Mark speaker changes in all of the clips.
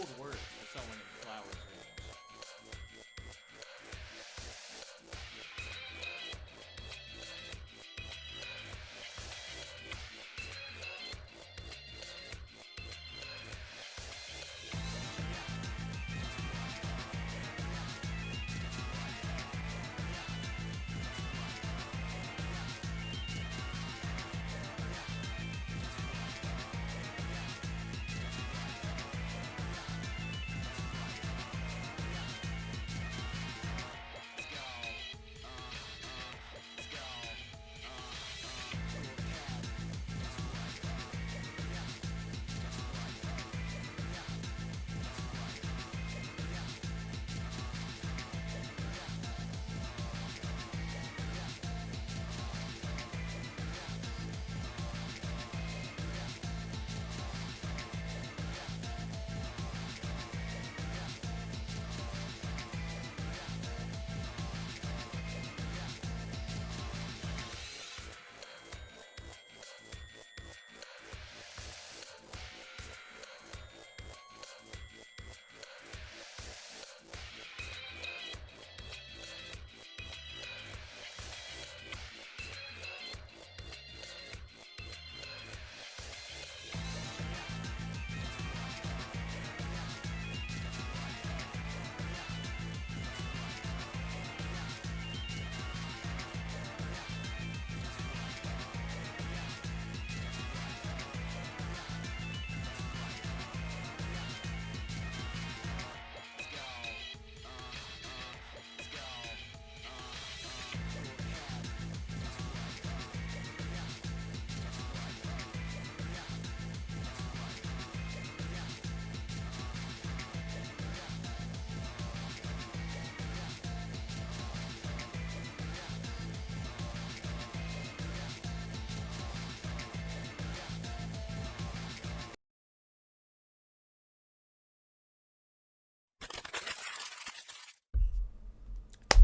Speaker 1: cold words for someone in Flowers region.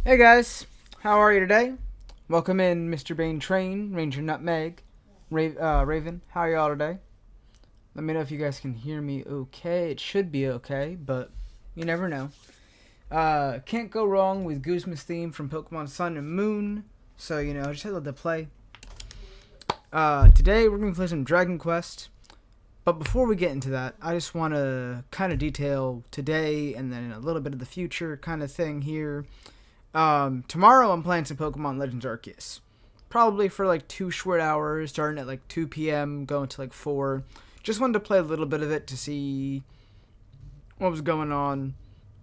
Speaker 2: Hey guys, how are you today? Welcome in, Mr. Bane Train, Ranger Nutmeg, Raven. How are y'all today? Let me know if you guys can hear me okay. It should be okay, but you never know. Can't go wrong with Guzma's theme from Pokemon Sun and Moon, so just had to play. Today we're gonna play some Dragon Quest, but before we get into that, I just want to kind of detail today and then a little bit of the future kind of thing here. Tomorrow I'm playing some Pokemon Legends Arceus. Probably for like 2 short hours, starting at like 2 p.m., going to like 4. Just wanted to play a little bit of it to see what was going on.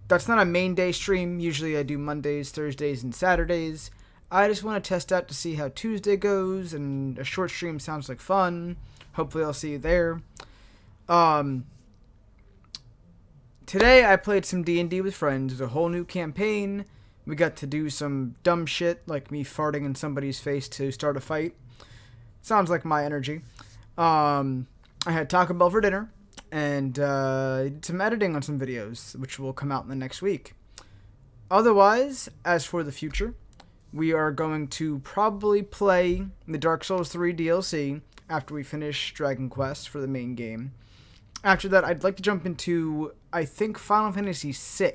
Speaker 2: That's not a main day stream. Usually I do Mondays, Thursdays, and Saturdays. I just want to test out to see how Tuesday goes, and a short stream sounds like fun. Hopefully I'll see you there. Um, Today I played some D&D with friends. There's a whole new campaign. We got to do some dumb shit, like me farting in somebody's face to start a fight. Sounds like my energy. I had Taco Bell for dinner, and did some editing on some videos, which will come out in the next week. Otherwise, as for the future, we are going to probably play the Dark Souls 3 DLC after we finish Dragon Quest for the main game. After that, I'd like to jump into, I think, Final Fantasy VI.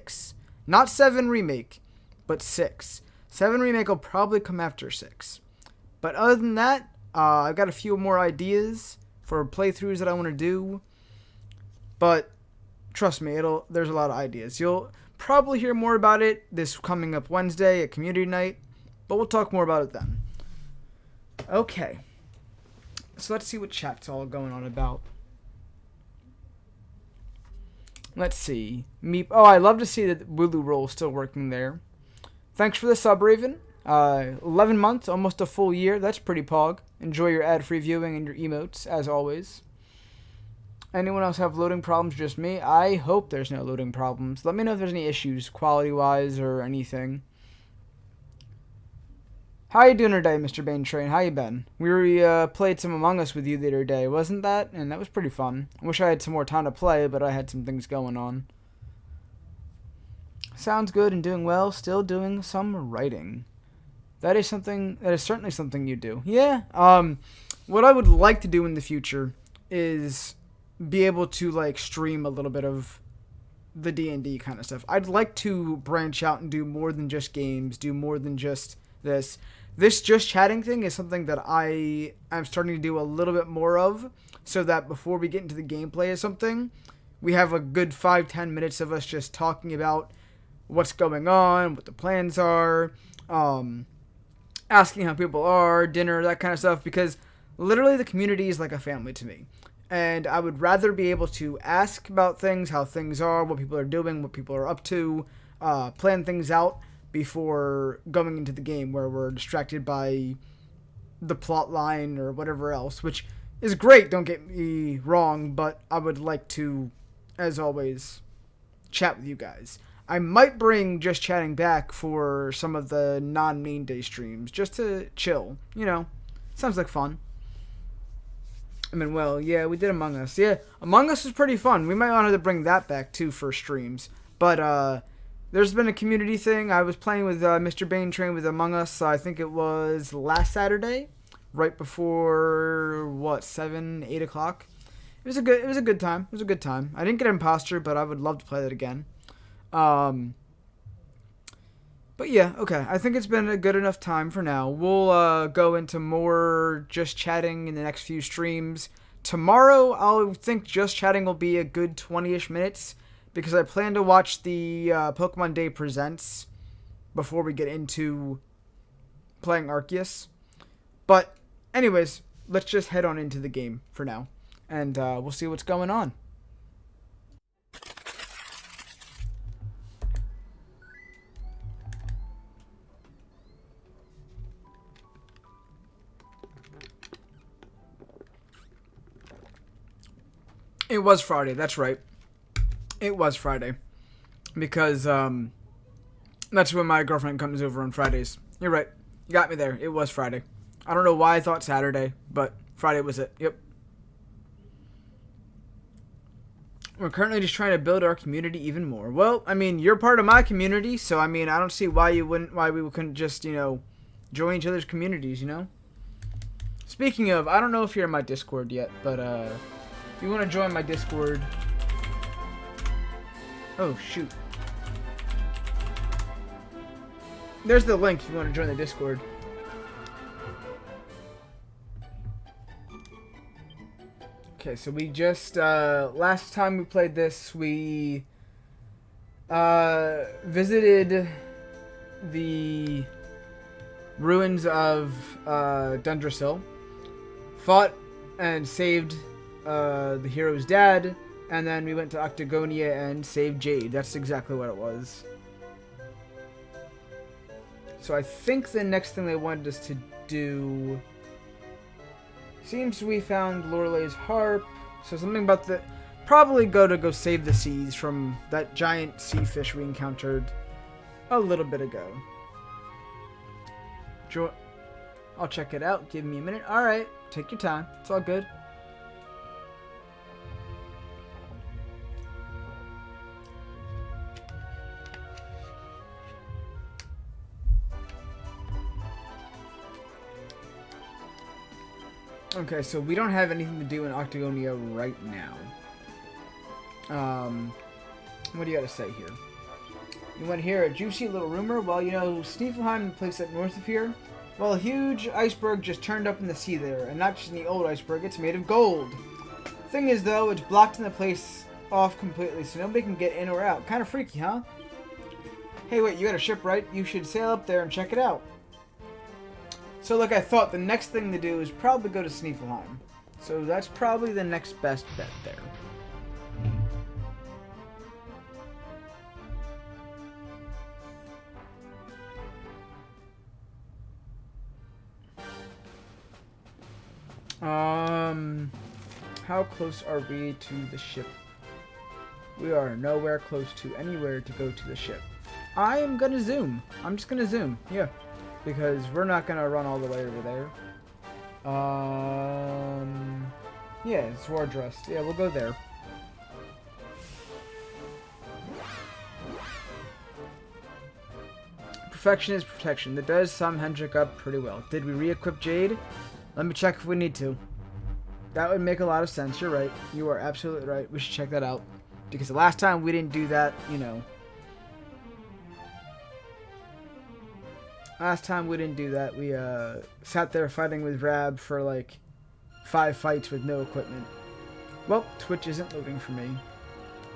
Speaker 2: Not 7 Remake, but 6. 7 Remake will probably come after 6. But other than that, I've got a few more ideas for playthroughs that I want to do. But trust me, there's a lot of ideas. You'll probably hear more about it this coming up Wednesday at Community Night, but we'll talk more about it then. Okay, so let's see what chat's all going on about. Let's see. Meep. Oh, I love to see that Wooloo Roll still working there. Thanks for the sub, Raven. 11 months, almost a full year. That's pretty pog. Enjoy your ad-free viewing and your emotes, as always. Anyone else have loading problems? Just me? I hope there's no loading problems. Let me know if there's any issues, quality-wise or anything. How you doing today, Mr. Bane Train? How you been? We played some Among Us with you the other day, wasn't that? And that was pretty fun. I wish I had some more time to play, but I had some things going on. Sounds good and doing well. Still doing some writing. That is certainly something you do. Yeah. What I would like to do in the future is be able to like stream a little bit of the D&D kind of stuff. I'd like to branch out and do more than just games, do more than just this. This just chatting thing is something that I'm starting to do a little bit more of, so that before we get into the gameplay of something, we have a good 5-10 minutes of us just talking about what's going on, what the plans are, asking how people are, dinner, that kind of stuff, because literally the community is like a family to me. And I would rather be able to ask about things, how things are, what people are doing, what people are up to, plan things out before going into the game where we're distracted by the plot line or whatever else, which is great, don't get me wrong, but I would like to, as always, chat with you guys. I might bring Just Chatting back for some of the non-main day streams, just to chill, sounds like fun. I mean, well, yeah, we did Among Us. Yeah, Among Us was pretty fun. We might want to bring that back, too, for streams. But, there's been a community thing. I was playing with Mr. Bane Train with Among Us, I think it was last Saturday, right before, 7, 8 o'clock. It was a good time. It was a good time. I didn't get Imposter, but I would love to play that again. But yeah, okay. I think it's been a good enough time for now. We'll go into more Just Chatting in the next few streams. Tomorrow, I think Just Chatting will be a good 20-ish minutes, because I plan to watch the Pokemon Day Presents before we get into playing Arceus. But anyways, let's just head on into the game for now, and we'll see what's going on. It was Friday, that's right. It was Friday. Because, that's when my girlfriend comes over on Fridays. You're right. You got me there. It was Friday. I don't know why I thought Saturday, but Friday was it. Yep. We're currently just trying to build our community even more. Well, I mean, you're part of my community, so, I mean, I don't see why we couldn't just, join each other's communities, Speaking of, I don't know if you're in my Discord yet, but, if you want to join my Discord... Oh, shoot. There's the link if you want to join the Discord. Okay, so we just, last time we played this, we, visited the ruins of, Dundrasil, fought and saved, the hero's dad, and then we went to Octagonia and saved Jade. That's exactly what it was. So I think the next thing they wanted us to do... Seems we found Lorelei's harp. So something about the... Probably go save the seas from that giant sea fish we encountered a little bit ago. I'll check it out. Give me a minute. Alright. Take your time. It's all good. Okay, so we don't have anything to do in Octagonia right now. What do you gotta say here? You want to hear a juicy little rumor? Well, Sneefleheim, the place up north of here, well, a huge iceberg just turned up in the sea there, and not just in the old iceberg, it's made of gold. Thing is, though, it's blocked in the place off completely, so nobody can get in or out. Kind of freaky, huh? Hey, wait, you got a ship, right? You should sail up there and check it out. So, like I thought, the next thing to do is probably go to Sneefleheim. So that's probably the next best bet there. How close are we to the ship? We are nowhere close to anywhere to go to the ship. I am gonna zoom. I'm just gonna zoom. Yeah. Because we're not gonna run all the way over there. Yeah, it's Wardrust. Yeah, we'll go there. Perfection is protection. That does sum Hendrik up pretty well. Did we re-equip Jade? Let me check if we need to. That would make a lot of sense. You're right. You are absolutely right. We should check that out. Because the last time we didn't do that, you know. Last time we didn't do that, we sat there fighting with Rab for like 5 fights with no equipment. Well, Twitch isn't loading for me.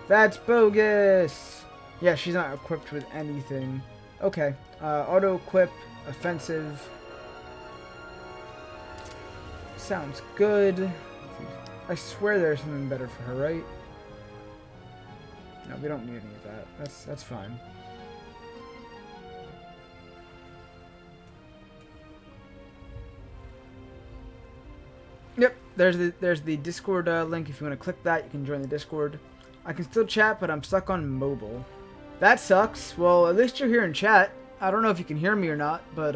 Speaker 2: That's bogus! Yeah, she's not equipped with anything. Okay, auto-equip, offensive. Sounds good. I swear there's something better for her, right? No, we don't need any of that. That's fine. Yep, there's the Discord link. If you want to click that, you can join the Discord. I can still chat, but I'm stuck on mobile. That sucks. Well, at least you're here in chat. I don't know if you can hear me or not, but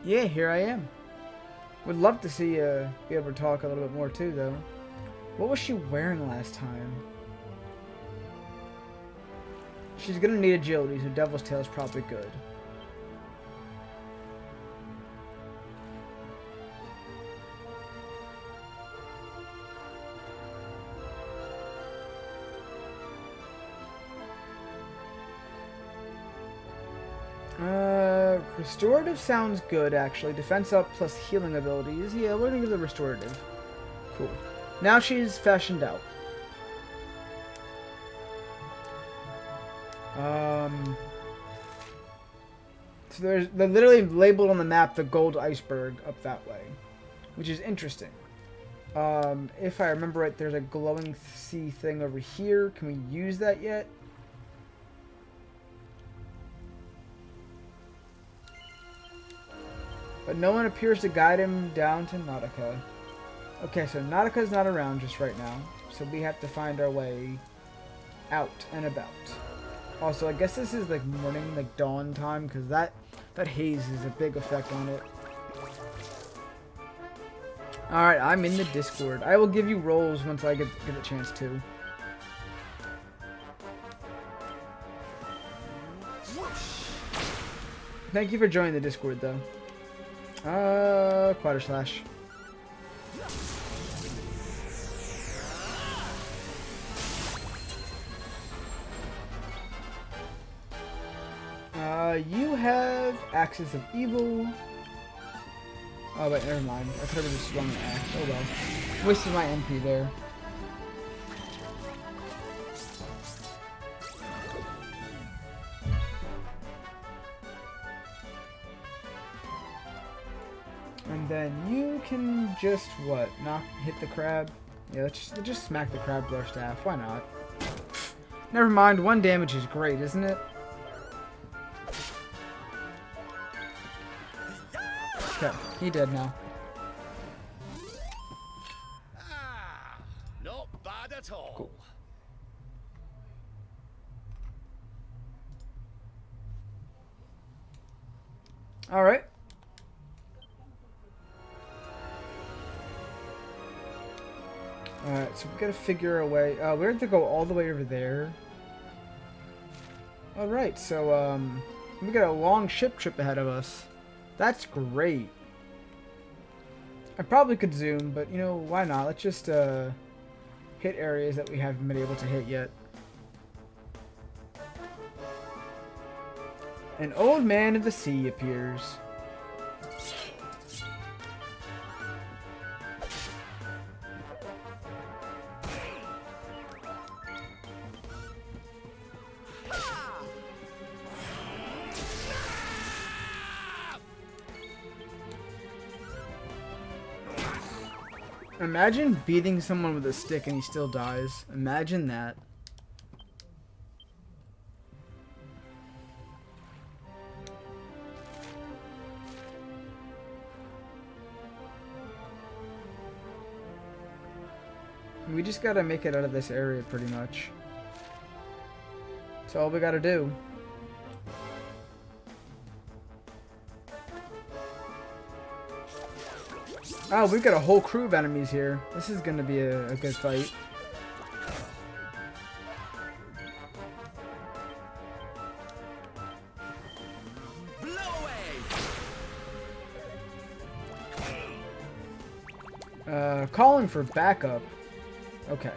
Speaker 2: yeah, here I am. Would love to see you be able to talk a little bit more too, though. What was she wearing last time? She's gonna need agility, so Devil's Tail is probably good. Restorative sounds good, actually. Defense up plus healing abilities. Yeah, we're gonna give the restorative. Cool. Now she's fashioned out. So they're literally labeled on the map the gold iceberg up that way, which is interesting. If I remember right, there's a glowing sea thing over here. Can we use that yet? But no one appears to guide him down to Nautica. Okay, so Nautica's not around just right now, so we have to find our way out and about. Also, I guess this is like morning, like dawn time, because that haze is a big effect on it. Alright, I'm in the Discord. I will give you roles once I get a chance to. Thank you for joining the Discord, though. Quarter slash. You have Axis of Evil. Oh wait, never mind. I could have just swung an axe. Oh well. Wasted my MP there. And then you can just, what, hit the crab? Yeah, let's just smack the crab with our staff. Why not? Never mind, 1 damage is great, isn't it? Okay, he dead now.
Speaker 3: Not bad at all.
Speaker 2: Cool. Alright. Alright, so we gotta figure a way. We have to go all the way over there. Alright, so we got a long ship trip ahead of us. That's great. I probably could zoom, but you know, why not? Let's just hit areas that we haven't been able to hit yet. An old man of the sea appears. Imagine beating someone with a stick and he still dies. Imagine that. We just gotta make it out of this area pretty much. That's all we gotta do. Oh, we've got a whole crew of enemies here. This is gonna be a good fight. Calling for backup. Okay.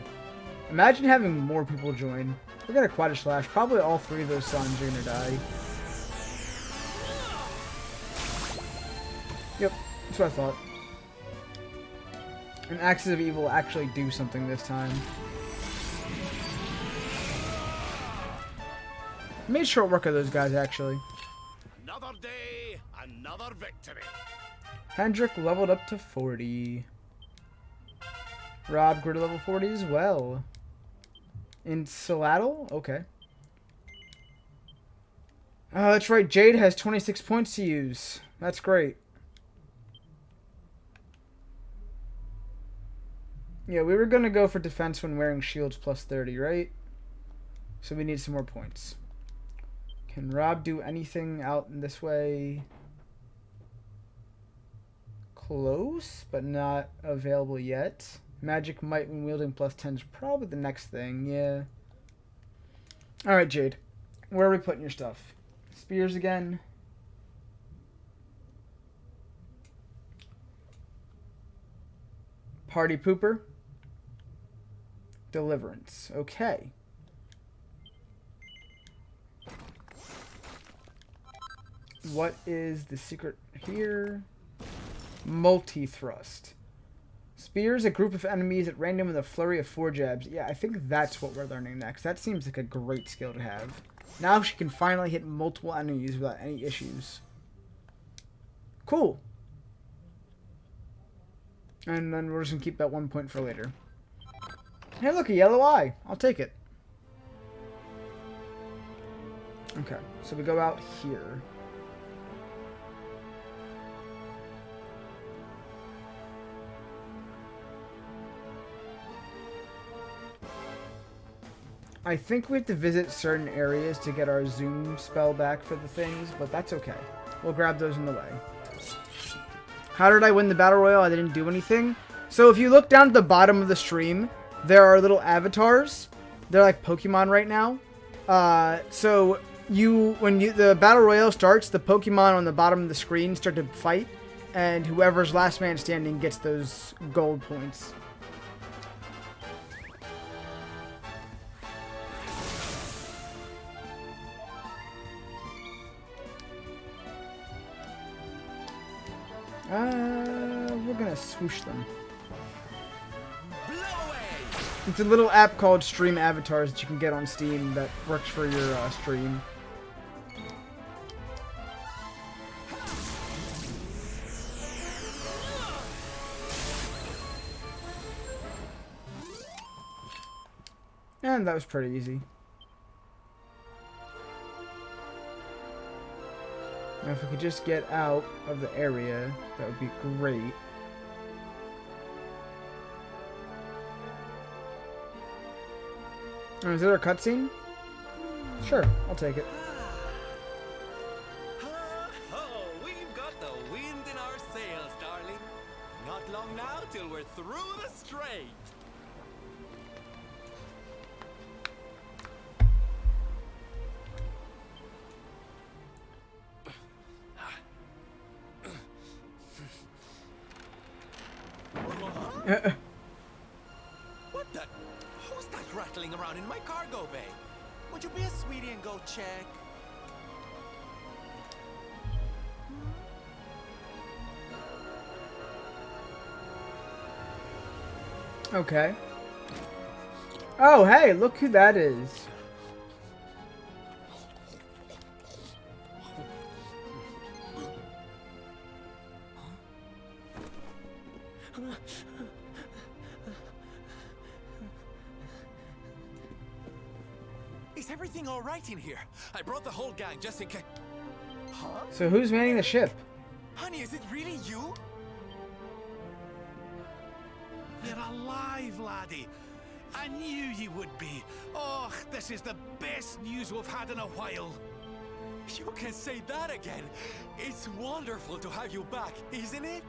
Speaker 2: Imagine having more people join. We're gonna quad a slash. Probably all 3 of those sons are gonna die. Yep, that's what I thought. And Axis of Evil actually do something this time. Made short work of those guys, actually.
Speaker 3: Another day, another victory.
Speaker 2: Hendrik leveled up to 40. Rob grew to level 40 as well. In Saladel? Okay. Oh, that's right. Jade has 26 points to use. That's great. Yeah, we were going to go for defense when wearing shields plus 30, right? So we need some more points. Can Rob do anything out in this way? Close, but not available yet. Magic Might when wielding plus 10 is probably the next thing, yeah. Alright, Jade. Where are we putting your stuff? Spears again. Party Pooper. Deliverance. Okay. What is the secret here? Multi-thrust. Spears a group of enemies at random with a flurry of 4 jabs. Yeah, I think that's what we're learning next. That seems like a great skill to have. Now she can finally hit multiple enemies without any issues. Cool. And then we're just going to keep that 1 point for later. Hey, look, a yellow eye. I'll take it. Okay, so we go out here. I think we have to visit certain areas to get our zoom spell back for the things, but that's okay. We'll grab those in the way. How did I win the Battle Royale? I didn't do anything. So if you look down at the bottom of the stream, there are little avatars. They're like Pokemon right now. So when the Battle Royale starts, the Pokemon on the bottom of the screen start to fight, and whoever's last man standing gets those gold points. We're gonna swoosh them. It's a little app called Stream Avatars that you can get on Steam that works for your stream. And that was pretty easy. Now if we could just get out of the area, that would be great. Oh, is there a cutscene? Sure, I'll take it.
Speaker 4: Oh, we've got the wind in our sails, darling. Not long now till we're through the strait. What the? Who's that rattling around in my cargo bay? Would you be a sweetie and go check?
Speaker 2: Okay. Oh, hey, look who that is.
Speaker 4: Is everything all right in here? I brought the whole gang just in case. Huh?
Speaker 2: So who's manning the ship?
Speaker 4: Honey, is it really you?
Speaker 3: You're alive, laddie. I knew you would be. Oh, this is the best news we've had in a while.
Speaker 4: You can say that again. It's wonderful to have you back, isn't it?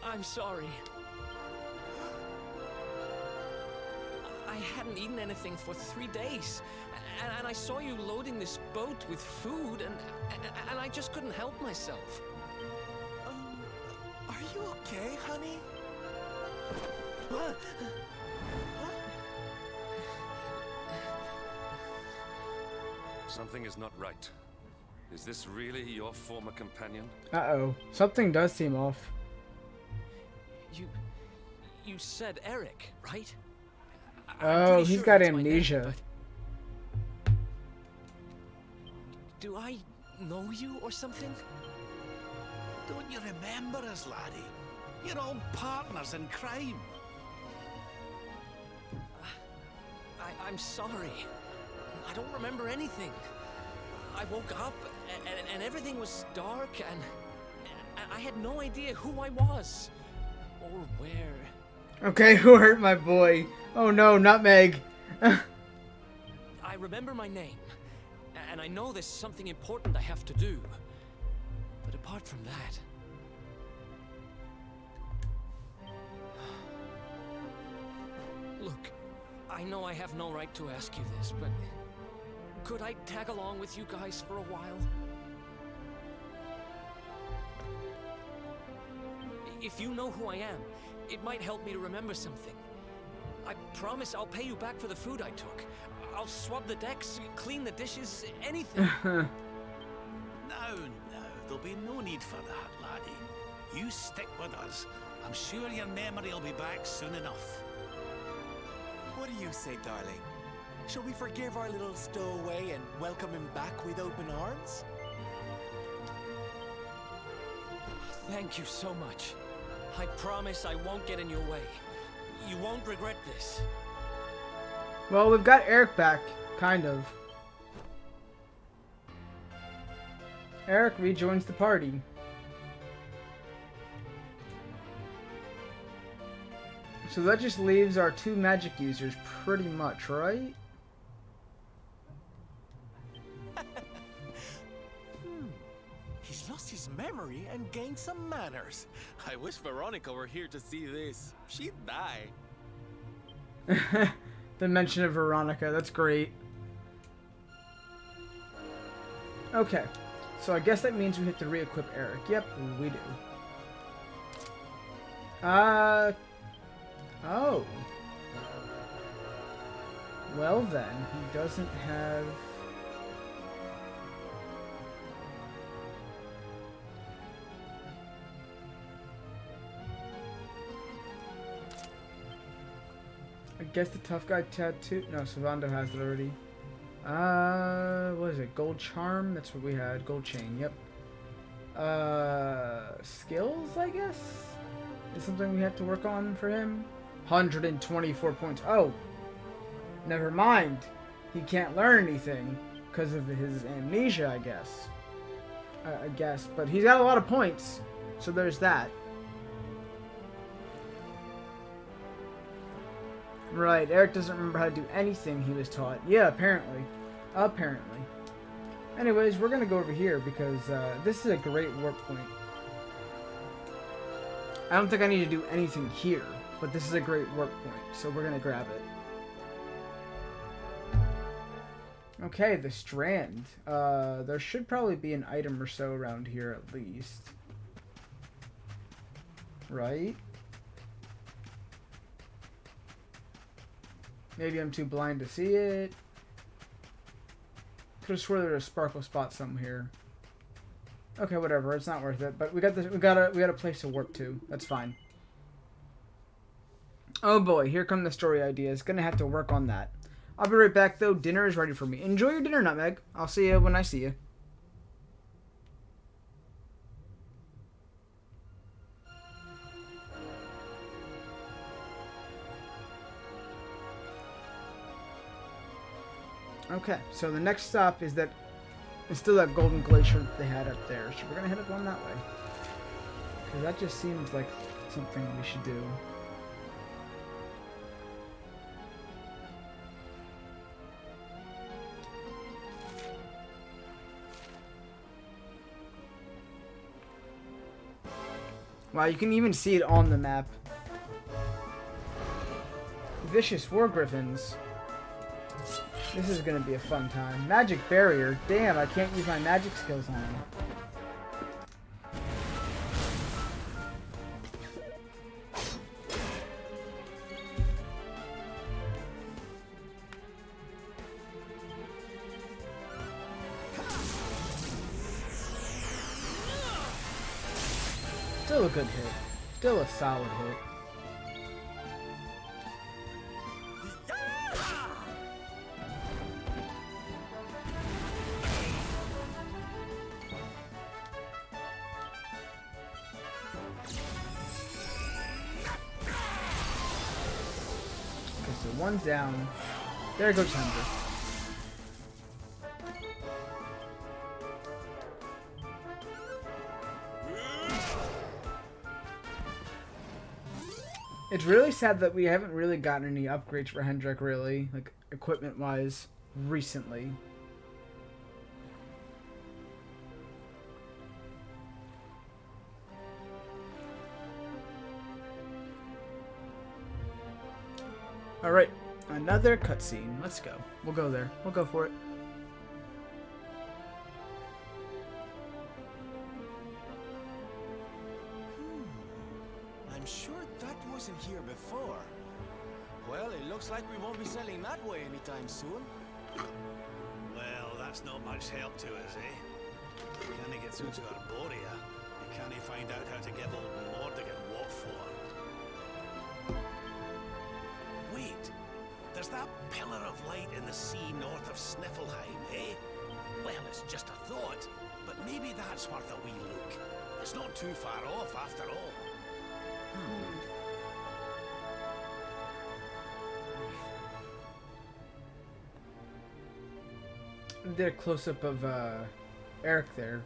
Speaker 4: I'm sorry.
Speaker 5: I hadn't eaten anything for 3 days. And I saw you loading this boat with food, and I just couldn't help myself.
Speaker 4: Are you okay, honey? What?
Speaker 6: Something is not right. Is this really your former companion?
Speaker 2: Uh-oh. Something does seem off.
Speaker 5: You said Eric, right?
Speaker 2: Oh, he's got amnesia.
Speaker 5: Do I know you or something?
Speaker 3: Don't you remember us, laddie? You're all partners in crime.
Speaker 5: I'm sorry. I don't remember anything. I woke up and everything was dark and I had no idea who I was or where.
Speaker 2: Okay, who hurt my boy? Oh no, Nutmeg.
Speaker 5: I remember my name and I know there's something important I have to do. But apart from that... Look, I know I have no right to ask you this, but could I tag along with you guys for a while? If you know who I am, it might help me to remember something. I promise I'll pay you back for the food I took. I'll swab the decks, clean the dishes, anything.
Speaker 3: No, there'll be no need for that, laddie. You stick with us. I'm sure your memory will be back soon enough.
Speaker 4: What do you say, darling? Shall we forgive our little stowaway and welcome him back with open arms?
Speaker 5: Thank you so much. I promise I won't get in your way. You won't regret this.
Speaker 2: Well, we've got Eric back, kind of. Eric rejoins the party. So that just leaves our 2 magic users pretty much, right?
Speaker 4: He's lost his memory and gained some manners. I wish Veronica were here to see this. She'd die.
Speaker 2: The mention of Veronica, that's great. Okay, so I guess that means we have to re-equip Eric. Yep, we do. Oh. Well then, he doesn't have... I guess the tough guy tattoo... No, Savando has it already. What is it? Gold charm? That's what we had. Gold chain, yep. Skills, I guess? Is something we have to work on for him? 124 points. Oh! Never mind. He can't learn anything because of his amnesia, I guess. I guess. But he's got a lot of points. So there's that. Right, Eric doesn't remember how to do anything he was taught. Yeah, apparently. Apparently. Anyways, we're going to go over here because this is a great warp point. I don't think I need to do anything here, but this is a great warp point, so we're going to grab it. Okay, the Strand. There should probably be an item or so around here at least. Right? Maybe I'm too blind to see it. Could have swore there's a sparkle spot somewhere. Okay, whatever. It's not worth it. But we got this. We got a place to warp to. That's fine. Oh boy, here come the story ideas. Gonna have to work on that. I'll be right back though. Dinner is ready for me. Enjoy your dinner, Nutmeg. I'll see you when I see you. Okay, so the next stop is that it's still that golden glacier that they had up there. So we're gonna head up on that way. Because that just seems like something we should do. Wow, you can even see it on the map. Vicious War Griffins. This is gonna be a fun time. Magic Barrier. Damn, I can't use my magic skills on him. Still a good hit. Still a solid hit. Okay, so one's down. There goes Hendrik. It's really sad that we haven't really gotten any upgrades for Hendrik, really, like equipment-wise, recently. Alright, another cutscene. Let's go. We'll go there. We'll go for it.
Speaker 4: I'm sure that wasn't here before. Well, it looks like we won't be selling that way anytime soon.
Speaker 3: Well, that's not much help to us, eh? You can't get through to Arborea. You can't find out how to give old Mordigan what for. Wait, there's that pillar of light in the sea north of Sniffelheim, eh? Well, it's just a thought, but maybe that's worth a wee look. It's not too far off after all.
Speaker 2: Their close-up of Eric there.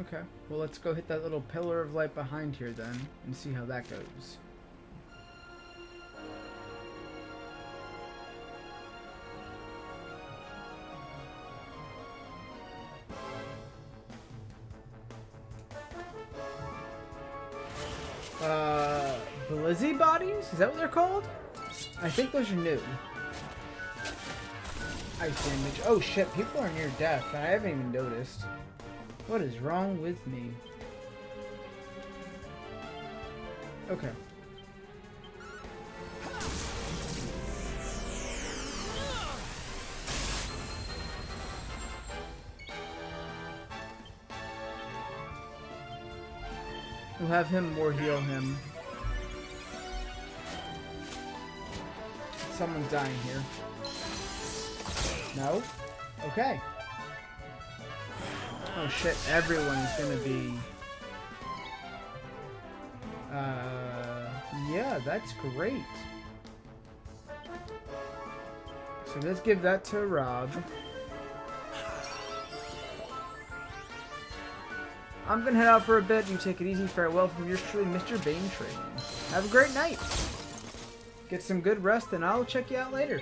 Speaker 2: Okay, well let's go hit that little pillar of light behind here then, and see how that goes. Blizzy bodies? Is that what they're called? I think those are new. Ice damage. Oh shit, people are near death. I haven't even noticed. What is wrong with me? Okay. We'll have him more heal him. Someone's dying here. No? Okay. Oh shit, everyone is gonna be... yeah, that's great. So let's give that to Rob. I'm gonna head out for a bit. You take it easy. Farewell from yours truly, Mr. Bane Trading. Have a great night. Get some good rest, and I'll check you out later.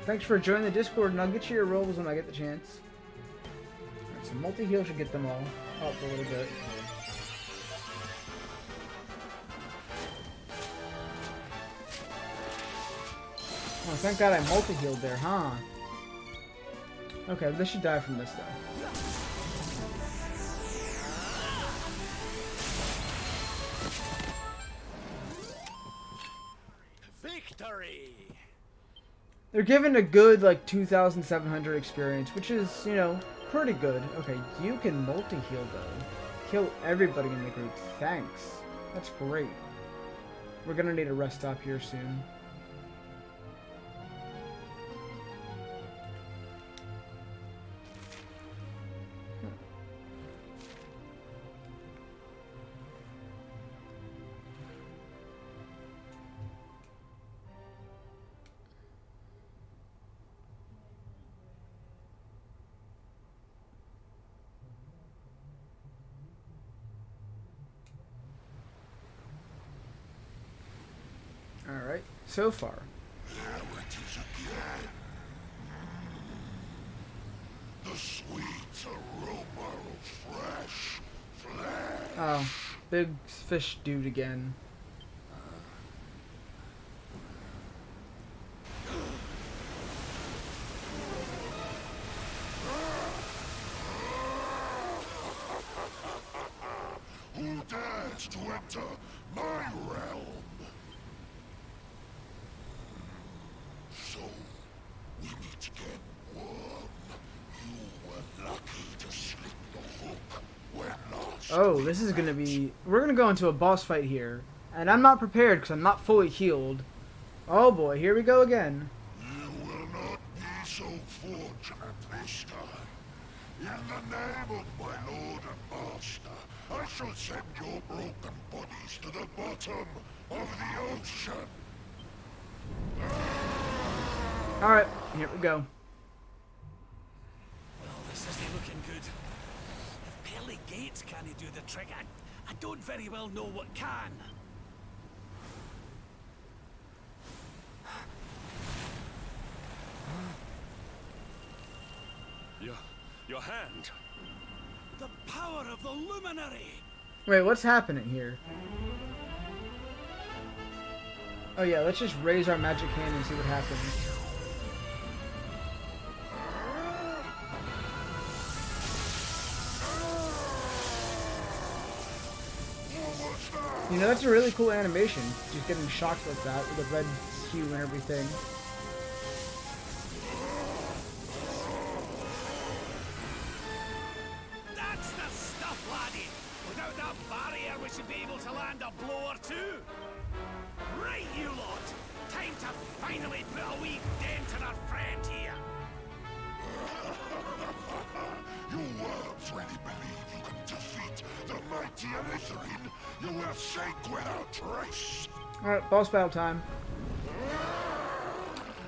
Speaker 2: Thanks for joining the Discord, and I'll get you your rolls when I get the chance. Alright, so multi-heal should get them all up a little bit. Oh, thank God I multi-healed there, huh? Okay, this should die from this, though.
Speaker 3: Victory!
Speaker 2: They're given a good, like, 2,700 experience, which is, you know, pretty good. Okay, you can multi-heal, though. Kill everybody in the group. Thanks. That's great. We're gonna need a rest stop here soon. Alright, so far.
Speaker 7: There it is again. The sweet aroma of fresh flesh.
Speaker 2: Oh, big fish dude again.
Speaker 7: Who dares to enter my realm? So, we meet again, Worm. You were lucky to slip the hook when last.
Speaker 2: Oh, this is gonna be... We're gonna go into a boss fight here. And I'm not prepared because I'm not fully healed. Oh boy, here we go again.
Speaker 7: You will not be so fortunate this time. In the name of my lord and master, I shall send your broken bodies to the bottom of the ocean.
Speaker 2: Alright, here we go.
Speaker 3: Well, this isn't looking good. If pearly gates can't do the trick, I don't very well know what can.
Speaker 6: Your hand.
Speaker 3: The power of the luminary!
Speaker 2: Wait, what's happening here? Oh yeah, let's just raise our magic hand and see what happens. You know, that's a really cool animation. Just getting shocked like that with the red hue and everything.
Speaker 3: That's the stuff, laddie! Without that barrier, we should be able to land a blow or two. Right, you lot! Time to finally put a wee dent in our friend here.
Speaker 7: You worms really believe you can defeat the mighty Elizarine? You will sink without trace.
Speaker 2: Alright, boss battle time.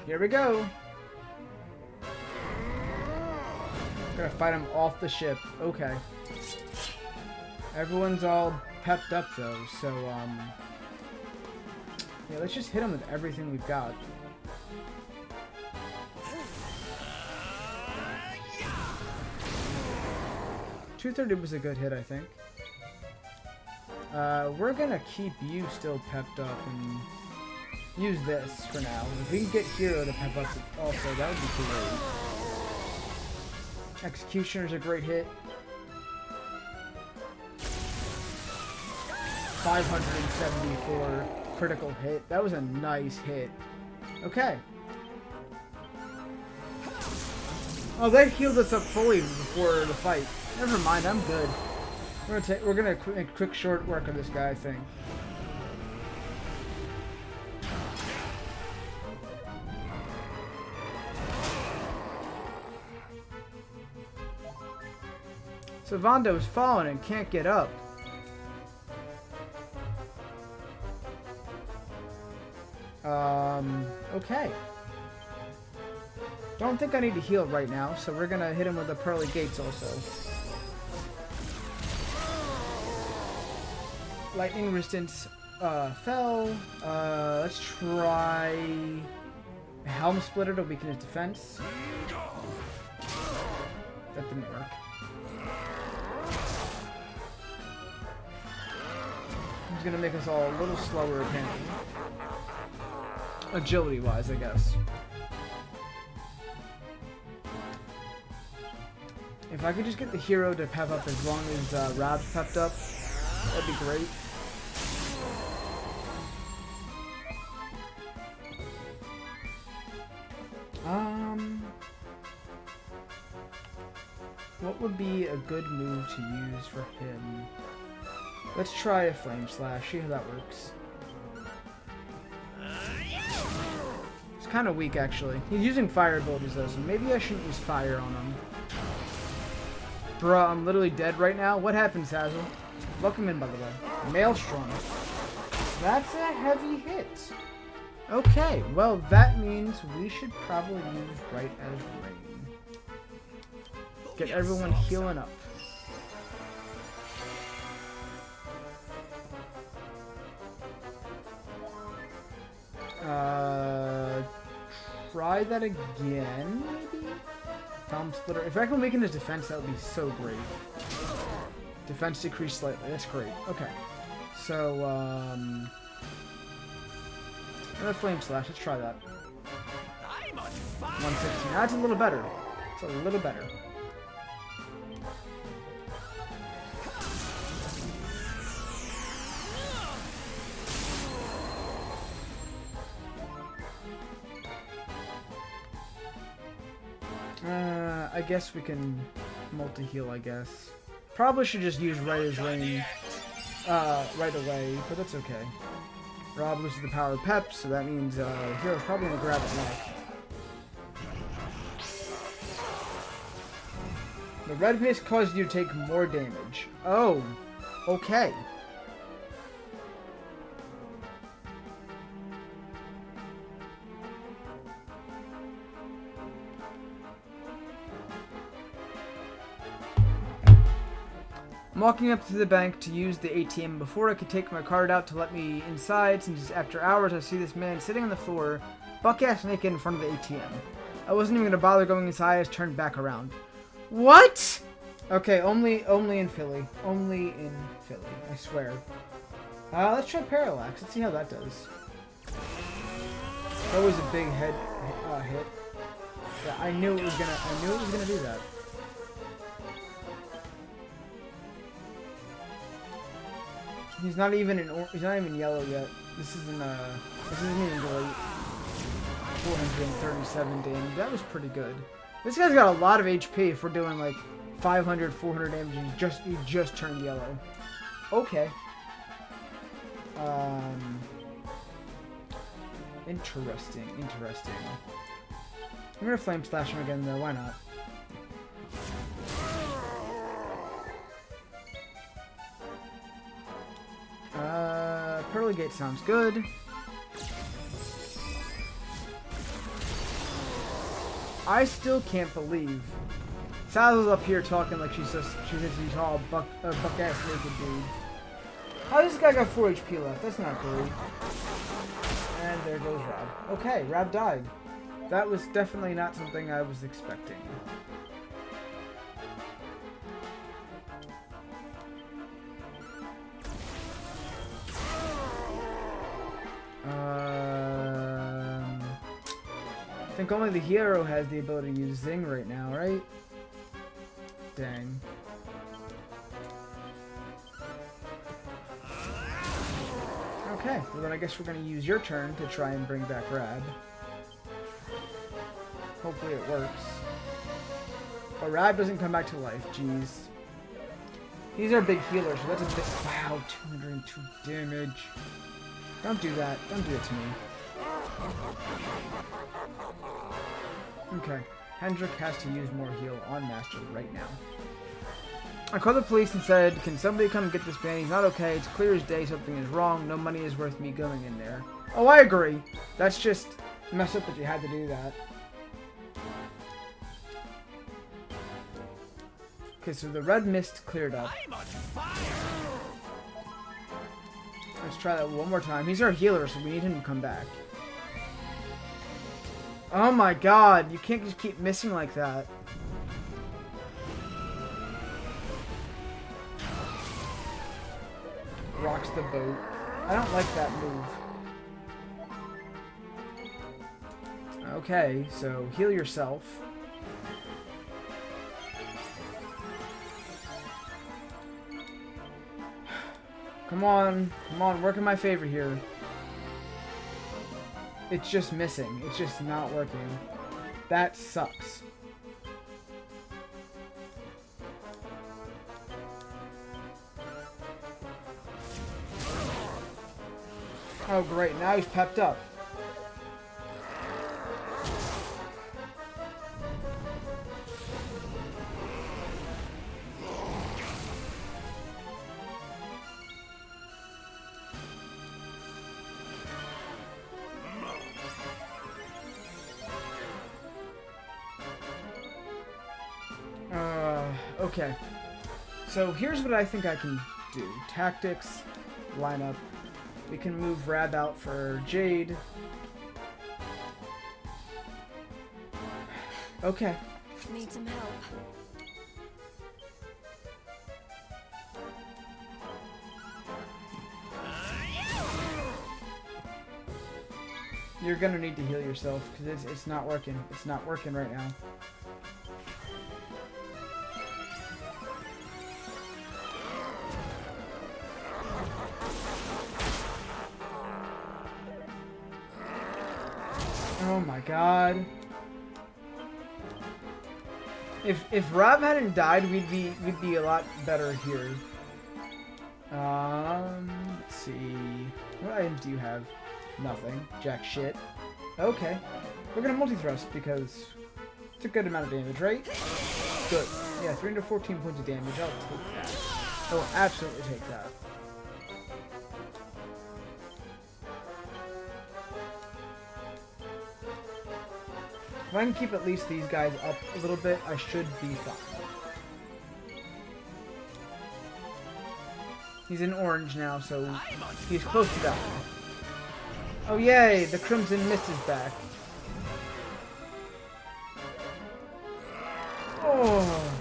Speaker 2: Here we go. Gotta fight him off the ship. Okay. Everyone's all pepped up though, so yeah, let's just hit him with everything we've got. $230 was a good hit, I think. We're gonna keep you still pepped up and use this for now. If we can get Hero to pep up also, that would be great. Executioner's a great hit. 574 critical hit. That was a nice hit. Okay. Oh, they healed us up fully before the fight. Never mind, I'm good. We're gonna make quick short work of this guy, I think. So Vondo's fallen and can't get up. Okay. Don't think I need to heal right now, so we're gonna hit him with the Pearly Gates also. Lightning resistance fell. Let's try Helm Splitter to weaken his defense. That didn't work. He's gonna make us all a little slower apparently. Agility-wise, I guess. If I could just get the Hero to pep up as long as Rob's pepped up, that'd be great. What would be a good move to use for him? Let's try a Flame Slash, see how that works. It's kind of weak, actually. He's using fire abilities, though, so maybe I shouldn't use fire on him. Bruh, I'm literally dead right now. What happened, Hazel? Welcome in, by the way. Maelstrom. That's a heavy hit. Okay, well, that means we should probably use Right as Rain. Get everyone healing up. Try that again, maybe? Helm Splitter. If I can weaken his defense, that would be so great. Defense decreased slightly. That's great. Okay. So, another flame slash. Let's try that.
Speaker 3: I'm on fire.
Speaker 2: 116. That's a little better. It's a little better. I guess we can multi-heal, I guess. Probably should just use Rider's Rain right away, but that's okay. Rob loses the power of Pep, so that means Hero's probably going to grab it next. The red paste caused you to take more damage. Oh, okay. I'm walking up to the bank to use the ATM before I could take my card out to let me inside, since after hours I see this man sitting on the floor, buck-ass naked in front of the ATM. I wasn't even going to bother going inside, I just turned back around. What? Okay, only in Philly. Only in Philly, I swear. Let's try Parallax. Let's see how that does. That was a big head hit. Yeah, I knew it was gonna do that. He's not even yellow yet. This isn't even great. 437 damage. That was pretty good. This guy's got a lot of HP if we're doing like 500, 400 damage and he just turned yellow. Okay. Interesting. I'm gonna flame slash him again though, why not? Pearly Gate sounds good. I still can't believe Sal's up here talking like she's a tall buck-ass naked dude. How does this guy got 4 HP left? That's not great. And there goes Rob. Okay, Rob died. That was definitely not something I was expecting. I think only the hero has the ability to use Zing right now, right? Dang. Okay, well then I guess we're gonna use your turn to try and bring back Rab. Hopefully it works. But Rab doesn't come back to life, jeez. He's our big healer, so that's a bit... Wow, 202 damage. Don't do that. Don't do it to me. Okay, Hendrik has to use more heal on Master right now. I called the police and said, can somebody come get this man? He's not okay. It's clear as day something is wrong. No money is worth me going in there. Oh, I agree. That's just messed up that you had to do that. Okay, so the red mist cleared up.
Speaker 3: I'm on fire.
Speaker 2: Let's try that one more time. He's our healer, so we need him to come back. Oh my god, you can't just keep missing like that. Rocks the boat. I don't like that move. Okay, so heal yourself. Come on, work in my favor here. It's just missing. It's just not working. That sucks. Oh great, now he's pepped up. Okay, so here's what I think I can do. Tactics, lineup. We can move Rab out for Jade. Okay.
Speaker 8: Need some help.
Speaker 2: You're gonna need to heal yourself because it's not working. It's not working right now. Oh my god. If Rob hadn't died, we'd be a lot better here. Let's see. What items do you have? Nothing. Jack shit. Okay. We're gonna multi-thrust because it's a good amount of damage, right? Good. Yeah, 314 points of damage. I'll take that. I will absolutely take that. If I can keep at least these guys up a little bit, I should be fine. He's in orange now, so he's close to dying. Oh yay, the Crimson Mist is back. Oh.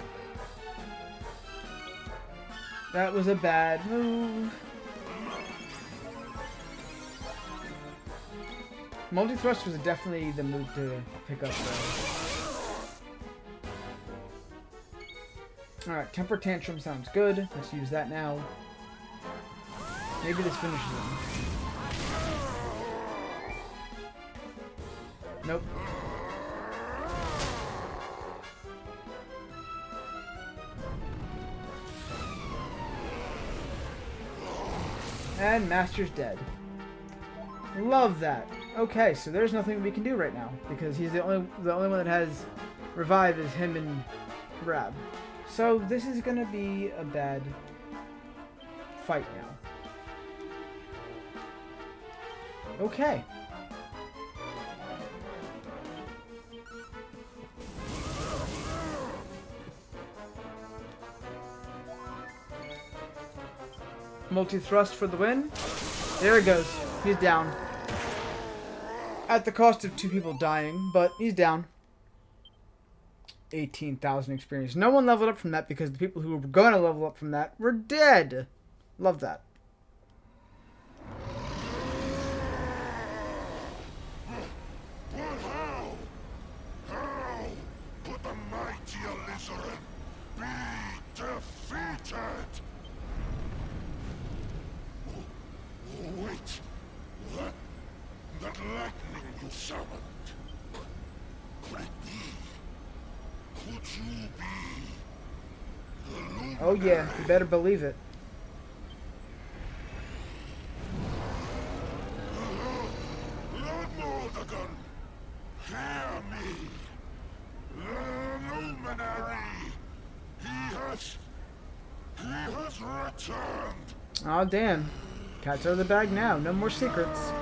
Speaker 2: That was a bad move. Multi-thrust was definitely the move to pick up though. Alright, Temper Tantrum sounds good. Let's use that now. Maybe this finishes him. Nope. And Master's dead. Love that. Okay, so there's nothing we can do right now because he's the only one that has revive is him and Rab. So this is gonna be a bad fight now. Okay. Multi-thrust for the win. There he goes. He's down. At the cost of 2 people dying, but he's down. 18,000 experience. No one leveled up from that because the people who were going to level up from that were dead. Love that.
Speaker 7: But how? How could the mighty Alizarin be defeated? Oh, wait. That lightning you summoned. Could it be? Could you be the luminary?
Speaker 2: Oh yeah, you better believe it.
Speaker 7: Lord Mordegon, hear me. The luminary. He has returned.
Speaker 2: Aw, damn. Cat's out of the bag now. No more secrets.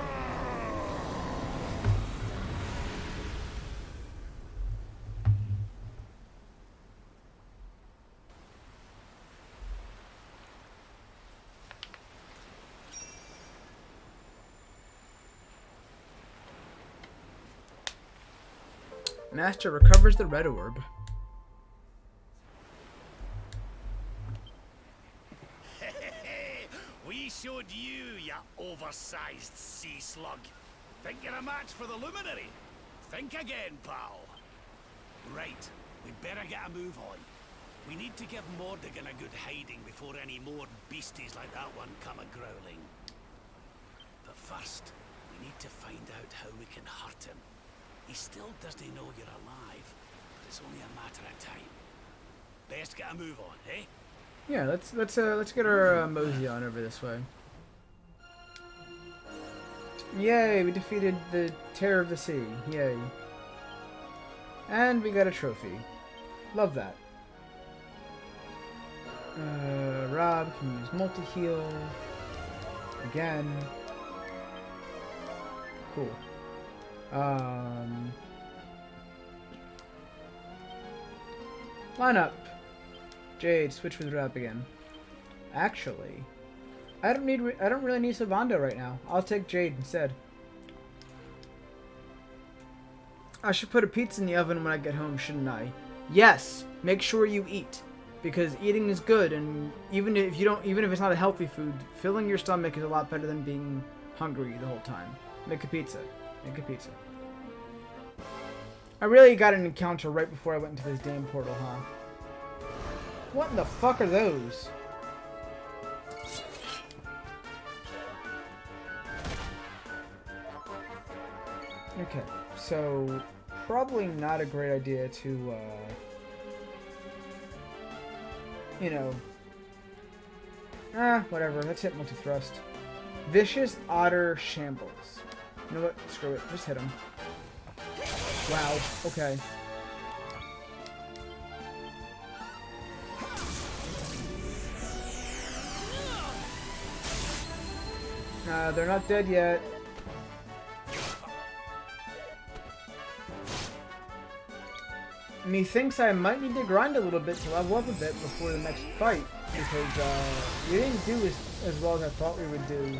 Speaker 2: Master recovers the red orb.
Speaker 3: We showed you, you oversized sea slug. Think you're a match for the luminary? Think again, pal. Right, we'd better get a move on. We need to give Mordegon a good hiding before any more beasties like that one come a-growling. But first, we need to find out how we can hurt him. He still doesn't know you're alive, but it's only a matter of time. Best get a move on, eh?
Speaker 2: Yeah, let's get our mosey on over this way. Yay, we defeated the Terror of the Sea. Yay. And we got a trophy. Love that. Rob can use multi-heal. Again. Cool. Line up. Jade, switch with Rab again. Actually, I don't really need Sylvando right now. I'll take Jade instead. I should put a pizza in the oven when I get home, shouldn't I? Yes. Make sure you eat, because eating is good, and even if it's not a healthy food, filling your stomach is a lot better than being hungry the whole time. Make a pizza. Make a pizza. I really got an encounter right before I went into this damn portal, huh? What in the fuck are those? Okay, so probably not a great idea to, you know, whatever. Let's hit multi-thrust. Vicious Otter Shambles. You know what? Screw it. Just hit him. Wow. Okay. They're not dead yet. Methinks I might need to grind a little bit to level up a bit before the next fight, because we didn't do as well as I thought we would do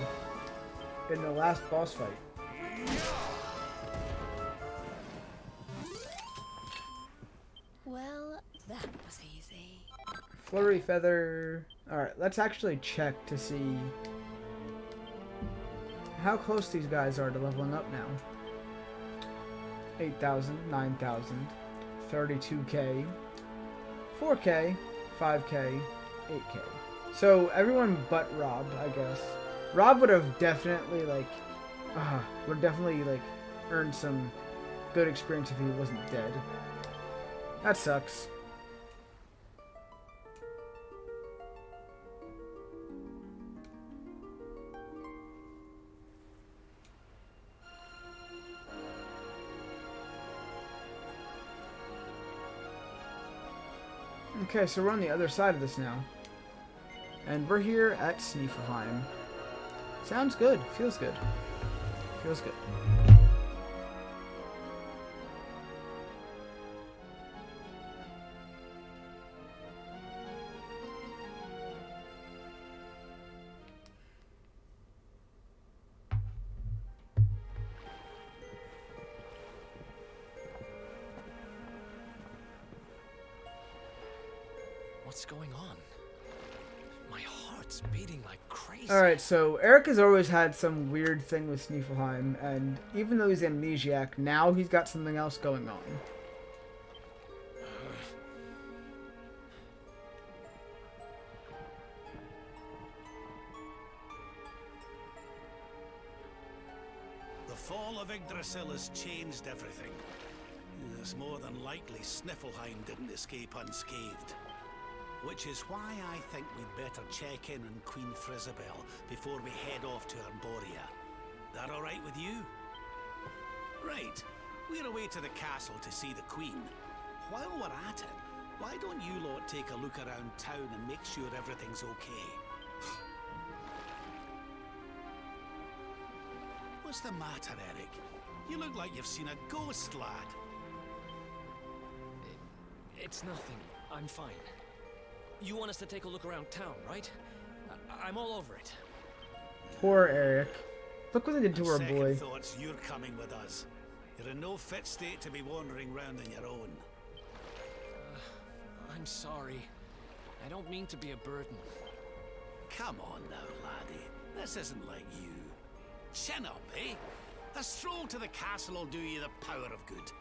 Speaker 2: in the last boss fight.
Speaker 8: Well, that was easy.
Speaker 2: Flurry Feather. Alright, let's actually check to see how close these guys are to leveling up now. 8,000, 9,000, 32k, 4k, 5k, 8k. So everyone but Rob, I guess. Rob would have definitely earned some good experience if he wasn't dead. That sucks. Okay, so we're on the other side of this now. And we're here at Snifelheim. Sounds good. Feels good. Feels good.
Speaker 5: What's going on? My heart's beating like crazy.
Speaker 2: Alright, so Eric has always had some weird thing with Snifelheim, and even though he's amnesiac, now he's got something else going on.
Speaker 3: The fall of Yggdrasil has changed everything. It's more than likely Snifelheim didn't escape unscathed. Which is why I think we'd better check in on Queen Frizabel before we head off to Arboria. That alright with you? Right. We're away to the castle to see the Queen. While we're at it, why don't you lot take a look around town and make sure everything's okay? What's the matter, Eric? You look like you've seen a ghost, lad.
Speaker 5: It's nothing. I'm fine. You want us to take a look around town, right? I'm all over it.
Speaker 2: Poor Eric. Look what they did to our
Speaker 3: Second
Speaker 2: boy.
Speaker 3: thoughts, you're coming with us. You're in no fit state to be wandering around on your own.
Speaker 5: I'm sorry. I don't mean to be a burden.
Speaker 3: Come on now, laddie. This isn't like you. Chin up, eh? A stroll to the castle will do you the power of good.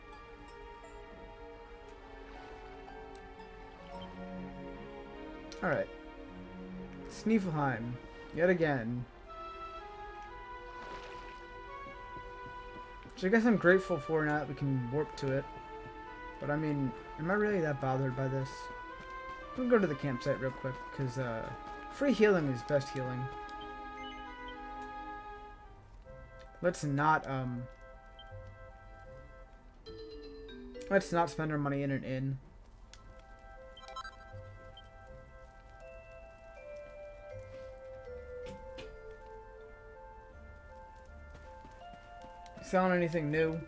Speaker 2: Alright. Snifelheim. Yet again. Which I guess I'm grateful for now that we can warp to it. But I mean, am I really that bothered by this? We'll go to the campsite real quick, because free healing is best healing. Let's not spend our money in an inn. Selling anything new?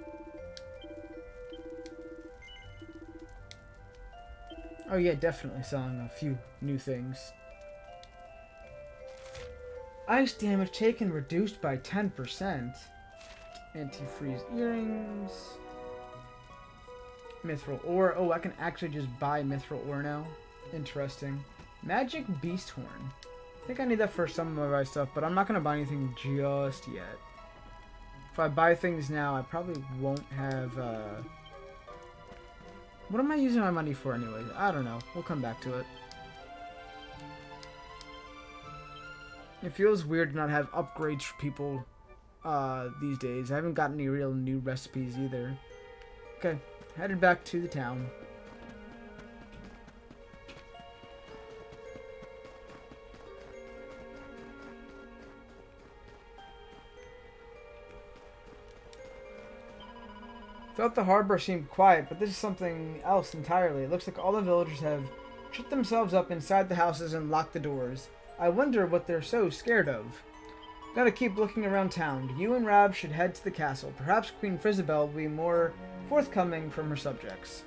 Speaker 2: Oh yeah, definitely selling a few new things. Ice damage taken reduced by 10%. Anti-freeze earrings. Mithril ore. Oh, I can actually just buy mithril ore now. Interesting. Magic beast horn. I think I need that for some of my stuff, but I'm not going to buy anything just yet. If I buy things now, I probably won't have, what am I using my money for anyway? I don't know. We'll come back to it. It feels weird to not have upgrades for people, these days. I haven't gotten any real new recipes either. Okay, headed back to the town. Throughout the harbor seemed quiet, but this is something else entirely. It looks like all the villagers have shut themselves up inside the houses and locked the doors. I wonder what they're so scared of. Gotta keep looking around town. You and Rab should head to the castle. Perhaps Queen Frizabel will be more forthcoming from her subjects.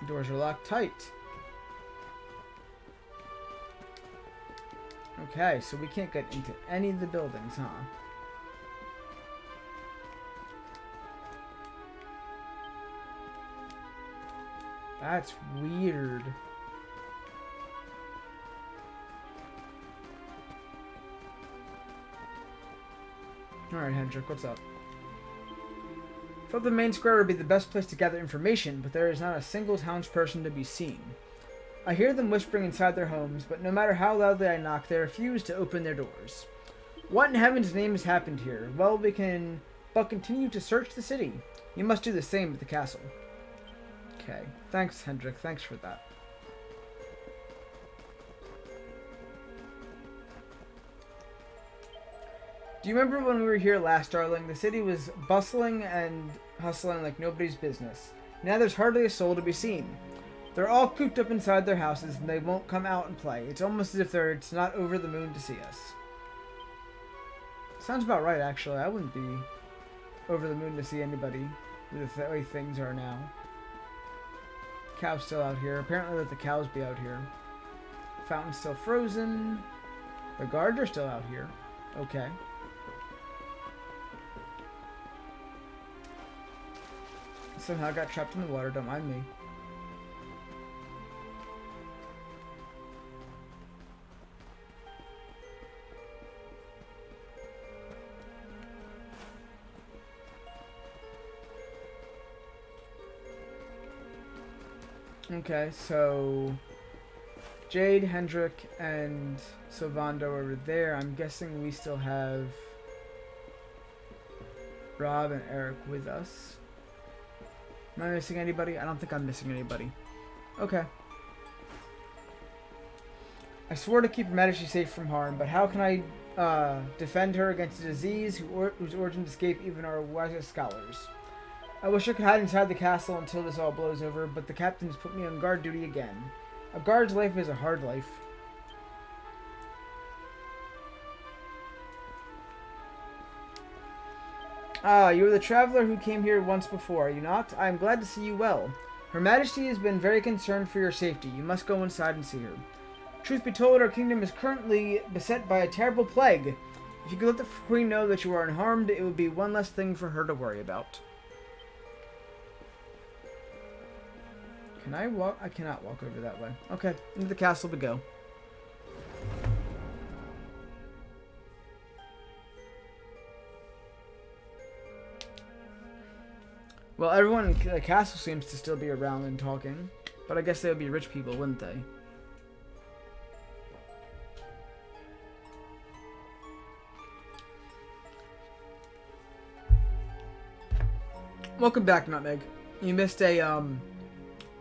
Speaker 2: The doors are locked tight. Okay, so we can't get into any of the buildings, huh? That's weird. Alright, Hendrik, what's up? Thought the main square would be the best place to gather information, but there is not a single townsperson to be seen. I hear them whispering inside their homes, but no matter how loudly I knock, they refuse to open their doors. What in heaven's name has happened here? Well, we can but continue to search the city. You must do the same at the castle. Okay. Thanks, Hendrik. Thanks for that. Do you remember when we were here last, darling? The city was bustling and hustling like nobody's business. Now there's hardly a soul to be seen. They're all cooped up inside their houses and they won't come out and play. It's almost as if it's not over the moon to see us. Sounds about right, actually. I wouldn't be over the moon to see anybody with the way things are now. Cow's still out here. Apparently let the cows be out here. Fountain's still frozen. The guards are still out here. Okay. Somehow got trapped in the water. Don't mind me. Okay, so Jade, Hendrik, and Sylvando over there. I'm guessing we still have Rob and Eric with us. Am I missing anybody? I don't think I'm missing anybody. Okay. I swore to keep Her Majesty safe from harm, but how can I defend her against a disease whose origins escape even our wisest scholars? I wish I could hide inside the castle until this all blows over, but the captain's put me on guard duty again. A guard's life is a hard life. Ah, you are the traveler who came here once before, are you not? I am glad to see you well. Her Majesty has been very concerned for your safety. You must go inside and see her. Truth be told, our kingdom is currently beset by a terrible plague. If you could let the Queen know that you are unharmed, it would be one less thing for her to worry about. Can I walk? I cannot walk over that way. Okay, into the castle we go. Well, everyone in the castle seems to still be around and talking, but I guess they would be rich people, wouldn't they? Welcome back, Nutmeg. You missed a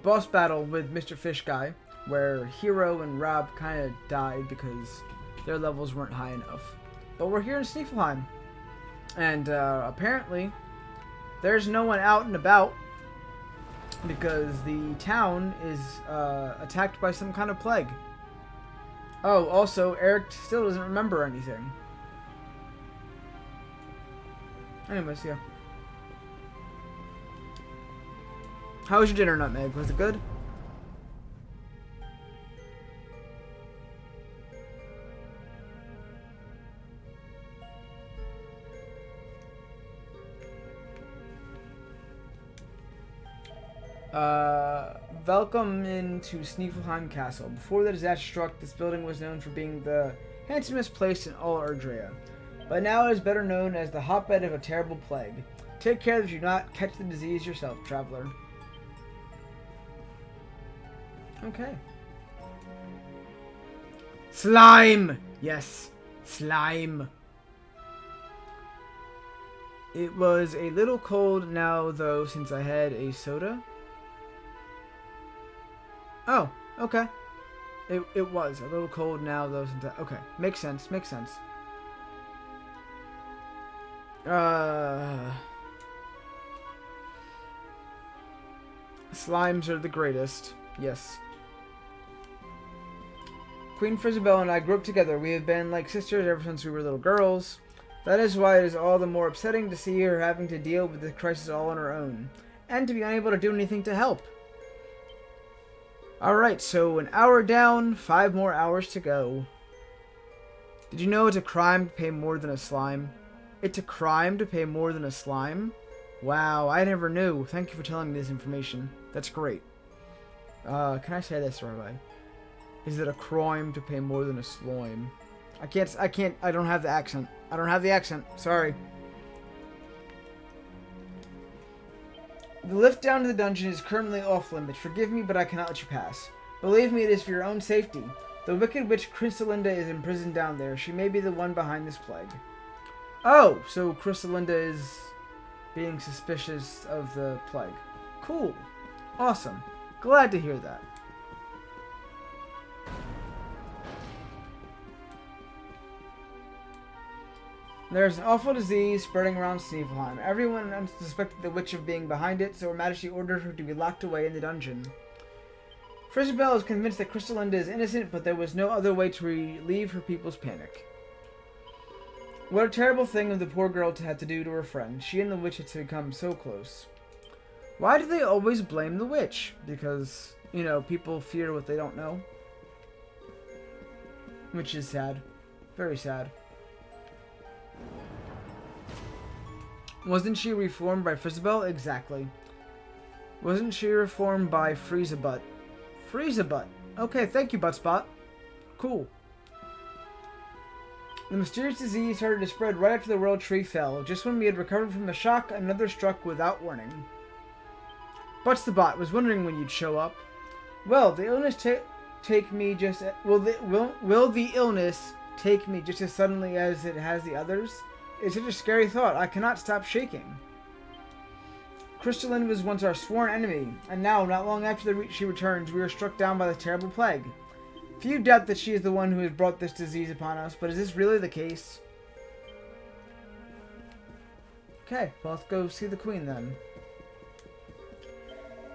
Speaker 2: boss battle with Mr. Fish Guy, where Hero and Rob kind of died because their levels weren't high enough. But we're here in Sneeflheim, and apparently there's no one out and about because the town is attacked by some kind of plague. Oh, also, Eric still doesn't remember anything. Anyways, yeah. How was your dinner, Nutmeg? Was it good? Welcome into Sneeflheim Castle. Before the disaster struck, this building was known for being the handsomest place in all Erdrea, but now it is better known as the hotbed of a terrible plague. Take care that you do not catch the disease yourself, traveler. Okay. Slime! Yes, slime. It was a little cold now, though, since I had a soda. Oh, okay. It was a little cold now, though, since I... Okay, makes sense, makes sense. Slimes are the greatest. Yes. Queen Frizzabelle and I grew up together. We have been like sisters ever since we were little girls. That is why it is all the more upsetting to see her having to deal with the crisis all on her own, and to be unable to do anything to help. Alright, so an hour down, 5 more hours to go. Did you know it's a crime to pay more than a slime? It's a crime to pay more than a slime? Wow, I never knew. Thank you for telling me this information. That's great. Can I say this the right way? Is it a crime to pay more than a slime? I don't have the accent. I don't have the accent. Sorry. The lift down to the dungeon is currently off limits. Forgive me, but I cannot let you pass. Believe me, it is for your own safety. The wicked witch Chrysalinda is imprisoned down there. She may be the one behind this plague. Oh, so Chrysalinda is being suspicious of the plague. Cool. Awesome. Glad to hear that. There's an awful disease spreading around Snevelheim. Everyone suspected the witch of being behind it, so Her Majesty ordered her to be locked away in the dungeon. Frizzabelle is convinced that Chrysalinda is innocent, but there was no other way to relieve her people's panic. What a terrible thing of the poor girl to have to do to her friend. She and the witch had become so close. Why do they always blame the witch? Because, you know, people fear what they don't know. Which is sad. Very sad. Wasn't she reformed by Frizzabelle? Exactly. Wasn't she reformed by Freezabutt? Freezabutt. Okay, thank you, Buttspot. Cool. The mysterious disease started to spread right after the World Tree fell. Just when we had recovered from the shock, another struck without warning. Buttsthebot was wondering when you'd show up. Well, the illness take me just... Will the illness take me just as suddenly as it has the others? It's such a scary thought. I cannot stop shaking. Crystalline was once our sworn enemy, and now, not long after she returns, we were struck down by the terrible plague. Few doubt that she is the one who has brought this disease upon us, but is this really the case? Okay, well, let's go see the Queen then.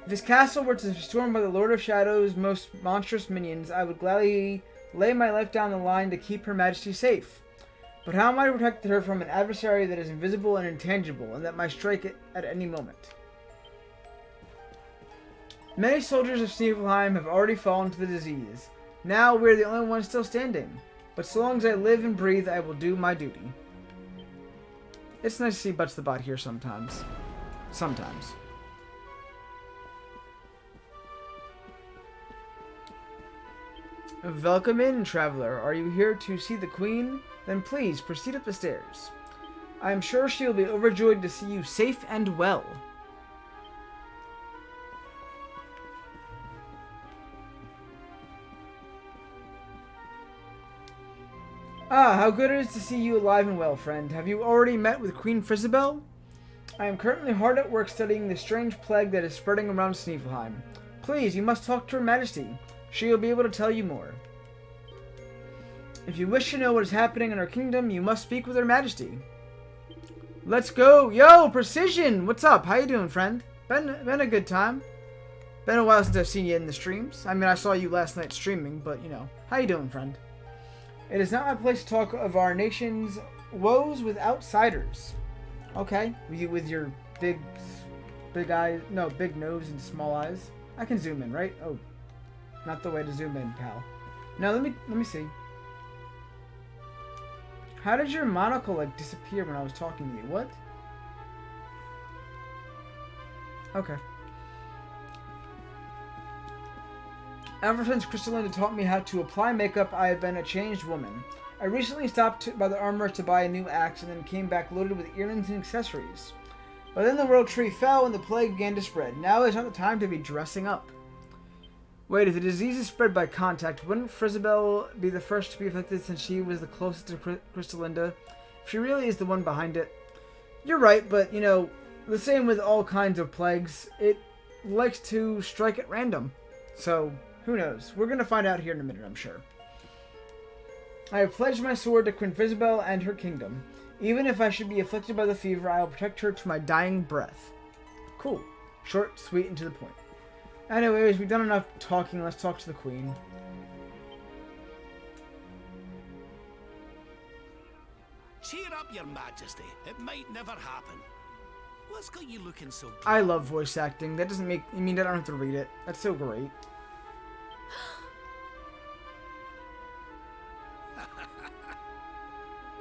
Speaker 2: If this castle were to be stormed by the Lord of Shadow's most monstrous minions, I would gladly lay my life down the line to keep Her Majesty safe. But how am I to protect her from an adversary that is invisible and intangible, and that might strike it at any moment? Many soldiers of Snevelheim have already fallen to the disease. Now we are the only ones still standing. But so long as I live and breathe, I will do my duty. It's nice to see Buttsthebot here sometimes. Sometimes. Welcome in, traveler. Are you here to see the Queen? Then please proceed up the stairs. I am sure she will be overjoyed to see you safe and well. Ah, how good it is to see you alive and well, friend. Have you already met with Queen Frizzabelle? I am currently hard at work studying the strange plague that is spreading around Snevelheim. Please, you must talk to Her Majesty. She will be able to tell you more. If you wish to know what is happening in our kingdom, you must speak with Her Majesty. Let's go. Yo, Precision! What's up? How you doing, friend? Been a good time. Been a while since I've seen you in the streams. I mean, I saw you last night streaming, but, you know. How you doing, friend? It is not my place to talk of our nation's woes with outsiders. Okay. With your big eyes. No, big nose and small eyes. I can zoom in, right? Oh. Not the way to zoom in, pal. Now, let me see. How did your monocle, like, disappear when I was talking to you? What? Okay. Ever since Chrysalinda taught me how to apply makeup, I have been a changed woman. I recently stopped by the armor to buy a new axe and then came back loaded with earrings and accessories. But then the world tree fell and the plague began to spread. Now is not the time to be dressing up. Wait, if the disease is spread by contact, wouldn't Frizabelle be the first to be affected since she was the closest to Crystalinda? If she really is the one behind it. You're right, but, you know, the same with all kinds of plagues. It likes to strike at random. So, who knows? We're going to find out here in a minute, I'm sure. I have pledged my sword to Queen Frizabelle and her kingdom. Even if I should be afflicted by the fever, I will protect her to my dying breath. Cool. Short, sweet, and to the point. Anyways, we've done enough talking. Let's talk to the queen.
Speaker 3: Cheer up, your majesty. It might never happen. What's got you looking so good?
Speaker 2: I love voice acting. That doesn't make... I mean, I don't have to read it. That's so great.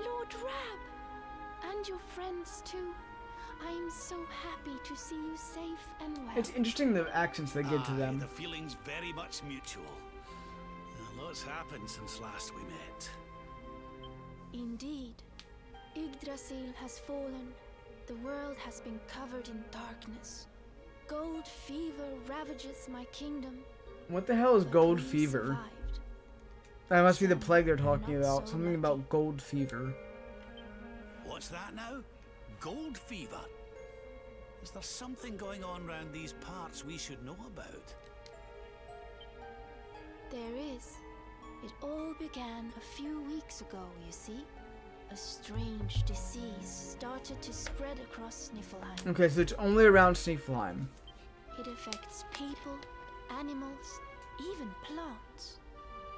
Speaker 8: Lord Rab! And your friends too. I am so happy to see you safe and well.
Speaker 2: It's interesting the accents they give to them.
Speaker 3: The feeling's very much mutual. A lot's happened since last we met.
Speaker 8: Indeed. Yggdrasil has fallen. The world has been covered in darkness. Gold fever ravages my kingdom.
Speaker 2: What the hell is
Speaker 8: but
Speaker 2: gold
Speaker 8: we
Speaker 2: fever?
Speaker 8: survived.
Speaker 2: That must be the
Speaker 8: Some
Speaker 2: plague they're
Speaker 8: are
Speaker 2: talking
Speaker 8: not
Speaker 2: about.
Speaker 8: so
Speaker 2: Something
Speaker 8: lucky.
Speaker 2: about gold fever.
Speaker 3: What's that now? Gold fever? Is there something going on round these parts we should know about?
Speaker 8: There is. It all began a few weeks ago, you see. A strange disease started to spread across Sniffelheim.
Speaker 2: Okay, so it's only around Sniffelheim.
Speaker 8: It affects people, animals, even plants.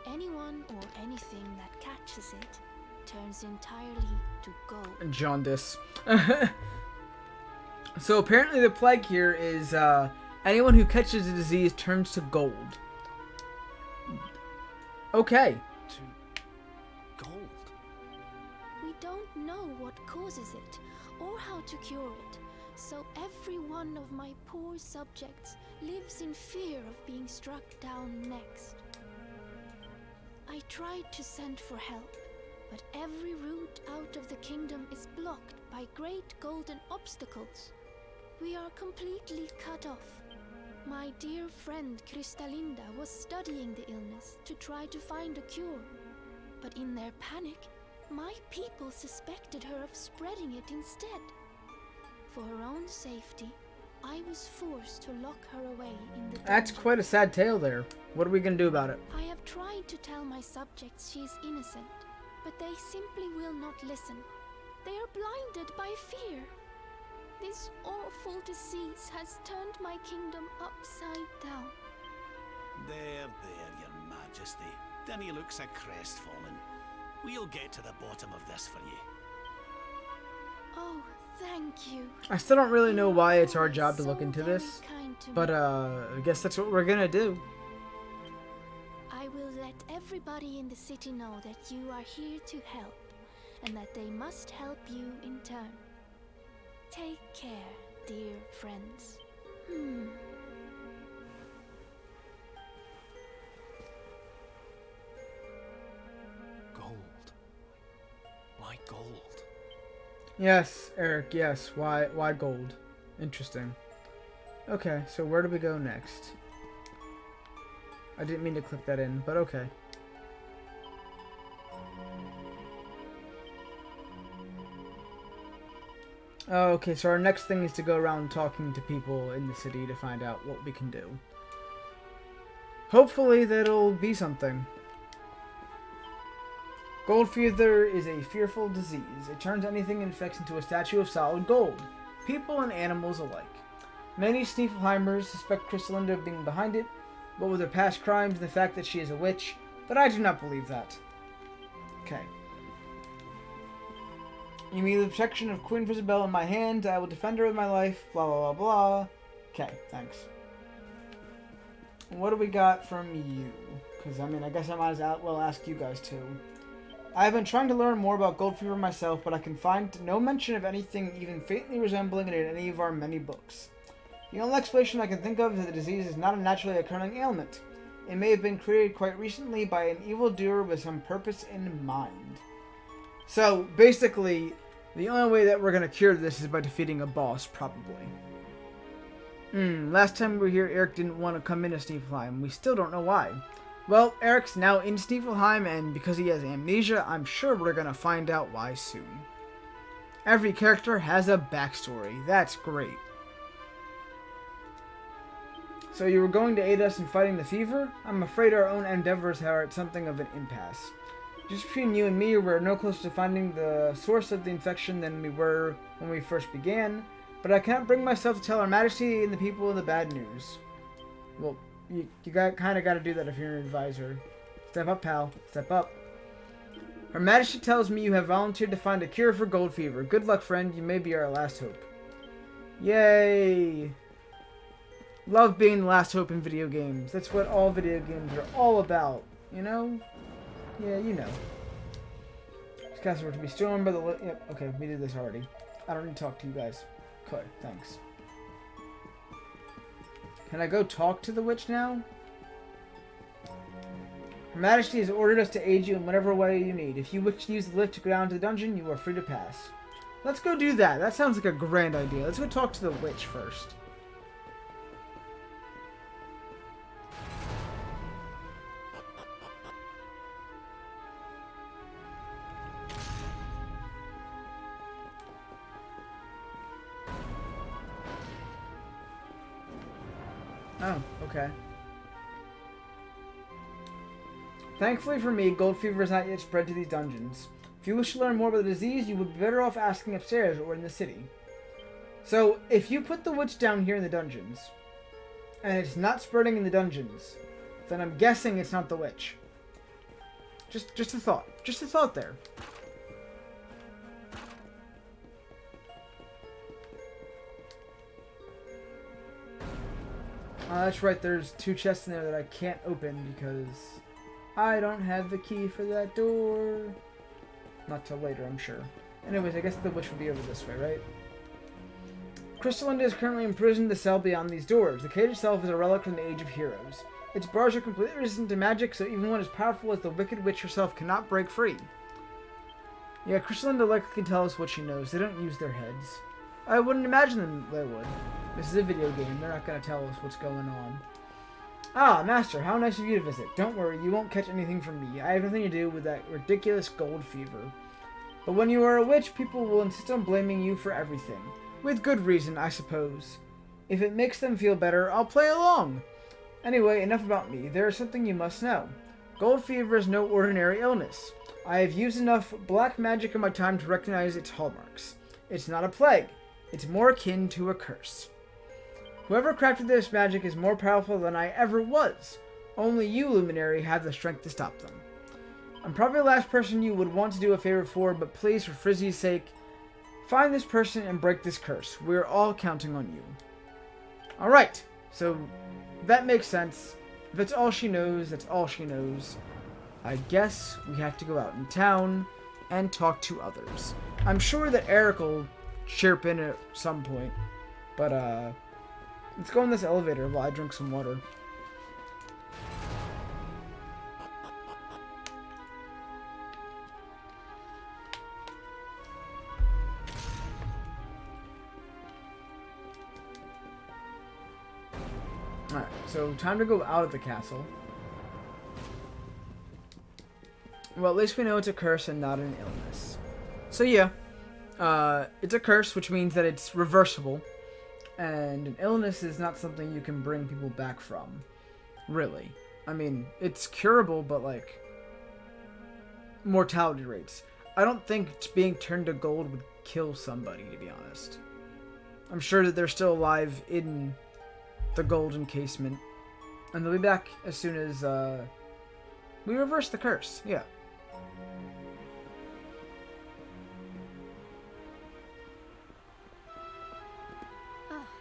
Speaker 8: Anyone or anything that catches it turns entirely to gold.
Speaker 2: Jaundice. So apparently the plague here is anyone who catches the disease turns to gold. Okay.
Speaker 5: To gold.
Speaker 8: We don't know what causes it or how to cure it, so every one of my poor subjects lives in fear of being struck down next. I tried to send for help, but every route out of the kingdom is blocked by great golden obstacles. We are completely cut off. My dear friend Crystalinda was studying the illness to try to find a cure, but in their panic, my people suspected her of spreading it instead. For her own safety, I was forced to lock her away in the
Speaker 2: That's
Speaker 8: dungeon.
Speaker 2: quite a sad tale there. What are we gonna do about it?
Speaker 8: I have tried to tell my subjects she is innocent, but they simply will not listen. They are blinded by fear. This awful disease has turned my kingdom upside down.
Speaker 3: There, your majesty. Dinny looks a crestfallen. We'll get to the bottom of this for you.
Speaker 8: Oh, thank you.
Speaker 2: I still don't really know
Speaker 8: You
Speaker 2: why
Speaker 8: are
Speaker 2: it's our
Speaker 8: always
Speaker 2: job to
Speaker 8: so
Speaker 2: look into
Speaker 8: very
Speaker 2: this,
Speaker 8: kind to
Speaker 2: but
Speaker 8: me.
Speaker 2: I guess that's what we're gonna do.
Speaker 8: I will let everybody in the city know that you are here to help, and that they must help you in turn. Take care, dear friends.
Speaker 5: Gold. Why gold?
Speaker 2: Yes, Eric, yes. Why gold? Interesting. Okay, so where do we go next? I didn't mean to click that in, but okay. Okay, so our next thing is to go around talking to people in the city to find out what we can do. Hopefully that'll be something. Gold fever is a fearful disease. It turns anything it infects into a statue of solid gold, people and animals alike. Many Sniffelheimers suspect Crystalinda of being behind it, what with her past crimes and the fact that she is a witch, but I do not believe that. Okay. You mean the protection of Queen Frizabelle in my hands, I will defend her with my life, blah blah blah blah. Okay, thanks. What do we got from you? Because, I mean, I guess I might as well ask you guys too. I have been trying to learn more about gold fever myself, but I can find no mention of anything even faintly resembling it in any of our many books. The only explanation I can think of is that the disease is not a naturally occurring ailment. It may have been created quite recently by an evildoer with some purpose in mind. So basically, the only way that we're gonna cure this is by defeating a boss, probably. Last time we were here, Eric didn't want to come into Sneeflheim. We still don't know why. Well, Eric's now in Sneeflheim, and because he has amnesia, I'm sure we're gonna find out why soon. Every character has a backstory. That's great. So you were going to aid us in fighting the fever? I'm afraid our own endeavors are at something of an impasse. Just between you and me, we're no closer to finding the source of the infection than we were when we first began, but I cannot bring myself to tell Her Majesty and the people the bad news. Well, you kind of got to do that if you're an advisor. Step up, pal. Step up. Her Majesty tells me you have volunteered to find a cure for gold fever. Good luck, friend. You may be our last hope. Yay! Love being the last hope in video games. That's what all video games are all about. You know? Yeah, you know. This castle were to be stormed by the... Yep, okay, we did this already. I don't need to talk to you guys. Okay, thanks. Can I go talk to the witch now? Her Majesty has ordered us to aid you in whatever way you need. If you wish to use the lift to go down to the dungeon, you are free to pass. Let's go do that. That sounds like a grand idea. Let's go talk to the witch first. Oh, okay. Thankfully for me, gold fever has not yet spread to these dungeons. If you wish to learn more about the disease, you would be better off asking upstairs or in the city. So, if you put the witch down here in the dungeons, and it's not spreading in the dungeons, then I'm guessing it's not the witch. Just a thought. Just a thought there. That's right, there's 2 chests in there that I can't open because I don't have the key for that door. Not till later, I'm sure. Anyways, I guess the witch will be over this way, right? Crystallinda is currently imprisoned in the cell beyond these doors. The cage itself is a relic from the Age of Heroes. Its bars are completely resistant to magic, so even one as powerful as the Wicked Witch herself cannot break free. Yeah, Crystallinda likely can tell us what she knows. They don't use their heads. I wouldn't imagine them they would. This is a video game. They're not going to tell us what's going on. Ah, Master, how nice of you to visit. Don't worry, you won't catch anything from me. I have nothing to do with that ridiculous gold fever. But when you are a witch, people will insist on blaming you for everything. With good reason, I suppose. If it makes them feel better, I'll play along. Anyway, enough about me. There is something you must know. Gold fever is no ordinary illness. I have used enough black magic in my time to recognize its hallmarks. It's not a plague. It's more akin to a curse. Whoever crafted this magic is more powerful than I ever was. Only you, Luminary, have the strength to stop them. I'm probably the last person you would want to do a favor for, but please, for Frizzy's sake, find this person and break this curse. We're all counting on you. Alright, so that makes sense. If that's all she knows, that's all she knows. I guess we have to go out in town and talk to others. I'm sure that Eric will chirp in at some point, but let's go in this elevator while I drink some water. Alright, so time to go out of the castle. Well, at least we know it's a curse and not an illness. So yeah, it's a curse, which means that it's reversible. And an illness is not something you can bring people back from. Really. I mean, it's curable, but like, mortality rates. I don't think being turned to gold would kill somebody, to be honest. I'm sure that they're still alive in the gold encasement. And they'll be back as soon as we reverse the curse. Yeah.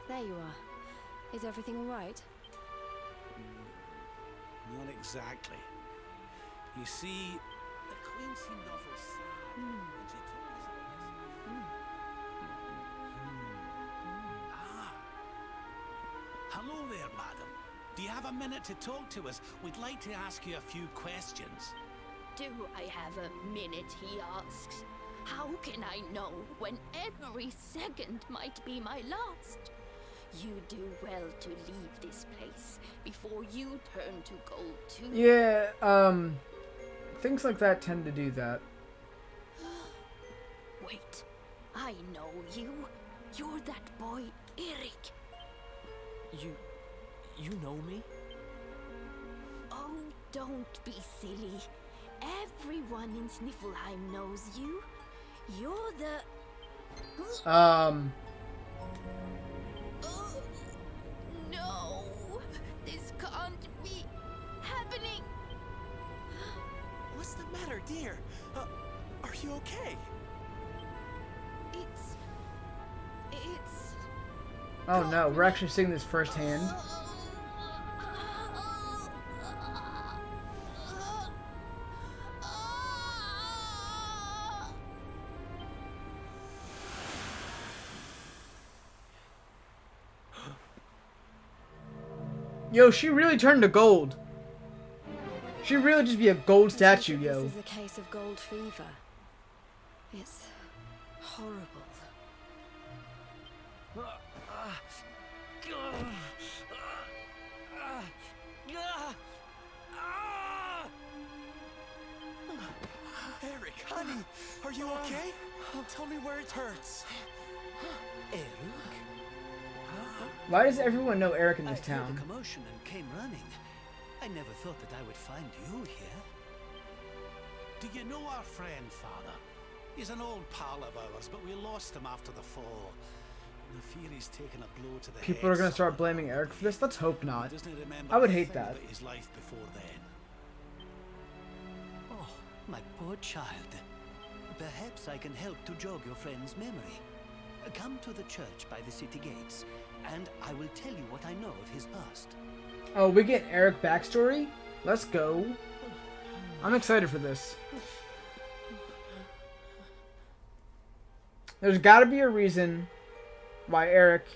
Speaker 9: There you are. Is everything all right?
Speaker 3: Not exactly. You see, the Queen seemed awful sad when she told us about this. Ah. Hello there, madam. Do you have a minute to talk to us? We'd like to ask you a few questions.
Speaker 8: Do I have a minute, he asks. How can I know when every second might be my last? You do well to leave this place before you turn to gold too.
Speaker 2: Yeah, things like that tend to do that.
Speaker 8: Wait, I know you. You're that boy, Eric.
Speaker 5: You know me?
Speaker 8: Oh, don't be silly. Everyone in Sniffleheim knows you. You're the... No, this can't be happening.
Speaker 4: What's the matter, dear? Are you okay?
Speaker 8: It's...
Speaker 2: Oh no, we're actually seeing this firsthand. Yo, she really turned to gold. She really just be a gold statue, yo.
Speaker 9: This is a case of gold fever. It's horrible.
Speaker 4: Eric, honey, are you okay? Tell me where it hurts. Eric?
Speaker 2: Why does everyone know Eric in this
Speaker 3: I heard
Speaker 2: town?
Speaker 3: the commotion and came running. I never thought that I would find you here. Do you know our friend, Father? He's an old pal of ours, but we lost him after the fall. The fear he's taken a blow to the
Speaker 2: People
Speaker 3: head
Speaker 2: are gonna start
Speaker 3: somewhere.
Speaker 2: blaming Eric for this? Let's hope not.
Speaker 3: Doesn't he remember
Speaker 2: I would
Speaker 3: a
Speaker 2: hate
Speaker 3: thing
Speaker 2: that.
Speaker 3: about his life before then? Oh, my poor child. Perhaps I can help to jog your friend's memory. Come to the church by the city gates, and I will tell you what I know of his past.
Speaker 2: Oh, we get Eric backstory? Let's go. I'm excited for this. There's gotta be a reason why Eric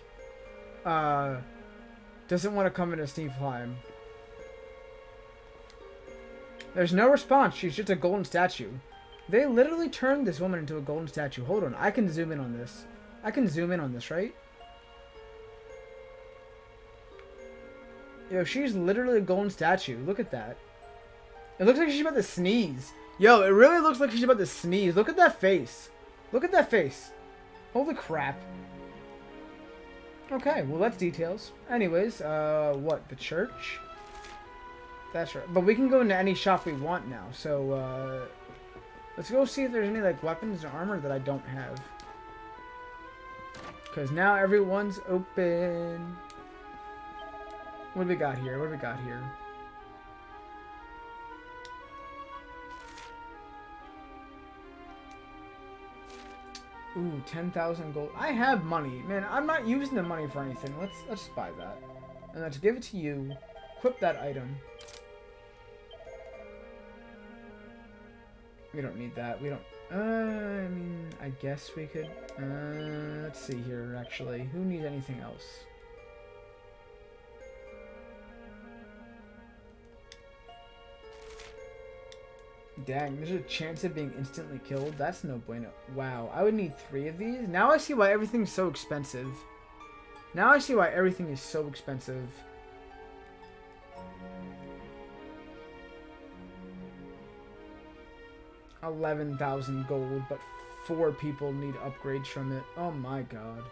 Speaker 2: doesn't want to come into Sniffleheim. There's no response. She's just a golden statue. They literally turned this woman into a golden statue. Hold on. I can zoom in on this. I can zoom in on this, right? Yo, she's literally a golden statue. Look at that. It looks like she's about to sneeze. Yo, it really looks like she's about to sneeze. Look at that face. Look at that face. Holy crap. Okay, well, that's details. Anyways, what? The church? That's right. But we can go into any shop we want now. So, let's go see if there's any, like, weapons or armor that I don't have. Because now everyone's open. What do we got here? What do we got here? Ooh, 10,000 gold. I have money. Man, I'm not using the money for anything. Let's just buy that. And let's give it to you. Equip that item. We don't need that. We don't... I mean, I guess we could... let's see here, actually. Who needs anything else? Dang, there's a chance of being instantly killed? That's no bueno. Wow, I would need 3 of these? Now I see why everything's so expensive. Now I see why everything is so expensive. $11,000 gold, but 4 people need upgrades from it. Oh my god.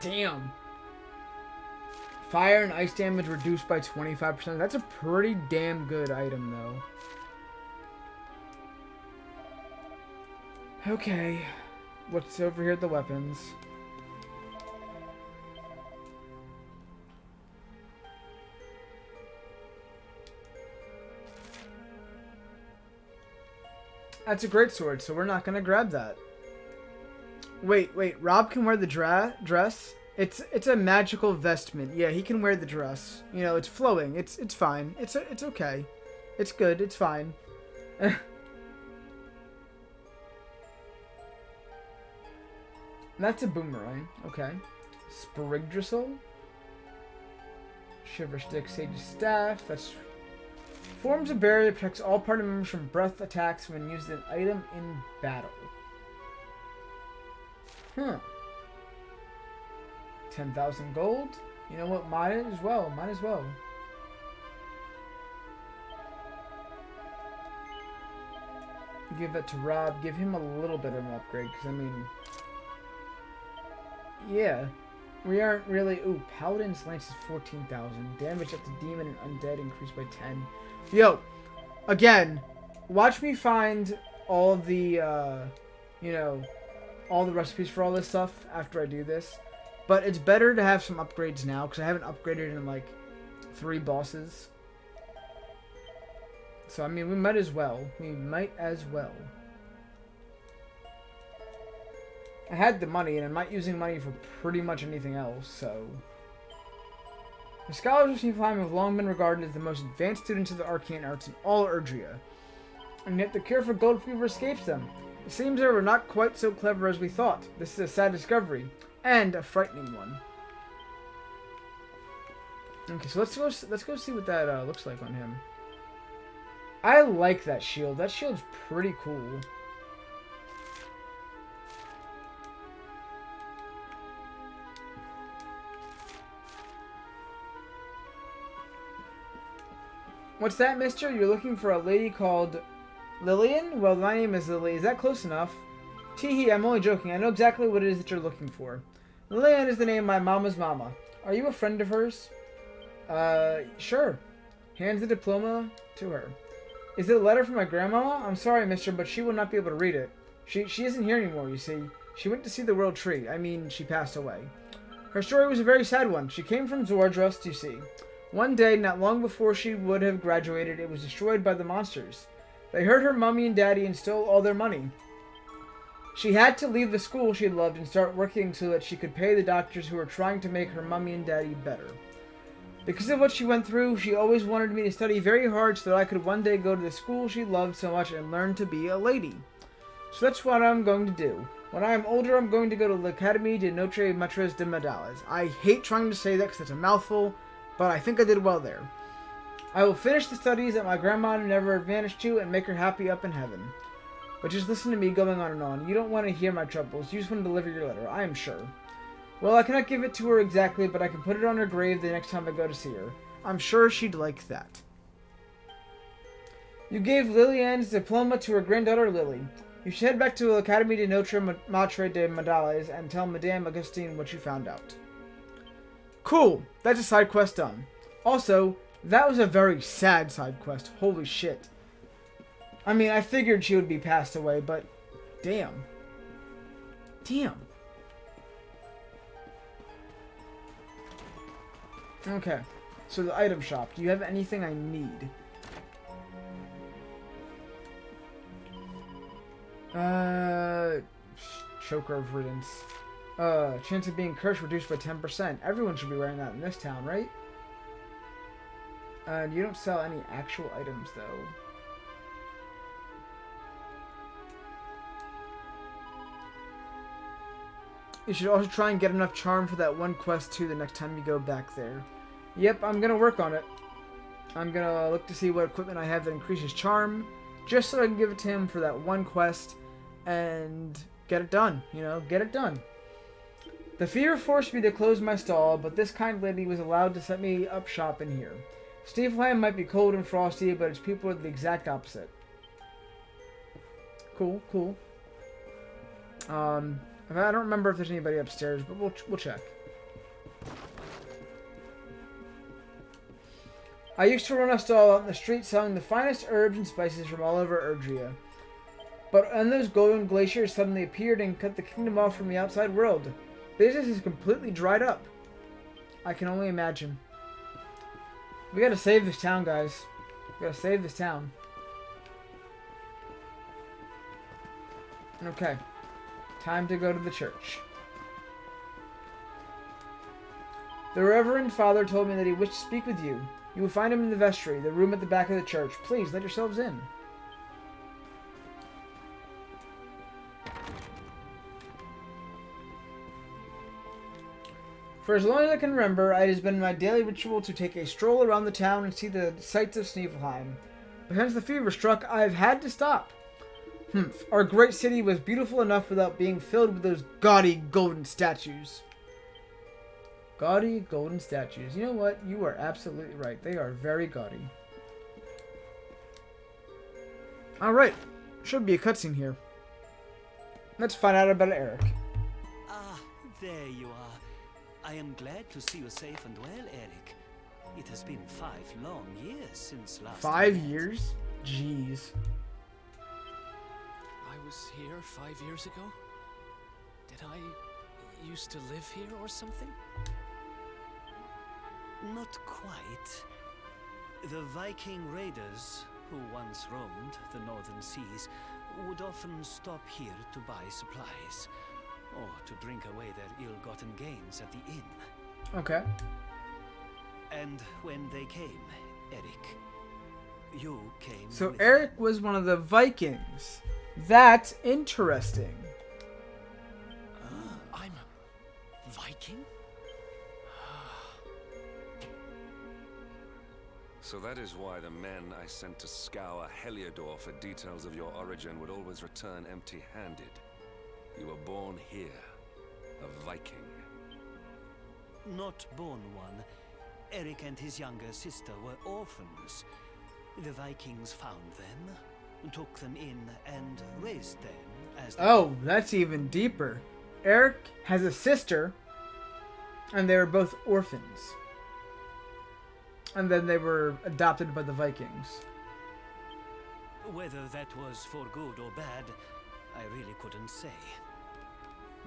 Speaker 2: Damn. Fire and ice damage reduced by 25%. That's a pretty damn good item, though. Okay. What's over here at the weapons? That's a great sword, so we're not gonna grab that. Wait, Rob can wear the dress? It's a magical vestment. Yeah, he can wear the dress. You know, it's flowing. It's fine. It's okay. It's good. It's fine. That's a boomerang. Okay. Sprigdristle? Shiver Stick, Sage's Staff. That's forms a barrier that protects all party members from breath attacks when used an item in battle. Huh. 10,000 gold? You know what? Might as well. Might as well. Give that to Rob. Give him a little bit of an upgrade, because, I mean... Yeah. We aren't really... Ooh, Paladin's Lance is 14,000. Damage up to Demon and Undead increased by 10. Yo! Again, watch me find all the, you know, all the recipes for all this stuff after I do this. But it's better to have some upgrades now, because I haven't upgraded in, like, 3 bosses. So, I mean, we might as well. We might as well. I had the money, and I'm not using money for pretty much anything else, so... The scholars of Niflheim have long been regarded as the most advanced students of the arcane arts in all Erdrea. And yet the cure for gold fever escapes them. It seems they were not quite so clever as we thought. This is a sad discovery. And a frightening one. Okay, so let's go see what that looks like on him. I like that shield. That shield's pretty cool. What's that, mister? You're looking for a lady called Lillian? Well, my name is Lily. Is that close enough? Teehee, I'm only joking. I know exactly what it is that you're looking for. Lillian is the name of my mama's mama. Are you a friend of hers? Sure. Hands the diploma to her. Is it a letter from my grandmama? I'm sorry, mister, but she will not be able to read it. She isn't here anymore, you see. She went to see the World Tree. I mean, she passed away. Her story was a very sad one. She came from Zordrust, you see. One day, not long before she would have graduated, it was destroyed by the monsters. They hurt her mummy and daddy and stole all their money. She had to leave the school she loved and start working so that she could pay the doctors who were trying to make her mummy and daddy better. Because of what she went through, she always wanted me to study very hard so that I could one day go to the school she loved so much and learn to be a lady. So that's what I'm going to do. When I am older, I'm going to go to l'Académie de Notre Maîtresse de Medalles. I hate trying to say that because it's a mouthful, but I think I did well there. I will finish the studies that my grandma never vanished to and make her happy up in heaven. But just listen to me going on and on. You don't want to hear my troubles. You just want to deliver your letter, I am sure. Well, I cannot give it to her exactly, but I can put it on her grave the next time I go to see her. I'm sure she'd like that. You gave Lillian's diploma to her granddaughter Lily. You should head back to l'Académie de Notre Maîtresse de Medalles and tell Madame Augustine what you found out. Cool, that's a side quest done. Also, that was a very sad side quest. Holy shit. I mean, I figured she would be passed away, but damn. Damn. Okay, so the item shop. Do you have anything I need? Choker of Riddance. Chance of being cursed reduced by 10%. Everyone should be wearing that in this town, right? You don't sell any actual items, though. You should also try and get enough charm for that one quest, too, the next time you go back there. Yep, I'm gonna work on it. I'm gonna look to see what equipment I have that increases charm, just so I can give it to him for that one quest, and get it done, you know, get it done. The fear forced me to close my stall, but this kind lady was allowed to set me up shop in here. Niflheim might be cold and frosty, but its people are the exact opposite. Cool, cool. I don't remember if there's anybody upstairs, but we'll check. I used to run a stall out in the street selling the finest herbs and spices from all over Erdrea. But when those golden glaciers suddenly appeared and cut the kingdom off from the outside world, business is completely dried up. I can only imagine. We gotta save this town, guys. We gotta save this town. Okay. Time to go to the church. The Reverend Father told me that he wished to speak with you. You will find him in the vestry, the room at the back of the church. Please, let yourselves in. For as long as I can remember, it has been my daily ritual to take a stroll around the town and see the sights of Snevelheim. But since the fever struck, I have had to stop. Our great city was beautiful enough without being filled with those gaudy golden statues. Gaudy golden statues. You know what? You are absolutely right. They are very gaudy. Alright. Should be a cutscene here. Let's find out about Erik.
Speaker 10: Ah, there you are. I am glad to see you safe and well, Erik. It has been 5 long years since last.
Speaker 2: 5 years? Jeez.
Speaker 5: I was here 5 years ago? Did I used to live here or something?
Speaker 10: Not quite. The Viking raiders, who once roamed the northern seas, would often stop here to buy supplies, or to drink away their ill-gotten gains at the inn.
Speaker 2: Okay.
Speaker 10: And when they came, Erik, you came.
Speaker 2: So
Speaker 10: with
Speaker 2: Erik was one of the Vikings. That's interesting.
Speaker 5: I'm a Viking?
Speaker 6: So that is why the men I sent to scour Heliodor for details of your origin would always return empty-handed. You were born here, a Viking.
Speaker 10: Not born one. Erik and his younger sister were orphans. The Vikings found them, took them in, and raised them as
Speaker 2: Oh, that's even deeper. Erik has a sister, and they were both orphans. And then they were adopted by the Vikings.
Speaker 10: Whether that was for good or bad, I really couldn't say.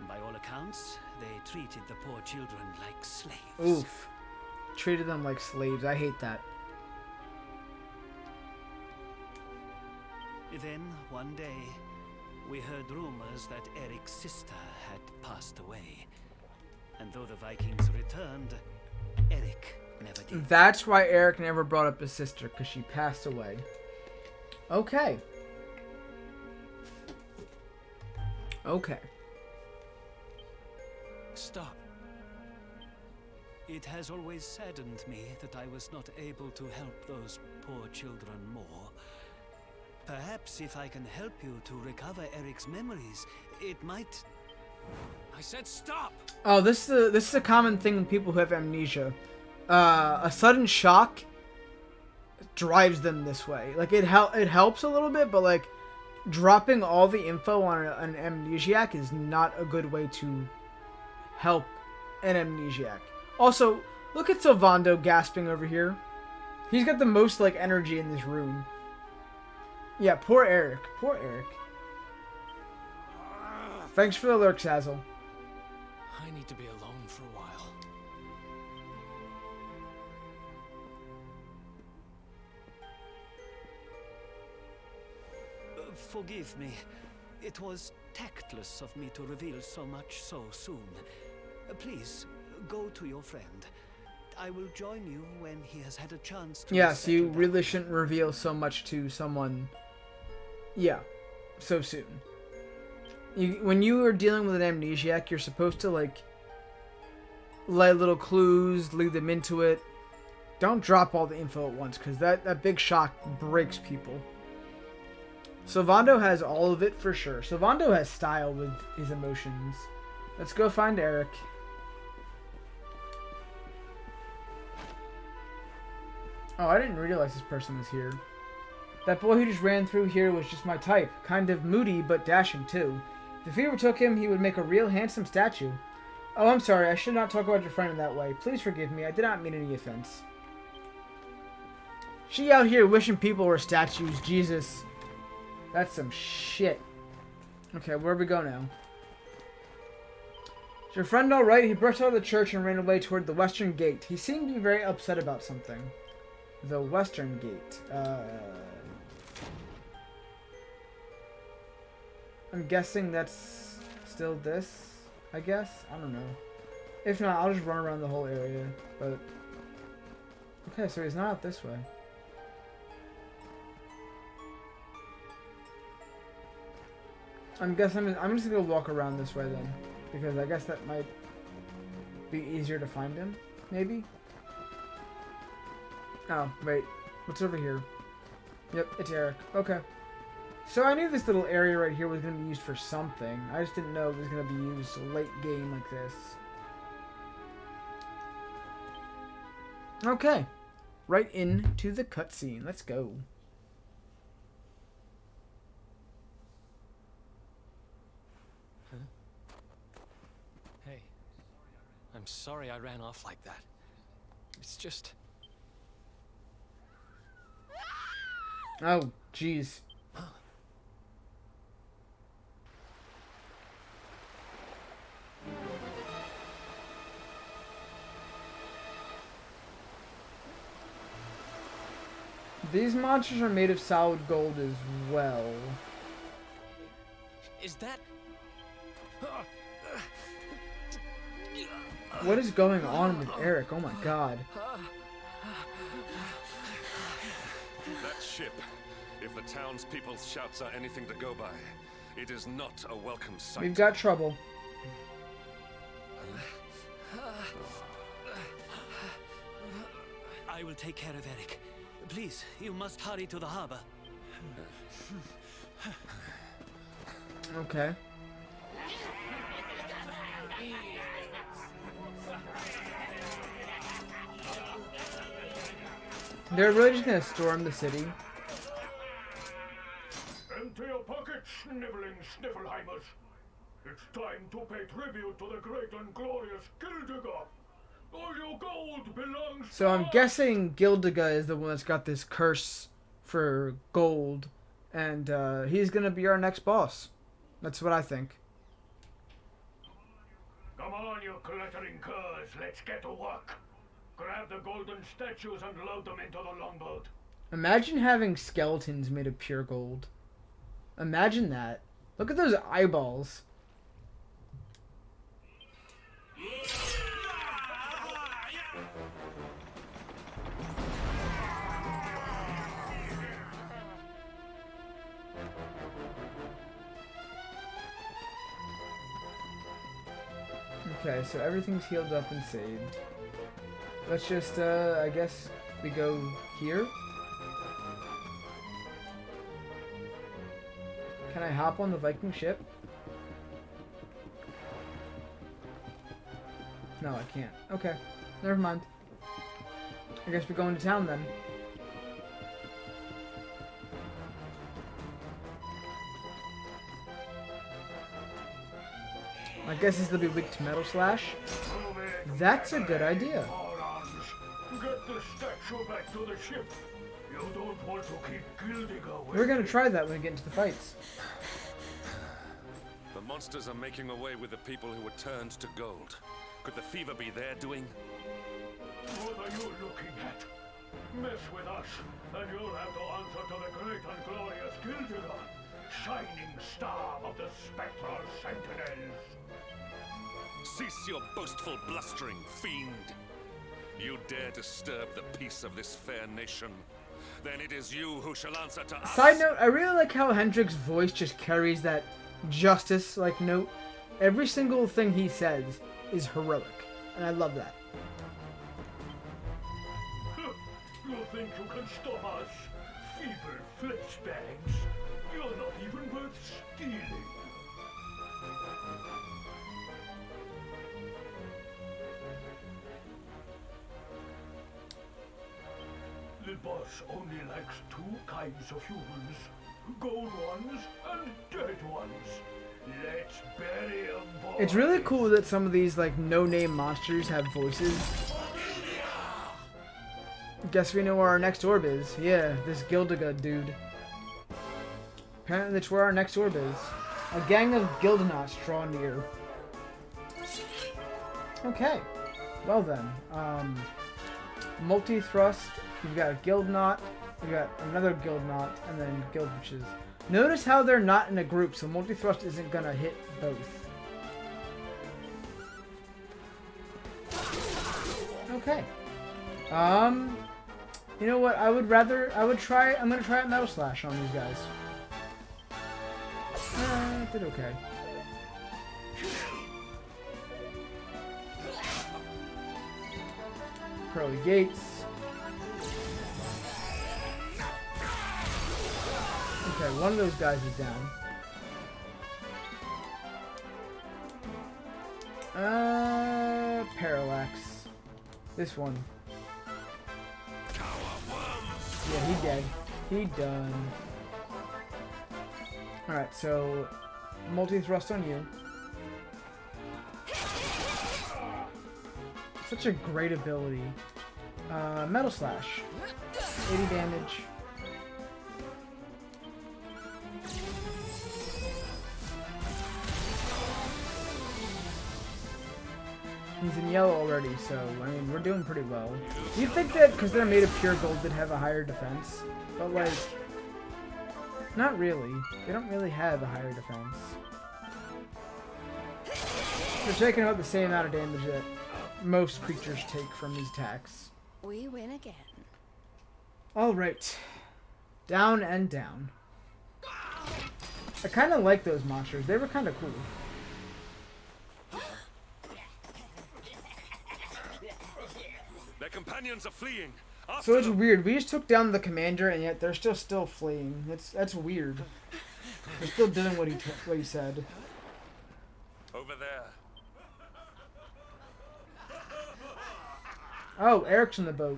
Speaker 10: By all accounts, they treated the poor children like slaves.
Speaker 2: Oof. Treated them like slaves. I hate that.
Speaker 10: Then, one day, we heard rumors that Erik's sister had passed away. And though the Vikings returned, Erik never did.
Speaker 2: That's why Erik never brought up his sister, because she passed away. Okay. Okay.
Speaker 10: Stop. It has always saddened me that I was not able to help those poor children more. Perhaps if I can help you to recover Erik's memories, it might...
Speaker 5: I said stop!
Speaker 2: Oh, this is a common thing with people who have amnesia. A sudden shock drives them this way. Like, it helps a little bit, but, like, dropping all the info on an amnesiac is not a good way to help an amnesiac. Also, look at Sylvando gasping over here. He's got the most, like, energy in this room. Yeah, poor Erik. Poor Erik. Thanks for the lurk, Sazzle.
Speaker 5: I need to be alone for a while.
Speaker 10: Forgive me. It was tactless of me to reveal so much so soon. Please, go to your friend. I will join you when he has had a chance to...
Speaker 2: Yes, you really shouldn't reveal so much to someone... Yeah, so soon. When you are dealing with an amnesiac, you're supposed to, like, lay little clues, lead them into it. Don't drop all the info at once, because that big shock breaks people. Sylvando has all of it for sure. Sylvando has style with his emotions. Let's go find Erik. Oh, I didn't realize this person was here. That boy who just ran through here was just my type. Kind of moody, but dashing too. If the fever took him, he would make a real handsome statue. Oh, I'm sorry. I should not talk about your friend in that way. Please forgive me. I did not mean any offense. She out here wishing people were statues. Jesus. That's some shit. Okay, where we go now? Is your friend alright? He burst out of the church and ran away toward the western gate. He seemed to be very upset about something. The western gate. I'm guessing that's still this, I guess? I don't know. If not, I'll just run around the whole area. But okay, so he's not out this way. I'm guessing I'm just gonna walk around this way then. Because I guess that might... be easier to find him, maybe? Oh, wait. What's over here? Yep, it's Eric. Okay. So I knew this little area right here was going to be used for something. I just didn't know it was going to be used late game like this. Okay. Right into the cutscene. Let's go.
Speaker 5: Hey, I'm sorry I ran off like that. It's just...
Speaker 2: Oh, jeez. These monsters are made of solid gold as well.
Speaker 5: Is that...
Speaker 2: What is going on with Eric? Oh my god.
Speaker 6: That ship, if the townspeople's shouts are anything to go by, it is not a welcome sight.
Speaker 2: We've got trouble.
Speaker 10: I will take care of Eric. Please, you must hurry to the harbor.
Speaker 2: Okay. They're really just gonna storm the city.
Speaker 7: Empty your pockets, sniveling Sniffelheimers. It's time to pay tribute to the great and glorious Gildiga. All your gold belongs to
Speaker 2: So I'm
Speaker 7: us.
Speaker 2: guessing Gildiga is the one that's got this curse for gold, and he's gonna be our next boss. That's what I think.
Speaker 7: Come on, you clattering curs, let's get to work. Grab the golden statues and load them into the longboat.
Speaker 2: Imagine having skeletons made of pure gold. Imagine that. Look at those eyeballs. Okay, so everything's healed up and saved. Let's just, I guess we go here. Can I hop on the Viking ship? No, I can't. Okay, never mind. I guess we're going to town then. My guess is they'll be weak to Metal Slash. That's a good idea.
Speaker 7: Get the statue back to the ship. You don't want to keep Gildiga with
Speaker 2: We're gonna try that when we get into the fights.
Speaker 6: The monsters are making away with the people who were turned to gold. Could the fever be their doing?
Speaker 7: What are you looking at? Mess with us, and you'll have to answer to the great and glorious Gildiga, shining star of the spectral sentinels.
Speaker 6: Cease your boastful blustering, fiend! You dare disturb the peace of this fair nation? Then it is you who shall answer to us!
Speaker 2: Side note, I really like how Hendrik's voice just carries that justice-like note. Every single thing he says is heroic, and I love that.
Speaker 7: You think you can stop us? Feeble fleshbags. You're not even worth stealing. The boss only likes two kinds of humans. Gold ones and dead ones. Let's bury 'em, boys.
Speaker 2: It's really cool that some of these, like, no-name monsters have voices. Guess we know where our next orb is. Yeah, this Gildiga dude. Apparently that's where our next orb is. A gang of Gildenauts draw near. Okay. Well then. Multi-thrust. We've got a Gildenaut. We've got another Gildenaut. And then Guild Witches. Notice how they're not in a group, so multi-thrust isn't gonna hit both. Okay. You know what? I'm gonna try out Metal Slash on these guys. Did okay. Pearly Gates. Okay, one of those guys is down. Parallax. This one. Yeah, he dead. He done. Alright, so multi-thrust on you. Such a great ability. Metal Slash. 80 damage. He's in yellow already, so, I mean, we're doing pretty well. Do you think that because they're made of pure gold, they'd have a higher defense? But, like, not really. They don't really have a higher defense. They're taking about the same amount of damage that most creatures take from these attacks.
Speaker 9: We win again.
Speaker 2: Alright. Down and down. I kind of like those monsters. They were kind of cool.
Speaker 6: Their companions are fleeing.
Speaker 2: So it's weird. We just took down the commander, and yet they're still fleeing. That's weird. They're still doing what he said.
Speaker 6: Over there.
Speaker 2: Oh, Eric's in the boat.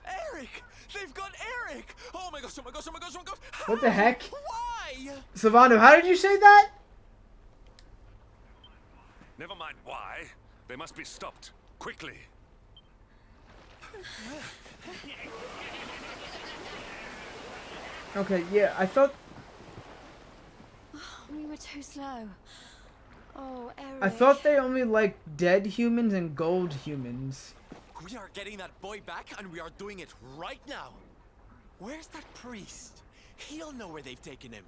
Speaker 4: Eric! They've got Eric! Oh my gosh, oh my gosh, oh my gosh, oh my gosh!
Speaker 2: What the heck?
Speaker 4: Why?
Speaker 2: Savando, how did you say that?
Speaker 6: Never mind why. They must be stopped. Quickly.
Speaker 2: Okay, yeah, I thought...
Speaker 9: We were too slow. Oh, Eric.
Speaker 2: I thought they only liked dead humans and gold humans.
Speaker 4: We are getting that boy back, and we are doing it right now. Where's that priest? He'll know where they've taken him.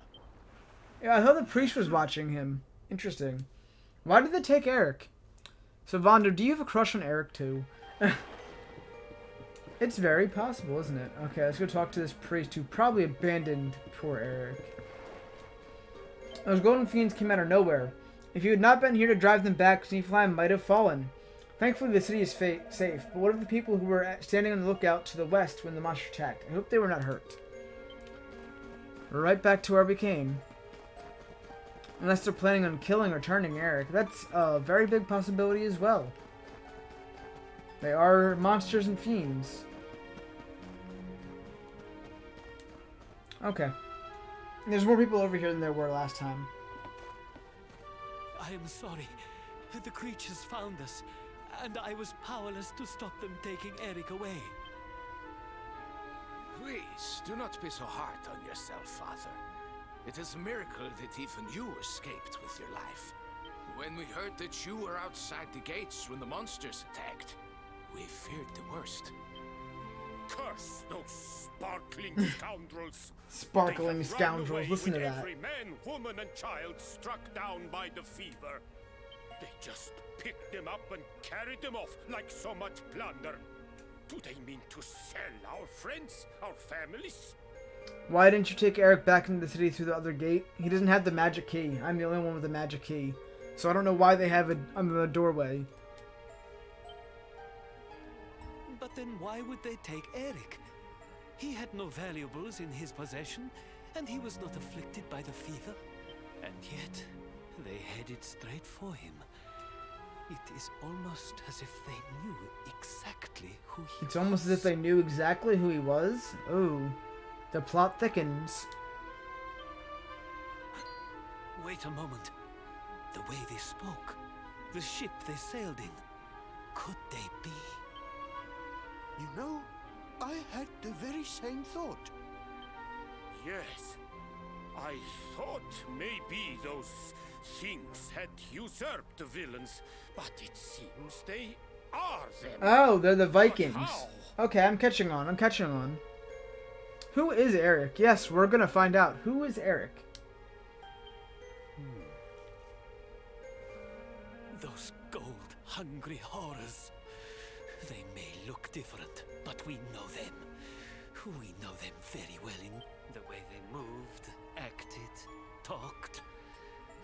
Speaker 2: Yeah, I thought the priest was watching him. Interesting. Why did they take Eric? Savando, do you have a crush on Eric too? It's very possible, isn't it? Okay, let's go talk to this priest who probably abandoned poor Eric. Those golden fiends came out of nowhere. If you had not been here to drive them back, Niflheim might have fallen. Thankfully, the city is safe, but what of the people who were standing on the lookout to the west when the monster attacked? I hope they were not hurt. We're right back to where we came. Unless they're planning on killing or turning Eric. That's a very big possibility as well. They are monsters and fiends. Okay. There's more people over here than there were last time.
Speaker 10: I am sorry. The creatures found us, and I was powerless to stop them taking Eric away.
Speaker 3: Please, do not be so hard on yourself, Father. It is a miracle that even you escaped with your life. When we heard that you were outside the gates when the monsters attacked, we feared the worst.
Speaker 7: Curse those sparkling scoundrels!
Speaker 2: Sparkling scoundrels, listen to that.
Speaker 7: Every man, woman, and child struck down by the fever. They just picked them up and carried them off like so much plunder. Do they mean to sell our friends, our families?
Speaker 2: Why didn't you take Eric back into the city through the other gate? He doesn't have the magic key. I'm the only one with the magic key. So I don't know why they have it on the doorway.
Speaker 10: But then why would they take Eric? He had no valuables in his possession, and he was not afflicted by the fever. And yet, they headed straight for him. It is almost as if they knew exactly who he was.
Speaker 2: It's almost as if they knew exactly who he was. Oh, the plot thickens.
Speaker 10: Wait a moment. The way they spoke, the ship they sailed in, could they be?
Speaker 7: You know, I had the very same thought. Yes, I thought maybe those things had usurped the villains, but it seems they are them.
Speaker 2: Oh, they're the Vikings.
Speaker 7: But how?
Speaker 2: Okay, I'm catching on. Who is Eric? Yes, we're gonna find out. Who is Eric?
Speaker 10: Those gold-hungry horrors. They may look different, but we know them. We know them very well in the way they moved, acted, talked.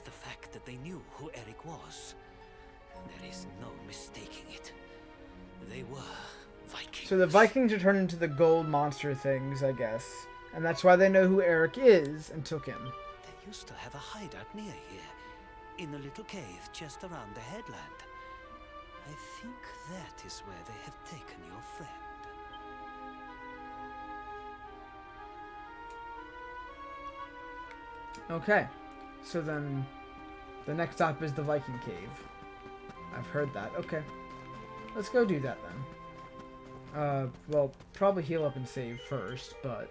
Speaker 10: The fact that they knew who Eric was. There is no mistaking it. They were Vikings.
Speaker 2: So the Vikings are turned into the gold monster things, I guess. And that's why they know who Eric is and took him.
Speaker 10: They used to have a hideout near here, in a little cave just around the headland. I think that is where they have taken your friend.
Speaker 2: Okay, so then the next stop is the Viking Cave. I've heard that. Okay, let's go do that then. Well, probably heal up and save first, but...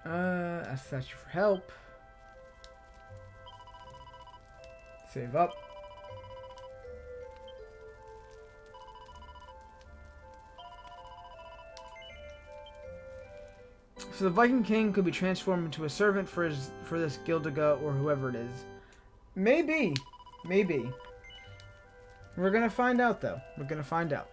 Speaker 2: ask Thatcher for help. Save up. So the Viking King could be transformed into a servant for this Gildiga or whoever it is. Maybe. Maybe. We're gonna find out though. We're gonna find out.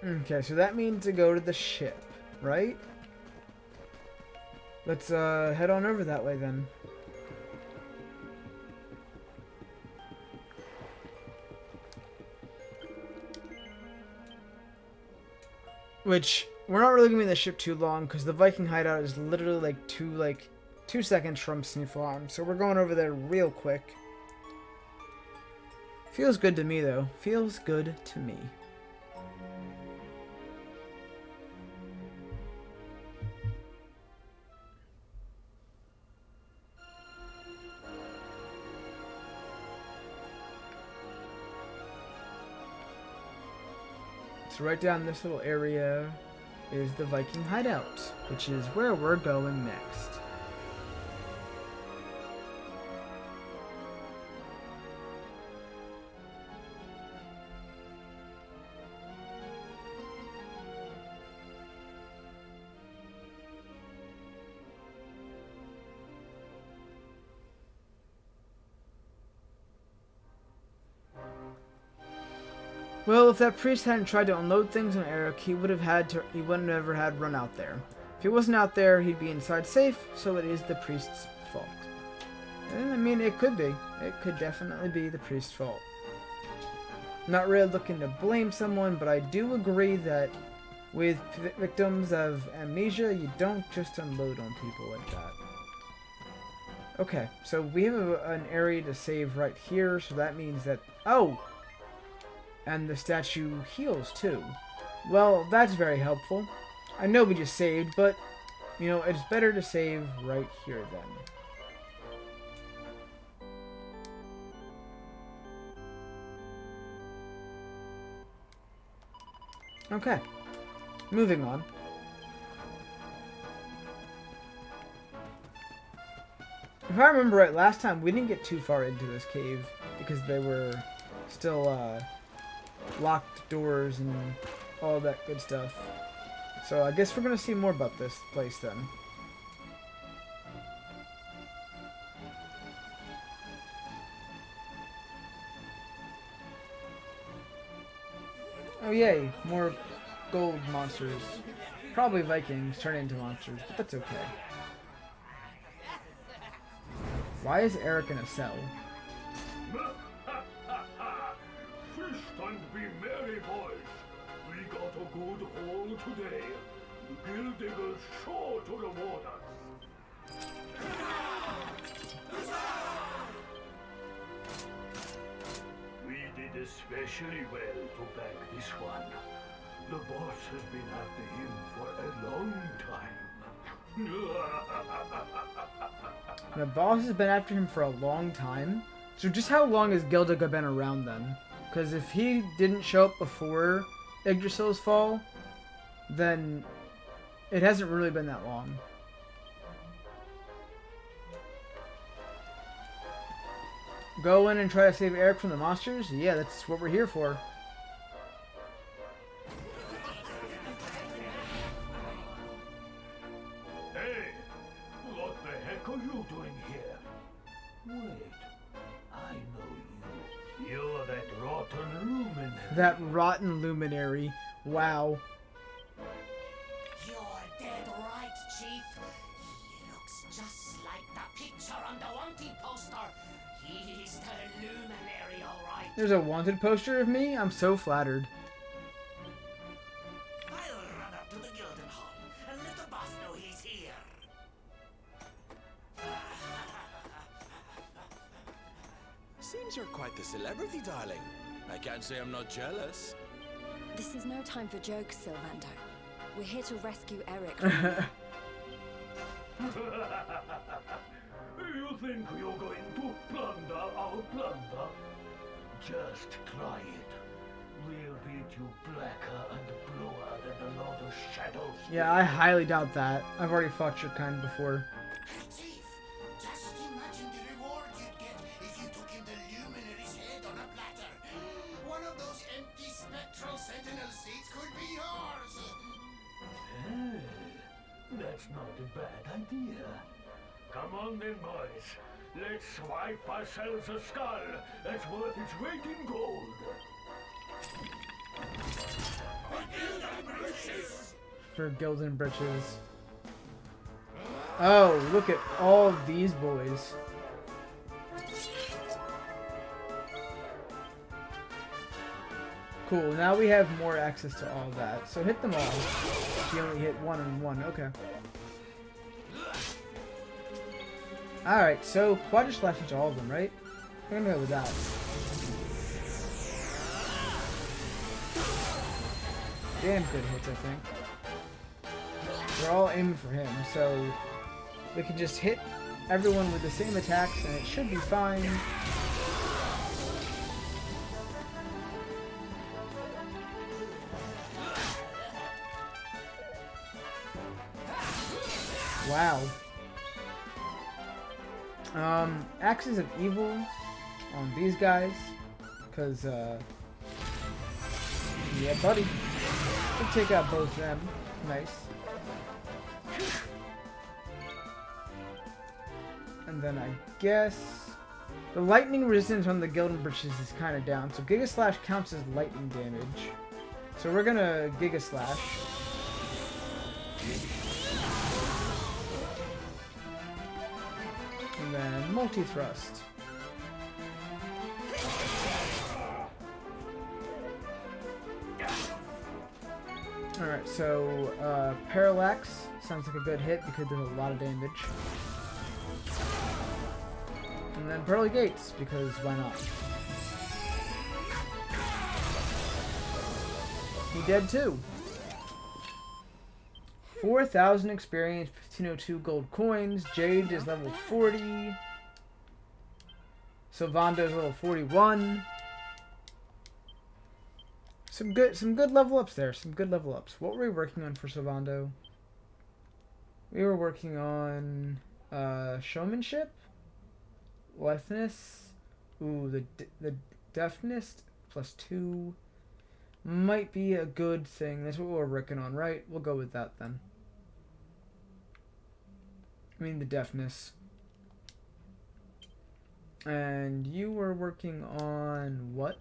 Speaker 2: Okay, so that means to go to the ship, right? Let's head on over that way then. Which, we're not really gonna be in the ship too long because the Viking hideout is literally like 2 seconds from Sniffelheim. So we're going over there real quick. Feels good to me though. Feels good to me. So right down this little area is the Viking hideout, which is where we're going next. Well, if that priest hadn't tried to unload things on Eric, he wouldn't have ever had run out there. If he wasn't out there, he'd be inside safe, so it is the priest's fault. And I mean, it could be. It could definitely be the priest's fault. Not really looking to blame someone, but I do agree that with victims of amnesia, you don't just unload on people like that. Okay, so we have an area to save right here, so that means that... Oh! And the statue heals too. Well, that's very helpful. I know we just saved, but, you know, it's better to save right here then. Okay. Moving on. If I remember right, last time we didn't get too far into this cave because they were still, locked doors and all that good stuff. So I guess we're gonna see more about this place then. Oh yay, more gold monsters. Probably Vikings turn into monsters, but that's okay. Why is Eric in a cell?
Speaker 7: And be merry, boys. We got a good haul today. The Gildiga's sure to reward us. We did especially well to bag this one. The boss has been after him for a long time.
Speaker 2: The boss has been after him for a long time? So just how long has Gildiga been around then? Because if he didn't show up before Yggdrasil's fall, then it hasn't really been that long. Go in and try to save Eric from the monsters? Yeah, that's what we're here for.
Speaker 7: Hey, what the heck are you doing here? Wait, I know you. You're that rotten luminary.
Speaker 2: That rotten luminary. Wow.
Speaker 11: You're dead right, Chief. He looks just like the picture on the wanted poster. He's the luminary, all right.
Speaker 2: There's a wanted poster of me? I'm so flattered.
Speaker 11: I'll run up to the Gildenhall and let the boss know he's here.
Speaker 4: Seems you're quite the celebrity, darling. I can't say I'm not jealous.
Speaker 9: This is no time for jokes, Sylvando. We're here to rescue Eric.
Speaker 7: You think you're going to plunder our plunder? Just try it. We'll beat you blacker and bluer than the Lord of Shadows.
Speaker 2: Yeah, I highly doubt that. I've already fought your kind before.
Speaker 11: Chief, just imagine the reward you'd get if you took him the luminary's head on a platter. One of those empty spectral sentinel seats could be yours.
Speaker 7: Hey, that's not a bad idea. Come on then, boys. Let's swipe ourselves a skull that's worth its weight in gold.
Speaker 2: For Gilden Britches. Oh, look at all these boys. Cool, now we have more access to all that. So hit them all. You only hit one and one, okay. Alright, so Quadra Slash into all of them, right? We're gonna go with that. Damn good hits, I think. We're all aiming for him, so we can just hit everyone with the same attacks and it should be fine. Wow. Axes of Evil on these guys, because, yeah, buddy. We'll take out both of them. Nice. And then I guess the lightning resistance on the Gilden Britches is kind of down, so Giga Slash counts as lightning damage. So we're gonna Giga Slash. And then multi-thrust. Alright, so Parallax sounds like a good hit because there's a lot of damage. And then Pearly Gates, because why not? He dead too. 4,000 experience, 1502 gold coins. Jade is level 40. Sylvando is level 41. Some good level ups there. Some good level ups. What were we working on for Sylvando? We were working on showmanship, litheness. Ooh, the deafness +2 might be a good thing. That's what we're working on, right? We'll go with that then. I mean the deafness. And you were working on what?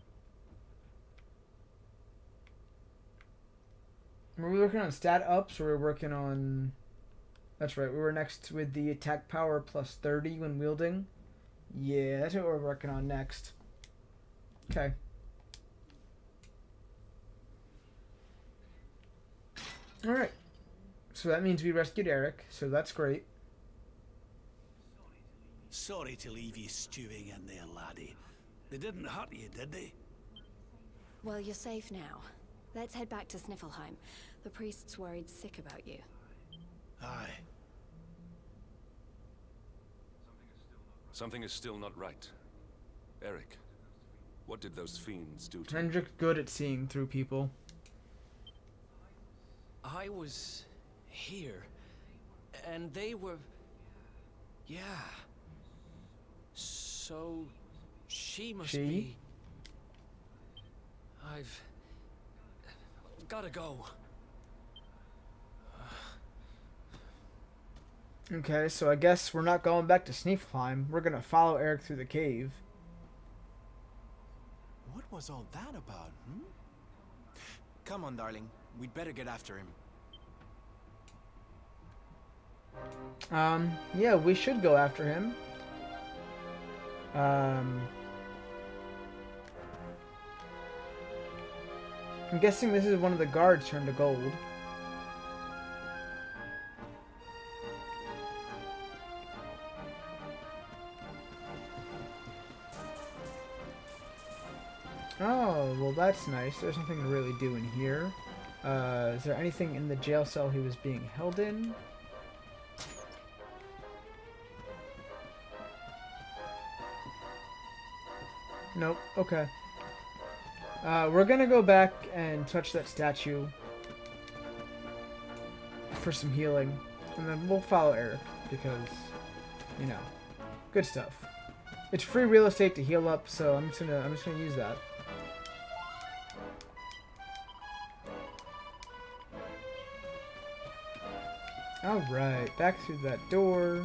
Speaker 2: Were we working on stat ups, or were we working on... That's right, we were next with the attack power +30 when wielding. Yeah, that's what we're working on next. Okay. Alright. So that means we rescued Eric, so that's great.
Speaker 3: Sorry to leave you stewing in there, laddie. They didn't hurt you, did they?
Speaker 9: Well, you're safe now. Let's head back to Sniffelheim. The priest's worried sick about you.
Speaker 3: Aye.
Speaker 6: Something is still not right. Eric, what did those fiends do to you?
Speaker 2: Hendrick's good at seeing through people.
Speaker 5: I was here, and they were... Yeah. So, she must be... I've... gotta go.
Speaker 2: Okay, so I guess we're not going back to Sniffelheim. We're gonna follow Eric through the cave.
Speaker 4: What was all that about, hmm? Come on, darling. We'd better get after him.
Speaker 2: Yeah, we should go after him. I'm guessing this is one of the guards turned to gold. Oh, well that's nice. There's nothing to really do in here. Is there anything in the jail cell he was being held in? Nope. Okay. We're gonna go back and touch that statue for some healing, and then we'll follow Eric because, you know, good stuff. It's free real estate to heal up, so I'm just gonna use that. All right, back through that door.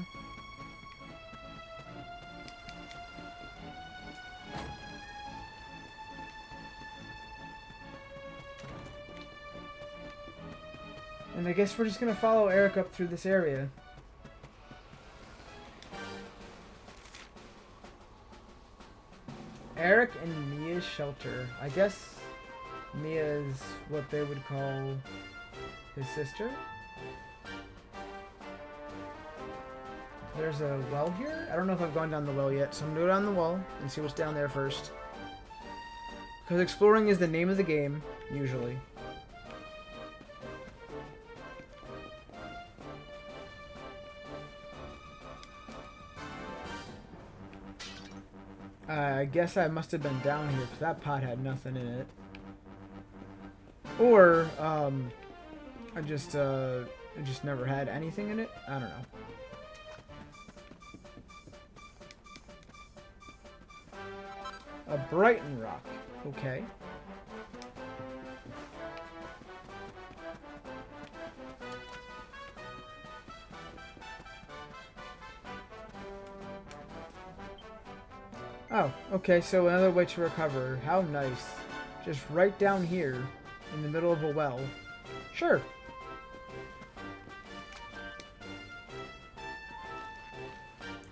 Speaker 2: And I guess we're just gonna follow Eric up through this area. Eric and Mia's shelter. I guess Mia's what they would call his sister. There's a well here? I don't know if I've gone down the well yet, so I'm gonna go down the well and see what's down there first. Because exploring is the name of the game, usually. I guess I must have been down here because that pot had nothing in it. Or, I just never had anything in it. I don't know. A Brighton rock. Okay. Oh, okay, so another way to recover. How nice. Just right down here, in the middle of a well. Sure.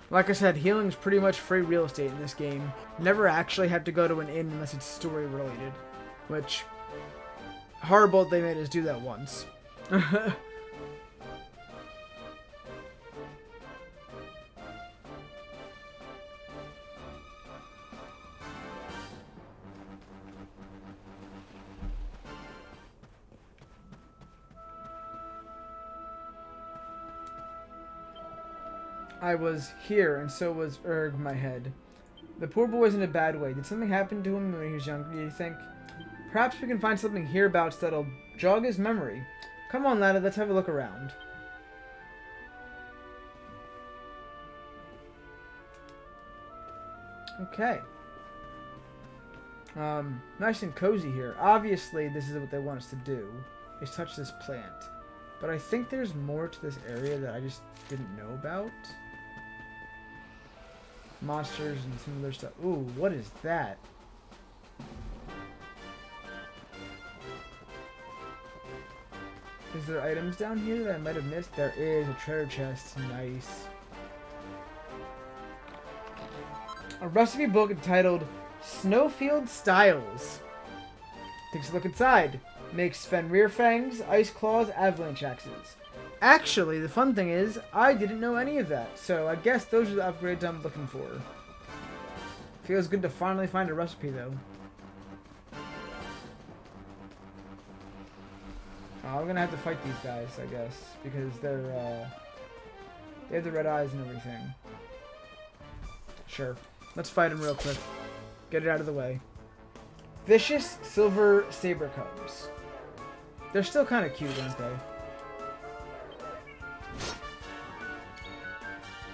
Speaker 2: Like I said, healing's pretty much free real estate in this game. Never actually have to go to an inn unless it's story related. Which, horrible they made us do that once. I was here, and so was Erg, my head. The poor boy's in a bad way. Did something happen to him when he was younger, do you think? Perhaps we can find something hereabouts that'll jog his memory. Come on, laddie, let's have a look around. Okay. Nice and cozy here. Obviously, this is what they want us to do, is touch this plant. But I think there's more to this area that I just didn't know about. Monsters and some other stuff. Ooh, what is that? Is there items down here that I might have missed? There is a treasure chest. Nice. A recipe book entitled Snowfield Styles. Takes a look inside. Makes Fenrir Fangs, Ice Claws, Avalanche Axes. Actually, the fun thing is, I didn't know any of that, so I guess those are the upgrades I'm looking for. Feels good to finally find a recipe, though. Oh, I'm gonna have to fight these guys, I guess, because they're, they have the red eyes and everything. Sure. Let's fight them real quick. Get it out of the way. Vicious Silver Saber Cubs. They're still kind of cute, aren't they?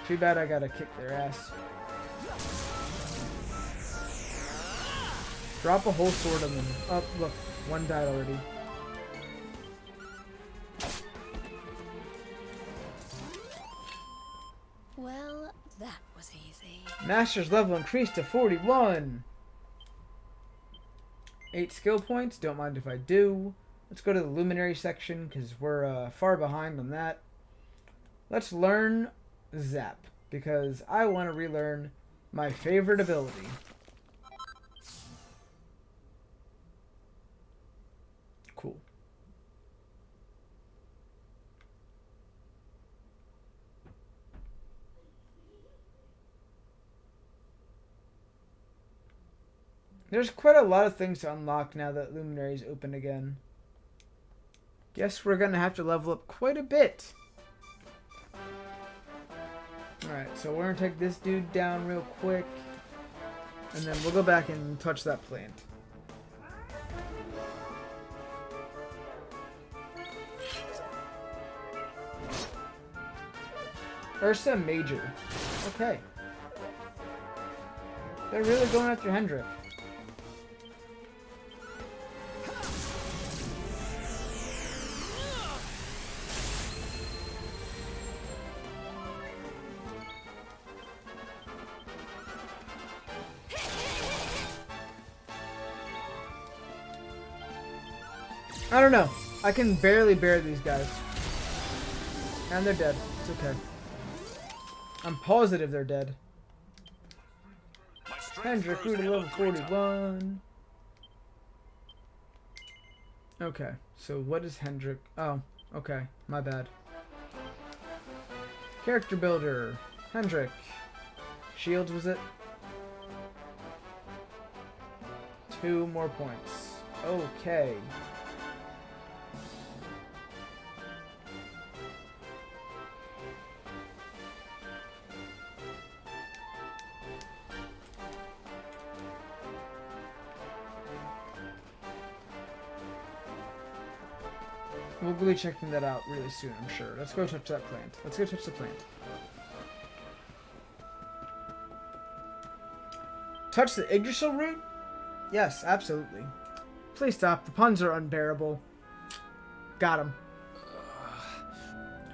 Speaker 2: Too bad I gotta kick their ass. Drop a whole sword on them. Oh, look. One died already.
Speaker 9: Well, that was easy.
Speaker 2: Master's level increased to 41. 8 skill points. Don't mind if I do. Let's go to the Luminary section because we're far behind on that. Let's learn Zap because I want to relearn my favorite ability. Cool. There's quite a lot of things to unlock now that Luminary's open again. Guess we're gonna have to level up quite a bit. Alright, so we're gonna take this dude down real quick. And then we'll go back and touch that plant. Ursa Major. Okay. They're really going after Hendrik. I don't know. I can barely bear these guys. And they're dead. It's okay. I'm positive they're dead. Hendrik grew to level 41. Okay, so what is Hendrik? Oh, okay, my bad. Character builder. Hendrik. Shields, was it? 2 more points. Okay. We'll be checking that out really soon, I'm sure. Let's go touch that plant. Let's go touch the plant. Touch the Yggdrasil root? Yes, absolutely. Please stop. The puns are unbearable. Got him.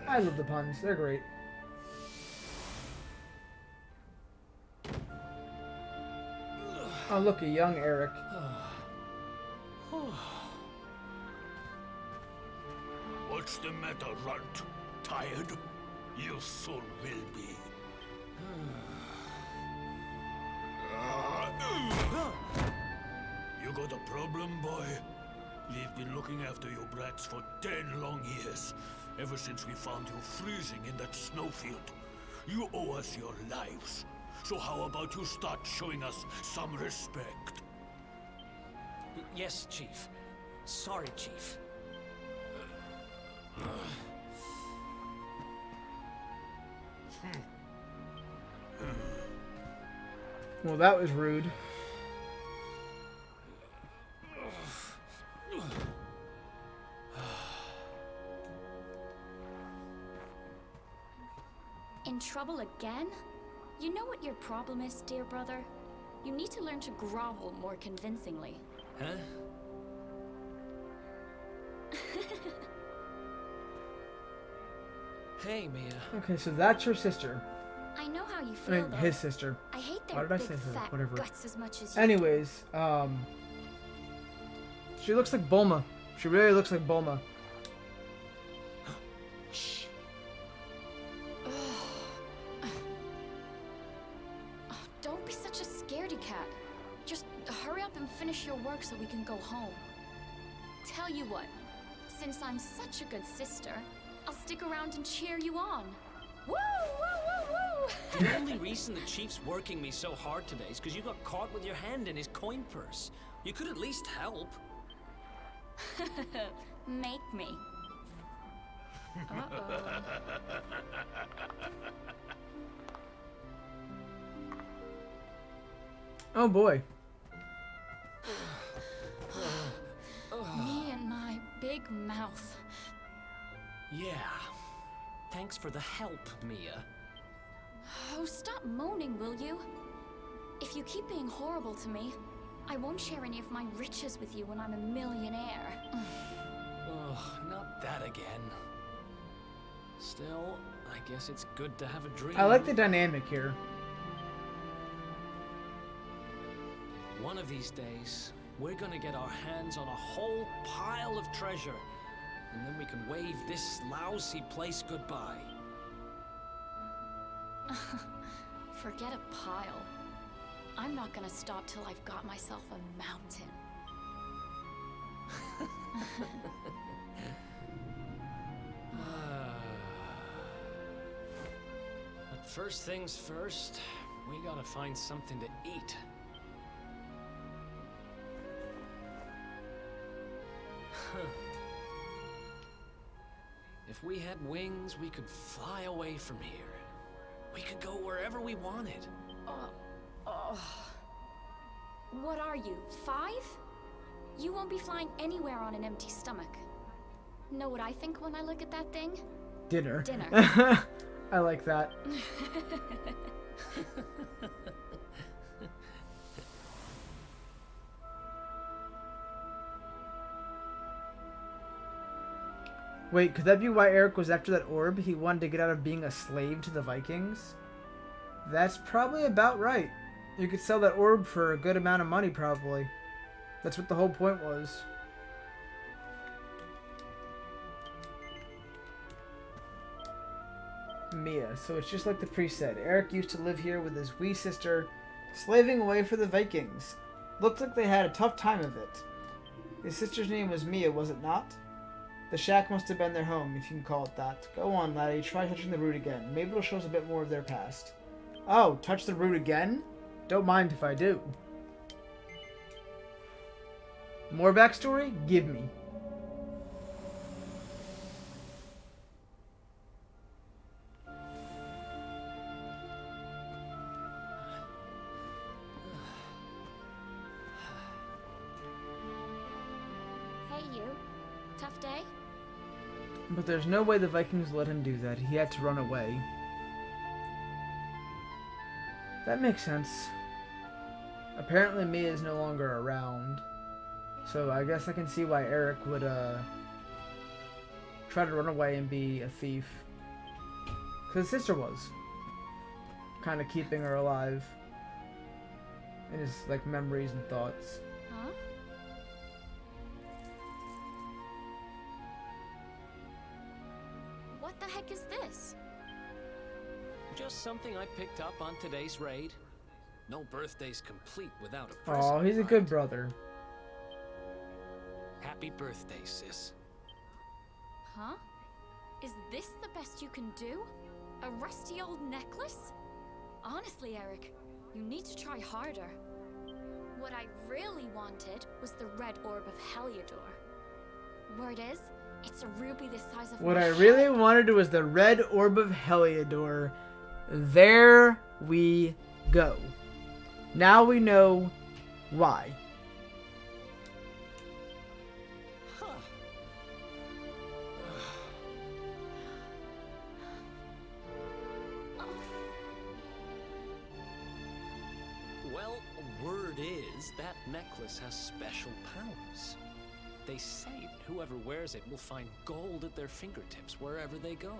Speaker 2: I love the puns. They're great. Oh, look, a young Eric.
Speaker 3: What's the matter, Runt? Tired? You soon will be. You got a problem, boy? We've been looking after you brats for 10 long years. Ever since we found you freezing in that snowfield. You owe us your lives. So how about you start showing us some respect?
Speaker 5: Yes, Chief. Sorry, Chief.
Speaker 2: Well, that was rude.
Speaker 12: In trouble again? You know what your problem is, dear brother? You need to learn to grovel more convincingly.
Speaker 5: Huh? Hey, Mia.
Speaker 2: Okay, so that's your sister.
Speaker 12: I know how you
Speaker 2: I
Speaker 12: feel,
Speaker 2: mean,
Speaker 12: though.
Speaker 2: his sister.
Speaker 12: I hate
Speaker 2: Why
Speaker 12: their
Speaker 2: did I
Speaker 12: big
Speaker 2: say her?
Speaker 12: fat
Speaker 2: Whatever.
Speaker 12: guts as much as you.
Speaker 2: Anyways, she looks like Bulma. She really looks like Bulma.
Speaker 12: Shh. Oh, don't be such a scaredy cat. Just hurry up and finish your work so we can go home. Tell you what, since I'm such a good sister, I'll stick around and cheer you on. Woo, woo, woo, woo!
Speaker 5: The only reason the Chief's working me so hard today is because you got caught with your hand in his coin purse. You could at least help.
Speaker 12: Make me. Uh-oh.
Speaker 2: Oh boy.
Speaker 12: Me and my big mouth.
Speaker 5: Yeah. Thanks for the help, Mia.
Speaker 12: Oh, stop moaning, will you? If you keep being horrible to me, I won't share any of my riches with you when I'm a millionaire.
Speaker 5: Ugh, not that again. Still, I guess it's good to have a dream.
Speaker 2: I like the dynamic here.
Speaker 5: One of these days, we're gonna get our hands on a whole pile of treasure. And then we can wave this lousy place goodbye.
Speaker 12: Forget a pile. I'm not gonna stop till I've got myself a mountain.
Speaker 5: But first things first, we gotta find something to eat. If we had wings, we could fly away from here. We could go wherever we wanted.
Speaker 12: What are you, 5? You won't be flying anywhere on an empty stomach. Know what I think when I look at that thing?
Speaker 2: Dinner.
Speaker 12: Dinner.
Speaker 2: I like that. Wait, could that be why Eric was after that orb? He wanted to get out of being a slave to the Vikings? That's probably about right. You could sell that orb for a good amount of money, probably. That's what the whole point was. Mia. So it's just like the priest said. Eric used to live here with his wee sister, slaving away for the Vikings. Looked like they had a tough time of it. His sister's name was Mia, was it not? The shack must have been their home, if you can call it that. Go on, laddie. Try touching the root again. Maybe it'll show us a bit more of their past. Oh, touch the root again? Don't mind if I do. More backstory? Give me.
Speaker 12: Hey, you. Tough day?
Speaker 2: But there's no way the Vikings let him do that. He had to run away. That makes sense. Apparently Mia is no longer around. So I guess I can see why Eric would try to run away and be a thief. Because his sister was. Kind of keeping her alive. In his like memories and thoughts.
Speaker 12: Huh? What the heck is this?
Speaker 5: Just something I picked up on today's raid. No birthday's complete without a
Speaker 2: Oh,
Speaker 5: present.
Speaker 2: he's a good brother.
Speaker 5: Happy birthday, sis.
Speaker 12: Huh? Is this the best you can do? A rusty old necklace? Honestly, Eric, you need to try harder. What I really wanted was the red orb of Heliodor. Word is, it's a ruby the size of
Speaker 2: What
Speaker 12: my
Speaker 2: I
Speaker 12: head.
Speaker 2: really wanted was the red orb of Heliodor. There we go. Now we know why.
Speaker 5: Huh. Well, word is that necklace has special powers. They say that whoever wears it will find gold at their fingertips wherever they go.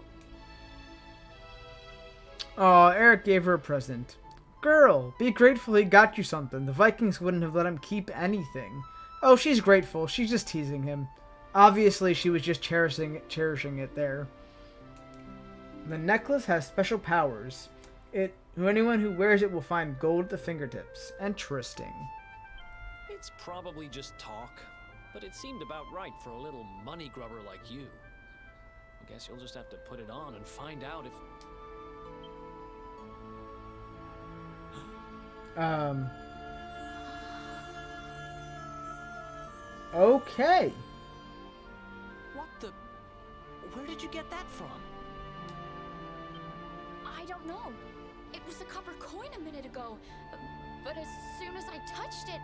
Speaker 2: Oh, Eric gave her a present. Girl, be grateful he got you something. The Vikings wouldn't have let him keep anything. Oh, she's grateful. She's just teasing him. Obviously, she was just cherishing it there. The necklace has special powers. Anyone who wears it will find gold at the fingertips. Interesting.
Speaker 5: It's probably just talk, but it seemed about right for a little money grubber like you. I guess you'll just have to put it on and find out if...
Speaker 2: Okay.
Speaker 5: What the... Where did you get that from?
Speaker 12: I don't know. It was a copper coin a minute ago. But as soon as I touched it...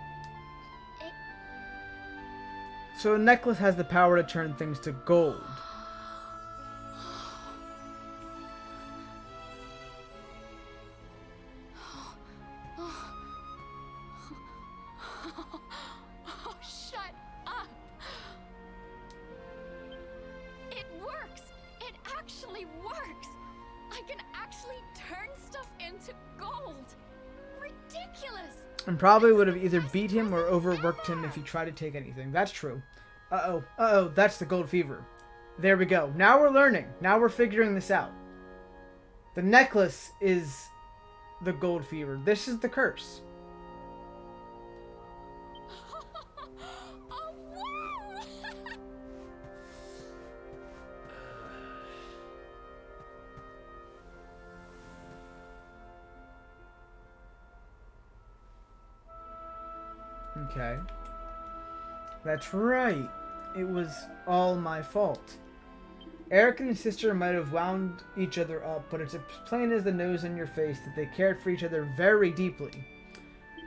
Speaker 2: So a necklace has the power to turn things to gold.
Speaker 12: Oh, shut up! It works! It actually works! I can actually turn stuff into gold! ridiculous!
Speaker 2: And probably would have either beat him or overworked him if he tried to take anything. That's true. Uh-oh, that's the gold fever. There we go. Now we're learning. Now we're figuring this out. The necklace is the gold fever. This is the curse.
Speaker 12: Oh, wow!
Speaker 2: Okay. That's right. It was all my fault. Eric and his sister might have wound each other up, but it's as plain as the nose in your face that they cared for each other very deeply.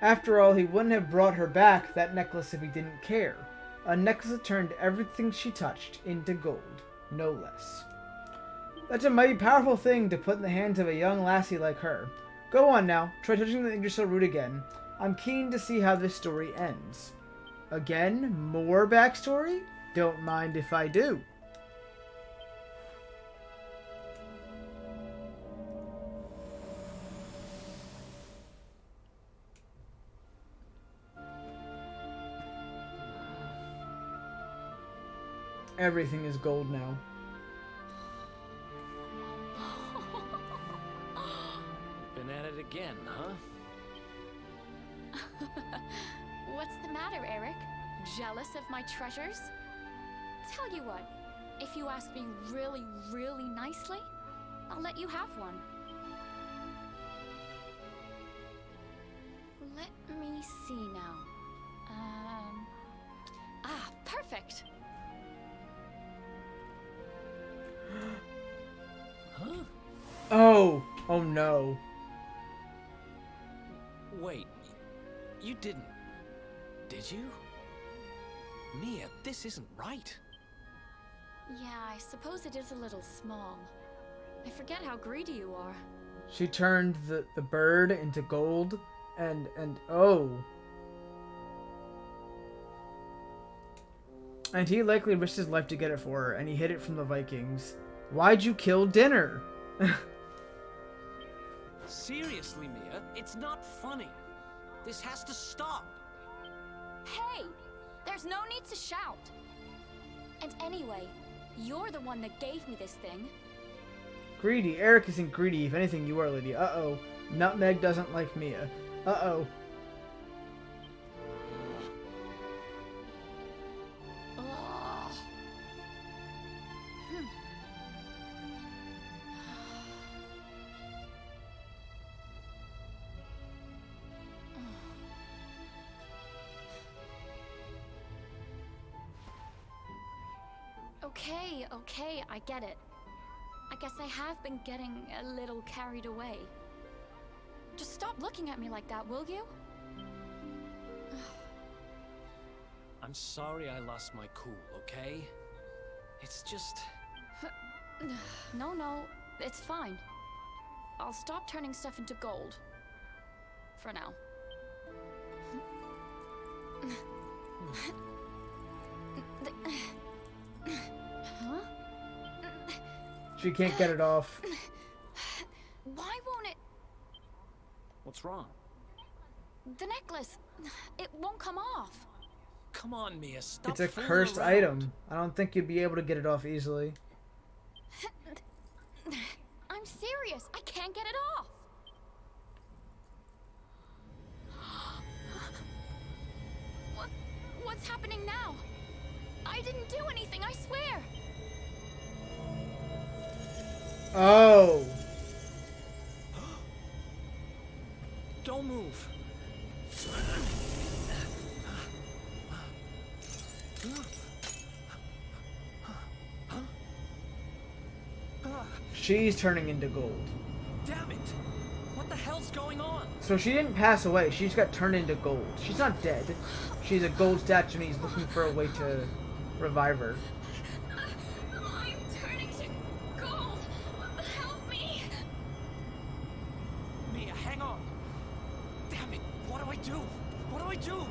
Speaker 2: After all, he wouldn't have brought her back that necklace if he didn't care. A necklace that turned everything she touched into gold, no less. That's a mighty powerful thing to put in the hands of a young lassie like her. Go on now, try touching the Yggdrasil root again. I'm keen to see how this story ends. Again, more backstory? Don't mind if I do. Everything is gold now.
Speaker 5: Been at it again, huh?
Speaker 12: What's the matter, Eric? Jealous of my treasures? Tell you what, if you ask me really, really nicely, I'll let you have one. Let me see now. Perfect.
Speaker 5: Huh?
Speaker 2: Oh no.
Speaker 5: Wait, you didn't, did you? Mia, this isn't right.
Speaker 12: Yeah, I suppose it is a little small. I forget how greedy you are.
Speaker 2: She turned the bird into gold and oh. And he likely risked his life to get it for her, and he hid it from the Vikings. Why'd you kill dinner?
Speaker 5: Seriously, Mia, it's not funny. This has to stop.
Speaker 12: Hey! There's no need to shout. And anyway, you're the one that gave me this thing.
Speaker 2: Greedy? Eric isn't greedy. If anything, you are, lady. Uh-oh. Nutmeg doesn't like Mia. Uh-oh.
Speaker 12: Okay, I get it. I guess I have been getting a little carried away. Just stop looking at me like that, will you?
Speaker 5: I'm sorry I lost my cool, okay? It's just...
Speaker 12: No, it's fine. I'll stop turning stuff into gold. For now. Huh?
Speaker 2: She can't get it off.
Speaker 12: Why won't it?
Speaker 5: What's wrong?
Speaker 12: The necklace. It won't come off.
Speaker 5: Come on, Mia, stop.
Speaker 2: It's a
Speaker 5: fooling
Speaker 2: cursed
Speaker 5: around.
Speaker 2: item. I don't think you'd be able to get it off easily.
Speaker 12: I'm serious. I can't get it off. What's happening now? I didn't do anything, I swear.
Speaker 2: Oh.
Speaker 5: Don't move.
Speaker 2: She's turning into gold.
Speaker 5: Damn it! What the hell's going on?
Speaker 2: So she didn't pass away. She just got turned into gold. She's not dead. She's a gold statue and he's looking for a way to revive her.
Speaker 12: I'm turning to gold. Help me.
Speaker 5: Mia, hang on. Damn it! What do I do? What do I do?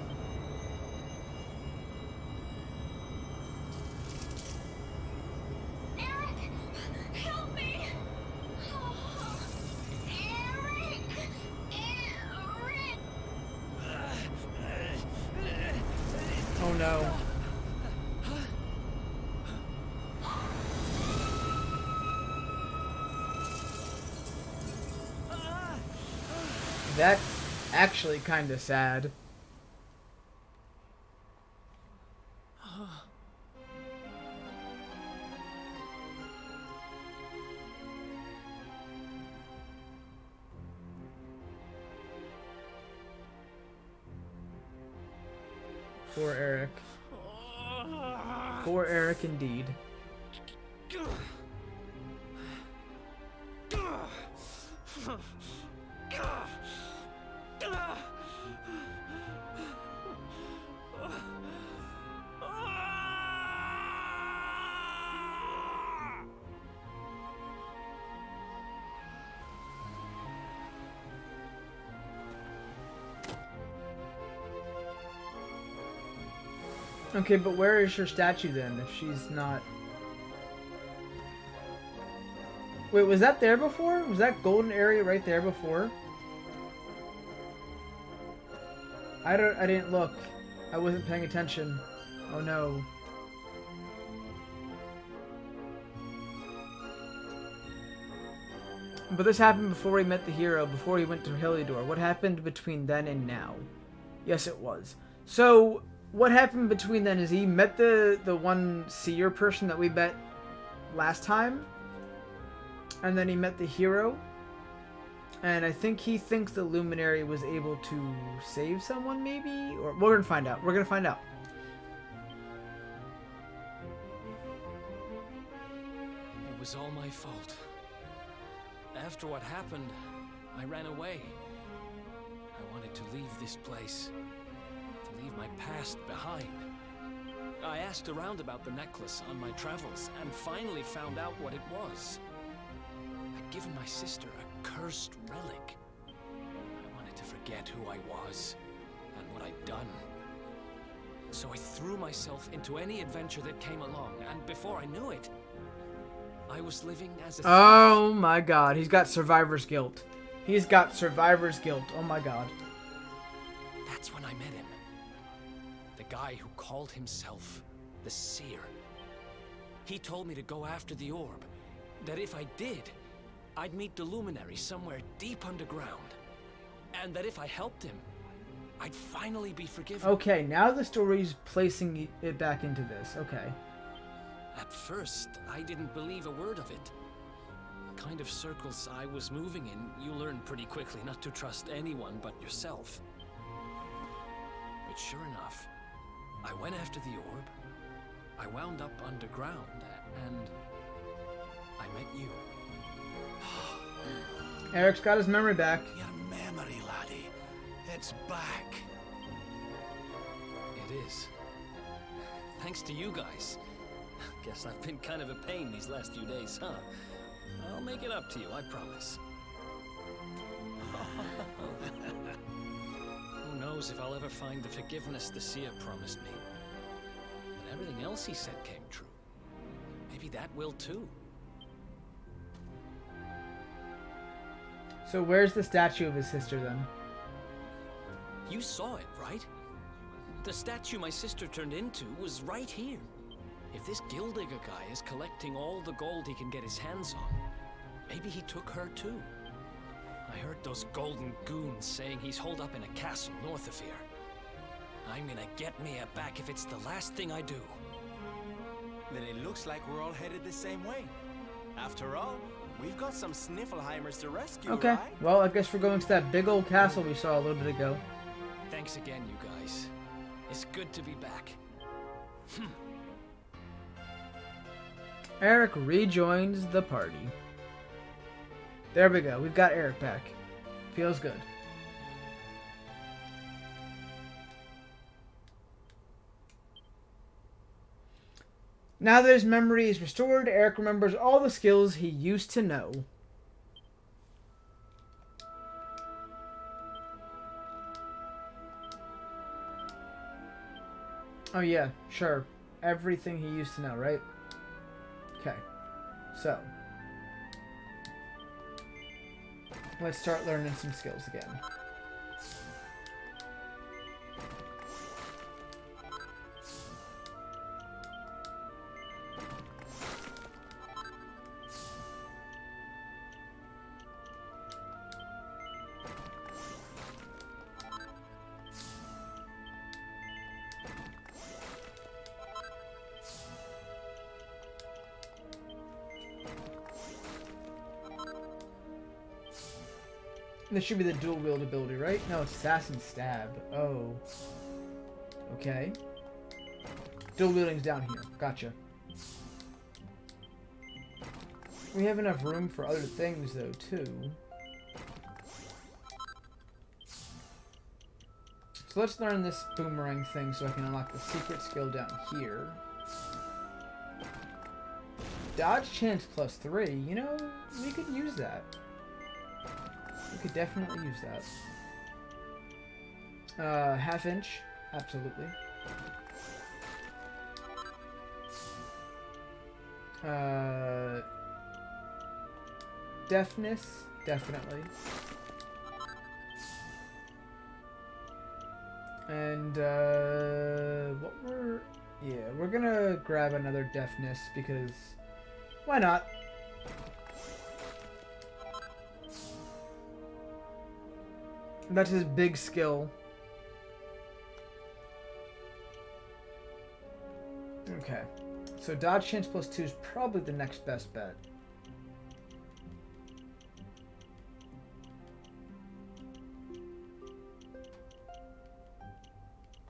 Speaker 12: Eric, help me. Eric.
Speaker 2: no. That's actually kind of sad. Poor Eric. Poor Eric indeed. Okay, but where is her statue then, if she's not... Wait, was that there before? Was that golden area right there before? I didn't look. I wasn't paying attention. Oh no. But this happened before he met the hero, before he went to Heliodor. What happened between then and now? Yes, it was. So... what happened between then is he met the one seer person that we met last time. And then he met the hero. And I think he thinks the Luminary was able to save someone, maybe? Or we're gonna find out. We're gonna find out.
Speaker 5: It was all my fault. After what happened, I ran away. I wanted to leave this place. Leave my past behind. I asked around about the necklace on my travels and finally found out what it was. I'd given my sister a cursed relic. I wanted to forget who I was and what I'd done. So I threw myself into any adventure that came along, and before I knew it, I was living as a...
Speaker 2: Oh my god, he's got survivor's guilt. He's got survivor's guilt. Oh my god.
Speaker 5: That's when I met him. The guy who called himself the Seer. He told me to go after the orb, that if I did, I'd meet the Luminary somewhere deep underground, and that if I helped him, I'd finally be forgiven.
Speaker 2: Okay, now the story's placing it back into this. Okay.
Speaker 5: At first, I didn't believe a word of it. The kind of circles I was moving in, you learn pretty quickly not to trust anyone but yourself. But sure enough, I went after the orb, I wound up underground, and I met you.
Speaker 2: Eric's got his memory back.
Speaker 3: Your memory, laddie. It's back.
Speaker 5: It is. Thanks to you guys. Guess I've been kind of a pain these last few days, huh? I'll make it up to you, I promise. Who knows if I'll ever find the forgiveness the Seer promised me. But everything else he said came true. Maybe that will too.
Speaker 2: So where's the statue of his sister then?
Speaker 5: You saw it, right? The statue my sister turned into was right here. If this Gildigger guy is collecting all the gold he can get his hands on, maybe he took her too. I heard those golden goons saying he's holed up in a castle north of here. I'm gonna get Mia back if it's the last thing I do.
Speaker 4: Then it looks like we're all headed the same way. After all, we've got some Sniffleheimers to rescue,
Speaker 2: Okay,
Speaker 4: right?
Speaker 2: well, I guess we're going to that big old castle we saw a little bit ago.
Speaker 5: Thanks again, you guys. It's good to be back.
Speaker 2: Eric rejoins the party. There we go. We've got Eric back. Feels good. Now that his memory is restored, Eric remembers all the skills he used to know. Oh yeah, sure. Everything he used to know, right? Okay. So. Let's start learning some skills again. This should be the dual wield ability, right? No, it's assassin stab. Oh. Okay. Dual wielding's down here. Gotcha. We have enough room for other things, though, too. So let's learn this boomerang thing so I can unlock the secret skill down here. Dodge chance +3. You know, we could use that. We could definitely use that. Half inch. Absolutely. Deafness. Definitely. And, yeah, we're gonna grab another deafness because why not? That's his big skill. Okay. So dodge chance +2 is probably the next best bet.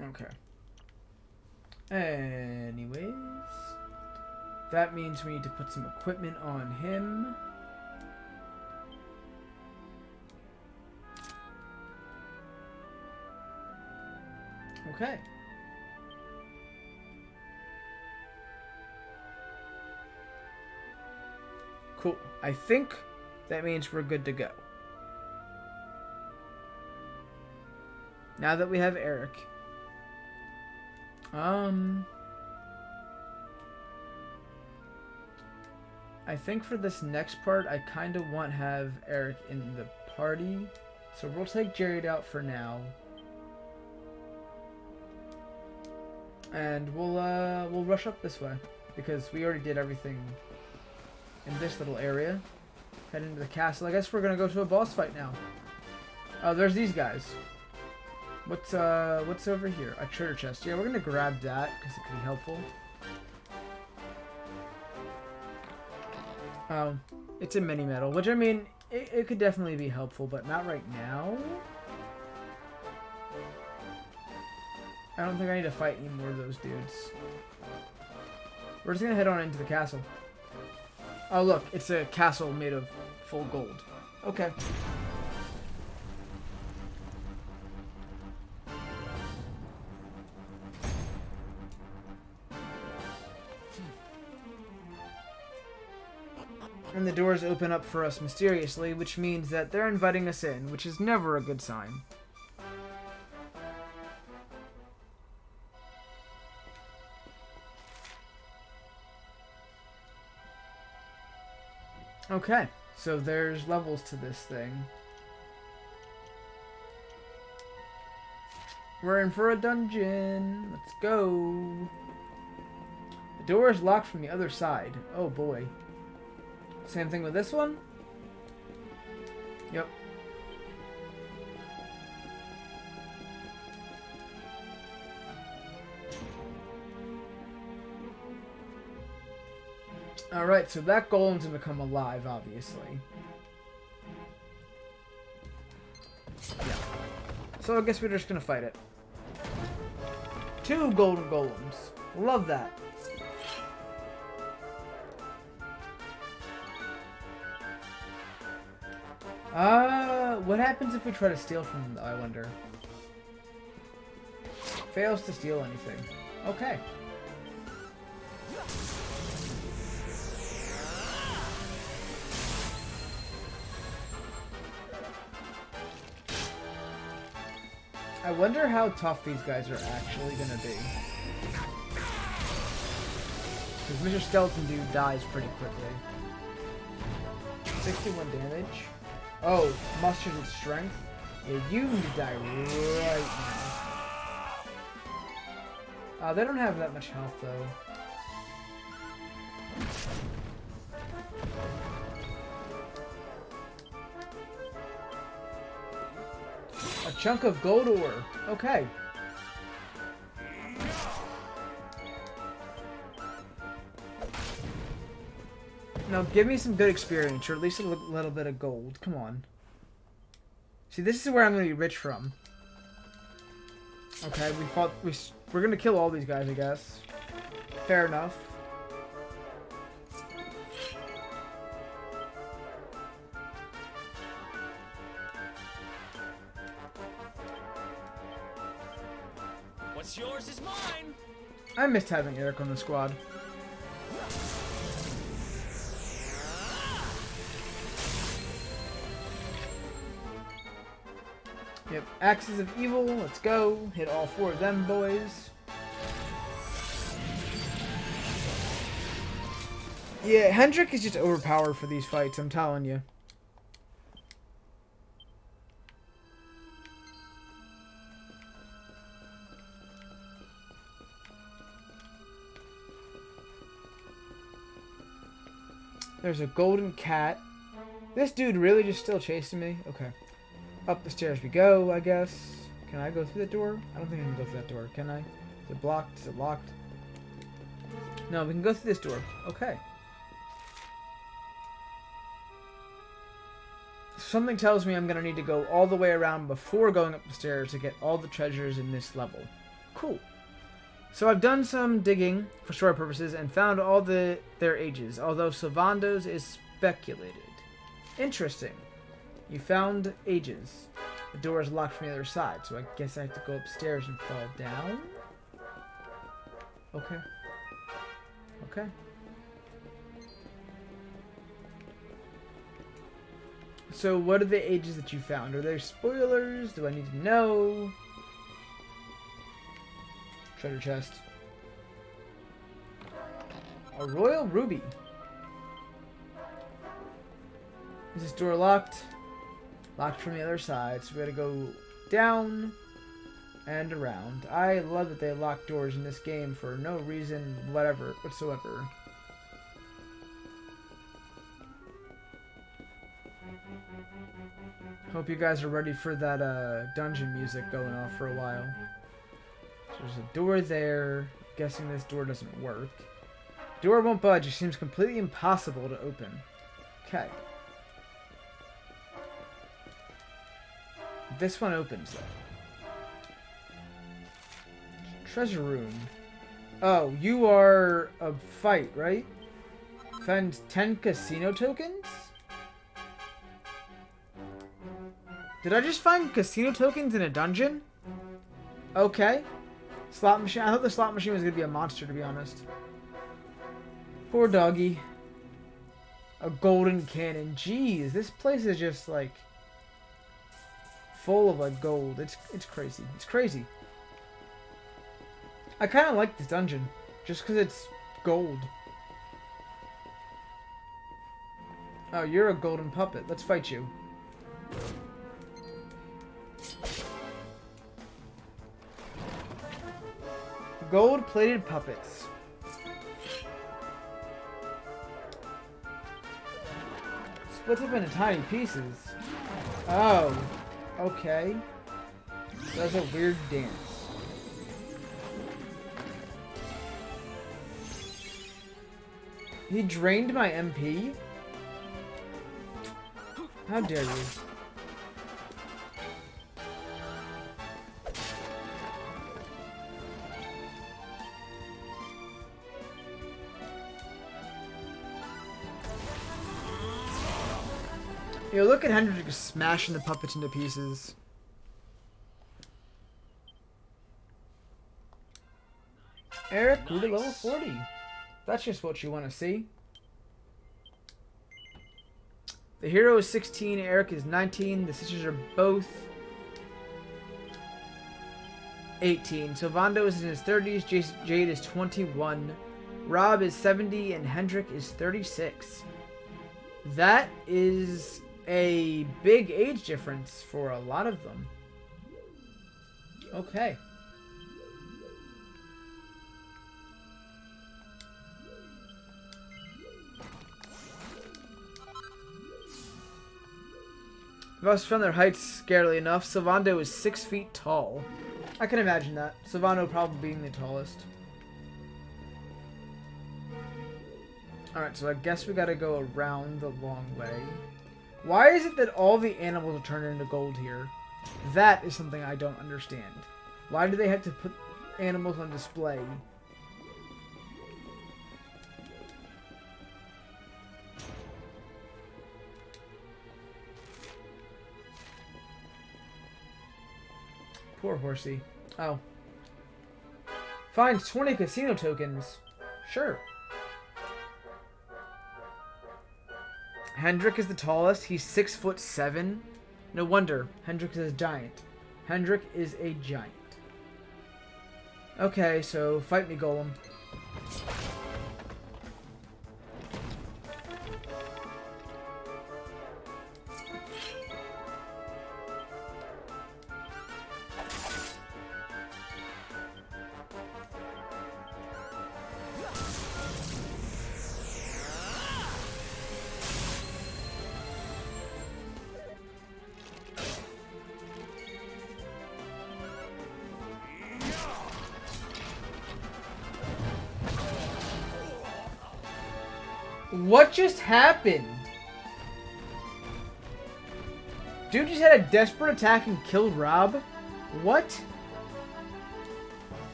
Speaker 2: Okay. Anyways, that means we need to put some equipment on him. Okay. Cool. I think that means we're good to go. Now that we have Eric. I think for this next part, I kind of want to have Eric in the party. So we'll take Jared out for now. And we'll rush up this way. Because we already did everything in this little area. Head into the castle. I guess we're going to go to a boss fight now. Oh, there's these guys. What's over here? A treasure chest. Yeah, we're gonna grab that because it could be helpful. Oh, it's a mini medal, which I mean, it could definitely be helpful, but not right now. I don't think I need to fight any more of those dudes. We're just gonna head on into the castle. Oh look, it's a castle made of full gold. Okay. And the doors open up for us mysteriously, which means that they're inviting us in, which is never a good sign. Okay, so there's levels to this thing. We're in for a dungeon. Let's go. The door is locked from the other side. Oh boy. Same thing with this one? Yep. Alright, so that golem's gonna come alive, obviously. Yeah. So I guess we're just gonna fight it. 2 golden golems. Love that. What happens if we try to steal from them, I wonder? Fails to steal anything. Okay. I wonder how tough these guys are actually gonna be. Because Mr. Skeleton Dude dies pretty quickly. 61 damage. Oh, mustard and strength? Yeah, you need to die right now. They don't have that much health, though. A chunk of gold ore. Okay. Now give me some good experience, or at least a little bit of gold. Come on. See, this is where I'm gonna be rich from. Okay, we're gonna kill all these guys, I guess. Fair enough.
Speaker 5: What's yours is mine.
Speaker 2: I missed having Eric on the squad. Yep, Axes of Evil, let's go. Hit all 4 of them boys. Yeah, Hendrik is just overpowered for these fights, I'm telling you. There's a golden cat. This dude really just still chasing me? Okay. Up the stairs we go, I guess. Can I go through that door? I don't think I can go through that door, can I? Is it blocked? Is it locked? No, we can go through this door. Okay. Something tells me I'm going to need to go all the way around before going up the stairs to get all the treasures in this level. Cool. So I've done some digging for story purposes and found all their ages, although Sylvando's is speculated. Interesting. You found ages. The door is locked from the other side, so I guess I have to go upstairs and fall down? Okay. Okay. So what are the ages that you found? Are there spoilers? Do I need to know? Treasure chest. A royal ruby. Is this door locked? Locked from the other side, so we gotta go down and around. I love that they lock doors in this game for no reason whatsoever. Hope you guys are ready for that dungeon music going off for a while. So there's a door there. I'm guessing this door doesn't work. Door won't budge. It seems completely impossible to open. Okay. This one opens though. Treasure room. Oh, you are a fight, right? Find 10 casino tokens? Did I just find casino tokens in a dungeon? Okay. Slot machine. I thought the slot machine was going to be a monster, to be honest. Poor doggy. A golden cannon. Jeez, this place is just like full of like gold. It's crazy. It's crazy. I kind of like this dungeon just because it's gold. Oh, you're a golden puppet. Let's fight you. Gold-plated puppets. Splits up into tiny pieces. Oh, okay. That's a weird dance. He drained my MP? How dare you? Yo, look at Hendrik just smashing the puppets into pieces. Eric grew to level 40. That's just what you want to see. The hero is 16, Eric is 19. The sisters are both 18. Sylvando is in his 30s, Jade is 21. Rob is 70, and Hendrik is 36. That is a big age difference for a lot of them. Okay. Most from their heights, scarily enough, Sylvando is 6 feet tall. I can imagine that. Sylvando probably being the tallest. Alright, so I guess we gotta go around the long way. Why is it that all the animals are turned into gold here? That is something I don't understand. Why do they have to put animals on display? Poor horsey. Oh. Finds 20 casino tokens. Sure. Hendrik is the tallest. He's 6'7". No wonder. Hendrik is a giant. Hendrik is a giant. Okay, so fight me, Golem. What just happened? Dude just had a desperate attack and killed Rob? What?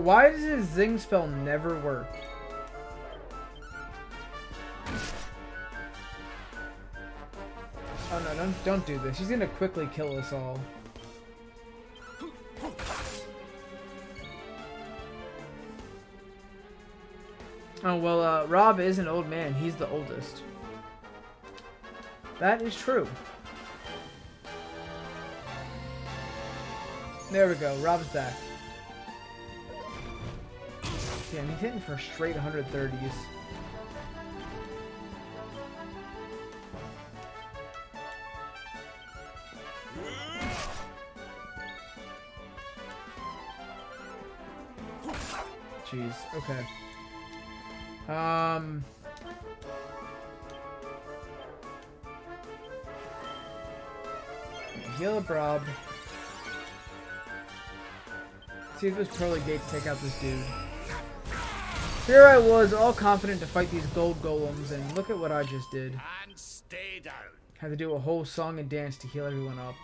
Speaker 2: Why does his Zing spell never work? Oh no, don't do this. He's gonna quickly kill us all. Oh, well, Rob is an old man. He's the oldest. That is true. There we go. Rob's back. Damn, he's hitting for straight 130s. Jeez, okay. Heal up Rob. See if those pearly gates take out this dude. Here I was, all confident to fight these gold golems, and look at what I just did.
Speaker 3: And stay down.
Speaker 2: Had to do a whole song and dance to heal everyone up.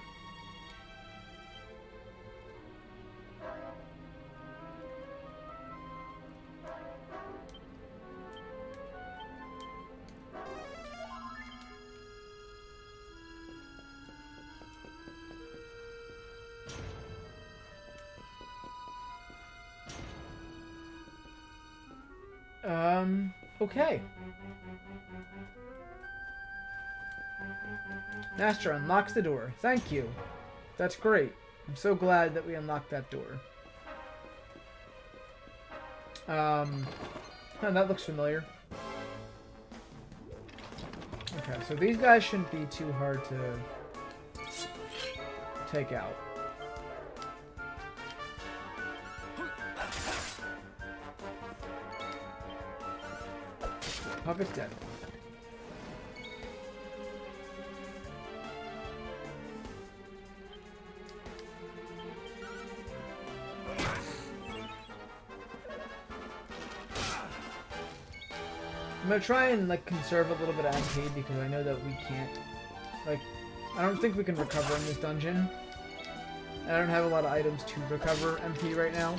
Speaker 2: Okay. Master unlocks the door. Thank you. That's great. I'm so glad that we unlocked that door. Oh, that looks familiar. Okay, so these guys shouldn't be too hard to take out. Puppet's dead. I'm gonna try and like conserve a little bit of MP because I know that we can't, like, I don't think we can recover in this dungeon. I don't have a lot of items to recover MP right now.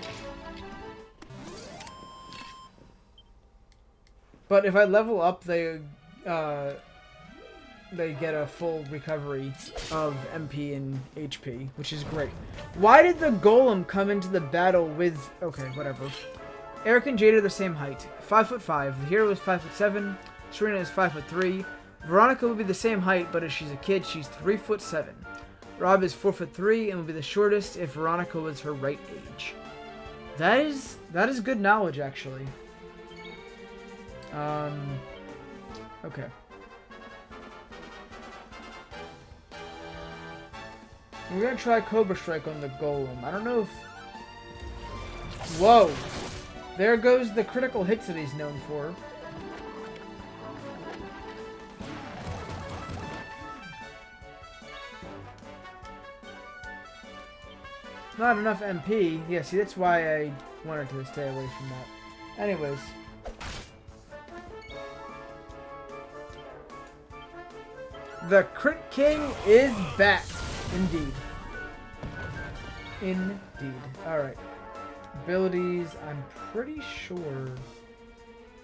Speaker 2: But if I level up, they get a full recovery of MP and HP, which is great. Why did the golem come into the battle with... Okay, whatever. Eric and Jade are the same height. 5'5". The hero is 5'7". Serena is 5'3". Veronica will be the same height, but if she's a kid, she's 3'7". Rob is 4'3" and will be the shortest if Veronica was her right age. That is good knowledge, actually. Okay. We're gonna try Cobra Strike on the Golem. I don't know if... Whoa! There goes the critical hits that he's known for. Not enough MP. Yeah, see, that's why I wanted to stay away from that. Anyways. The Crit King is back. Indeed. Indeed. Alright. Abilities, I'm pretty sure.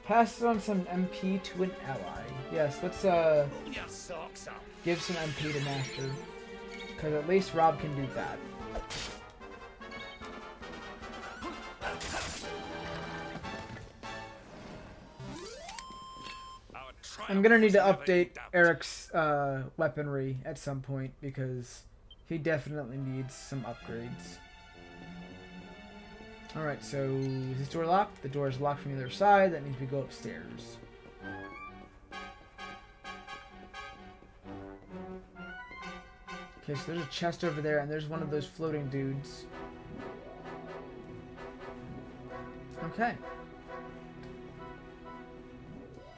Speaker 2: Passes on some MP to an ally. Yes, let's give some MP to Master. Because at least Rob can do that. I'm gonna need to update Eric's weaponry at some point because he definitely needs some upgrades. Alright, so is this door locked? The door is locked from the other side. That means we go upstairs. Okay, so there's a chest over there, and there's one of those floating dudes. Okay.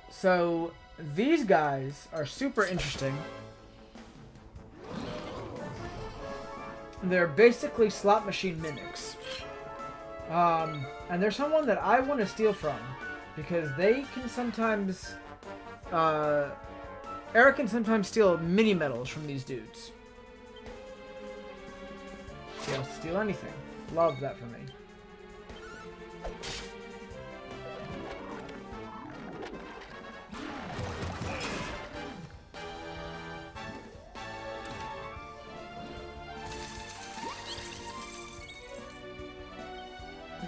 Speaker 2: So, these guys are super interesting. They're basically slot machine mimics. And there's someone that I want to steal from, because they can sometimes, Eric can sometimes steal mini medals from these dudes. He'll steal anything. Love that for me.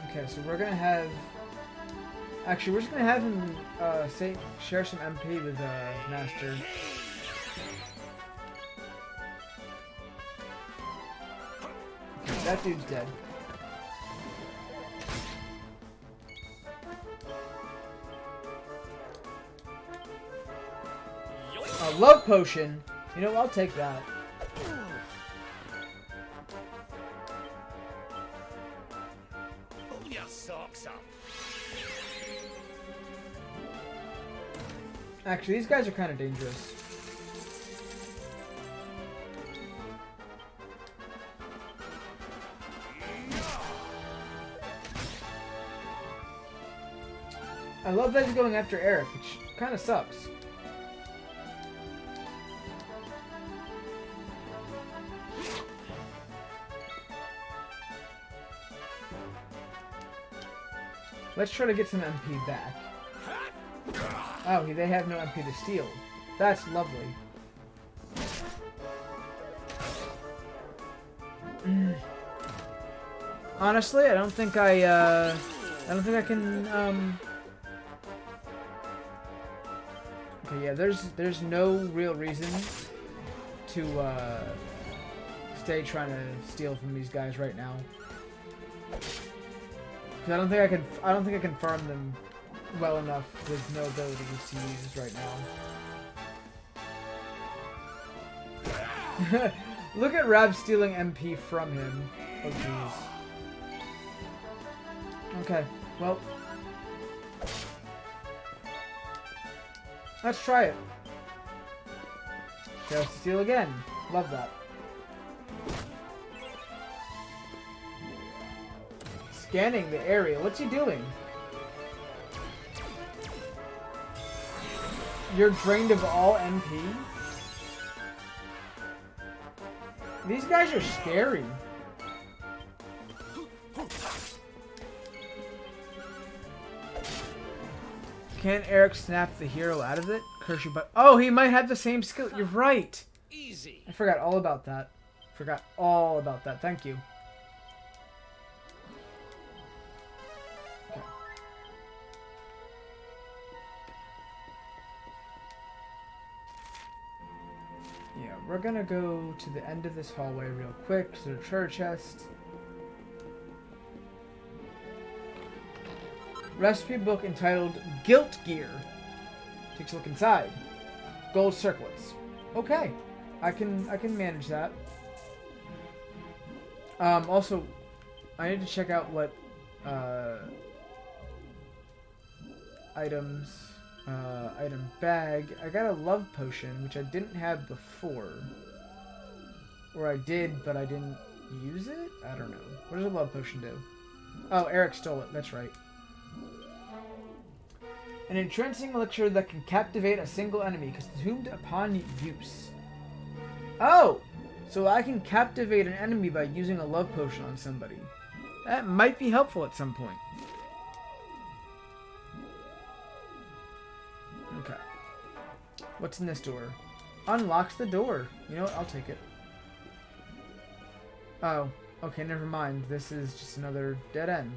Speaker 2: Okay, so we're gonna have. Actually, we're just gonna have him share some MP with Master. Okay, that dude's dead. A love potion. You know, I'll take that. Actually, these guys are kind of dangerous. I love that he's going after Eric, which kind of sucks. Let's try to get some MP back. Oh, they have no MP to steal. That's lovely. Honestly, I don't think I can, Okay, yeah, there's no real reason to, stay trying to steal from these guys right now. Because I don't think I can farm them well enough with no abilities to use right now. Look at Rab stealing MP from him. Oh jeez. Okay, well. Let's try it. Just steal again. Love that. Scanning the area. What's he doing? You're drained of all MP? These guys are scary. Can Eric snap the hero out of it? Curse you, but oh, he might have the same skill. You're right.
Speaker 5: Easy.
Speaker 2: I forgot all about that. Forgot all about that. Thank you. Okay. Yeah, we're gonna go to the end of this hallway real quick. So the treasure chest. Recipe book entitled Guilt Gear. Takes a look inside. Gold circlets. Okay, I can manage that. Also, I need to check out what items. Item bag. I got a love potion, which I didn't have before. Or I did, but I didn't use it? I don't know. What does a love potion do? Oh, Eric stole it. That's right. An entrancing elixir that can captivate a single enemy, consumed upon use. Oh! So I can captivate an enemy by using a love potion on somebody. That might be helpful at some point. Okay. What's in this door? Unlocks the door. You know what? I'll take it. Oh. Okay, never mind. This is just another dead end.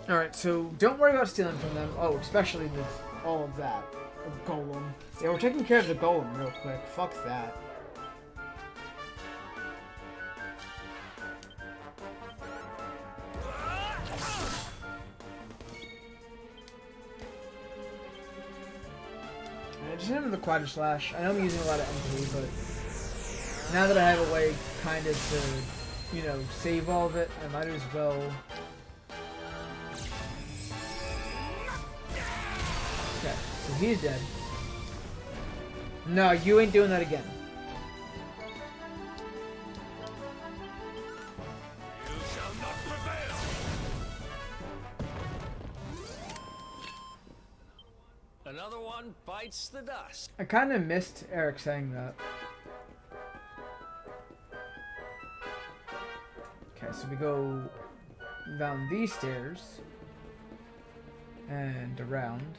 Speaker 2: Alright, so don't worry about stealing from them. Oh, especially with all of that. A golem. Yeah, we're taking care of the golem real quick. Fuck that. I just hit him with the Quad Slash. I know I'm using a lot of MP, but now that I have a way kind of to, you know, save all of it, I might as well. Okay, so he's dead. No, you ain't doing that again.
Speaker 3: You shall not prevail.
Speaker 5: Another one bites the dust.
Speaker 2: I kind of missed Eric saying that. Okay, so we go down these stairs and around.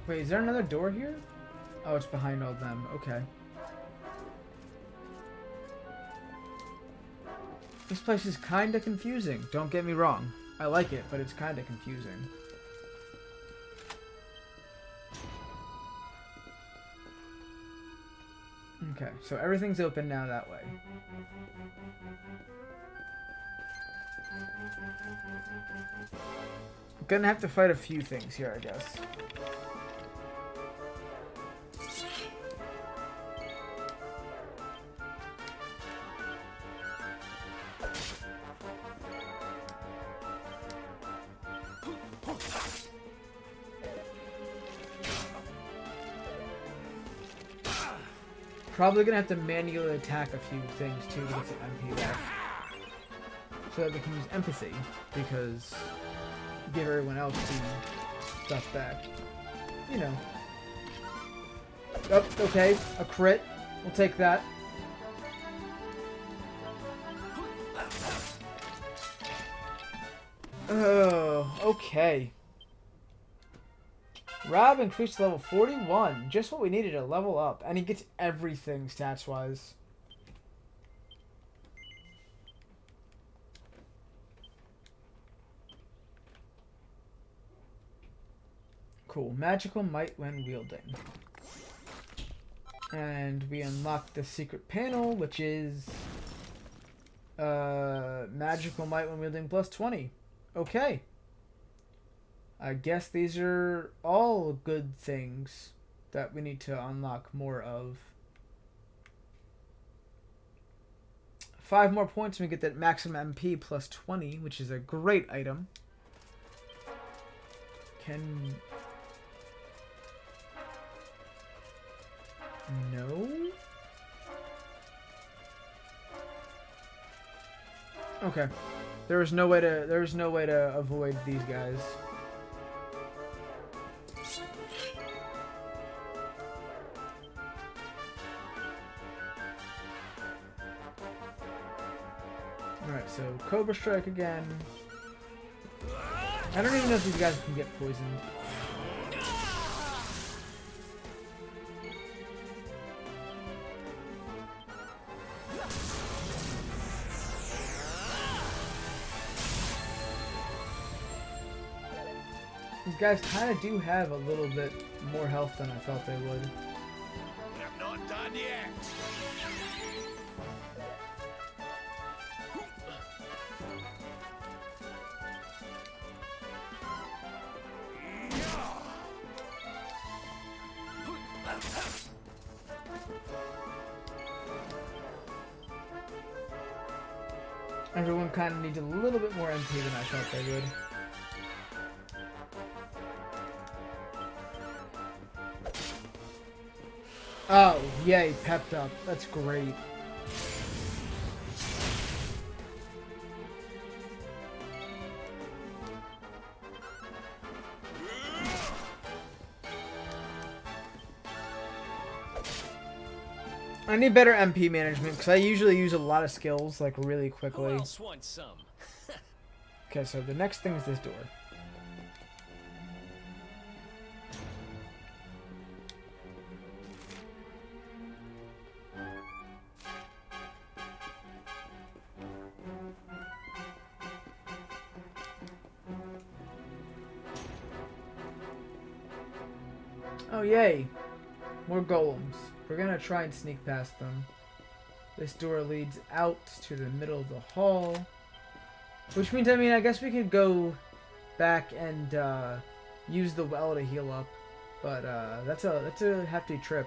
Speaker 2: Wait, is there another door here? Oh, it's behind all of them. Okay. This place is kind of confusing. Don't get me wrong. I like it, but it's kind of confusing. Okay, so everything's open now that way. I'm gonna have to fight a few things here, I guess. Probably gonna have to manually attack a few things too to get some MP back. So that we can use empathy, because give everyone else the stuff back. You know. Oh, okay, a crit. We'll take that. Oh, okay. Rob increased to level 41. Just what we needed to level up. And he gets everything stats-wise. Cool. Magical might when wielding. And we unlock the secret panel, which is magical might when wielding plus 20. Okay. I guess these are all good things that we need to unlock more of. 5 more points and we get that maximum MP plus 20, which is a great item. No? Okay. There is no way to avoid these guys. Alright, so Cobra Strike again. I don't even know if these guys can get poisoned. These guys kind of do have a little bit more health than I felt they would.
Speaker 3: I'm not done yet.
Speaker 2: Everyone kind of needs a little bit more MP than I thought they would. Oh, yay, pepped up. That's great. I need better MP management because I usually use a lot of skills like really quickly.
Speaker 5: Who else wants some?
Speaker 2: Okay, so the next thing is this door. Oh yay! More golems. We're gonna try and sneak past them. This door leads out to the middle of the hall. Which means, I mean, I guess we could go back and use the well to heal up. But that's a hefty trip.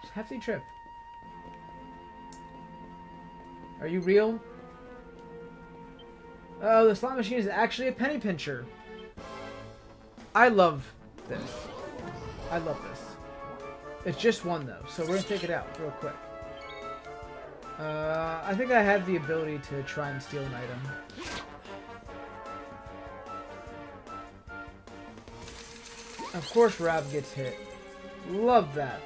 Speaker 2: It's a hefty trip. Are you real? Oh, the slot machine is actually a penny pincher. I love this. I love this. It's just one though, so we're gonna take it out real quick. I think I have the ability to try and steal an item. Of course Rob gets hit. Love that.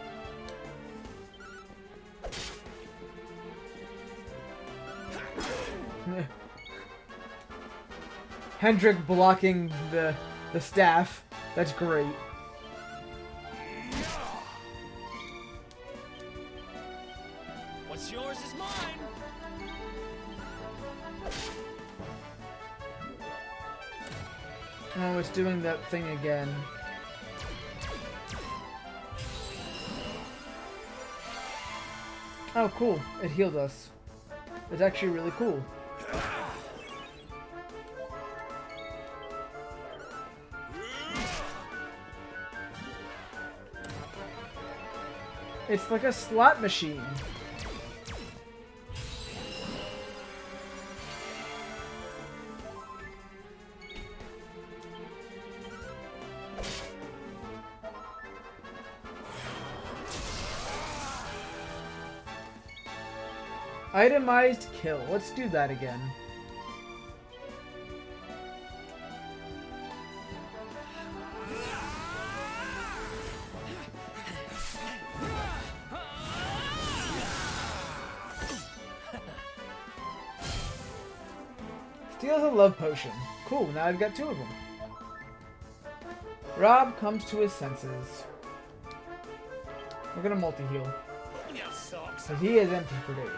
Speaker 2: Hendrik blocking the staff. That's great.
Speaker 5: What's yours is mine.
Speaker 2: Oh, it's doing that thing again. Oh, cool. It healed us. It's actually really cool. It's like a slot machine. Itemized kill. Let's do that again. Steals a love potion. Cool, now I've got 2 of them. Rob comes to his senses. We're gonna multi-heal. So he is empty for days.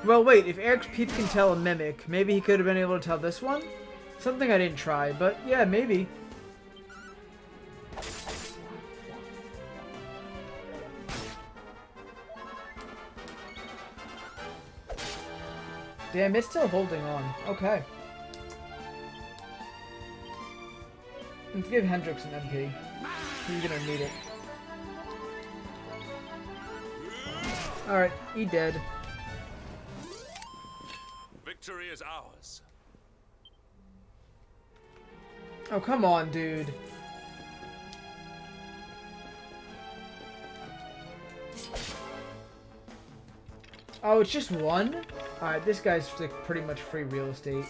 Speaker 2: Well, wait, if Eric's Peep can tell a mimic, maybe he could have been able to tell this one? Something I didn't try, but yeah, maybe. Damn, it's still holding on. Okay. Let's give Hendrix an MP. He's gonna need it. Alright, he dead.
Speaker 6: Victory is ours.
Speaker 2: Oh, come on, dude. Oh, it's just one? Alright, this guy's like pretty much free real estate.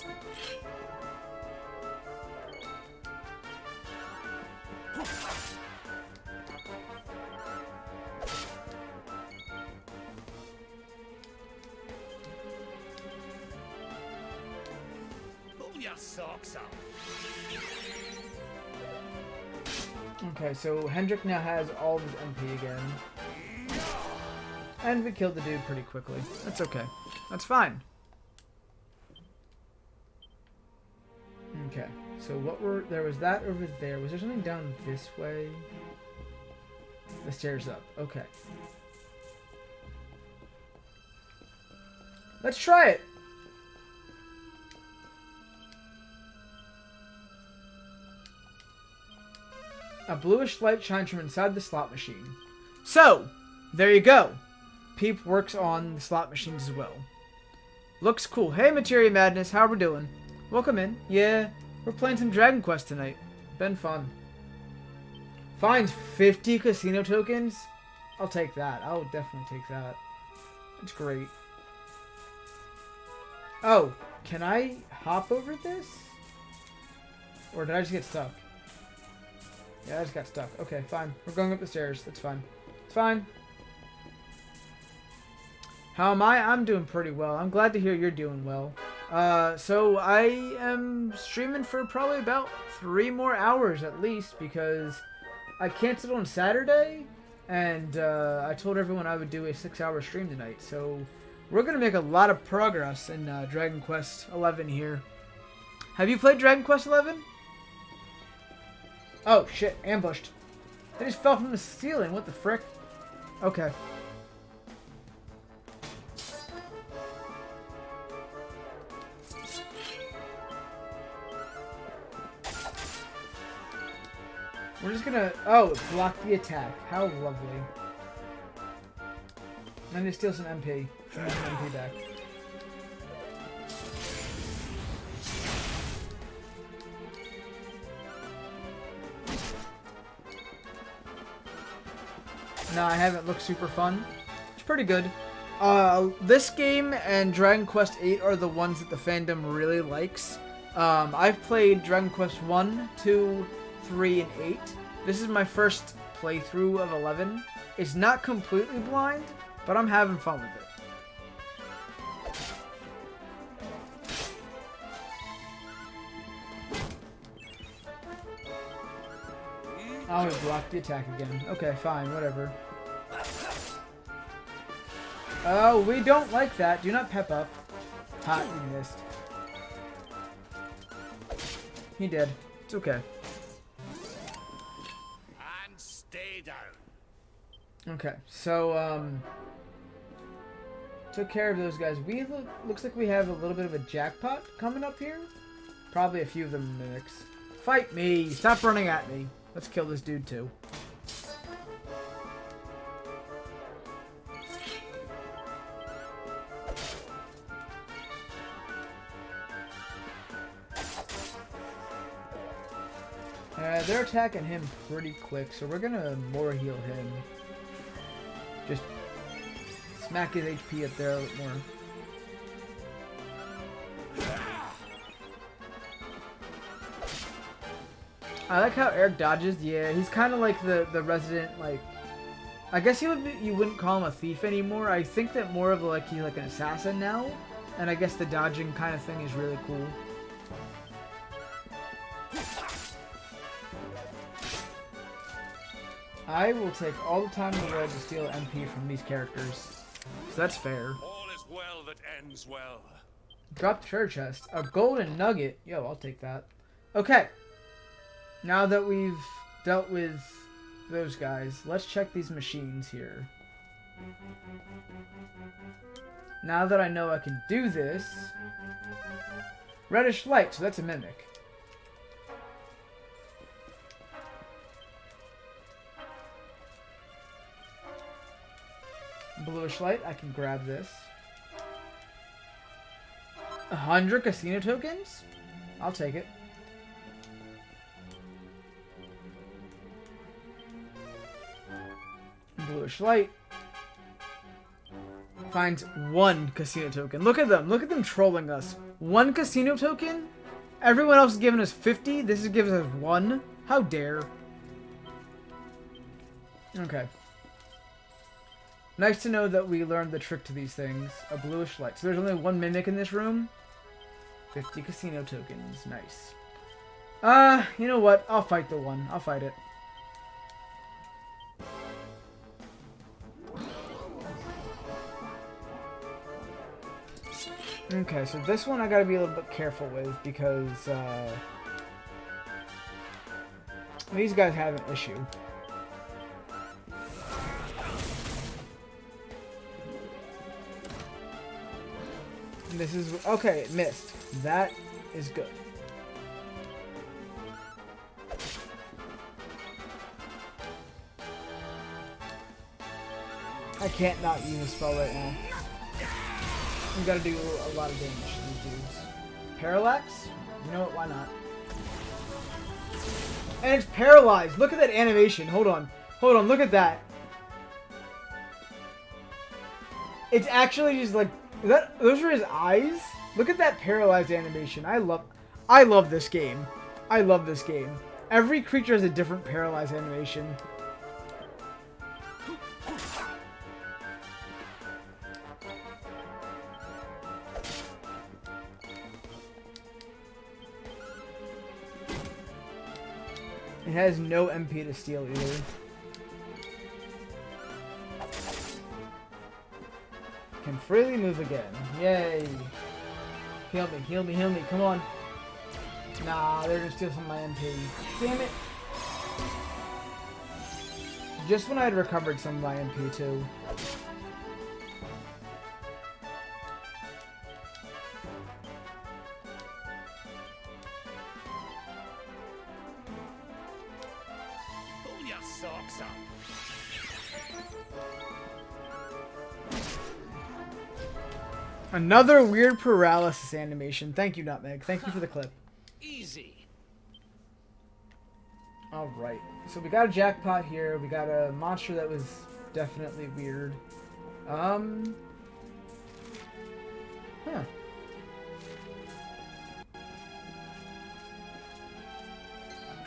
Speaker 3: Pull your socks up.
Speaker 2: Okay, so Hendrik now has all of his MP again. And we killed the dude pretty quickly. That's okay. That's fine. Okay, so what were... There was that over there. Was there something down this way? The stairs up. Okay. Let's try it! A bluish light shines from inside the slot machine. So, there you go. Peep works on the slot machines as well. Looks cool. Hey, Materia Madness, how we doing? Welcome in. Yeah, we're playing some Dragon Quest tonight. Been fun. Finds 50 casino tokens? I'll take that. I'll definitely take that. It's great. Oh, can I hop over this? Or did I just get stuck? Yeah, I just got stuck. Okay, fine. We're going up the stairs. That's fine. It's fine. How am I? I'm doing pretty well. I'm glad to hear you're doing well. So I am streaming for probably about 3 more hours at least because I canceled on Saturday and I told everyone I would do a 6-hour stream tonight. So we're going to make a lot of progress in Dragon Quest XI here. Have you played Dragon Quest XI? Oh shit, ambushed. They just fell from the ceiling. What the frick? Okay. We're just gonna... Oh, block the attack. How lovely. I need to steal some MP. Some MP back. No, I haven't looked super fun. It's pretty good. This game and Dragon Quest VIII are the ones that the fandom really likes. I've played Dragon Quest 1, 2, 3, and 8. This is my first playthrough of 11. It's not completely blind, but I'm having fun with it. Oh, he blocked the attack again. Okay, fine, whatever. Oh, we don't like that. Do not pep up. Ha, you missed. He did. It's okay.
Speaker 3: And stay down.
Speaker 2: Okay, so, took care of those guys. Looks like we have a little bit of a jackpot coming up here. Probably a few of them in the mix. Fight me! Stop running at me. Let's kill this dude too. They're attacking him pretty quick, so we're gonna more heal him. Just smack his HP up there a little more. I like how Eric dodges. Yeah, he's kind of like the resident, like... I guess you wouldn't call him a thief anymore. I think that more of like he's like an assassin now. And I guess the dodging kind of thing is really cool. I will take all the time in the world to steal MP from these characters. So that's fair.
Speaker 6: All is well that ends well.
Speaker 2: Drop the treasure chest. A golden nugget. Yo, I'll take that. Okay. Now that we've dealt with those guys, let's check these machines here. Now that I know I can do this... Reddish light, so that's a mimic. Bluish light, I can grab this. 100 casino tokens? I'll take it. Bluish light. Finds 1 casino token. Look at them. Look at them trolling us. 1 casino token? Everyone else is giving us 50. This is giving us 1. How dare. Okay. Nice to know that we learned the trick to these things. A bluish light. So there's only 1 mimic in this room. 50 casino tokens. Nice. You know what? I'll fight the one. I'll fight it. Okay, so this one I gotta be a little bit careful with because these guys have an issue. And this is okay. It missed. That is good. I can't not use a spell right now. We gotta do a lot of damage to these dudes. Parallax? You know what, why not? And it's paralyzed! Look at that animation. Hold on. Hold on, look at that. It's actually just like... those are his eyes? Look at that paralyzed animation. I love this game. I love this game. Every creature has a different paralyzed animation. It has no MP to steal either. Can freely move again. Yay. Heal me, heal me, heal me. Come on. Nah, they're gonna steal some of my MP. Damn it. Just when I had recovered some of my MP too.
Speaker 3: Pull your socks up.
Speaker 2: Another weird paralysis animation. Thank you, Nutmeg. Thank you for the clip.
Speaker 5: Easy.
Speaker 2: Alright. So we got a jackpot here. We got a monster that was definitely weird. Huh.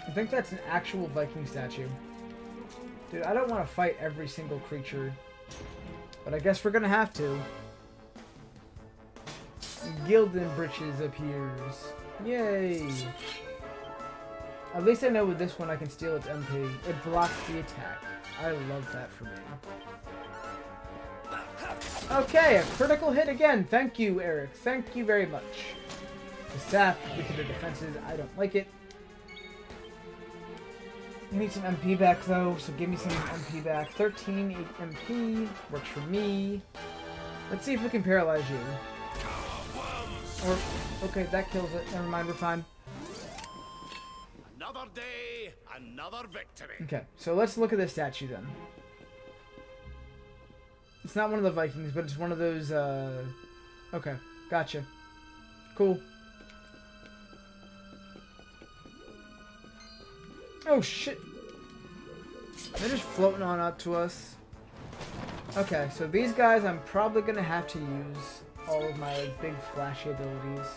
Speaker 2: I think that's an actual Viking statue. Dude, I don't want to fight every single creature. But I guess we're gonna have to. Gildan Britches appears. Yay! At least I know with this one I can steal its MP. It blocks the attack. I love that for me. Okay, a critical hit again. Thank you, Eric. Thank you very much. The sap, because the defenses, I don't like it. I need some MP back though, so give me some MP back. 13 MP works for me. Let's see if we can paralyze you. Or, okay, that kills it. Never mind, we're fine.
Speaker 3: Another day, another victory.
Speaker 2: Okay, so let's look at this statue then. It's not one of the Vikings, but it's one of those, okay, gotcha. Cool. Oh, shit. They're just floating on up to us. Okay, so these guys I'm probably gonna have to use all of my like, big flashy abilities.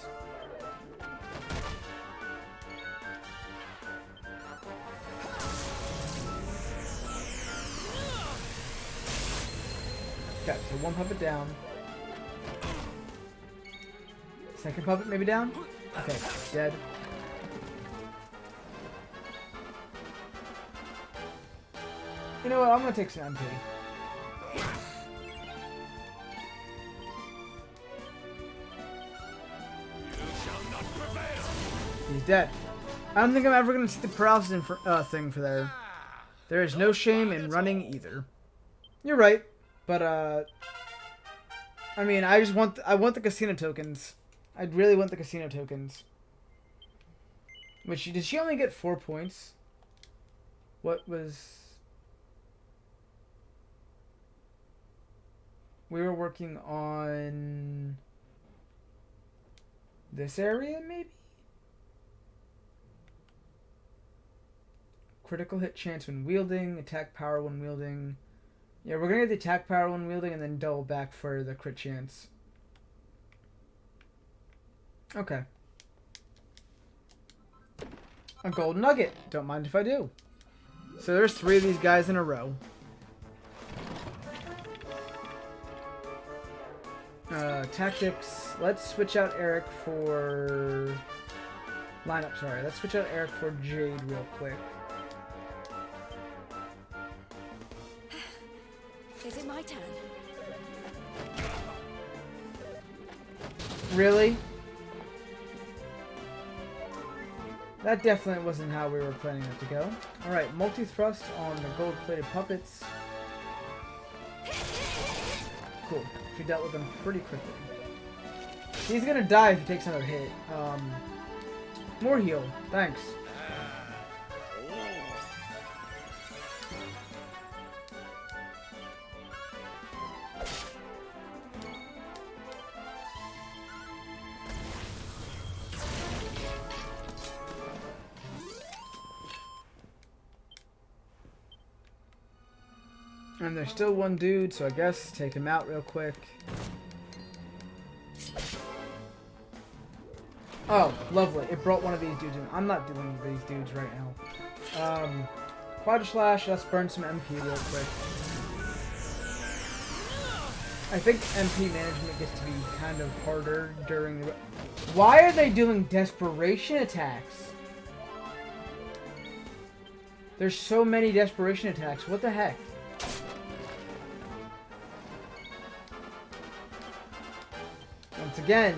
Speaker 2: Okay, so one puppet down. Second puppet maybe down? Okay, dead. You know what, I'm gonna take some MP. He's dead. I don't think I'm ever going to see the paralysis thing for there. There is no shame in running either. You're right, but I mean, I want the casino tokens. I really want the casino tokens. Which did she only get 4 points? What was? We were working on this area, maybe? Critical hit chance when wielding, attack power when wielding. Yeah, we're gonna get the attack power when wielding and then double back for the crit chance. Okay. A gold nugget. Don't mind if I do. So there's 3 of these guys in a row. Tactics. Let's switch out Eric for... Lineup, sorry. Let's switch out Eric for Jade real quick.
Speaker 9: Is it my turn?
Speaker 2: Really? That definitely wasn't how we were planning it to go. Alright, multi-thrust on the gold-plated puppets. Cool. She dealt with them pretty quickly. He's gonna die if he takes another hit. More heal. Thanks. And there's still one dude, so I guess take him out real quick. Oh, lovely. It brought one of these dudes in. I'm not dealing with these dudes right now. Quad Slash, let's burn some MP real quick. I think MP management gets to be kind of harder during the... Why are they doing desperation attacks? There's so many desperation attacks. What the heck? Once again,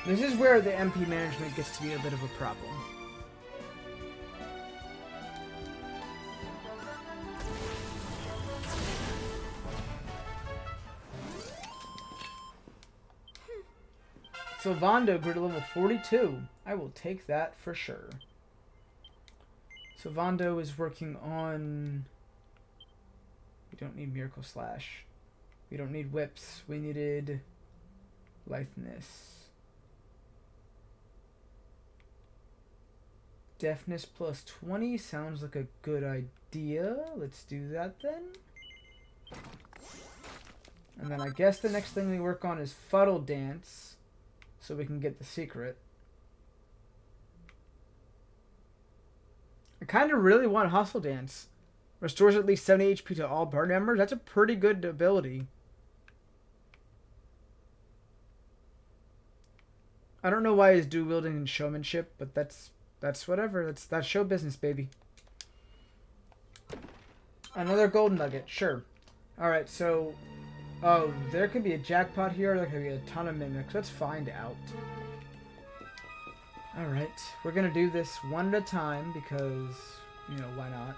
Speaker 2: this is where the MP management gets to be a bit of a problem. Sylvando grew to level 42. I will take that for sure. Sylvando is working on... We don't need Miracle Slash. We don't need whips. We needed litheness. Deafness plus 20 sounds like a good idea. Let's do that then. And then I guess the next thing we work on is Fuddle Dance, so we can get the secret. I kind of really want Hustle Dance. Restores at least 70 HP to all party members. That's a pretty good ability. I don't know why he's dual wielding and showmanship, but that's whatever. That's show business, baby. Another gold nugget, sure. All right, so there could be a jackpot here. There could be a ton of mimics. Let's find out. All right, we're gonna do this one at a time because, you know, why not?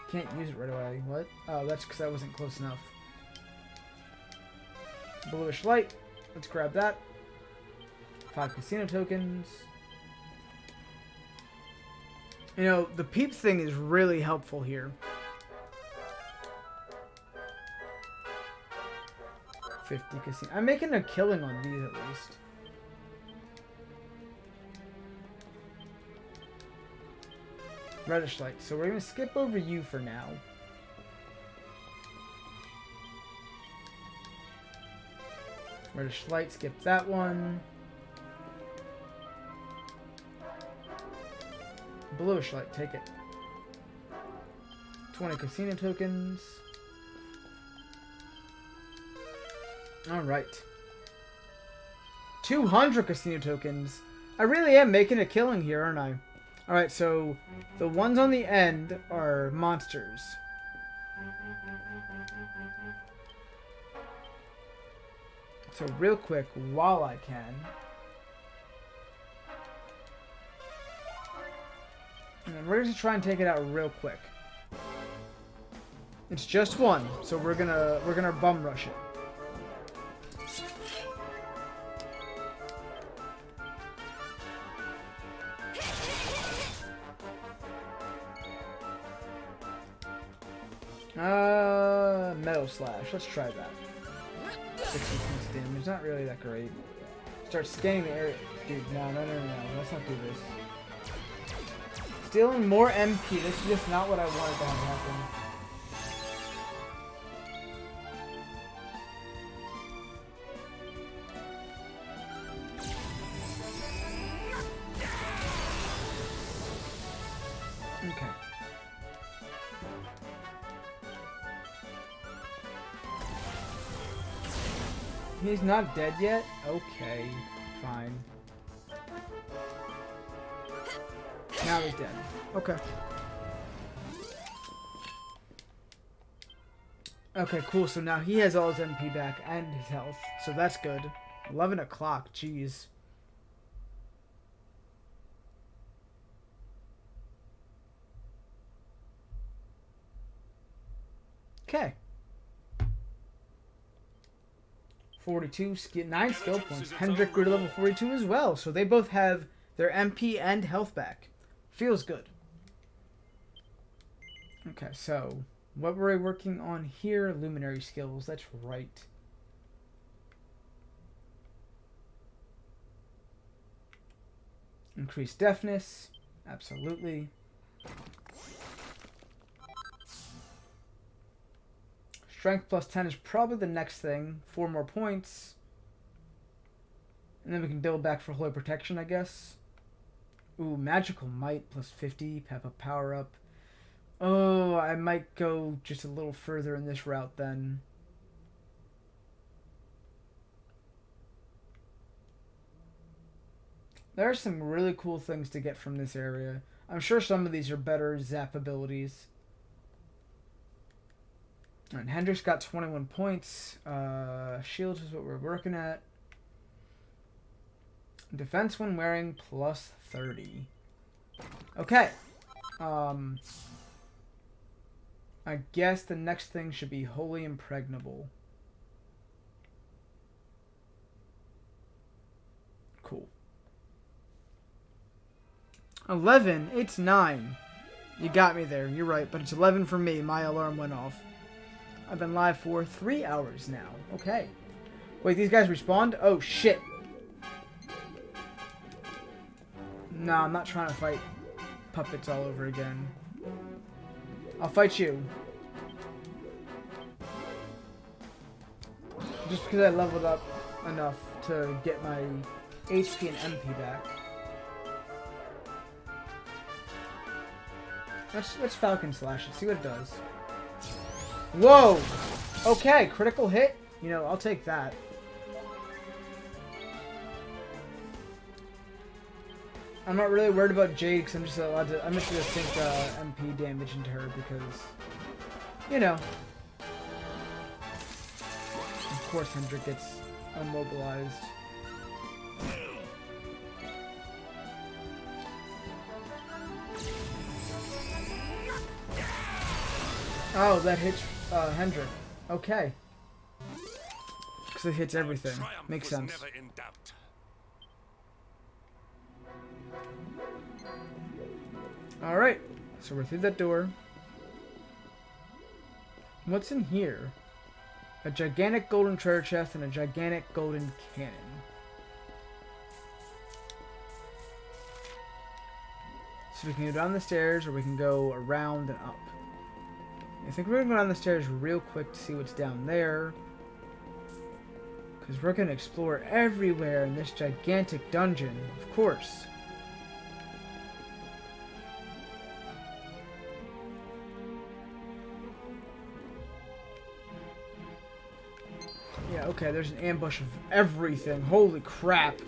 Speaker 2: Can't use it right away. What? Oh, that's because I wasn't close enough. Bluish light. Let's grab that. 5 casino tokens. You know, the peeps thing is really helpful here. 50 casino. I'm making a killing on these at least. Reddish light. So we're going to skip over you for now. Reddish light, skip that one. Bluish light, take it. 20 casino tokens. Alright. 200 casino tokens. I really am making a killing here, aren't I? Alright, so the ones on the end are monsters. So real quick, while I can. And we're going to try and take it out real quick. It's just one, so we're gonna bum rush it. Metal Slash. Let's try that. 60 points damage. Not really that great. Start scanning the area. Dude, no. Let's not do this. Stealing more MP. This is just not what I wanted to have happen. Okay. He's not dead yet? Okay, fine. Now he's dead. Okay. Okay, cool. So now he has all his MP back and his health. So that's good. 11 o'clock. Jeez. Okay. 42, 9 skill points. Hendrik grew to level 42 as well. So they both have their MP and health back. Feels good. Okay, so what were we working on here? Luminary skills. That's right. Increased deafness. Absolutely. Strength plus 10 is probably the next thing. 4 more points. And then we can build back for Holy Protection, I guess. Ooh, Magical Might plus 50. Pep up power up. Oh, I might go just a little further in this route then. There are some really cool things to get from this area. I'm sure some of these are better zap abilities. Alright, Hendrix got 21 points. Shields is what we're working at. Defense when wearing plus 30. Okay. I guess the next thing should be Wholly Impregnable. Cool. 11? It's 9. You got me there. You're right, but it's 11 for me. My alarm went off. I've been live for 3 hours now. Okay. Wait, these guys respawned? Oh, shit. No, I'm not trying to fight puppets all over again. I'll fight you. Just because I leveled up enough to get my HP and MP back. Let's Falcon Slash it, see what it does. Whoa! Okay, critical hit? You know, I'll take that. I'm not really worried about Jade because I'm just allowed to. I'm just gonna sink MP damage into her because, you know. Of course, Hendrik gets immobilized. Oh, that hits Hendrik. Okay. Because it hits everything. Makes sense. Alright, so we're through that door. What's in here? A gigantic golden treasure chest and a gigantic golden cannon. So we can go down the stairs or we can go around and up. I think we're going to go down the stairs real quick to see what's down there. Because we're going to explore everywhere in this gigantic dungeon, of course. Yeah, okay, there's an ambush of everything. Holy crap.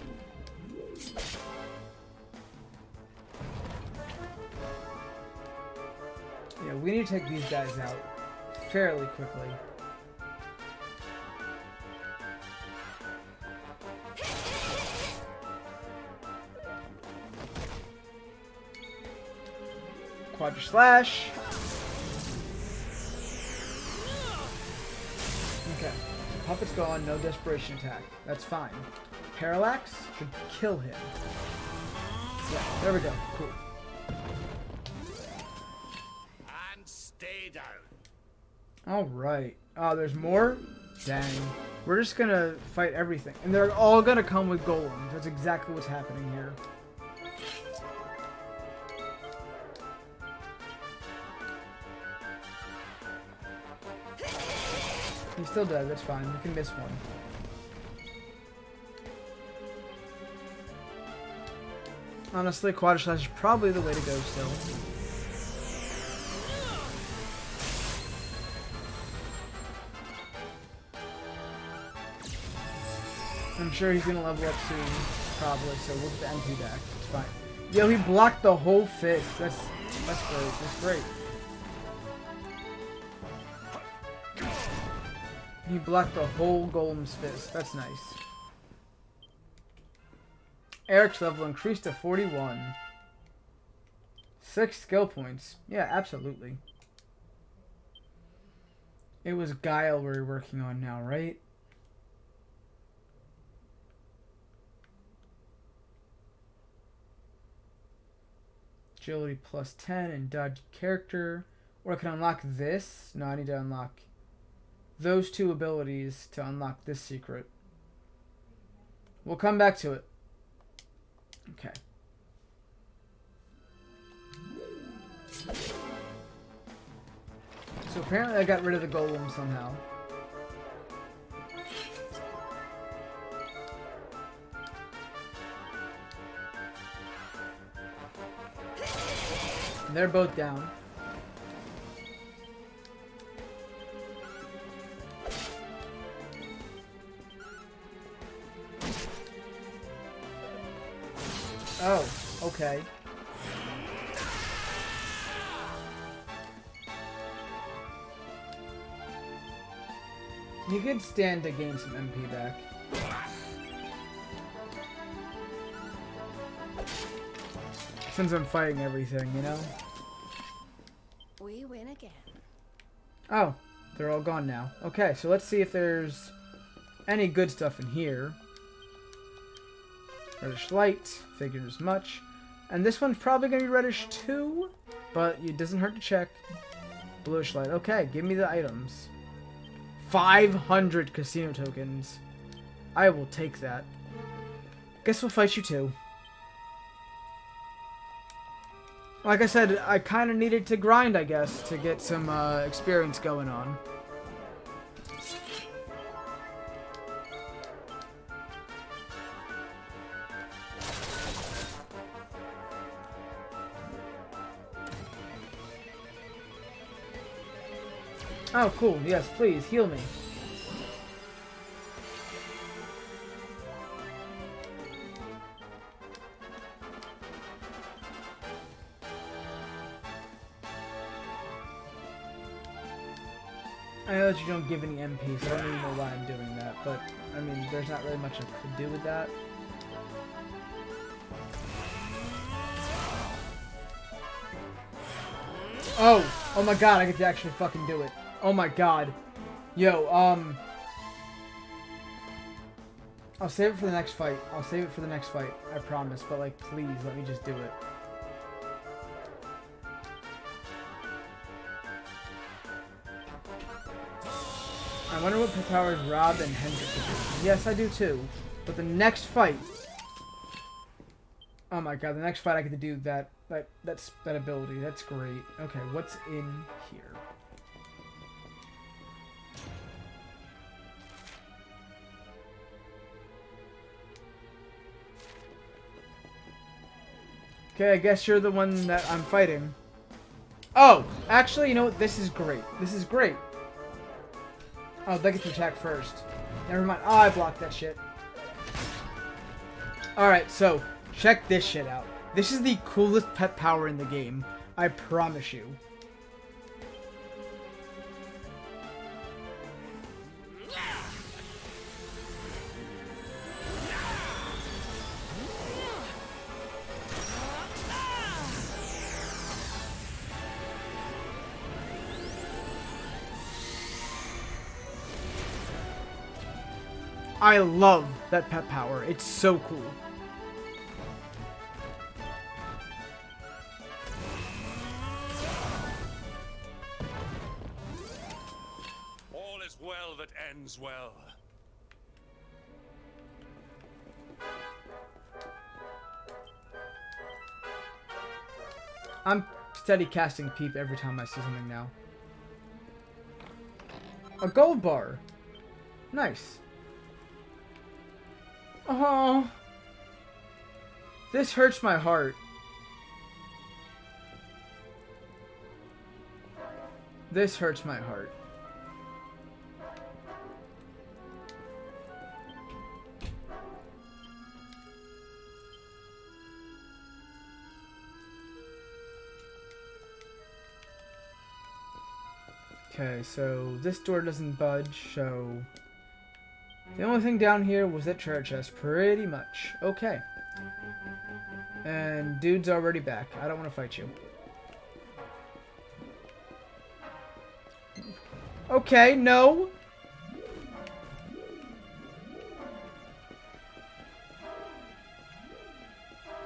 Speaker 2: Yeah, we need to take these guys out fairly quickly. Quadra Slash. Okay. Puppet's gone, no desperation attack. That's fine. Parallax should kill him. Yeah, there we go. Cool.
Speaker 3: And stay down.
Speaker 2: Alright. Oh, there's more? Dang. We're just gonna fight everything. And they're all gonna come with golems. That's exactly what's happening here. He's still dead, that's fine. We can miss one. Honestly, Quadra Slash is probably the way to go still. I'm sure he's gonna level up soon, probably, so we'll get the MP back. It's fine. Yo, he blocked the whole fist. That's great. That's great. He blocked the whole golem's fist. That's nice. Eric's level increased to 41. 6 skill points. Yeah, absolutely. It was Guile we're working on now, right? Agility plus 10 and dodge character. Or I can unlock this. No, I need to unlock those 2 abilities to unlock this secret. We'll come back to it. Okay. So apparently I got rid of the golem somehow. And they're both down. Oh, okay. You could stand to gain some MP back. Since I'm fighting everything, you know?
Speaker 9: We win again.
Speaker 2: Oh, they're all gone now. Okay, so let's see if there's any good stuff in here. Reddish light, figured as much. And this one's probably going to be reddish too, but it doesn't hurt to check. Bluish light. Okay, give me the items. 500 casino tokens. I will take that. Guess we'll fight you too. Like I said, I kind of needed to grind, I guess, to get some experience going on. Oh, cool. Yes, please, heal me. I know that you don't give any MP, so I don't even know why I'm doing that, but, I mean, there's not really much I could do with that. Oh! Oh my god, I get to actually fucking do it. Oh my god. Yo, I'll save it for the next fight. I'll save it for the next fight. I promise. But, like, please, let me just do it. I wonder what powers Rob and Hendrik are doing. Yes, I do too. But the next fight... Oh my god, the next fight I get to do that ability. That's great. Okay, what's in here? Okay, I guess you're the one that I'm fighting. Oh! Actually, you know what? This is great. This is great. Oh, they get to attack first. Never mind. Oh, I blocked that shit. Alright, so, check this shit out. This is the coolest pet power in the game. I promise you. I love that pet power. It's so cool.
Speaker 6: All is well that ends well.
Speaker 2: I'm steady casting Peep every time I see something now. A gold bar. Nice. Oh, this hurts my heart. This hurts my heart. Okay, so this door doesn't budge, so... The only thing down here was that treasure chest, pretty much. Okay. And dude's already back. I don't want to fight you. Okay, no.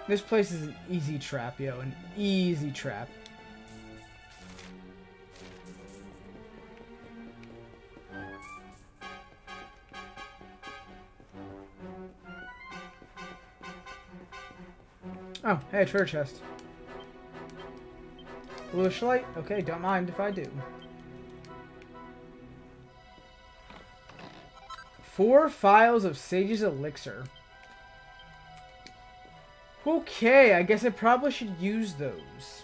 Speaker 2: This place is an easy trap, yo. An easy trap. Oh, hey, treasure chest. Bluish light? Okay, don't mind if I do. 4 files of Sage's Elixir. Okay, I guess I probably should use those.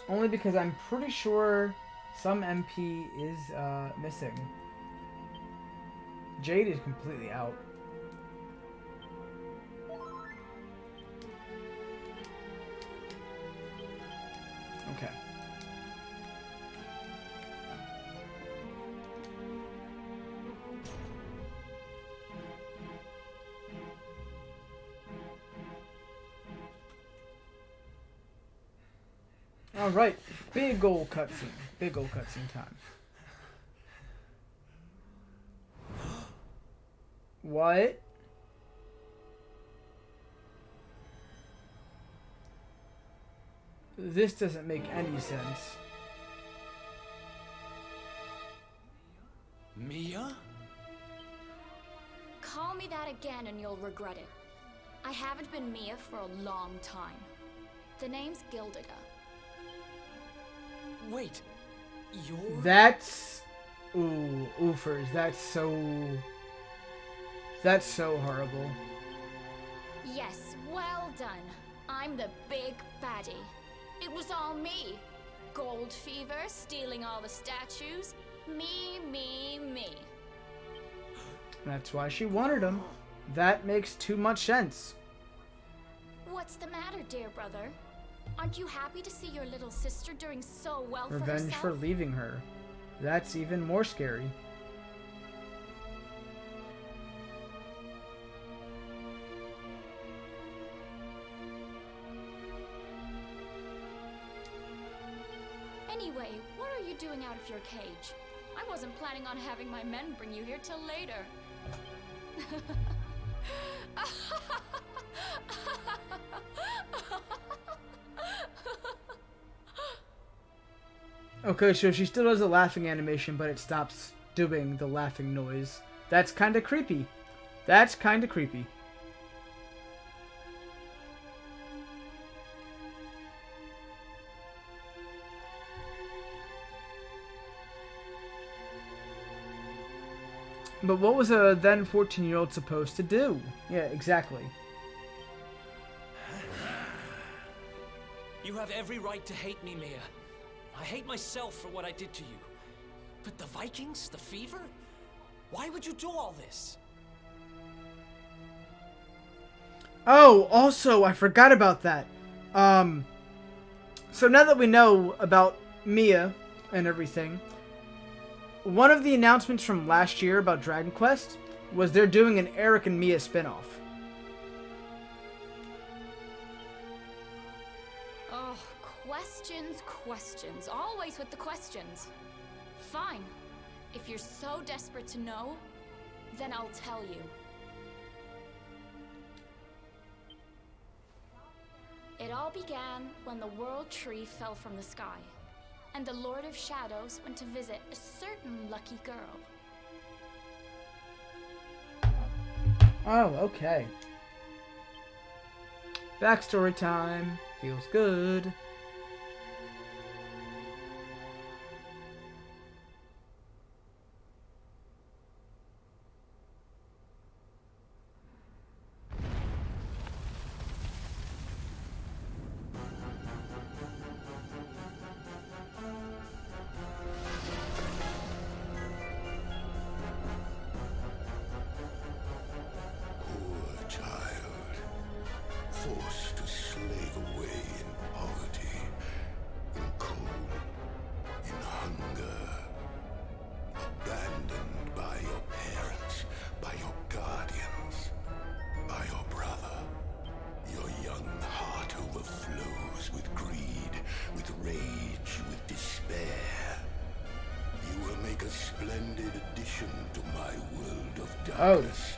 Speaker 2: Only because I'm pretty sure some MP is missing. Jade is completely out. Okay. All right, big ol' cutscene. Big ol' cutscene time. What? This doesn't make any sense.
Speaker 4: Mia?
Speaker 12: Call me that again and you'll regret it. I haven't been Mia for a long time. The name's Gildiga.
Speaker 5: Wait, you're...
Speaker 2: That's... Ooh, oofers. That's so horrible.
Speaker 12: Yes, well done. I'm the big baddie. It was all me. Gold fever, stealing all the statues. Me, me, me.
Speaker 2: That's why she wanted him. That makes too much sense.
Speaker 12: What's the matter, dear brother? Aren't you happy to see your little sister doing so well for
Speaker 2: Revenge
Speaker 12: herself?
Speaker 2: for leaving her. That's even more scary.
Speaker 12: Anyway, what are you doing out of your cage? I wasn't planning on having my men bring you here till later.
Speaker 2: Okay, so she still does a laughing animation, but it stops doing the laughing noise. That's kind of creepy. That's kind of creepy. But what was a then 14-year-old supposed to do? Yeah, exactly.
Speaker 5: You have every right to hate me, Mia. I hate myself for what I did to you. But the Vikings, the fever? Why would you do all this?
Speaker 2: Oh, also, I forgot about that. So now that we know about Mia and everything, one of the announcements from last year about Dragon Quest was they're doing an Eric and Mia spinoff.
Speaker 12: Oh, questions. Always with the questions. Fine. If you're so desperate to know, then I'll tell you. It all began when the World Tree fell from the sky, and the Lord of Shadows went to visit a certain lucky girl.
Speaker 2: Oh, okay. Backstory time. Feels good.
Speaker 7: Poor child, forced to slave away in poverty, in cold, in hunger, abandoned by your parents, by your guardians, by your brother. Your young heart overflows with greed, with rage, with despair. You will make a splendid addition to my world of darkness.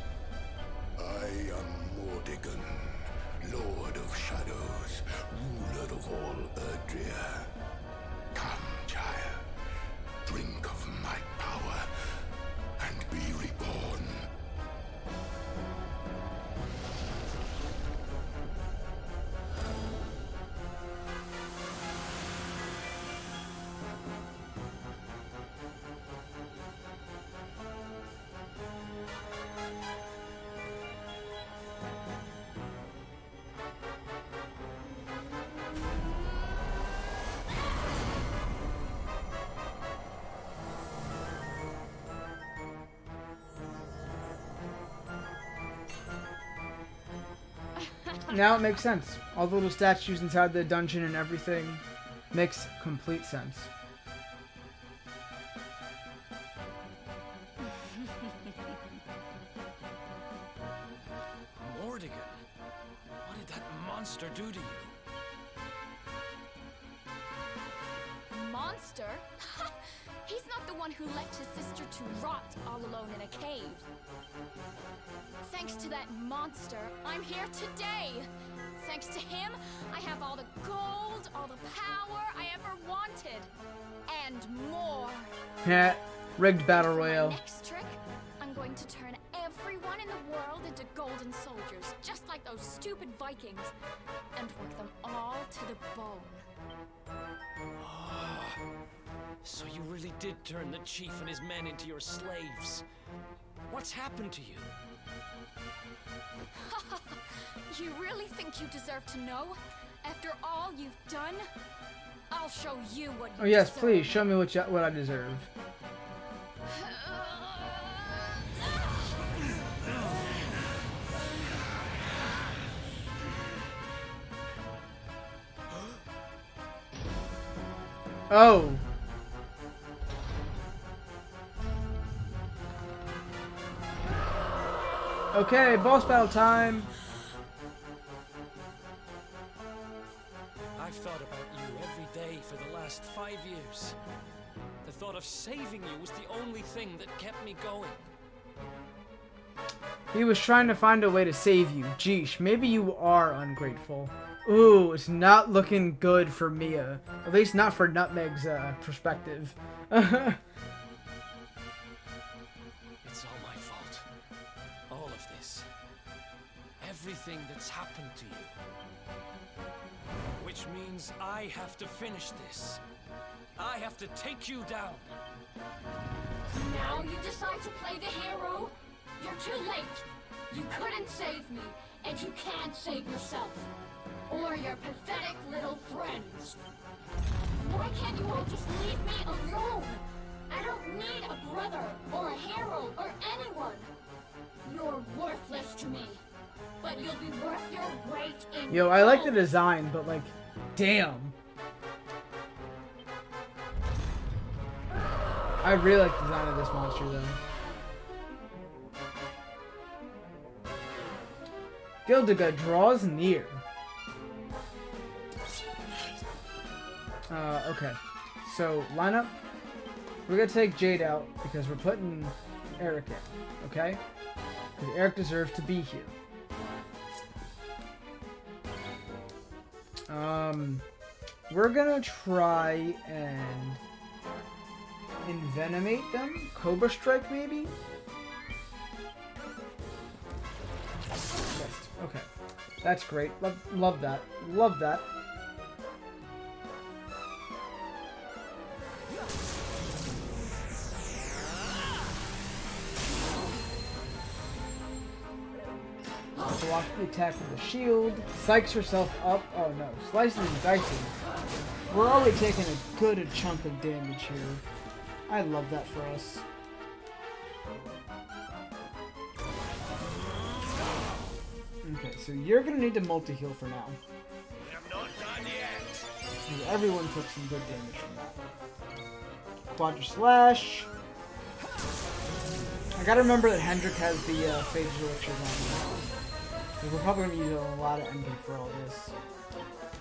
Speaker 7: I am Mordegon, Lord of Shadows, ruler of all Erdrea. Come, child, drink of my power, and be reborn.
Speaker 2: now it makes sense. All the little statues inside the dungeon and everything makes complete sense.
Speaker 5: Mordigan, what did that monster do to you?
Speaker 12: Monster? He's not the one who left his sister to rot all alone in a cave. Thanks to that monster, I'm here today. Thanks to him, I have all the gold, all the power I ever wanted. And more.
Speaker 2: Yeah, rigged battle
Speaker 12: For my
Speaker 2: royale.
Speaker 12: next trick, I'm going to turn everyone in the world into golden soldiers, just like those stupid Vikings, and work them all to the bone.
Speaker 5: So you really did turn the chief and his men into your slaves. What's happened to you?
Speaker 12: You really think you deserve to know? After all you've done? I'll show you what you
Speaker 2: Oh yes,
Speaker 12: deserve.
Speaker 2: please show me what I deserve. Oh. Okay, boss battle time.
Speaker 5: I've thought about you every day for the last 5 years. The thought of saving you was the only thing that kept me going.
Speaker 2: He was trying to find a way to save you. Jeesh, maybe you are ungrateful. Ooh, it's not looking good for Mia. At least not for Nutmeg's perspective.
Speaker 5: It's all my fault. All of this. Everything that's happened to you. Which means I have to finish this. I have to take you down.
Speaker 12: Now you decide to play the hero? You're too late. You couldn't save me, and you can't save yourself. Or your pathetic little friends. Why can't you all just leave me alone? I don't need a brother, or a hero, or anyone. You're worthless to me. But you'll be worth your weight in
Speaker 2: Yo, I like the
Speaker 12: gold.
Speaker 2: design, but like, damn. I really like the design of this monster, though. Gildiga draws near. Okay. So, lineup. We're gonna take Jade out because we're putting Eric in, okay? Because Eric deserves to be here. We're gonna try and envenomate them. Cobra Strike, maybe? Yes. Okay. That's great. Love that. Love that. Block the attack with a shield. Psychs herself up. Oh no. Slices and dices. We're already taking a good chunk of damage here. I love that for us. Okay, so you're gonna need to multi-heal for now. And everyone took some good damage from that. Quadra Slash. I gotta remember that Hendrik has the Phage Elixirs on him. We're probably going to use a lot of MP for all this.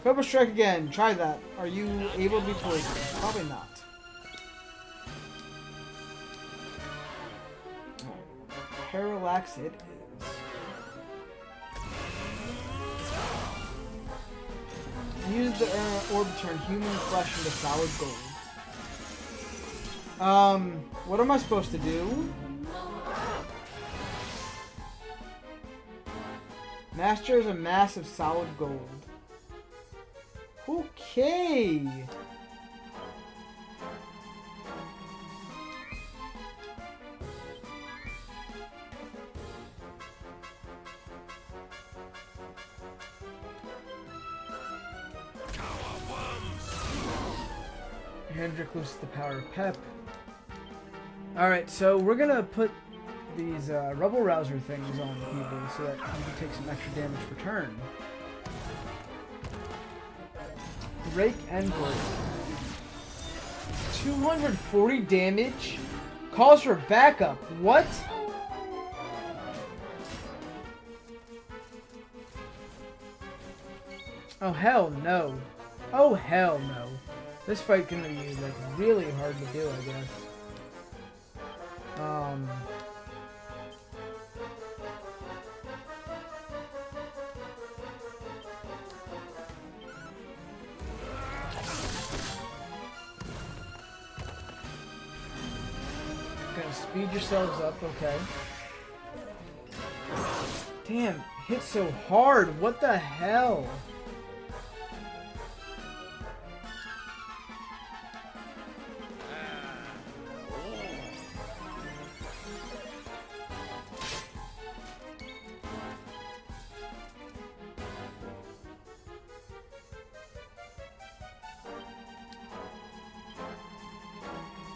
Speaker 2: Cobra Strike again. Try that. Are you able to be poisoned? Probably not. Right. Parallax it is. Use the orb to turn human flesh into solid gold. What am I supposed to do? Master is a mass of solid gold. Okay. Hendrik loses the power of Pep. Alright, so we're gonna put these Rebel Rouser things on people so that you can take some extra damage per turn. Rake and Break. 240 damage? Calls for backup. What? Oh hell no. Oh hell no. This fight gonna be like really hard to do, I guess. Gonna speed yourselves up, okay. Damn, hit so hard. What the hell?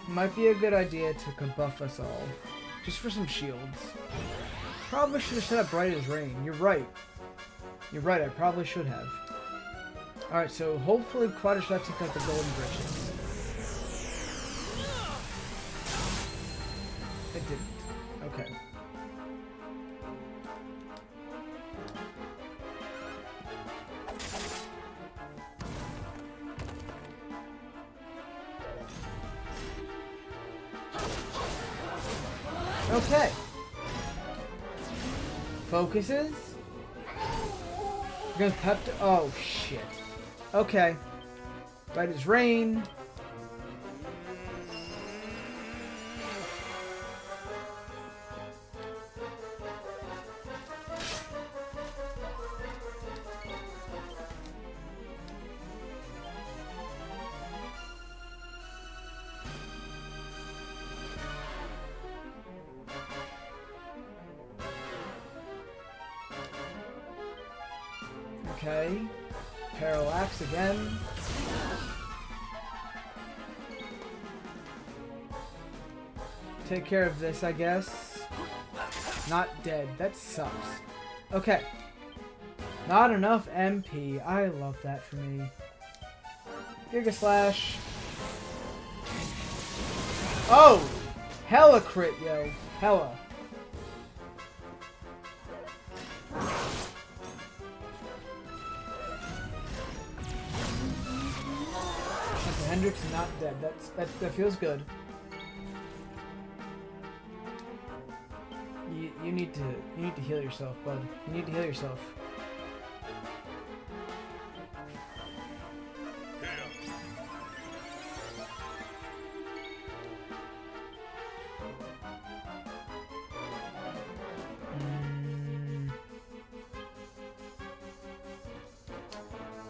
Speaker 2: Might be a good idea to buff us all. Just for some shields. Probably should have set up Bright as Rain. You're right. You're right, I probably should have. Alright, so hopefully Quadrashot took out the golden bridges. It didn't. Okay. Okay. Focuses. Gonna oh shit. Okay. Bright as Rain. Okay. Parallax again. Take care of this, I guess. Not dead. That sucks. Okay. Not enough MP. I love that for me. Giga Slash. Oh! Hella crit, yo. Hella. Hendrix not dead. That feels good. You need to heal yourself, bud. You need to heal yourself.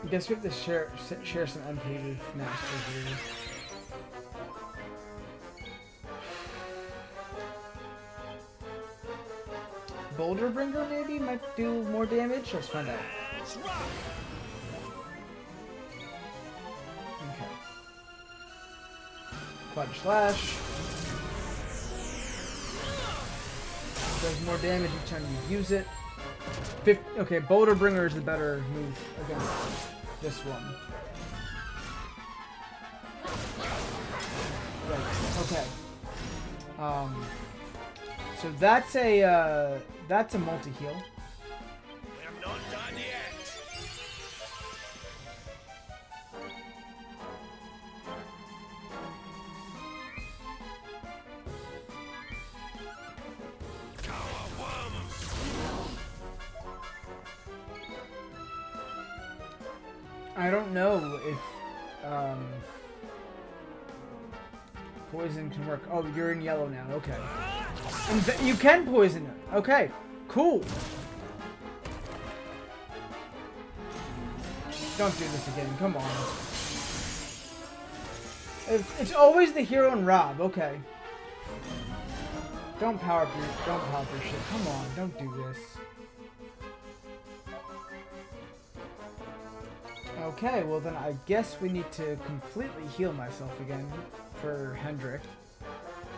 Speaker 2: I guess we have to share some MP with Master here. Boulder Bringer maybe might do more damage. Let's find out. Okay. Quad Slash does more damage each time you use it. Okay, Boulder Bringer is the better move against this one. Right. Okay. So that's a multi-heal.
Speaker 3: I'm not done yet.
Speaker 2: I don't know if poison can work. Oh, you're in yellow now. Okay. And you can poison it. Okay. Cool. Don't do this again. Come on. It's always the hero and Rob. Okay. Don't power up your shit. Come on. Don't do this. Okay, well then I guess we need to completely heal myself again for Hendrik.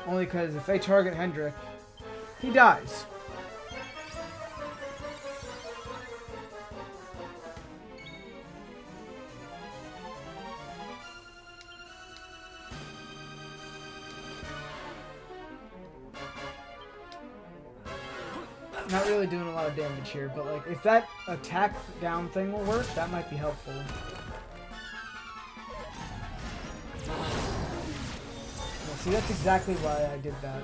Speaker 2: Only because if they target Hendrik, he dies. Not really doing a lot of damage here, but like if that attack down thing will work, that might be helpful. Well, see, that's exactly why I did that.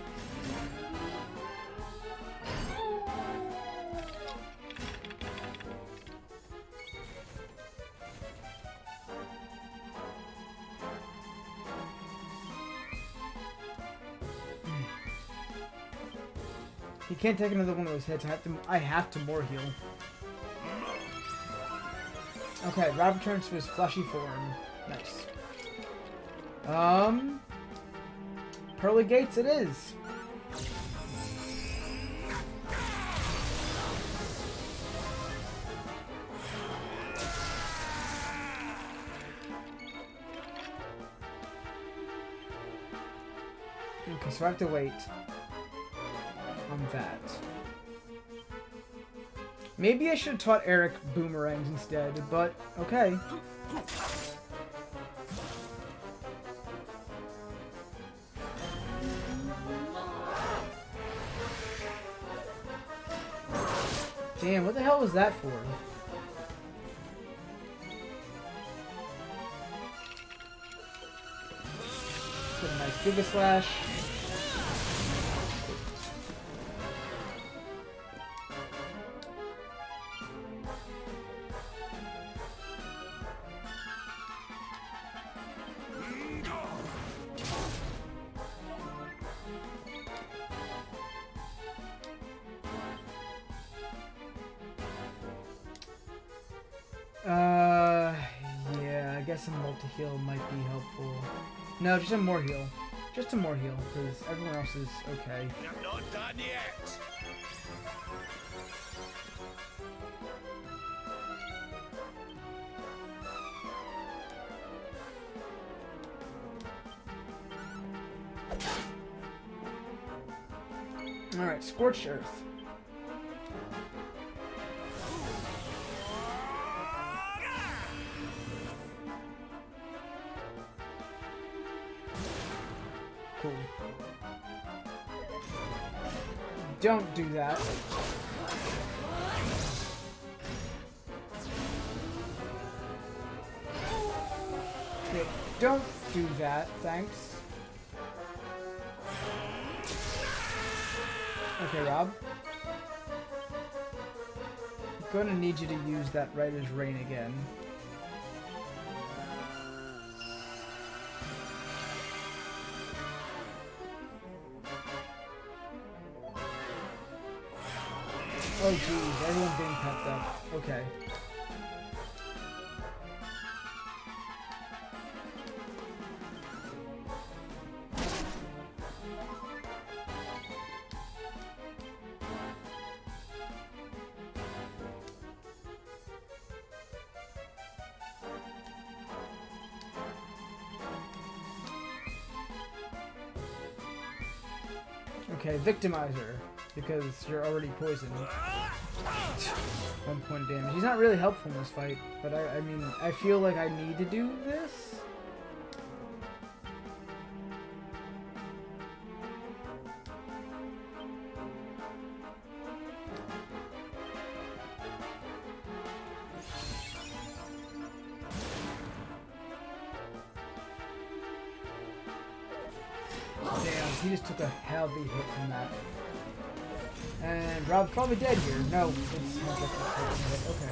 Speaker 2: He can't take another one of those hits. I have to more heal. Okay, Rob returns to his fleshy form. Nice. Pearly Gates it is. Okay, so I have to wait on that. Maybe I should have taught Eric boomerangs instead, but okay. Damn, what the hell was that for? Get a nice Giga Slash. Yeah, I guess a multi-heal might be helpful. No, just a more heal. Just a more heal, because everyone else is okay.
Speaker 3: I'm not done yet.
Speaker 2: Alright, Scorched Earth. Cool. Don't do that. Okay, don't do that, thanks. Okay, Rob. I'm gonna need you to use that Rider's Rain again. Oh geez, everyone's getting pepped up. Okay. Okay, Victimizer, because you're already poisoned. 1 point of damage. He's not really helpful in this fight, but I mean, I feel like I need to do this. Damn, he just took a heavy hit from that. And Rob's probably dead here. No, it's not like that. Okay.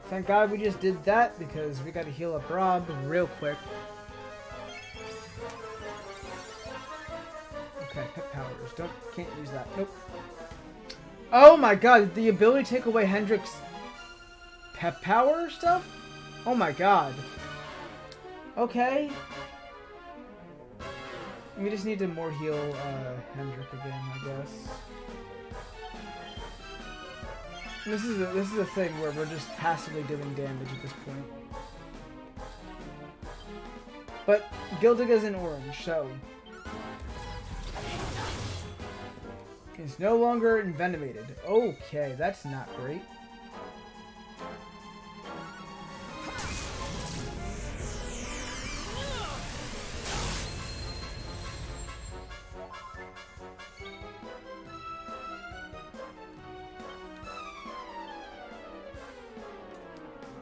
Speaker 2: Thank God we just did that because we gotta heal up Rob real quick. Okay, pet powers. Can't use that. Nope. Oh my God, the ability to take away Hendrick's pep power stuff? Oh my God. Okay. We just need to more heal Hendrick again, I guess. This is a thing where we're just passively doing damage at this point. But Gildiga's in orange, so it's no longer envenomated. Okay, that's not great.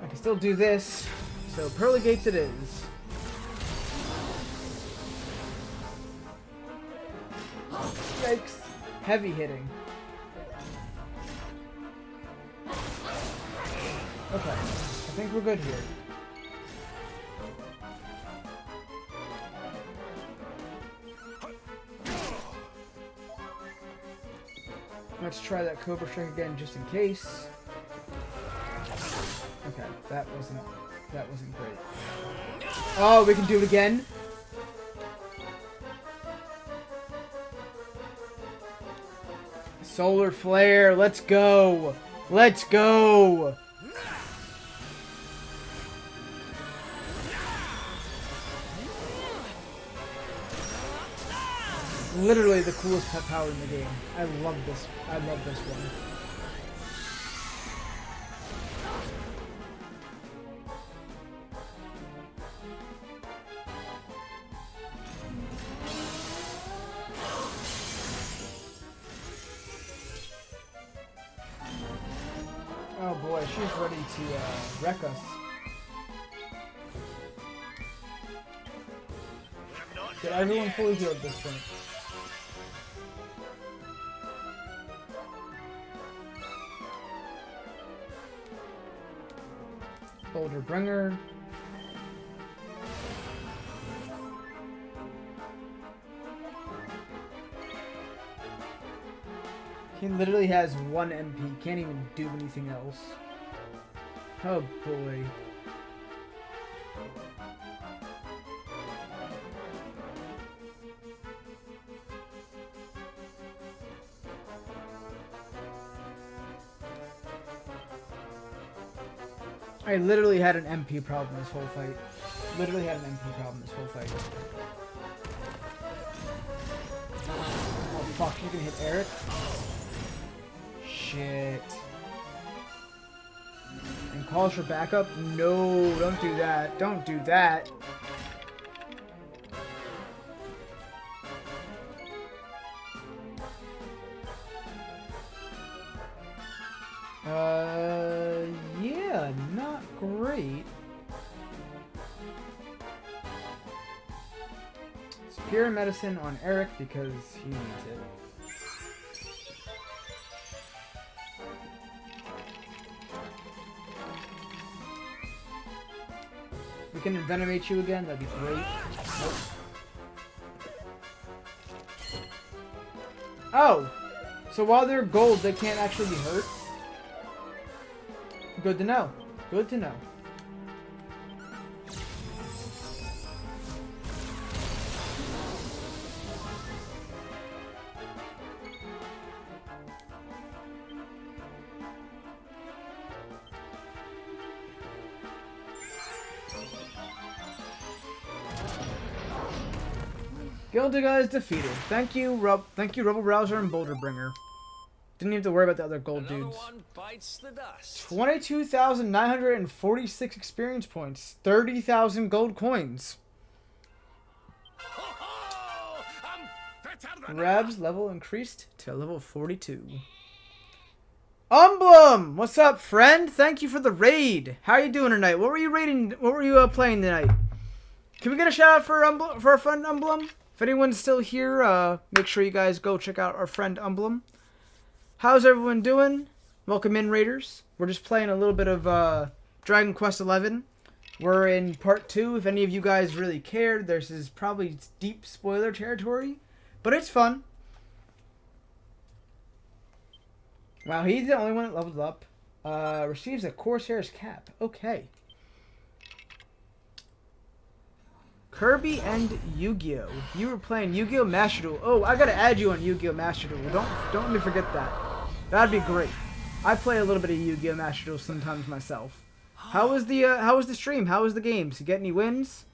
Speaker 2: I can still do this. So Pearly Gates it is. Yikes. Heavy hitting. Okay. I think we're good here. Let's try that Cobra Strike again just in case. Okay, that wasn't great. Oh, we can do it again? Solar Flare, let's go! Let's go! Literally the coolest pet power in the game. I love this. I love this one. Oh boy, she's ready to wreck us. Get everyone fully healed at this point. Boulder Bringer. He literally has 1 MP, can't even do anything else. Oh boy. I literally had an MP problem this whole fight. Literally had an MP problem this whole fight. Oh fuck, she's gonna hit Eric? Shit. And calls for backup? No, don't do that. Don't do that. Yeah, not great. Superior medicine on Eric because he needs it. We can envenomate you again, that'd be great. Nope. Oh! So while they're gold, they can't actually be hurt? Good to know. Good to know. Gildiga is defeated. Thank you, Rebel Browser and Boulder Bringer. Didn't even have to worry about the other gold dudes. 22,946 experience points. 30,000 gold coins. Rab's level increased to level 42. Umblum! What's up, friend? Thank you for the raid. How are you doing tonight? What were you raiding? What were you playing tonight? Can we get a shout out for our friend Umblum? If anyone's still here, make sure you guys go check out our friend Umblum. How's everyone doing? Welcome in, Raiders. We're just playing a little bit of Dragon Quest XI. We're in part 2. If any of you guys really cared, this is probably deep spoiler territory, but it's fun. Wow, he's the only one that leveled up. Receives a Corsair's cap. Okay. Kirby and Yu-Gi-Oh! You were playing Yu-Gi-Oh! Master Duel. Oh, I gotta add you on Yu-Gi-Oh! Master Duel. Don't let me forget that. That'd be great. I play a little bit of Yu-Gi-Oh! Master Duel sometimes myself. How was the stream? How was the games? You get any wins?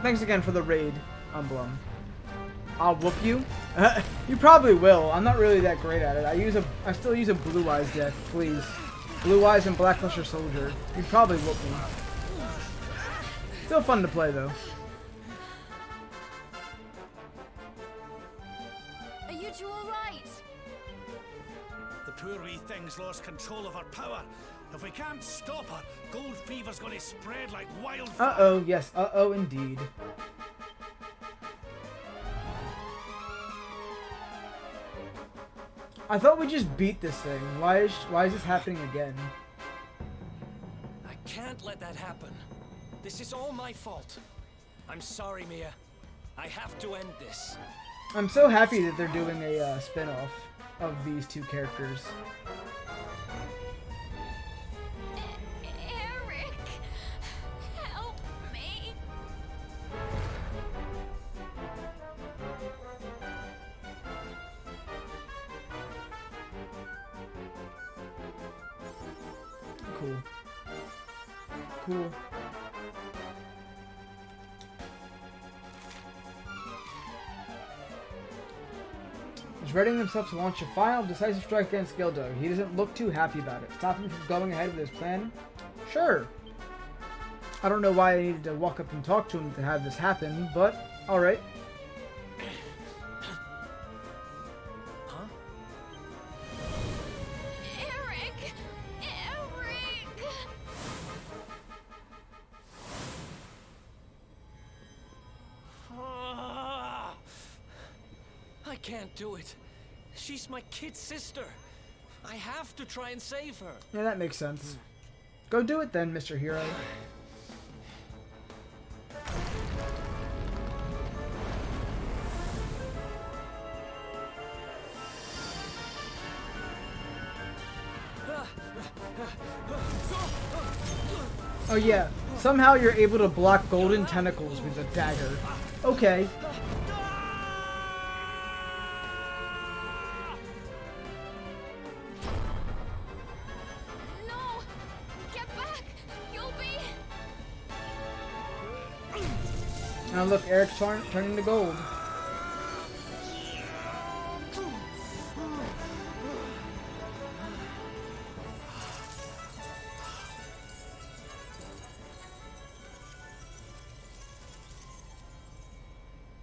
Speaker 2: Thanks again for the raid, Umblum. I'll whoop you. You probably will. I'm not really that great at it. I still use a Blue Eyes deck, please. Blue Eyes and Blackluster Soldier. You'd probably whoop me. Still fun to play though.
Speaker 12: Are you two alright? right.
Speaker 3: The poor wee thing's lost control of her power. If we can't stop her, gold fever's gonna spread like wildfire.
Speaker 2: Uh-oh, yes, uh-oh indeed. I thought we just beat this thing. Why is this happening again?
Speaker 5: I can't let that happen. This is all my fault. I'm sorry, Mia. I have to end this.
Speaker 2: I'm so happy that they're doing a spin-off of these two characters.
Speaker 12: Eric, help me.
Speaker 2: Cool. Cool. He's readying himself to launch a final decisive strike against Gildo. He doesn't look too happy about it. Stop him from going ahead with his plan? Sure. I don't know why I needed to walk up and talk to him to have this happen, but alright.
Speaker 5: Huh?
Speaker 12: Eric! Eric!
Speaker 5: I can't do it. She's my kid sister. I have to try and save her.
Speaker 2: Yeah, that makes sense. Go do it then, Mr. Hero. Oh yeah, somehow you're able to block golden tentacles with a dagger. Okay.
Speaker 12: No! Get back! You'll be...
Speaker 2: Now look, Eric's turning to gold.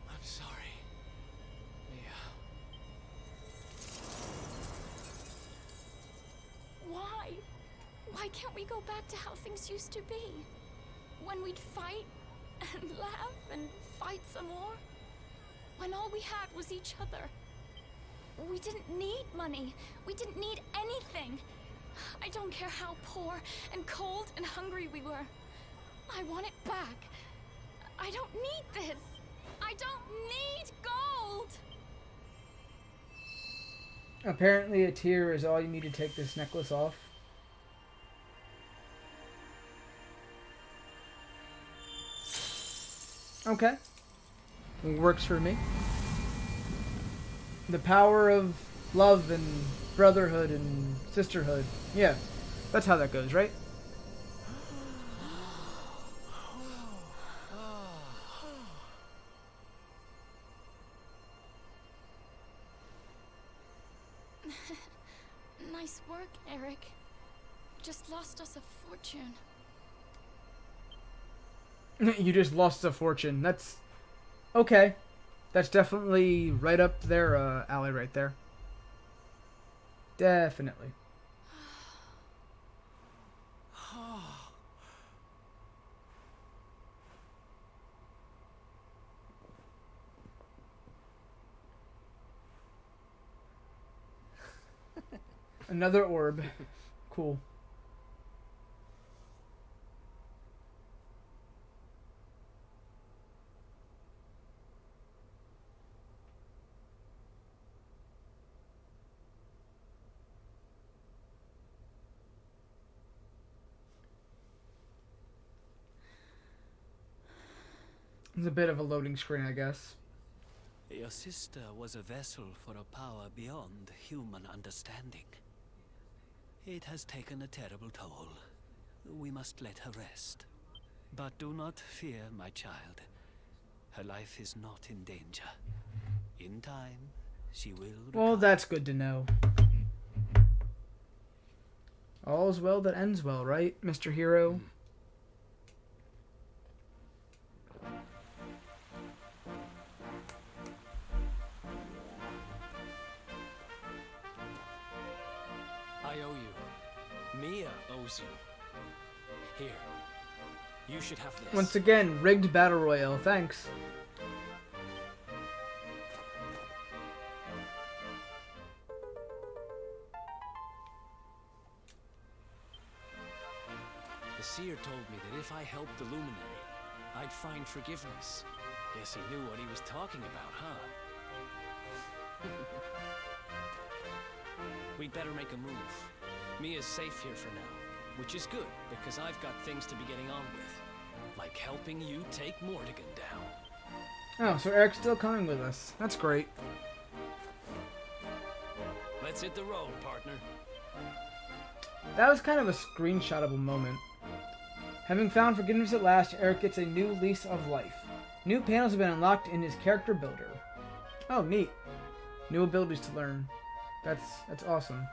Speaker 5: I'm sorry, Mia.
Speaker 12: Why? Why can't we go back to how things used to be? When we'd fight and laugh and fight some more? When all we had was each other. We didn't need money. We didn't need anything. I don't care how poor and cold and hungry we were. I want it back. I don't need this. I don't need gold.
Speaker 2: Apparently a tear is all you need to take this necklace off. Okay. Works for me. The power of love and brotherhood and sisterhood. Yeah, that's how that goes, right?
Speaker 12: Nice work, Eric. Just lost us a fortune.
Speaker 2: You just lost a fortune. That's okay. That's definitely right up their alley right there. Definitely. Another orb. Cool. It's a bit of a loading screen, I guess.
Speaker 10: Your sister was a vessel for a power beyond human understanding. It has taken a terrible toll. We must let her rest. But do not fear, my child. Her life is not in danger. In time, she will recover.
Speaker 2: Well, that's good to know. All's well that ends well, right, Mr. Hero?
Speaker 5: Mia owes you. Here. You should have this.
Speaker 2: Once again, rigged battle royale. Thanks.
Speaker 5: The seer told me that if I helped the Luminary, I'd find forgiveness. Guess he knew what he was talking about, huh? We'd better make a move. Mia's safe here for now, which is good, because I've got things to be getting on with. Like helping you take Mortigan down.
Speaker 2: Oh, so Eric's still coming with us. That's great.
Speaker 5: Let's hit the road, partner.
Speaker 2: That was kind of a screenshotable moment. Having found forgiveness at last, Eric gets a new lease of life. New panels have been unlocked in his character builder. Oh, neat. New abilities to learn. That's awesome.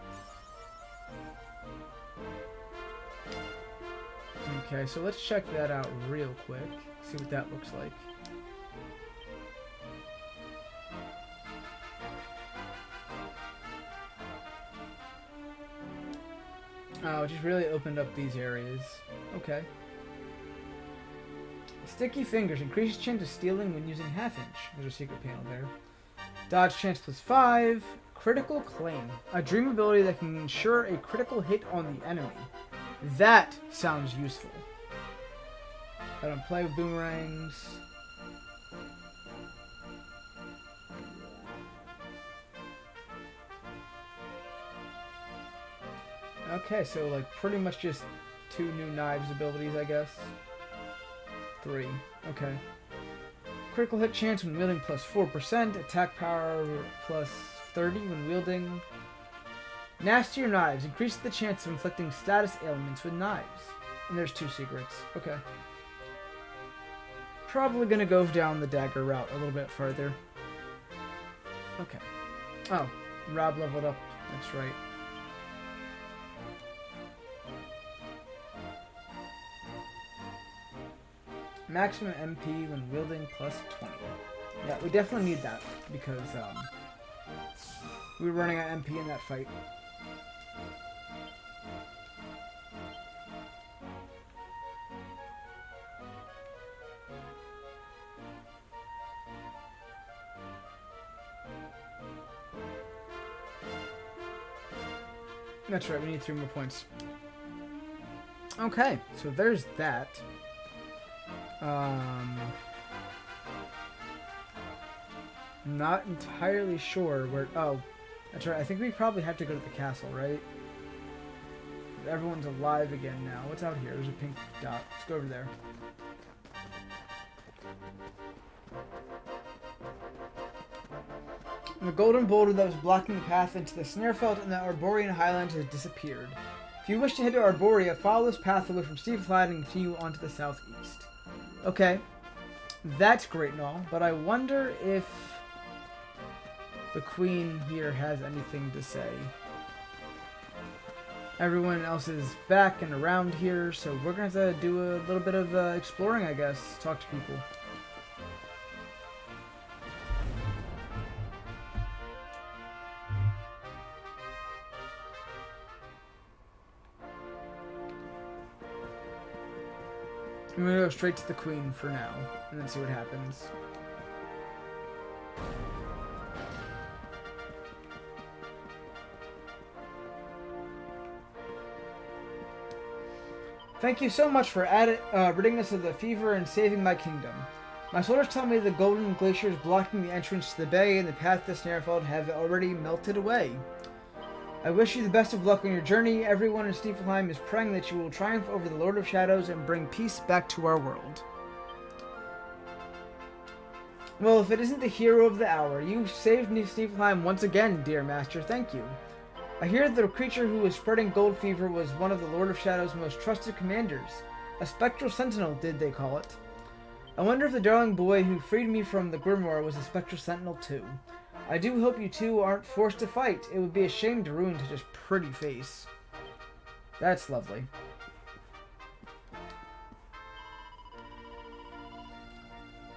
Speaker 2: Okay, so let's check that out real quick. See what that looks like. Oh, it just really opened up these areas. Okay. Sticky Fingers. Increases chance of stealing when using half-inch. There's a secret panel there. Dodge chance +5. Critical Claim. A dream ability that can ensure a critical hit on the enemy. That sounds useful. I don't play with boomerangs. Okay, so like pretty much just 2 new knives abilities, I guess. 3. Okay. Critical hit chance when wielding +4%. Attack power +30 when wielding. Nastier Knives. Increases the chance of inflicting status ailments with knives. And there's 2 secrets. Okay. Probably gonna go down the dagger route a little bit further. Okay. Oh, Rob leveled up. That's right. Maximum MP when wielding +20. Yeah, we definitely need that because we were running out of MP in that fight. That's right, we need 3 more points. Okay, so there's that. Not entirely sure where... Oh, that's right. I think we probably have to go to the castle, right? Everyone's alive again now. What's out here? There's a pink dot. Let's go over there. The golden boulder that was blocking the path into the Snarefelt and the Arborian Highlands has disappeared. If you wish to head to Arboria, follow this path away from Stevenheim and continue on to the southeast. Okay, that's great and all, but I wonder if the Queen here has anything to say. Everyone else is back and around here, so we're going to have to do a little bit of exploring, I guess. Talk to people. I'm gonna go straight to the Queen for now, and then see what happens. Thank you so much for ridding us of the fever and saving my kingdom. My soldiers tell me the golden glaciers blocking the entrance to the bay and the path to Snarefeld have already melted away. I wish you the best of luck on your journey. Everyone in Stevenheim is praying that you will triumph over the Lord of Shadows and bring peace back to our world. Well, if it isn't the hero of the hour, you saved Stevenheim once again, dear master. Thank you. I hear the creature who was spreading gold fever was one of the Lord of Shadows' most trusted commanders. A spectral sentinel, did they call it? I wonder if the darling boy who freed me from the Grimoire was a spectral sentinel too. I do hope you two aren't forced to fight. It would be a shame to ruin such a pretty face. That's lovely.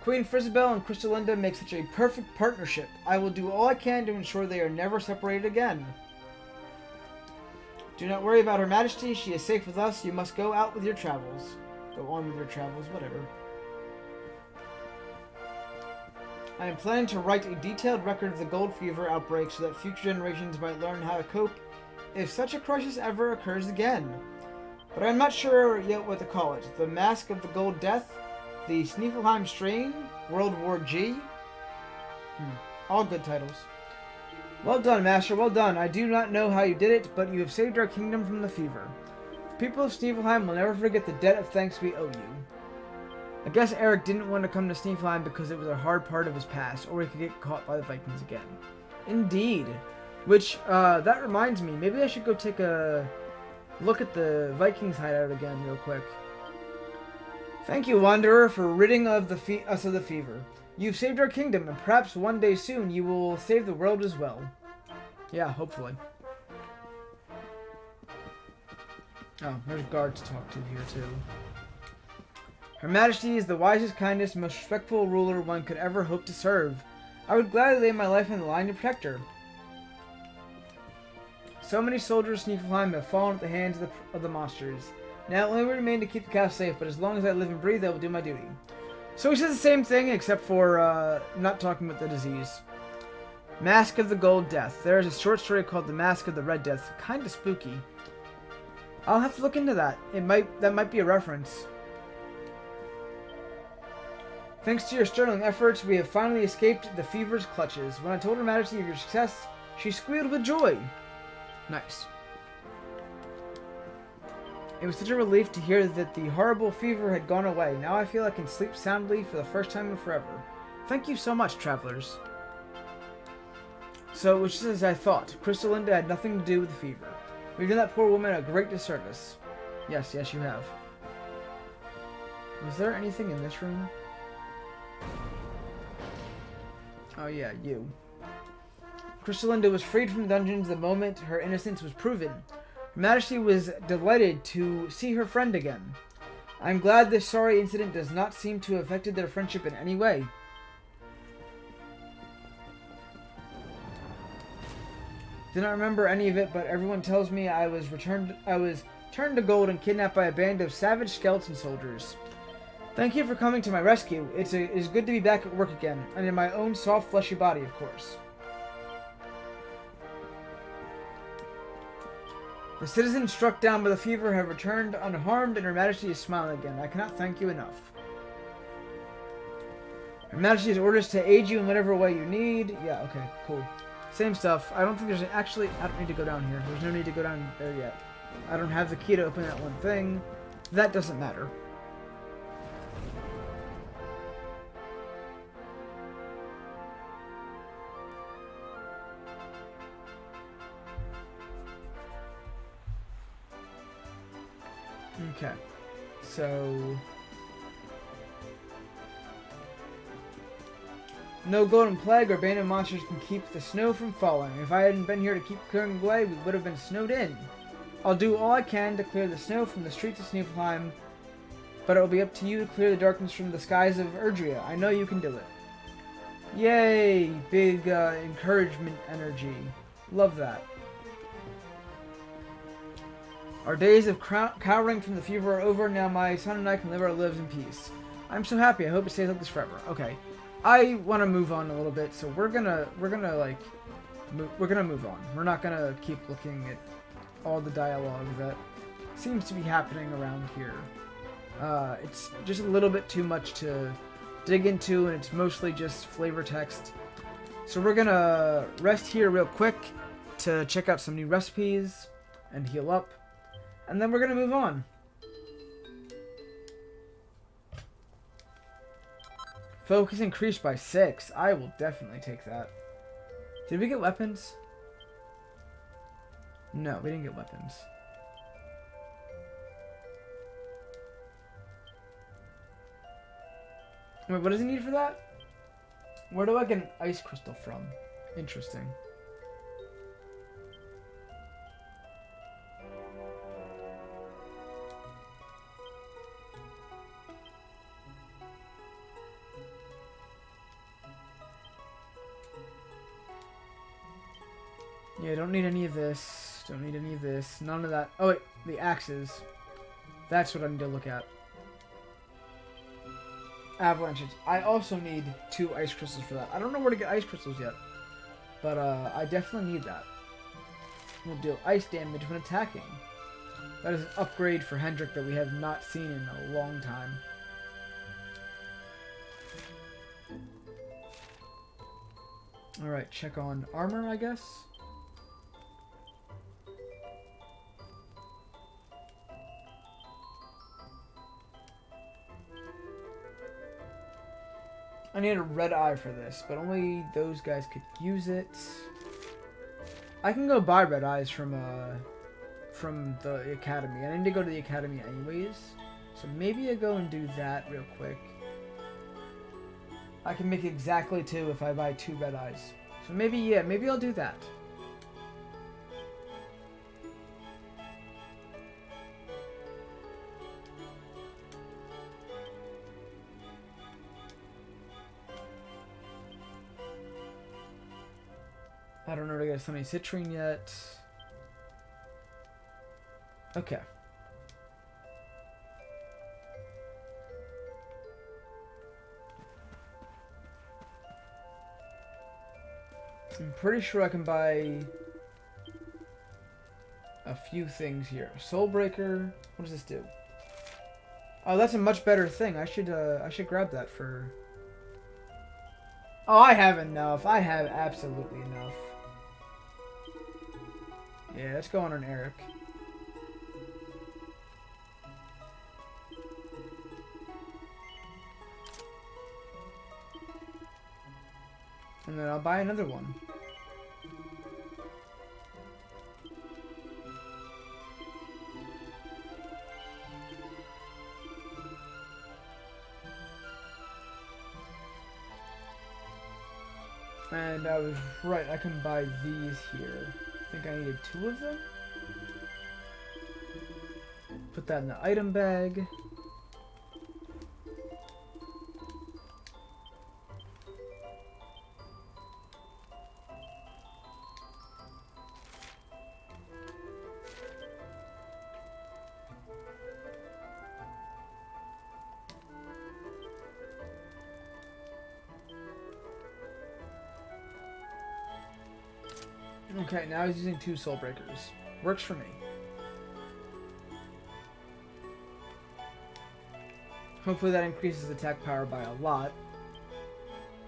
Speaker 2: Queen Frisabelle and Crystalinda make such a perfect partnership. I will do all I can to ensure they are never separated again. Do not worry about Her Majesty. She is safe with us. You must go out with your travels. Go on with your travels, whatever. I am planning to write a detailed record of the gold fever outbreak so that future generations might learn how to cope if such a crisis ever occurs again. But I'm not sure yet what to call it. The Mask of the Gold Death? The Snifelheim Strain? World War G? All good titles. Well done, Master, well done. I do not know how you did it, but you have saved our kingdom from the fever. The people of Snifelheim will never forget the debt of thanks we owe you. I guess Eric didn't want to come to Snifelheim because it was a hard part of his past, or he could get caught by the Vikings again. Indeed. Which, that reminds me, maybe I should go take a look at the Vikings hideout again real quick. Thank you, Wanderer, for ridding us of the fever. You've saved our kingdom, and perhaps one day soon you will save the world as well. Yeah, hopefully. Oh, there's guards to talk to here, too. Her Majesty is the wisest, kindest, most respectful ruler one could ever hope to serve. I would gladly lay my life on the line to protect her. So many soldiers of Snifelheim have fallen at the hands of the monsters. Now it only remains to keep the castle safe, but as long as I live and breathe, I will do my duty. So he says the same thing, except for not talking about the disease. Mask of the Gold Death. There is a short story called The Mask of the Red Death. Kinda spooky. I'll have to look into that. That might be a reference. Thanks to your sterling efforts, we have finally escaped the fever's clutches. When I told Her Majesty of your success, she squealed with joy. Nice. It was such a relief to hear that the horrible fever had gone away. Now I feel I can sleep soundly for the first time in forever. Thank you so much, travelers. So, which is as I thought. Crystalinda had nothing to do with the fever. We've done that poor woman a great disservice. Yes, you have. Was there anything in this room? Oh yeah, you. Crystalinda was freed from the dungeons the moment her innocence was proven. Her Majesty was delighted to see her friend again. I'm glad this sorry incident does not seem to have affected their friendship in any way. Did not remember any of it, but everyone tells me I was turned to gold and kidnapped by a band of savage skeleton soldiers. Thank you for coming to my rescue. It is good to be back at work again, and in my own soft, fleshy body, of course. The citizens struck down by the fever have returned unharmed, and Her Majesty is smiling again. I cannot thank you enough. Her Majesty has orders to aid you in whatever way you need. Yeah, okay, cool. Same stuff. I don't think there's actually... I don't need to go down here. There's no need to go down there yet. I don't have the key to open that one thing. That doesn't matter. Okay, so... No golden plague or band of monsters can keep the snow from falling. If I hadn't been here to keep clearing away, we would have been snowed in. I'll do all I can to clear the snow from the streets of Snifelheim, but it will be up to you to clear the darkness from the skies of Erdrea. I know you can do it. Yay! Big encouragement energy. Love that. Our days of cowering from the fever are over. Now my son and I can live our lives in peace. I'm so happy. I hope it stays like this forever. Okay. I want to move on a little bit, so we're gonna move on. We're not gonna keep looking at all the dialogue that seems to be happening around here. It's just a little bit too much to dig into, and it's mostly just flavor text. So we're gonna rest here real quick to check out some new recipes and heal up, and then we're gonna move on. Focus increased by 6. I will definitely take that. Did we get weapons? No, we didn't get weapons. Wait, what does he need for that? Where do I get an ice crystal from? Interesting. Yeah, I don't need any of this. Don't need any of this. None of that. Oh wait, the axes. That's what I need to look at. Avalanches. I also need 2 ice crystals for that. I don't know where to get ice crystals yet. But I definitely need that. We'll deal ice damage when attacking. That is an upgrade for Hendrik that we have not seen in a long time. Alright, check on armor, I guess. I need a red eye for this, but only those guys could use it. I can go buy red eyes from the academy. I need to go to the academy anyways, so maybe I go and do that real quick. I can make exactly 2 if I buy 2 red eyes. So maybe, yeah, maybe I'll do that. I don't know if I get Sunny Citrine yet. Okay. I'm pretty sure I can buy a few things here. Soulbreaker. What does this do? Oh, that's a much better thing. I should grab that for... Oh, I have enough. I have absolutely enough. Yeah, let's go on an Eric. And then I'll buy another one. And I was right, I can buy these here. I think I needed 2 of them. Put that in the item bag. Okay, now he's using 2 soul breakers. Works for me. Hopefully that increases attack power by a lot,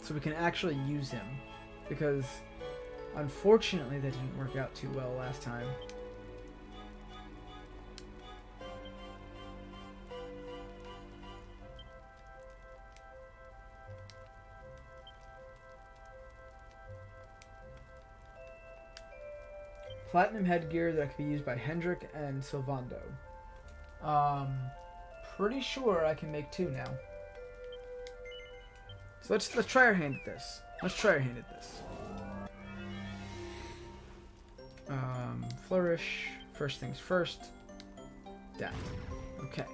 Speaker 2: so we can actually use him. Because, unfortunately, that didn't work out too well last time. Platinum headgear that can be used by Hendrik and Sylvando. Pretty sure I can make 2 now. So let's try our hand at this. Let's try our hand at this. Flourish. First things first. Down. Okay.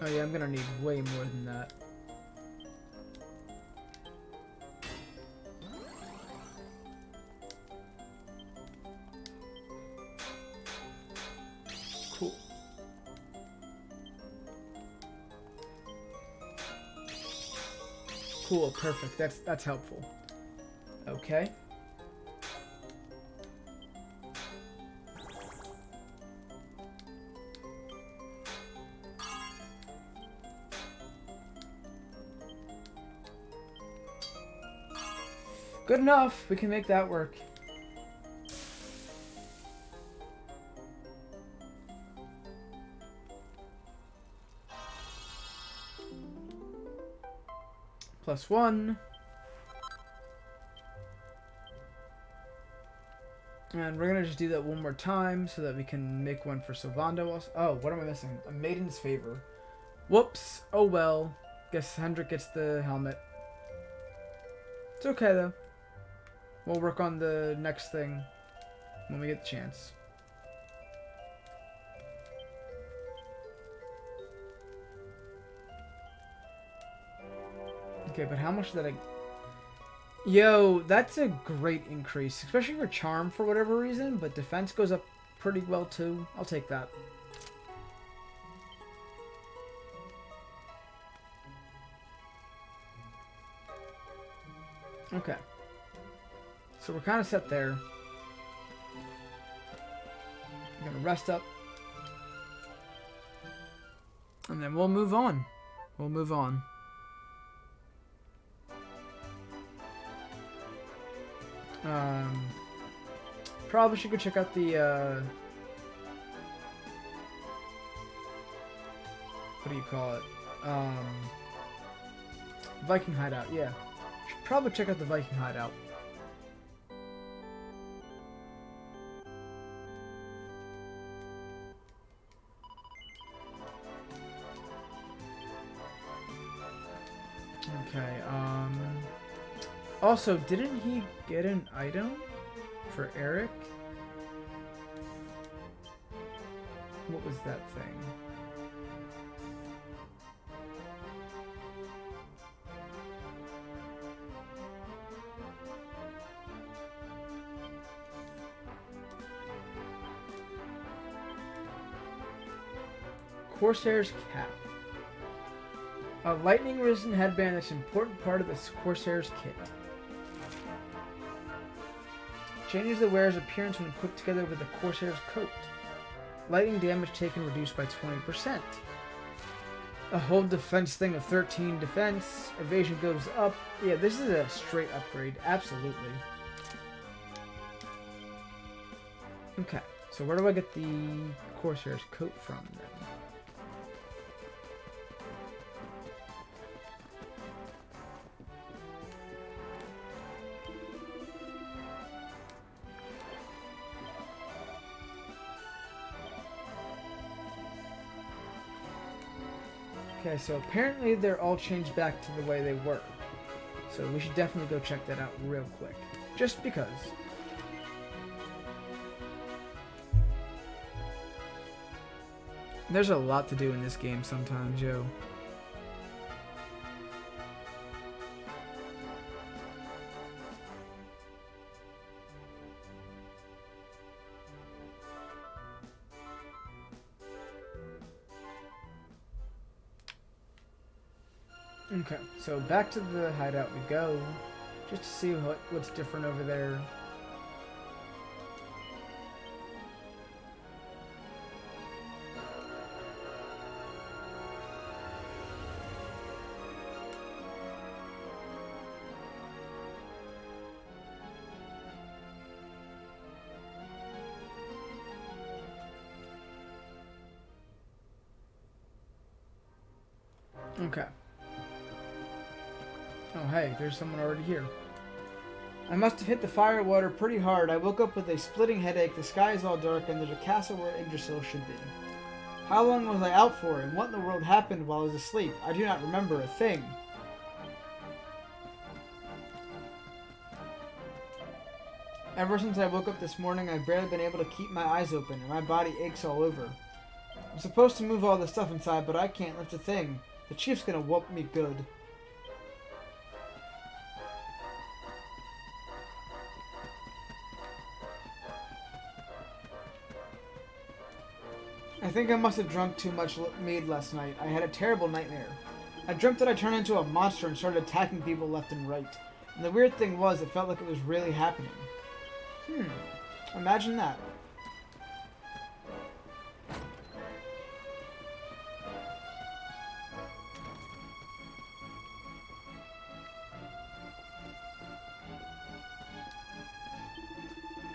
Speaker 2: Oh yeah, I'm gonna need way more than that. Cool. Cool, perfect. That's helpful. Okay. Good enough. We can make that work. +1. And we're gonna just do that one more time so that we can make one for Sylvando also. Oh, what am I missing? A Maiden's Favor. Whoops. Oh well. Guess Hendrik gets the helmet. It's okay though. We'll work on the next thing when we get the chance. Okay, but how much did I... Yo, that's a great increase, especially for charm for whatever reason, but defense goes up pretty well too. I'll take that. Okay. So we're kind of set there. I'm gonna rest up. And then we'll move on. We'll move on. Probably should go check out the, what do you call it? Viking hideout, yeah. Should probably check out the Viking hideout. Okay, also, didn't he get an item for Eric? What was that thing? Corsair's cap. A lightning-resistant headband that's an important part of the Corsair's kit. Changes the wearer's appearance when equipped together with the Corsair's coat. Lightning damage taken reduced by 20%. A whole defense thing of 13 defense. Evasion goes up. Yeah, this is a straight upgrade. Absolutely. Okay, so where do I get the Corsair's coat from then? Okay, so apparently they're all changed back to the way they were. So we should definitely go check that out real quick. Just because. There's a lot to do in this game sometimes, yo. Okay, so back to the hideout we go, just to see what's different over there. Okay. Oh hey, there's someone already here. I must have hit the fire water pretty hard. I woke up with a splitting headache, the sky is all dark, and there's a castle where Yggdrasil should be. How long was I out for, and what in the world happened while I was asleep? I do not remember a thing. Ever since I woke up this morning, I've barely been able to keep my eyes open, and my body aches all over. I'm supposed to move all the stuff inside, but I can't lift a thing. The chief's gonna whoop me good. I think I must have drunk too much mead last night. I had a terrible nightmare. I dreamt that I turned into a monster and started attacking people left and right. And the weird thing was, it felt like it was really happening. Imagine that.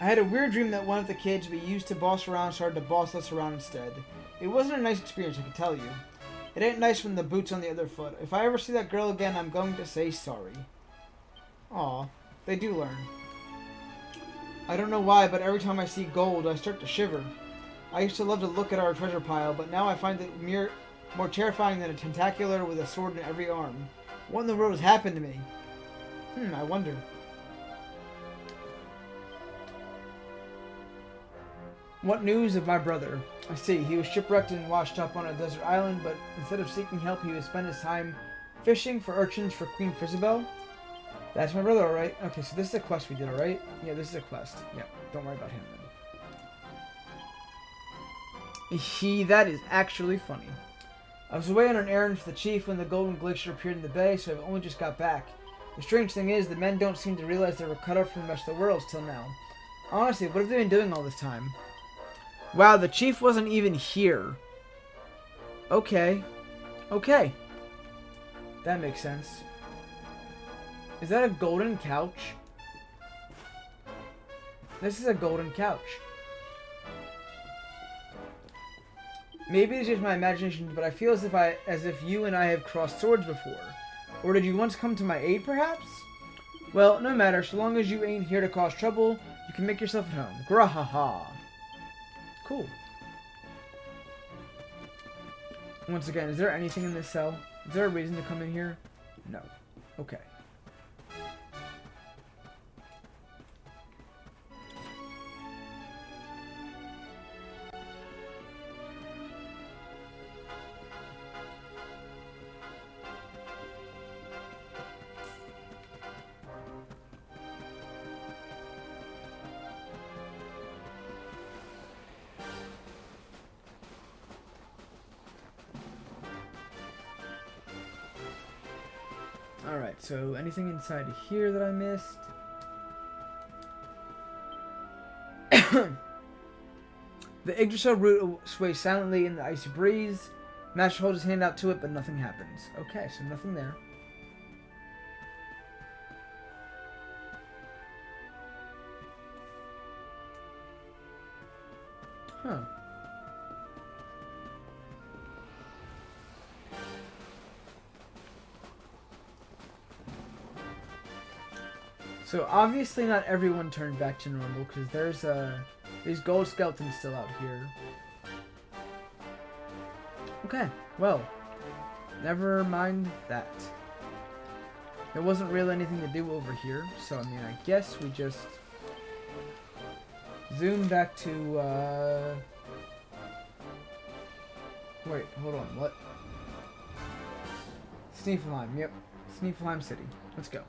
Speaker 2: I had a weird dream that one of the kids we used to boss around started to boss us around instead. It wasn't a nice experience, I can tell you. It ain't nice when the boot's on the other foot. If I ever see that girl again, I'm going to say sorry. Aw, they do learn. I don't know why, but every time I see gold, I start to shiver. I used to love to look at our treasure pile, but now I find it more terrifying than a tentacular with a sword in every arm. What in the world has happened to me? I wonder. What news of my brother? I see, he was shipwrecked and washed up on a desert island, but instead of seeking help, he would spend his time Fishing for urchins for Queen Frizabelle. That's my brother, alright? Okay, so this is a quest we did, alright? Yeah, this is a quest. Yeah, don't worry about him then. That is actually funny. I was away on an errand for the chief when the Golden Glacier appeared in the bay, so I've only just got back. The strange thing is, the men don't seem to realize they were cut off from the rest of the world till now. Honestly, what have they been doing all this time? Wow, the chief wasn't even here. Okay. Okay. That makes sense. Is that a golden couch? This is a golden couch. Maybe it's just my imagination, but I feel as if you and I have crossed swords before. Or did you once come to my aid, perhaps? Well, no matter. So long as you ain't here to cause trouble, you can make yourself at home. Grahaha. Cool. Once again, is there anything in this cell? Is there a reason to come in here? No. Okay. Alright, so anything inside here that I missed? The Yggdrasil root sways silently in the icy breeze. Master holds his hand out to it, but nothing happens. Okay, so nothing there. Huh. So obviously not everyone turned back to normal, because there's these gold skeletons still out here. Okay, well, never mind that. There wasn't really anything to do over here, so I mean, I guess we just zoom back to, wait, hold on, what? Sneeflheim, yep, Sneeflheim City. Let's go.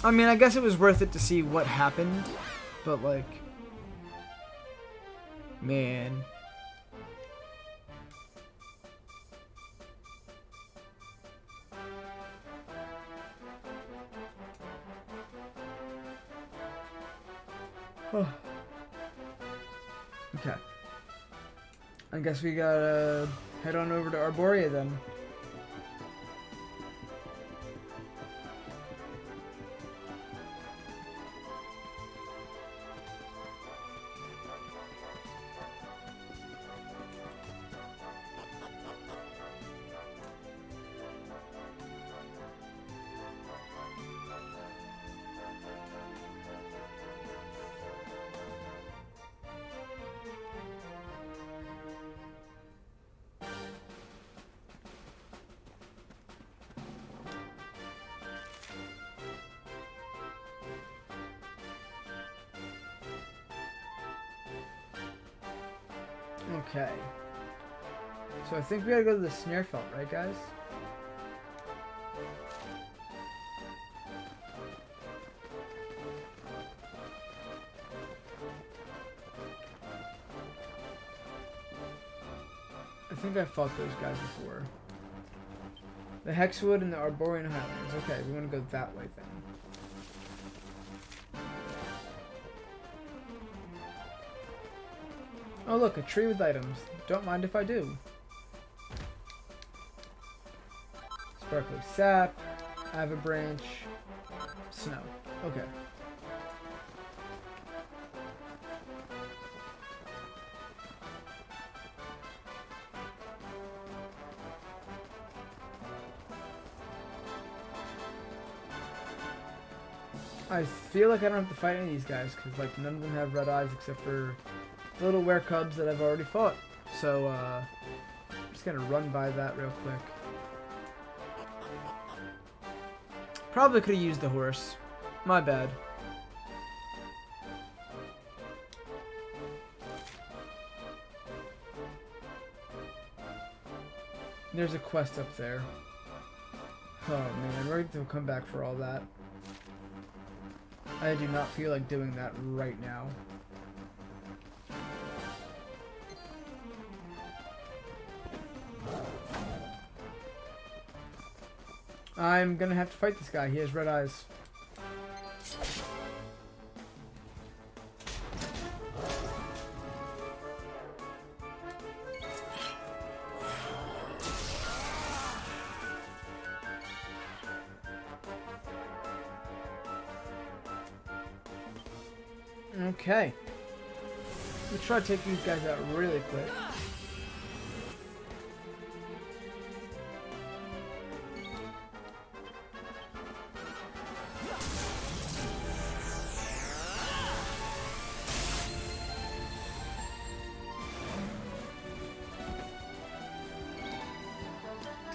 Speaker 2: I mean, I guess it was worth it to see what happened, but like, man. Oh. Okay. I guess we gotta head on over to Arborea then. Okay. So I think we gotta go to the Snarefelt, right guys? I think I fought those guys before. The Hexwood and the Arborean Highlands. Okay, we want to go that way then. Oh look, a tree with items. Don't mind if I do. Sparkly sap, Avabranch, snow. Okay. I feel like I don't have to fight any of these guys because like none of them have red eyes except for the little werecubs that I've already fought. So I'm just gonna run by that real quick. Probably could have used the horse. My bad. There's a quest up there. Oh man, we're going to come back for all that. I do not feel like doing that right now. I'm gonna have to fight this guy. He has red eyes. Okay. Let's try to take these guys out really quick.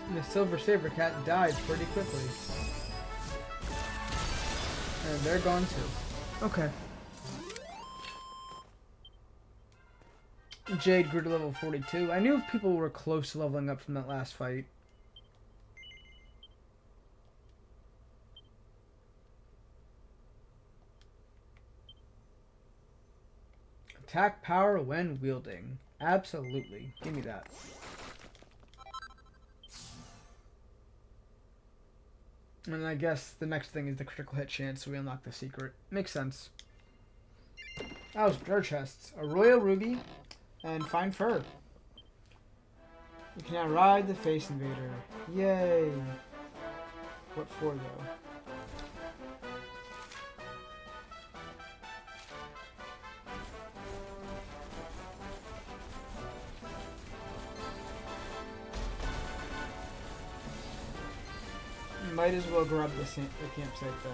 Speaker 2: And the Silver Saber Cat died pretty quickly. And they're gone too. Okay. Jade grew to level 42. I knew people were close to leveling up from that last fight. Attack power when wielding. Absolutely. Give me that. And I guess the next thing is the critical hit chance, so we unlock the secret. Makes sense. That was our chests. A royal ruby and fine fur. You can now ride the Face Invader. Yay! What for, though? Might as well grab the campsite then.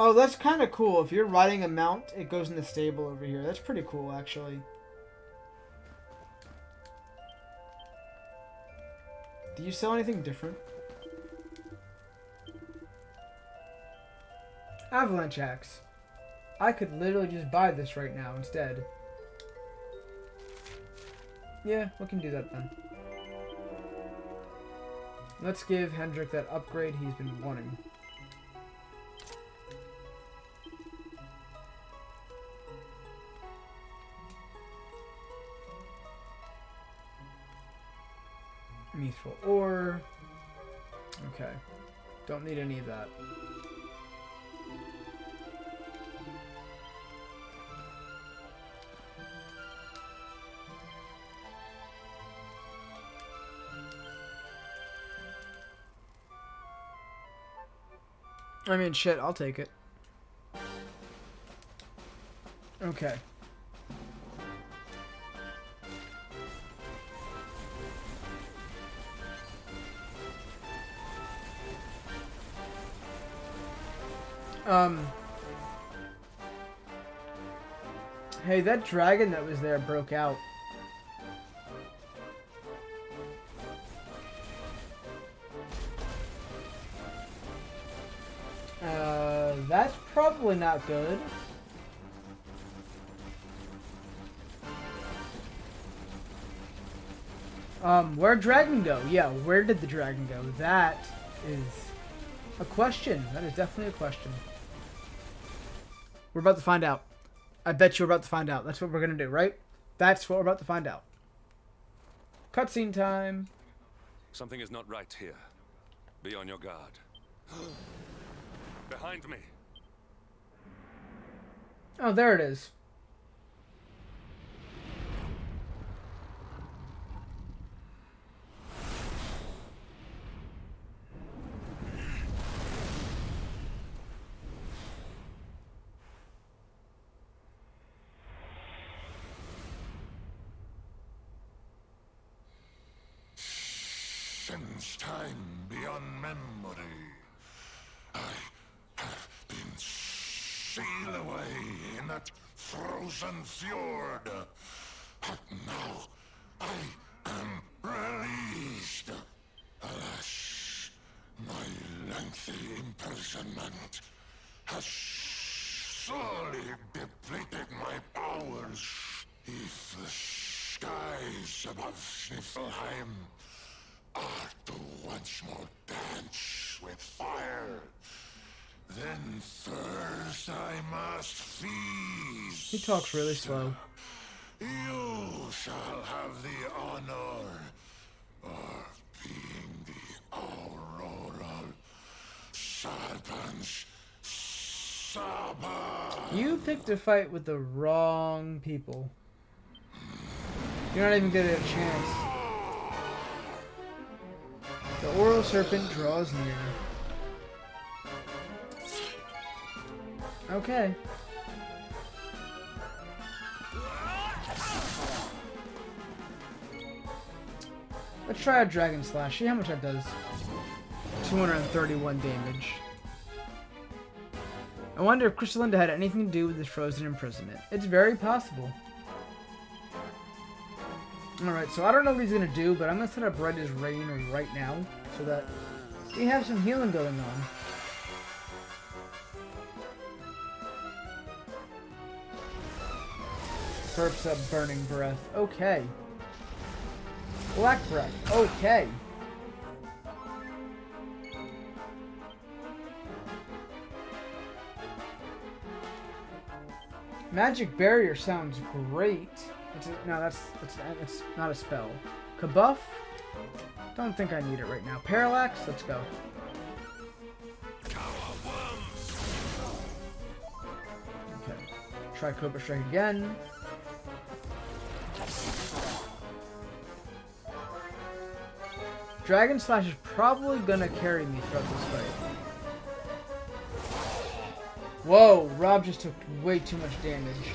Speaker 2: Oh, that's kind of cool. If you're riding a mount, it goes in the stable over here. That's pretty cool, actually. Do you sell anything different? Avalanche Axe. I could literally just buy this right now instead. Yeah, we can do that then. Let's give Hendrik that upgrade he's been wanting. Mithril ore. Okay. Don't need any of that. I mean, shit, I'll take it. Okay. Hey, that dragon that was there broke out. That's probably not good. Where'd dragon go? Yeah, where did the dragon go? That is a question. That is definitely a question. We're about to find out. I bet you're about to find out. That's what we're gonna do, right? That's what we're about to find out. Cutscene time.
Speaker 6: Something is not right here. Be on your guard. Behind me.
Speaker 2: Oh, there it is.
Speaker 7: Since time beyond memory, I have been sealed away in that frozen fjord. But now I am released. Alas, my lengthy imprisonment has sorely depleted my powers. If the skies above Sniffelheim are to once more dance with fire, then first I must feast.
Speaker 2: He talks really slow.
Speaker 7: You shall have the honor of being the Auroral Serpent's Saba.
Speaker 2: You picked a fight with the wrong people. You're not even getting a chance. The Auroral Serpent draws near. Okay. Let's try a Dragon Slash. See how much that does. 231 damage. I wonder if Crystalinda had anything to do with this frozen imprisonment. It's very possible. Alright, so I don't know what he's going to do, but I'm going to set up Red as Rain right now, so that we have some healing going on. Burps up Burning Breath. Okay. Black Breath. Okay. Magic Barrier sounds great. That's not a spell. Kabuff? Don't think I need it right now. Parallax? Let's go. Okay. Try Cobra Strike again. Dragon Slash is probably gonna carry me throughout this fight. Whoa, Rob just took way too much damage.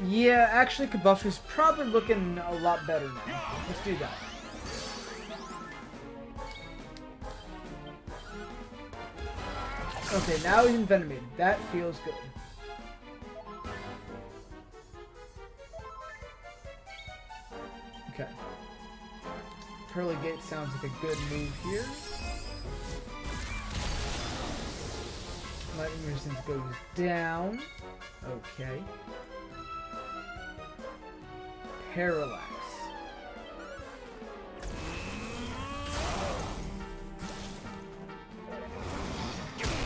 Speaker 2: Yeah, actually Kabuff is probably looking a lot better now. Let's do that. Okay, now he's envenomated. That feels good. Okay. Pearly Gate sounds like a good move here. Lightning resistance goes down. Okay. Parallax.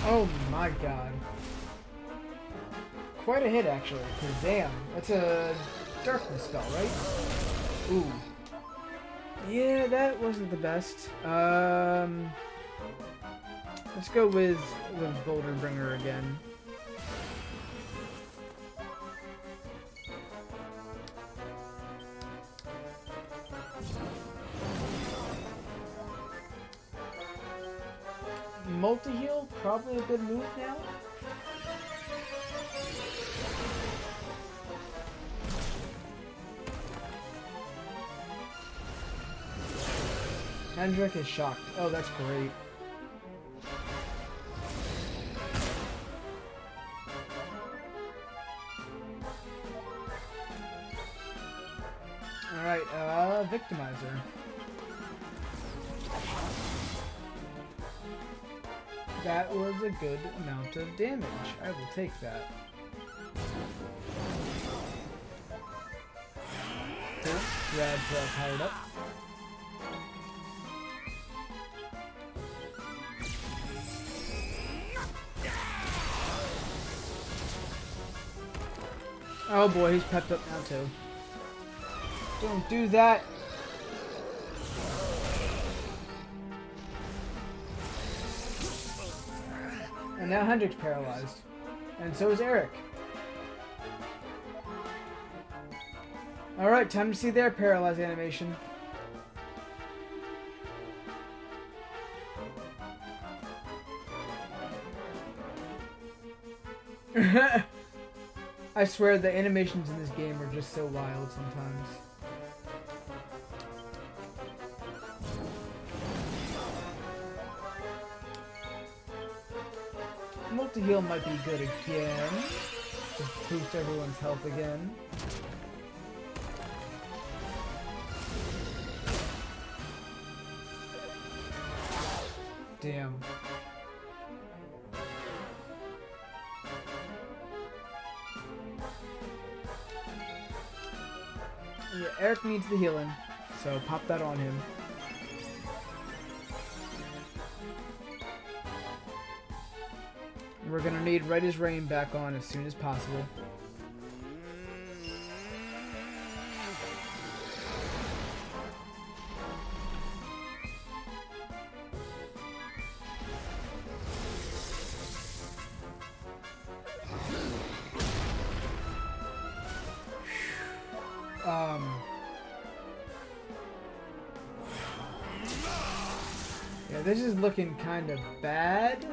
Speaker 2: Oh my god. Quite a hit actually, because damn, that's a darkness spell, right? Ooh. Yeah, that wasn't the best. Let's go with Boulder Bringer again. Multi-heal, probably a good move now. Hendrik is shocked. Oh, that's great. Alright, Victimizer. That was a good amount of damage. I will take that. Cool. Rad's powered up. Oh boy, he's pepped up now too. Don't do that. And now Hendrik's paralyzed. And so is Eric. Alright, time to see their paralyzed animation. I swear the animations in this game are just so wild sometimes. Multi-heal might be good again. Just boost everyone's health again. Damn. Yeah, Eric needs the healing, so pop that on him. We're gonna need Right as Rain back on as soon as possible. Yeah, this is looking kind of bad.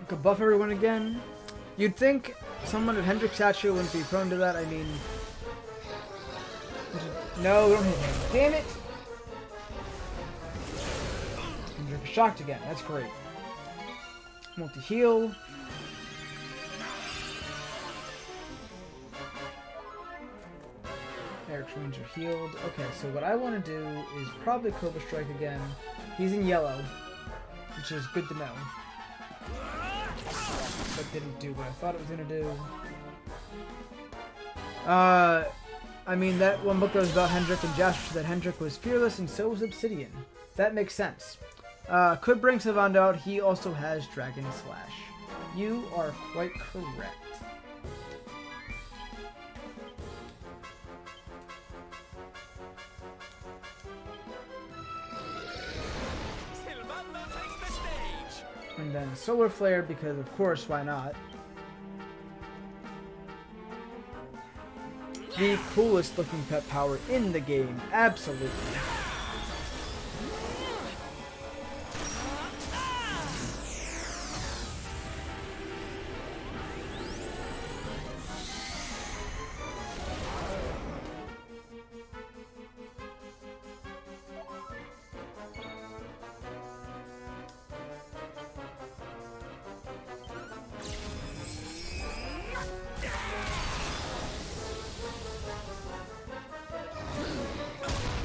Speaker 2: Could buff everyone again. You'd think someone at Hendrick's statue wouldn't be prone to that. I mean, no, don't hit him. Damn it! Hendrick is shocked again. That's great. Multi-heal. Eric's wounds are healed. Okay, so what I want to do is probably Cobra Strike again. He's in yellow, which is good to know. But didn't do what I thought it was gonna do. I mean, that one book that was about Hendrick and Jasper, that Hendrick was fearless and so was Obsidian. That makes sense. Could bring Sylvando out. He also has Dragon Slash. You are quite correct. And then Solar Flare, because of course, why not? The coolest looking pet power in the game, absolutely.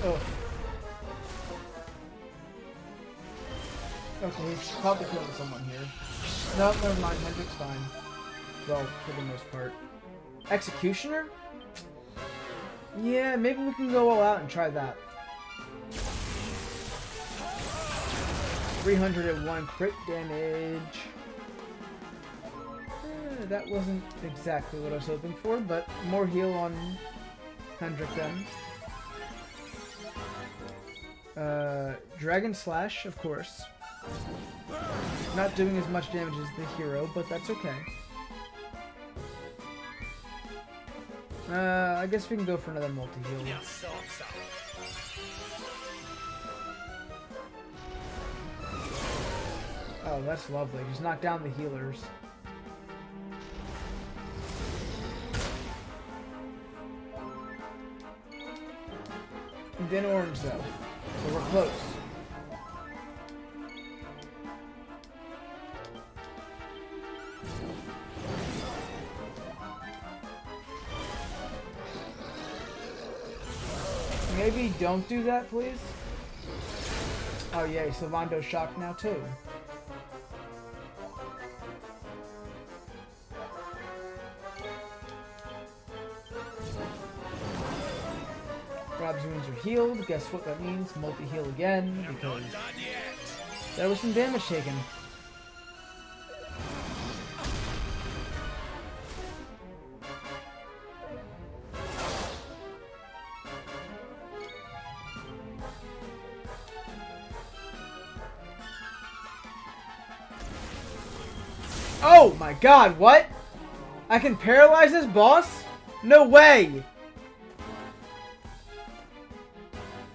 Speaker 2: Oh. Okay, he's probably killing someone here. No, never mind. Hendrick's fine. Well, for the most part. Executioner? Yeah, maybe we can go all out and try that. 301 crit damage. That wasn't exactly what I was hoping for, but more heal on Hendrick then. Dragon Slash, of course. Not doing as much damage as the hero, but that's okay. I guess we can go for another multi-heal. Oh, that's lovely. Just knock down the healers. And then orange, though. So we're close. Maybe don't do that, please? Oh yay, Sylvando's shocked now too. Rob's wounds are healed. Guess what that means? Multi-heal again, because there was some damage taken. Oh my god, what? I can paralyze this boss? No way!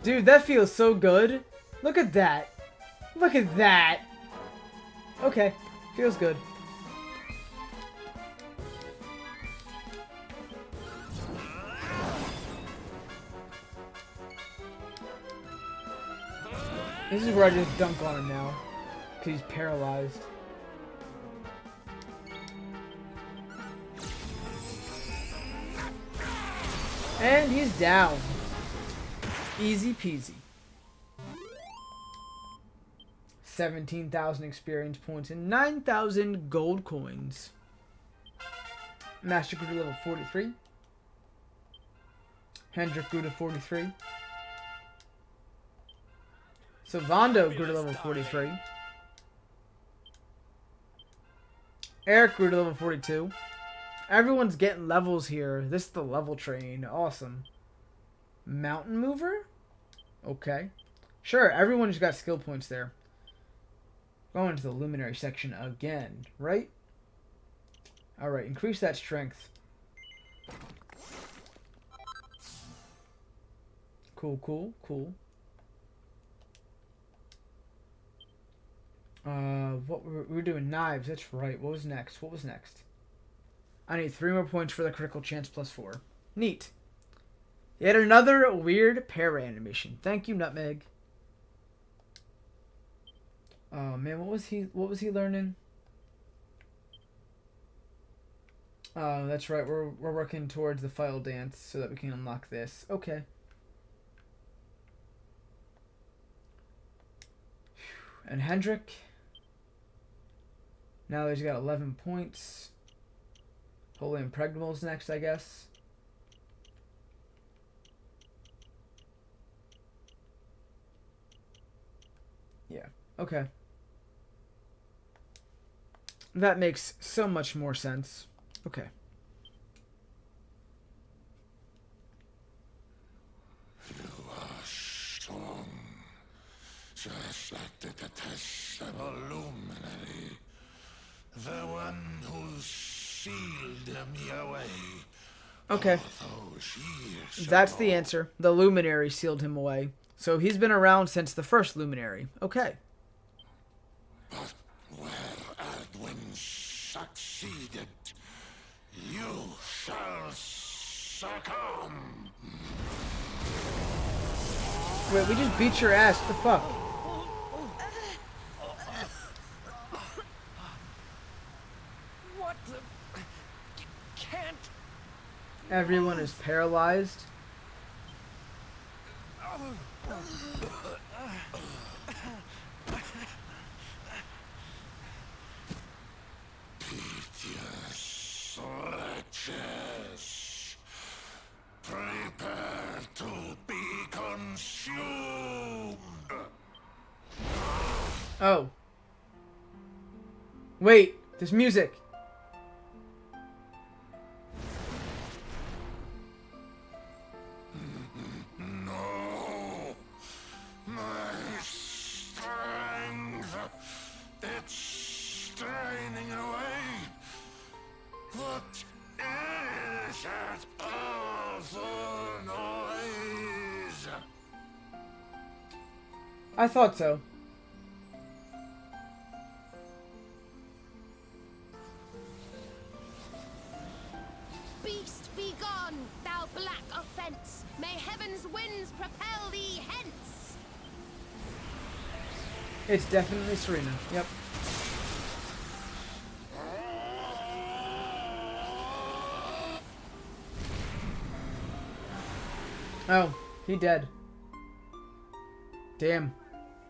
Speaker 2: Dude, that feels so good. Look at that. Look at that. Okay, feels good. This is where I just dunk on him now. Because he's paralyzed. And he's down. Easy peasy. 17,000 experience points and 9,000 gold coins. Master grew to level 43. Hendrik grew to 43. Sylvando grew to level 43. Eric grew to level 42. Everyone's getting levels here. This is the level train. Awesome. Mountain mover? Okay. Sure, everyone's got skill points there. Going to the luminary section again, right? Alright, increase that strength. Cool, cool, cool. What we're doing knives, that's right. What was next? What was next? I need 3 more points for the critical chance +4. Neat. Yet another weird para animation. Thank you, Nutmeg. Oh man, what was he learning? Oh, that's right. We're working towards the file dance so that we can unlock this. Okay. And Hendrik. Now he's got 11 points. Holy Impregnable's next, I guess. Yeah. Okay. That makes so much more sense. Okay.
Speaker 7: You are strong, just like the detestable luminary, the one who sealed me away.
Speaker 2: Okay.
Speaker 7: All those years
Speaker 2: That's
Speaker 7: ago.
Speaker 2: the answer. The Luminary sealed him away. So he's been around since the first Luminary. Okay.
Speaker 7: But where Ardwin succeeded, you shall succumb.
Speaker 2: Wait, we just beat your ass. What the fuck?
Speaker 5: What the... Can't...
Speaker 2: Everyone is paralyzed.
Speaker 7: Piteous wretches, prepare to be consumed.
Speaker 2: Oh. Wait, there's music.
Speaker 7: No, my strength, it's straining away. What is that awful noise?
Speaker 2: I thought so.
Speaker 13: Beast, be gone, thou black offense! May heaven's winds propel thee hence!
Speaker 2: It's definitely Serena. Yep. Oh, he dead. Damn.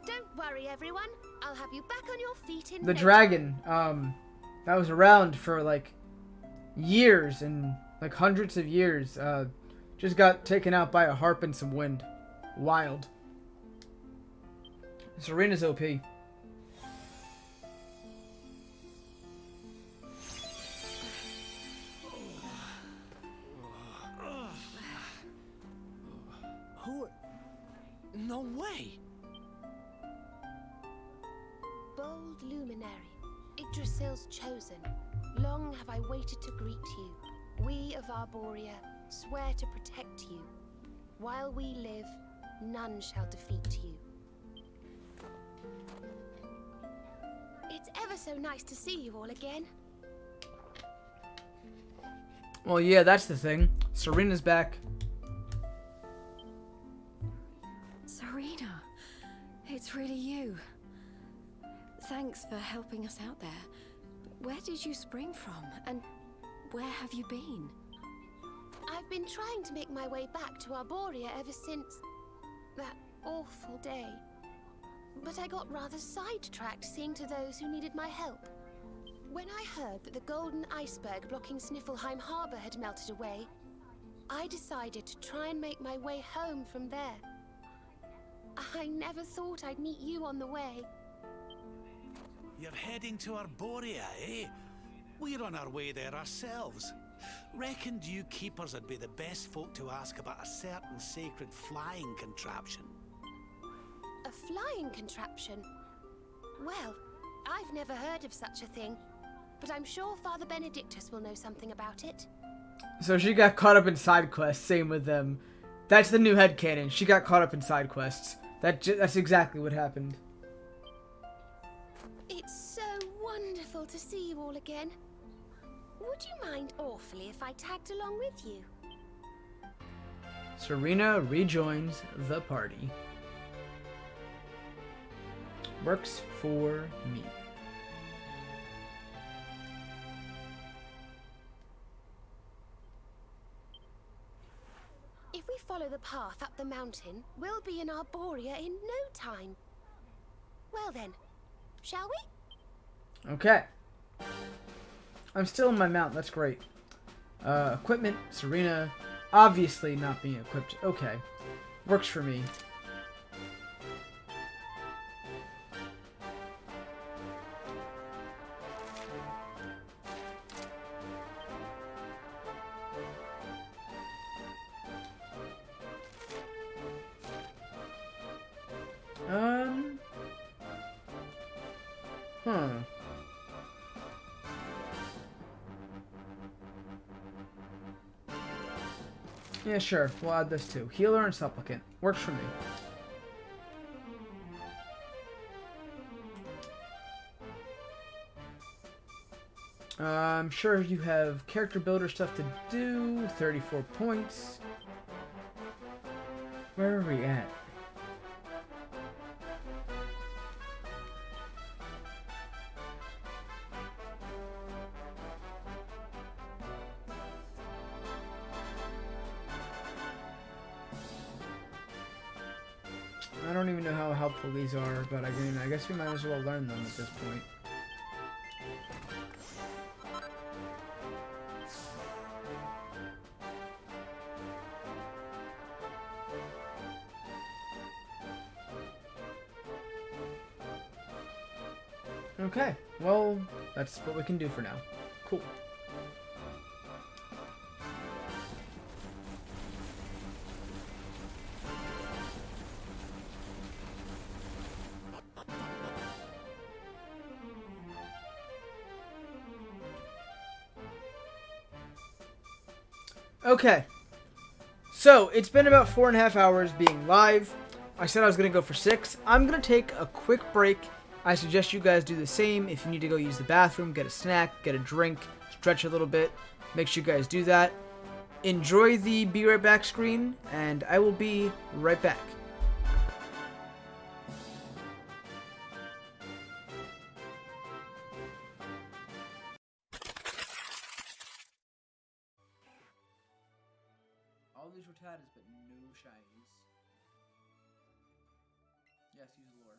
Speaker 13: Don't worry, everyone. I'll have you back on your feet in
Speaker 2: The
Speaker 13: no
Speaker 2: dragon, that was around for like years and like hundreds of years, just got taken out by a harp and some wind. Wild. Serena's OP.
Speaker 5: Who... No way!
Speaker 13: Bold luminary, Yggdrasil's chosen. Long have I waited to greet you. We of Arborea swear to protect you. While we live, none shall defeat you. It's ever so nice to see you all again.
Speaker 2: Well, yeah, that's the thing. Serena's back.
Speaker 9: Serena, it's really you. Thanks for helping us out there. Where did you spring from, and where have you been?
Speaker 13: I've been trying to make my way back to Arborea ever since that awful day. But I got rather sidetracked seeing to those who needed my help. When I heard that the golden iceberg blocking Sniffelheim Harbor had melted away, I decided to try and make my way home from there. I never thought I'd meet you on the way.
Speaker 3: You're heading to Arborea, eh? We're on our way there ourselves. Reckoned you keepers would be the best folk to ask about a certain sacred flying contraption.
Speaker 13: A flying contraption? Well, I've never heard of such a thing, but I'm sure Father Benedictus will know something about it.
Speaker 2: So she got caught up in side quests, same with them. That's the new headcanon. She got caught up in side quests. That's exactly what happened.
Speaker 13: It's so wonderful to see you all again. Would you mind awfully if I tagged along with you?
Speaker 2: Serena rejoins the party. Works for me.
Speaker 13: If we follow the path up the mountain, we'll be in Arborea in no time. Well then, shall we?
Speaker 2: Okay. I'm still in my mount. That's great. Equipment, Serena, obviously not being equipped. Okay. Works for me. Yeah, sure. We'll add this too. Healer and Supplicant. Works for me. I'm sure you have character builder stuff to do. 34 points. Where are we at? I don't even know how helpful these are, but I guess we might as well learn them at this point. Okay, well, that's what we can do for now. Cool. Okay, so it's been about 4.5 hours being live. I said I was going to go for 6. I'm going to take a quick break. I suggest you guys do the same. If you need to go use the bathroom, get a snack, get a drink, stretch a little bit, make sure you guys do that. Enjoy the Be Right Back screen, and I will be right back. All these Rattatas, but no shinies. Yes, use lore.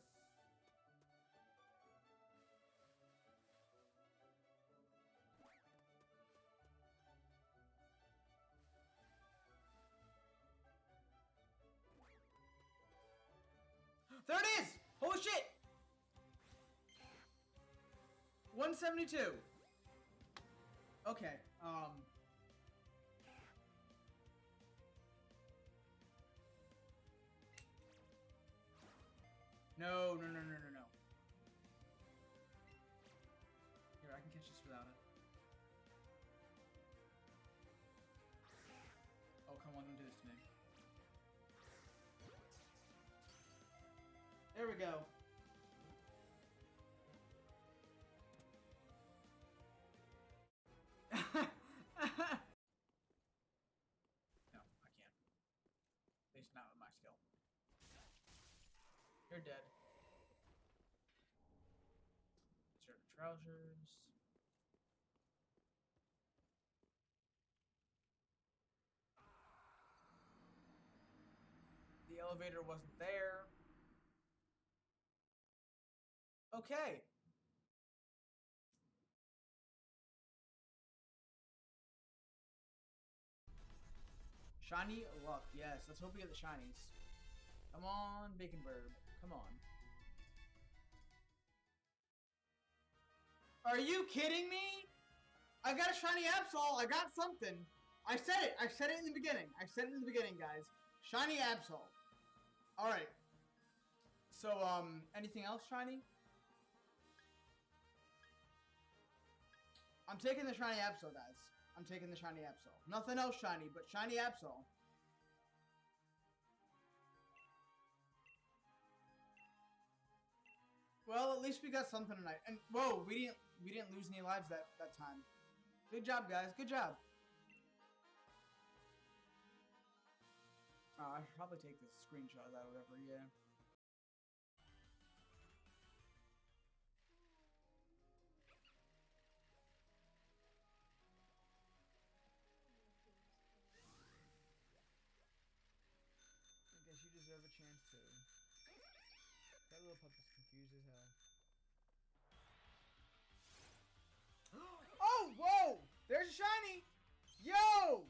Speaker 2: There it is! Holy shit! 172. Okay, No. Here, I can catch this without it. Oh, come on, don't do this to me. There we go. No, I can't. At least not with my skill. You're dead. trousers. The elevator wasn't there. Okay. Shiny luck, yes. Let's hope we get the shinies. Come on, Bacon Bird. Come on. Are you kidding me? I got a shiny Absol. I got something. I said it. I said it in the beginning. I said it in the beginning, guys. Shiny Absol. Alright. So, anything else shiny? I'm taking the shiny Absol, guys. I'm taking the shiny Absol. Nothing else shiny, but shiny Absol. Well, at least we got something tonight. And whoa, we didn't lose any lives that time. Good job, guys. Good job. I should probably take this screenshot of that or whatever, yeah. I guess you deserve a chance too. That little pup is confused as hell. Oh, whoa! There's a shiny! Yo!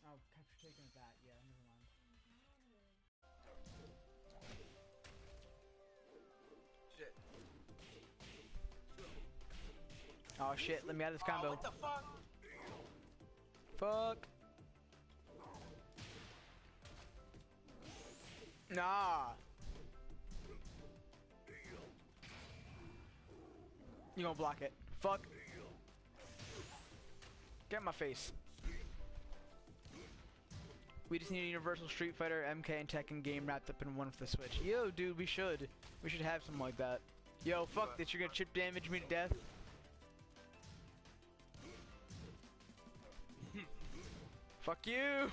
Speaker 2: Oh, capture taken at that. Yeah, never mind.
Speaker 14: Shit.
Speaker 2: Oh shit, let me out of this combo.
Speaker 14: What the fuck?
Speaker 2: Fuck. Nah. You gonna block it. Fuck. Get in my face. We just need a Universal Street Fighter, MK, and Tekken game wrapped up in one for the Switch. Yo, dude, we should. We should have something like that. Yo, fuck this. You're gonna chip damage me to death? Fuck you!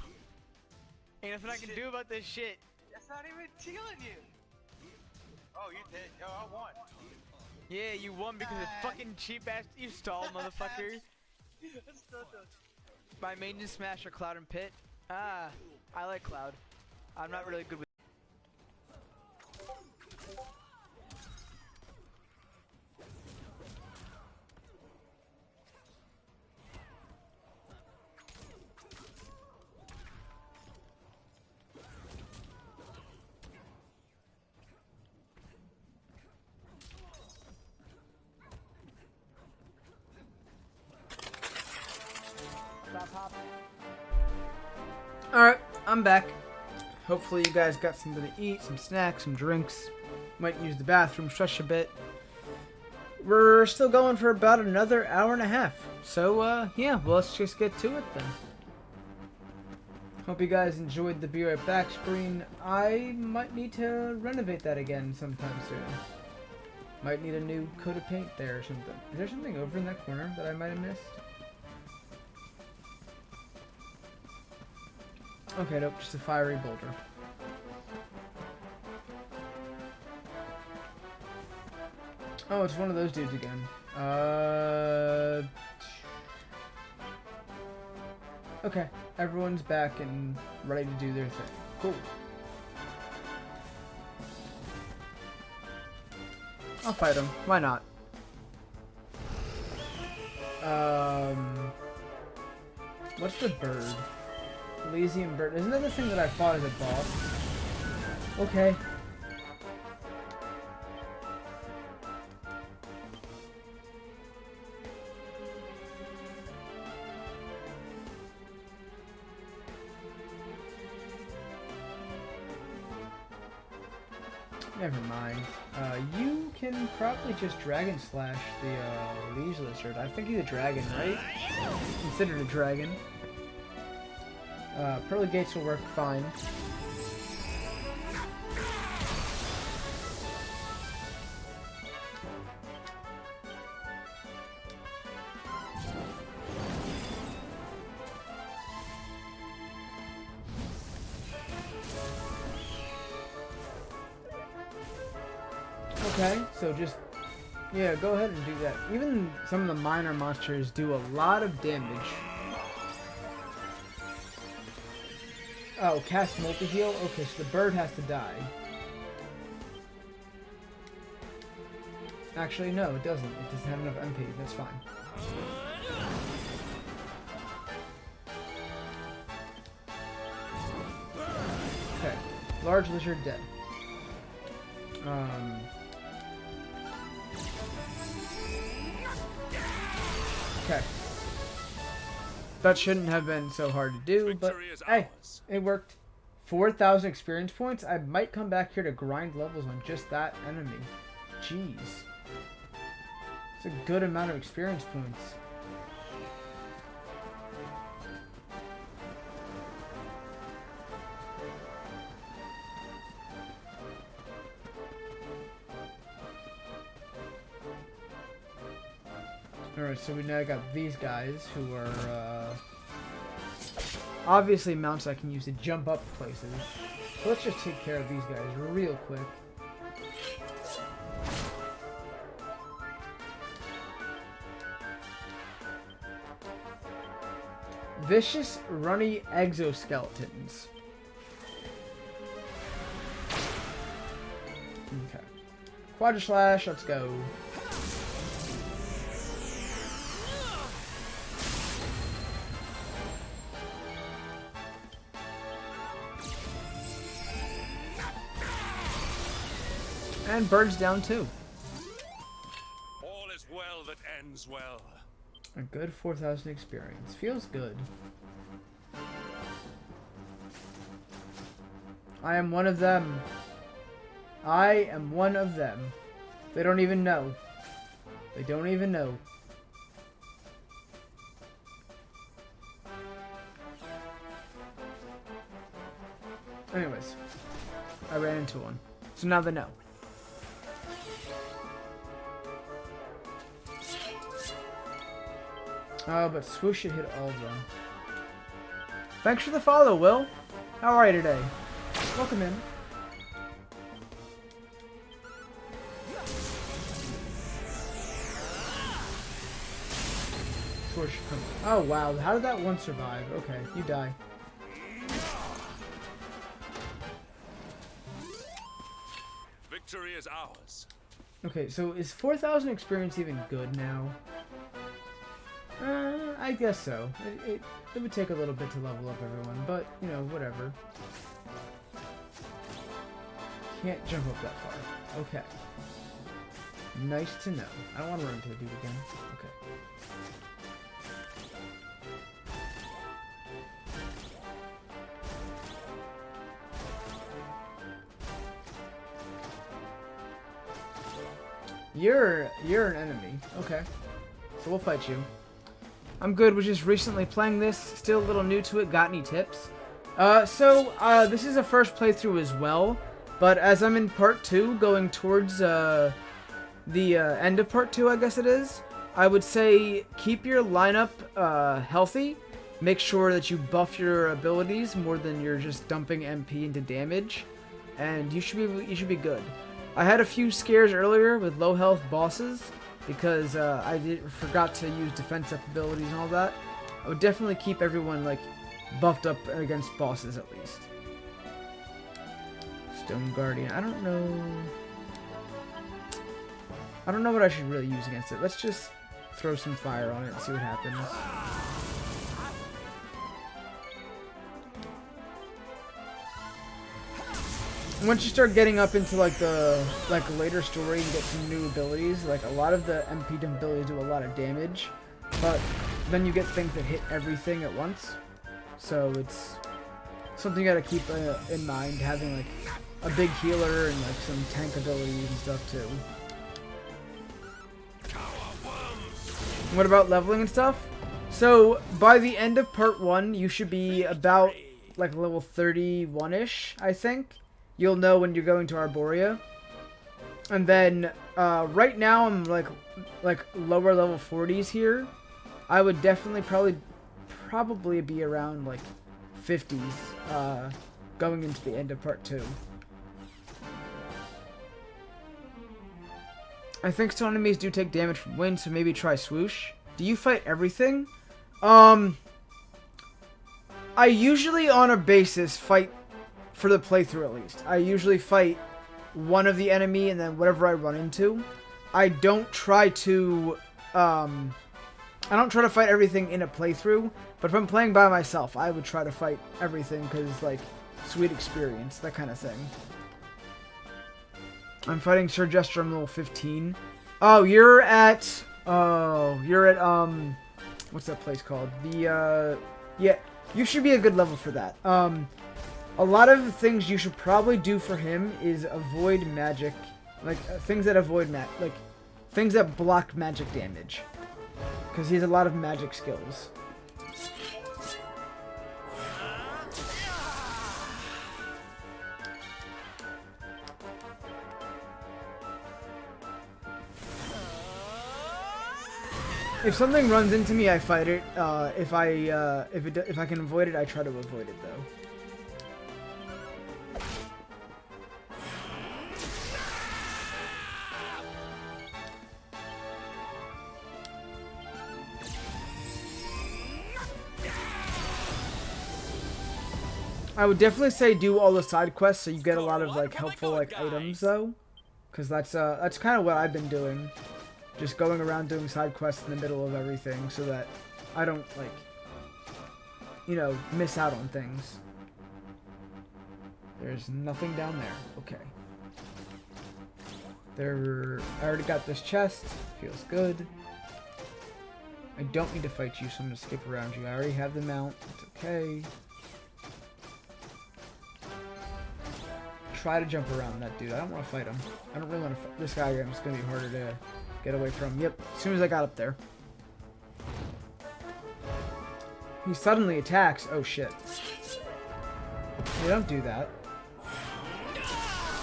Speaker 2: Ain't nothing I can do about this shit.
Speaker 14: That's not even killing you. Oh, you did. Yo, I won.
Speaker 2: Yeah, you won because of fucking cheap ass. You stalled, motherfucker. My main is Smasher, Cloud, and Pit. Ah, I like Cloud. I'm not really good with. Alright, I'm back. Hopefully you guys got something to eat, some snacks, some drinks. Might use the bathroom, stretch a bit. We're still going for about another hour and a half. So, yeah, well, let's just get to it then. Hope you guys enjoyed the Be Right Back screen. I might need to renovate that again sometime soon. Might need a new coat of paint there or something. Is there something over in that corner that I might have missed? Okay, nope, just a fiery boulder. Oh, it's one of those dudes again. Okay, everyone's back and ready to do their thing. Cool. I'll fight him. Why not? What's the bird? Elysian bird. Isn't that the thing that I fought as a boss? Okay. Never mind. You can probably just Dragon Slash the Liege Lizard. I think he's a dragon, right? Considered a dragon. Pearly Gates will work fine. Okay, so just, yeah, go ahead and do that. Even some of the minor monsters do a lot of damage. Oh, cast multi-heal? Okay, so the bird has to die. Actually, no, it doesn't. It doesn't have enough MP. That's fine. Okay. Large lizard dead. Okay. That shouldn't have been so hard to do, but hey, it worked. 4,000 experience points? I might come back here to grind levels on just that enemy. Jeez. It's a good amount of experience points. Alright, so we now got these guys who are obviously mounts I can use to jump up places. So let's just take care of these guys real quick. Vicious, runny exoskeletons. Okay. Quadra Slash, let's go. And bird's down too.
Speaker 6: All is well that ends well.
Speaker 2: A good 4,000 experience. Feels good. I am one of them. I am one of them. They don't even know. They don't even know. Anyways, I ran into one. So now they know. Oh, but swoosh should hit all of them. Thanks for the follow, Will. How are you today? Welcome in. Sword should come. Oh, wow. How did that one survive? Okay, you die.
Speaker 6: Victory is ours.
Speaker 2: Okay, so is 4,000 experience even good now? I guess so. It would take a little bit to level up everyone, but, you know, whatever. Can't jump up that far. Okay. Nice to know. I don't want to run into a dude again. Okay. You're an enemy. Okay. So we'll fight you. I'm good with just recently playing this. Still a little new to it. Got any tips? This is a first playthrough as well. But as I'm in part 2, going towards the end of part 2, I guess it is, I would say keep your lineup healthy. Make sure that you buff your abilities more than you're just dumping MP into damage, and you should be good. I had a few scares earlier with low health bosses because I forgot to use defense up abilities and all that. I would definitely keep everyone like buffed up against bosses at least. Stone Guardian. I don't know what I should really use against it. Let's just throw some fire on it and see what happens. Once you start getting up into like the later story and get some new abilities, like a lot of the MP dump abilities do a lot of damage, but then you get things that hit everything at once. So it's something you gotta keep in mind, having like a big healer and like some tank abilities and stuff too. What about leveling and stuff? So by the end of part 1, you should be about like level 31-ish, I think. You'll know when you're going to Arborea. And then right now I'm like lower level 40s here. I would definitely probably be around like 50s going into the end of part 2. I think some enemies do take damage from wind, so maybe try swoosh. Do you fight everything? I usually, on a basis, fight, for the playthrough at least, I usually fight one of the enemy and then whatever I run into. I don't try to fight everything in a playthrough, but if I'm playing by myself, I would try to fight everything because, like, sweet experience, that kind of thing. I'm fighting Sir Jester, I'm level 15. Oh, you're at, what's that place called? Yeah, you should be a good level for that. A lot of the things you should probably do for him is avoid magic, like, things that avoid things that block magic damage. Because he has a lot of magic skills. If something runs into me, I fight it. If I can avoid it, I try to avoid it though. I would definitely say do all the side quests so you get a lot of like helpful like items though, because that's kind of what I've been doing. Just going around doing side quests in the middle of everything so that I don't, like, you know, miss out on things. There's nothing down there. Okay. I already got this chest. Feels good. I don't need to fight you, so I'm going to skip around you. I already have the mount. It's okay. Try to jump around that dude. I don't want to fight him. I don't really want to fight this guy. It's going to be harder to get away from. Yep, as soon as I got up there. He suddenly attacks. Oh shit. You don't do that.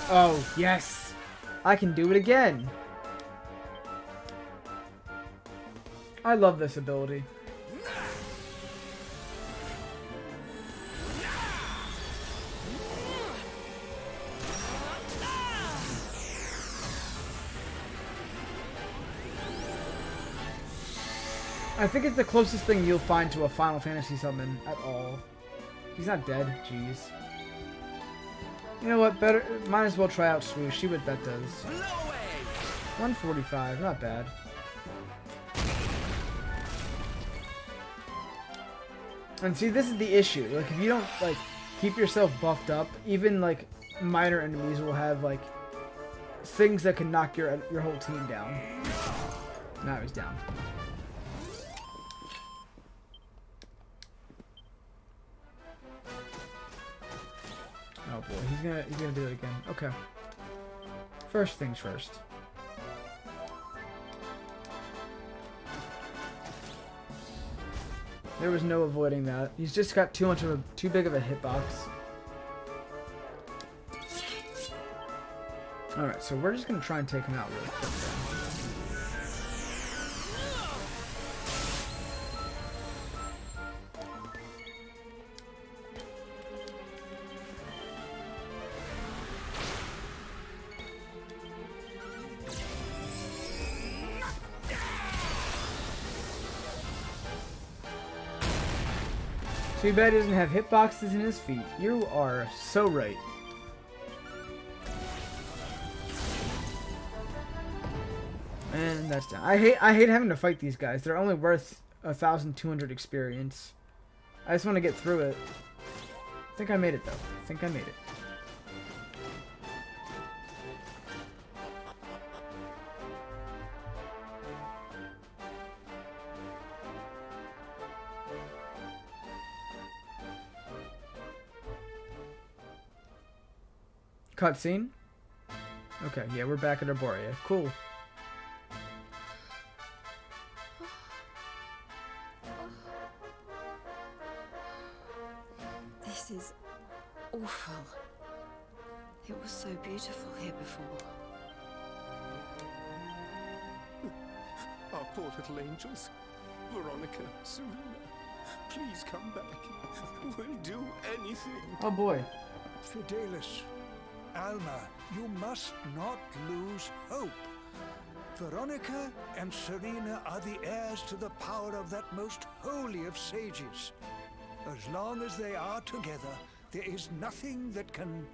Speaker 2: Oh, yes! I can do it again! I love this ability. I think it's the closest thing you'll find to a Final Fantasy summon at all. He's not dead, jeez. You know what, better, might as well try out Swoosh, see what that does. 145, not bad. And see, this is the issue, like, if you don't, like, keep yourself buffed up, even, like, minor enemies will have, like, things that can knock your whole team down. Now he's down. Oh boy, he's gonna do it again. Okay. First things first. There was no avoiding that. He's just got too big of a hitbox. Alright, so we're just gonna try and take him out really quick then. Too bad he doesn't have hitboxes in his feet. You are so right. And that's done. I hate having to fight these guys. They're only worth 1,200 experience. I just want to get through it. I think I made it though. I think I made it. Cutscene? Okay, yeah, we're back at Arborea. Cool.
Speaker 9: This is awful. It was so beautiful here before.
Speaker 15: Our poor little angels. Veronica, Serena, please come back. We'll do anything.
Speaker 2: Oh boy.
Speaker 16: Fidelis, Alma, you must not lose hope.
Speaker 15: Veronica and Serena are the heirs to the power of that most holy of sages. As long as they are together, there is nothing that can...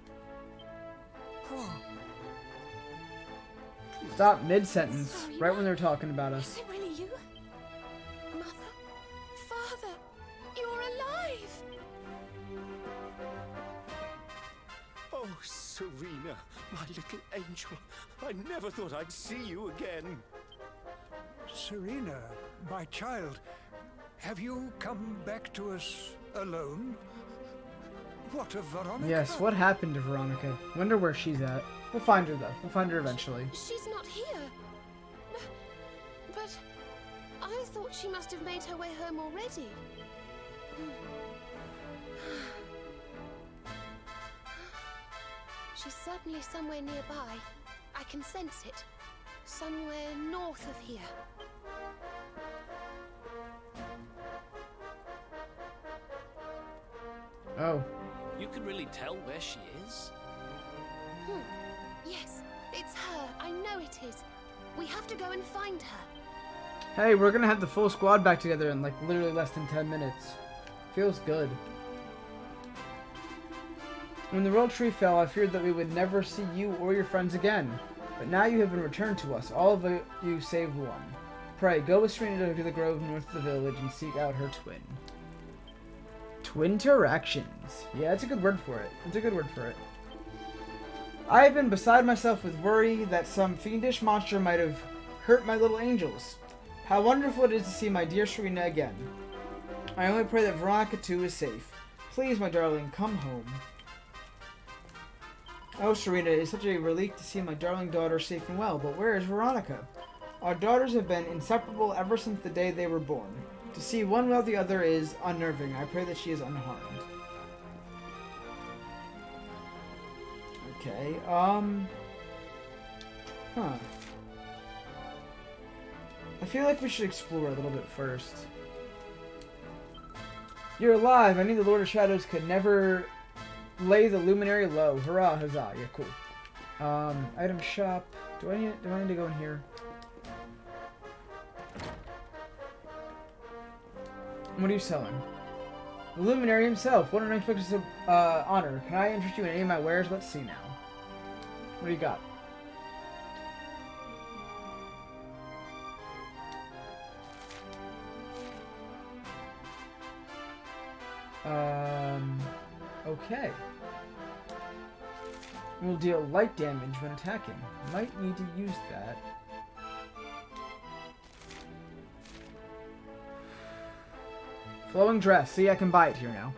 Speaker 2: Stop mid-sentence, right when they're talking about us.
Speaker 9: Is it really you? Mother? Father? You're alive!
Speaker 15: Oh, Serena, my little angel. I never thought I'd see you again. Serena, my child, have you come back to us alone? What of Veronica?
Speaker 2: Yes, what happened to Veronica? Wonder where she's at. We'll find her, though. We'll find her eventually.
Speaker 13: She's not here. But I thought she must have made her way home already. She's certainly somewhere nearby. I can sense it. Somewhere north of here.
Speaker 2: Oh.
Speaker 5: You can really tell where she is?
Speaker 13: Yes, it's her. I know it is. We have to go and find her.
Speaker 2: Hey, we're gonna have the full squad back together in like literally less than 10 minutes. Feels good. When the World Tree fell, I feared that we would never see you or your friends again. But now you have been returned to us, all of you save one. Pray, go with Serena to the grove north of the village and seek out her twin. Twinteractions. Yeah, that's a good word for it. It's a good word for it. I have been beside myself with worry that some fiendish monster might have hurt my little angels. How wonderful it is to see my dear Serena again. I only pray that Veronica too is safe. Please, my darling, come home. Oh, Serena, it is such a relief to see my darling daughter safe and well, but where is Veronica? Our daughters have been inseparable ever since the day they were born. To see one without the other is unnerving. I pray that she is unharmed. Okay, I feel like we should explore a little bit first. You're alive! I knew the Lord of Shadows could never lay the luminary low. Hurrah, huzzah. Yeah, cool. Item shop. Do I need to go in here? What are you selling? The Luminary himself. What an unexpected honor. Can I interest you in any of my wares? Let's see now. What do you got? Okay. Will deal light damage when attacking. Might need to use that. Flowing dress. See, I can buy it here now.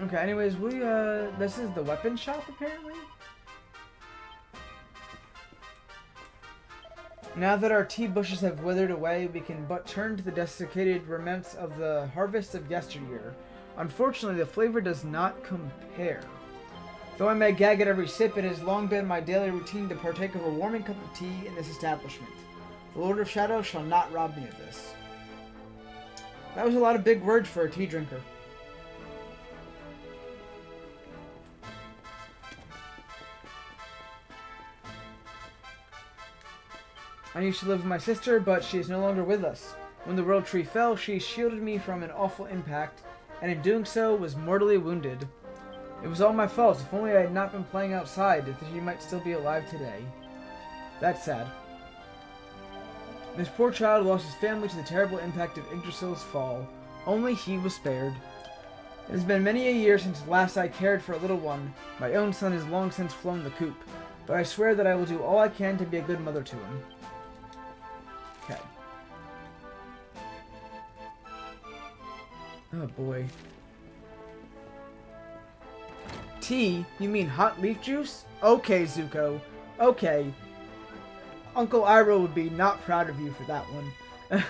Speaker 2: Okay, anyways, this is the weapon shop, apparently? Now that our tea bushes have withered away, we can but turn to the desiccated remnants of the harvest of yesteryear. Unfortunately, the flavor does not compare. Though I may gag at every sip, it has long been my daily routine to partake of a warming cup of tea in this establishment. The Lord of Shadows shall not rob me of this. That was a lot of big words for a tea drinker. I used to live with my sister, but she is no longer with us. When the World Tree fell, she shielded me from an awful impact, and in doing so was mortally wounded. It was all my fault. If only I had not been playing outside, she might still be alive today. That's sad. This poor child lost his family to the terrible impact of Yggdrasil's fall. Only he was spared. It has been many a year since last I cared for a little one. My own son has long since flown the coop, but I swear that I will do all I can to be a good mother to him. Okay. Oh boy. Tea? You mean hot leaf juice? Okay, Zuko. Okay. Uncle Iroh would be not proud of you for that one.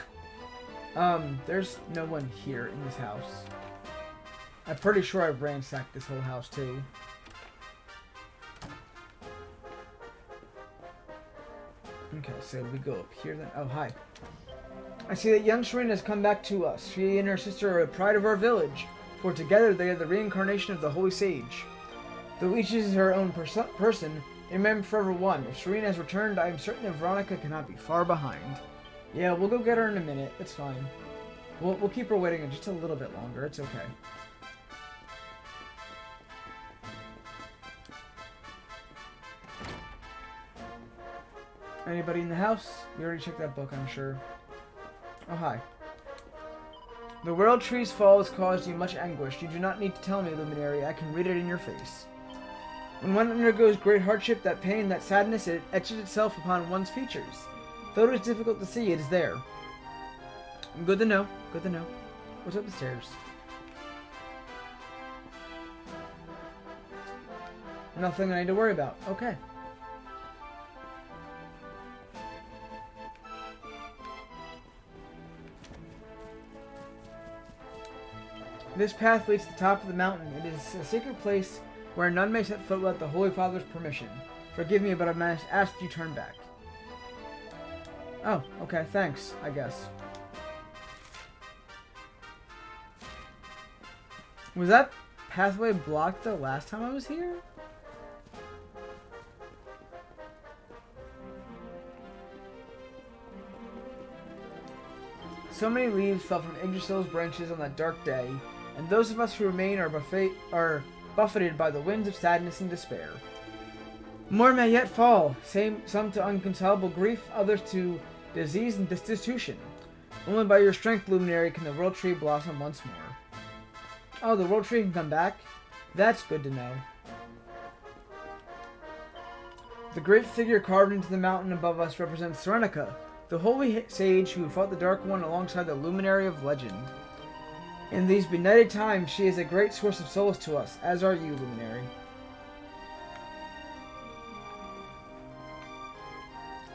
Speaker 2: There's no one here in this house. I'm pretty sure I've ransacked this whole house too. Okay, so we go up here then. Oh, hi. I see that young Serena has come back to us. She and her sister are a pride of our village. for together they are the reincarnation of the Holy Sage. Though each is her own person, they remain forever one. If Serena has returned, I am certain that Veronica cannot be far behind. Yeah, we'll go get her in a minute. It's fine. We'll keep her waiting just a little bit longer. It's okay. Anybody in the house? You already checked that book, I'm sure. Oh, hi. The World Tree's fall has caused you much anguish. You do not need to tell me, Luminary. I can read it in your face. When one undergoes great hardship, that pain, that sadness, it etches itself upon one's features. Though it is difficult to see, it is there. Good to know. Good to know. What's up the stairs? Nothing I need to worry about. Okay. This path leads to the top of the mountain. It is a sacred place where none may set foot without the Holy Father's permission. Forgive me, but I must ask you turn back. Oh, okay, thanks, I guess. Was that pathway blocked the last time I was here? So many leaves fell from Yggdrasil's branches on that dark day, and those of us who remain are buffeted by the winds of sadness and despair. More may yet fall, some to unconsolable grief, others to disease and destitution. Only by your strength, Luminary, can the World Tree blossom once more. Oh, the World Tree can come back? That's good to know. The great figure carved into the mountain above us represents Serenica, the holy sage who fought the Dark One alongside the Luminary of legend. In these benighted times, she is a great source of solace to us, as are you, Luminary.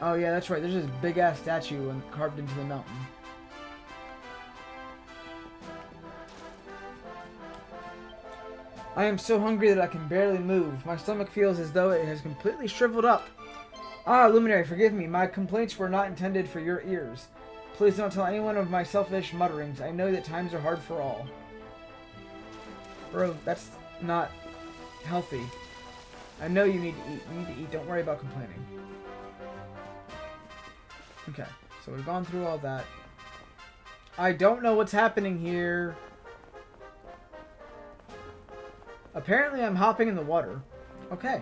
Speaker 2: Oh yeah, that's right, there's this big-ass statue carved into the mountain. I am so hungry that I can barely move. My stomach feels as though it has completely shriveled up. Ah, Luminary, forgive me. My complaints were not intended for your ears. Please don't tell anyone of my selfish mutterings. I know that times are hard for all. Bro, that's not healthy. I know you need to eat. You need to eat. Don't worry about complaining. Okay, so we've gone through all that. I don't know what's happening here. Apparently I'm hopping in the water. Okay.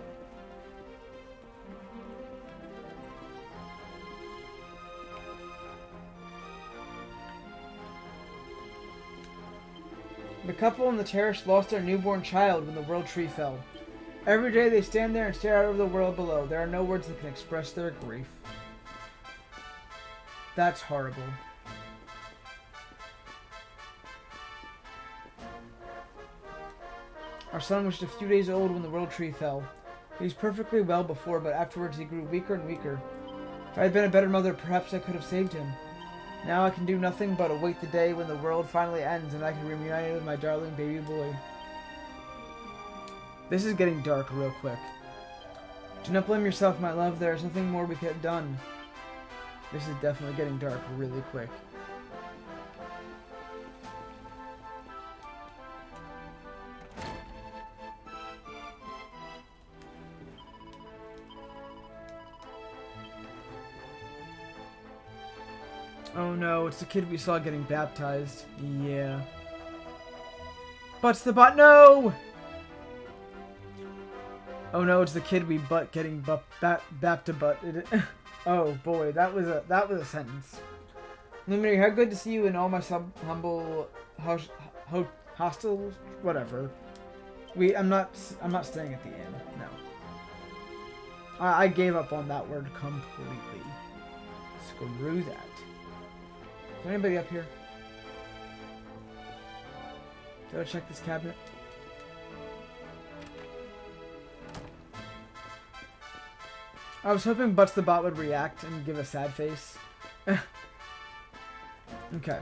Speaker 2: The couple on the terrace lost their newborn child when the World Tree fell. Every day they stand there and stare out over the world below. There are no words that can express their grief. That's horrible. Our son was just a few days old when the World Tree fell. He was perfectly well before, but afterwards he grew weaker and weaker. If I had been a better mother, perhaps I could have saved him. Now I can do nothing but await the day when the world finally ends and I can be reunited with my darling baby boy. This is getting dark real quick. Do not blame yourself, my love. There is nothing more we could have done. This is definitely getting dark really quick. Oh no, it's the kid we saw getting baptized. Yeah. Butts the butt, no! Oh no, it's the kid we butt getting baptibutted. Oh boy, that was a sentence. Luminary, how good to see you in all my humble hostels, whatever. I'm not staying at the inn. No. I gave up on that word completely. Screw that. Is there anybody up here? Gotta check this cabinet. I was hoping Butts the Bot would react and give a sad face. Okay.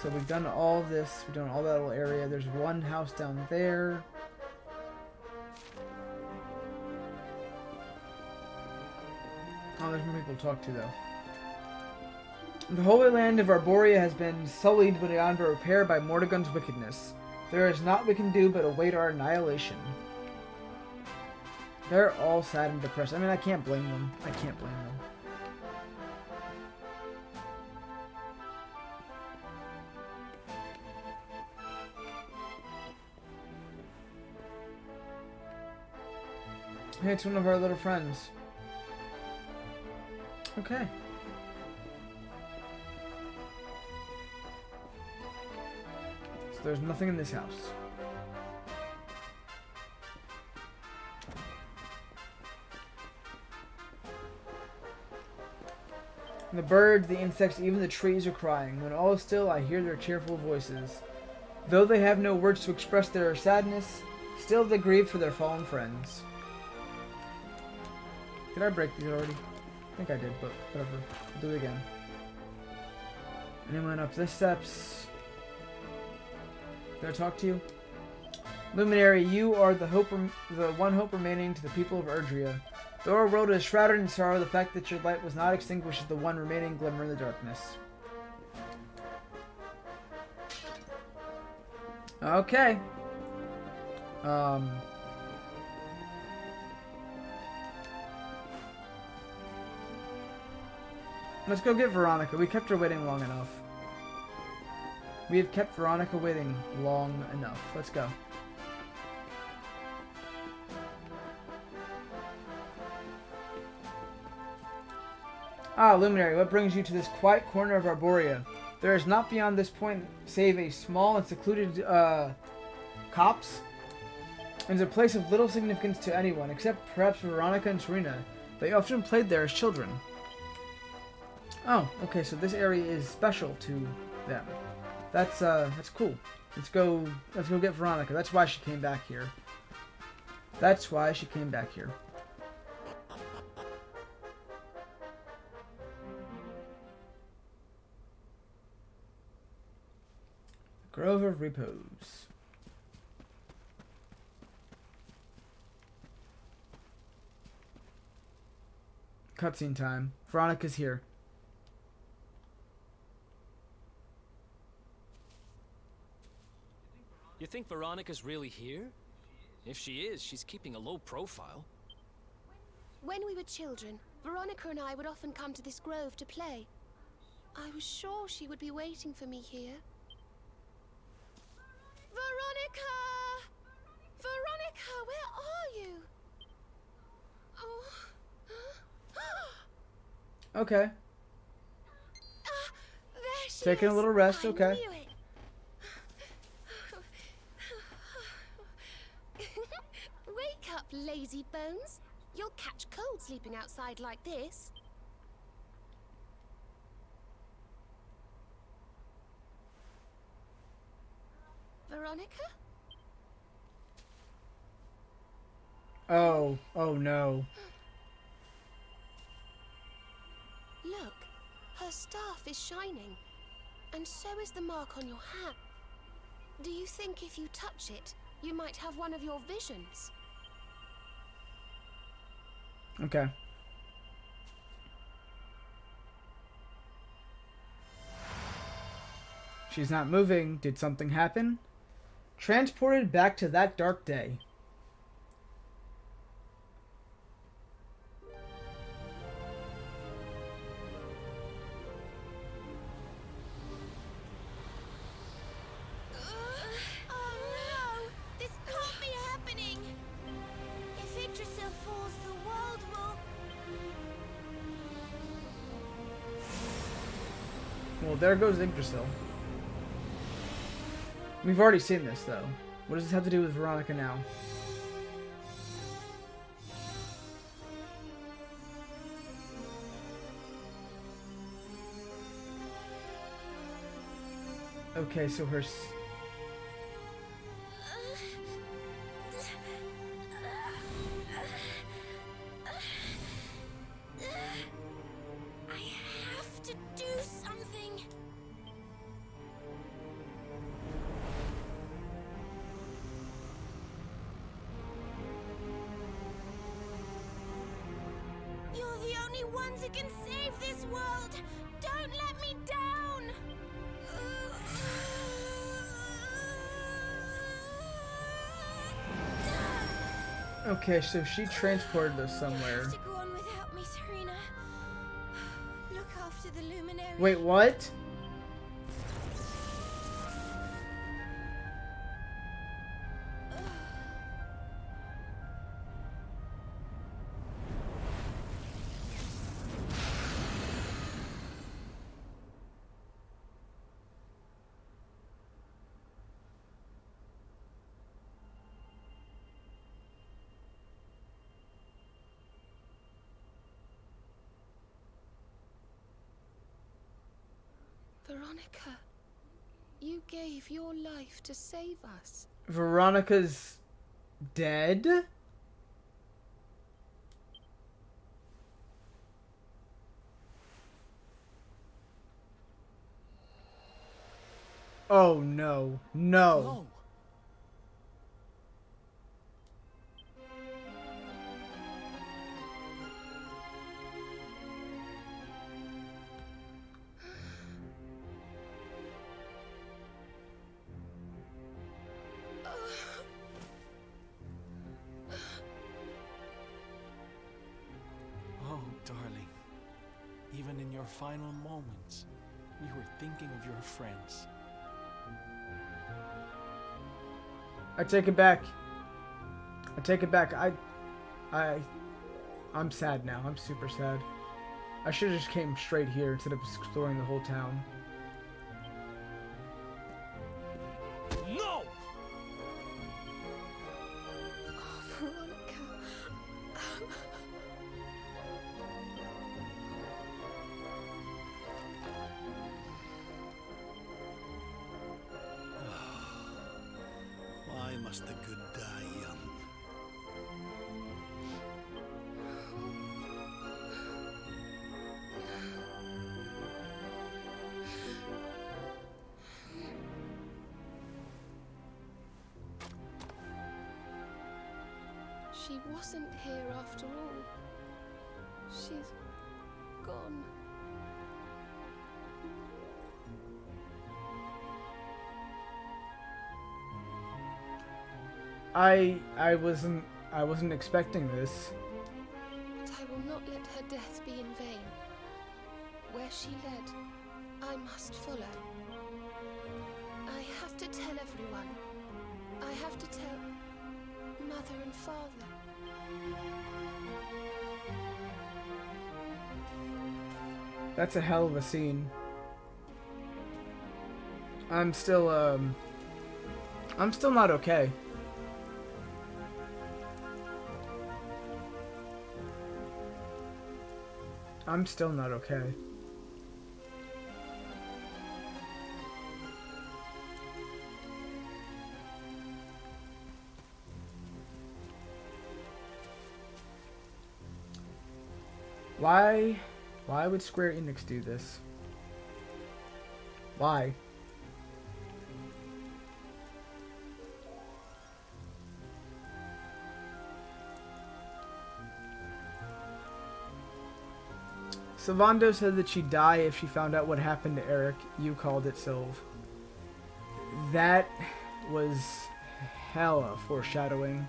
Speaker 2: So we've done all this. We've done all that little area. There's one house down there. Oh, there's more people to talk to, though. The holy land of Arborea has been sullied beyond repair by Mordegon's wickedness. There is naught we can do but await our annihilation. They're all sad and depressed. I mean, I can't blame them. I can't blame them. Hey, it's one of our little friends. Okay. So there's nothing in this house. The birds, the insects, even the trees are crying. When all is still, I hear their cheerful voices. Though they have no words to express their sadness, still they grieve for their fallen friends. Did I break these already? I think I did, but whatever. I'll do it again. Anyone up the steps? Did I talk to you? Luminary, you are the one hope remaining to the people of Erdrea. Though our world is shrouded in sorrow, the fact that your light was not extinguished is the one remaining glimmer in the darkness. Okay. Let's go get Veronica. We kept her waiting long enough. We have kept Veronica waiting long enough. Let's go. Ah, Luminary, what brings you to this quiet corner of Arborea? There is not beyond this point save a small and secluded copse, and is a place of little significance to anyone, except perhaps Veronica and Serena. They often played there as children. Oh, okay, so this area is special to them. That's cool. Let's go get Veronica. That's why she came back here. That's why she came back here. Grove of Repose. Cutscene time. Veronica's here.
Speaker 5: You think Veronica's really here? If she is, she's keeping a low profile.
Speaker 13: When we were children, Veronica and I would often come to this grove to play. I was sure she would be waiting for me here. Veronica! Veronica, where are you? Oh.
Speaker 2: Okay.
Speaker 13: There she
Speaker 2: Taking
Speaker 13: is.
Speaker 2: a little rest,
Speaker 13: I
Speaker 2: okay.
Speaker 13: knew it. Wake up, lazy bones. You'll catch cold sleeping outside like this. Veronica?
Speaker 2: Oh no.
Speaker 13: Look, her staff is shining, and so is the mark on your hand. Do you think if you touch it, you might have one of your visions?
Speaker 2: Okay. She's not moving. Did something happen? Transported back to that dark day.
Speaker 13: Oh no! This can't be happening! If Yggdrasil falls, the world will...
Speaker 2: Well, there goes Yggdrasil. We've already seen this, though. What does this have to do with Veronica now? Okay, so her...
Speaker 13: I have to do something! You're the only ones who can save this world! Don't let me down!
Speaker 2: Okay, so she transported us somewhere.
Speaker 8: You have to go on without me, Serena. Look after the luminary.
Speaker 2: Wait, what?
Speaker 13: Veronica, you gave your life to save us.
Speaker 2: Veronica's dead? Oh no. No.
Speaker 4: Oh, darling. Even in your final moments, you were thinking of your friends.
Speaker 2: I take it back. I take it back. I'm sad now. I'm super sad. I should have just came straight here instead of exploring the whole town.
Speaker 4: No!
Speaker 13: Oh, Veronica.
Speaker 3: Why must the good die young?
Speaker 13: She wasn't here after all. She's gone.
Speaker 2: I wasn't expecting this.
Speaker 13: But I will not let her death be in vain. Where she led, I must follow. I have to tell everyone. I have to tell Mother and Father.
Speaker 2: That's a hell of a scene. I'm still not okay. I'm still not okay. Why would Square Enix do this? Why? Sylvando said that she'd die if she found out what happened to Eric. You called it, Sylv. That was hella foreshadowing.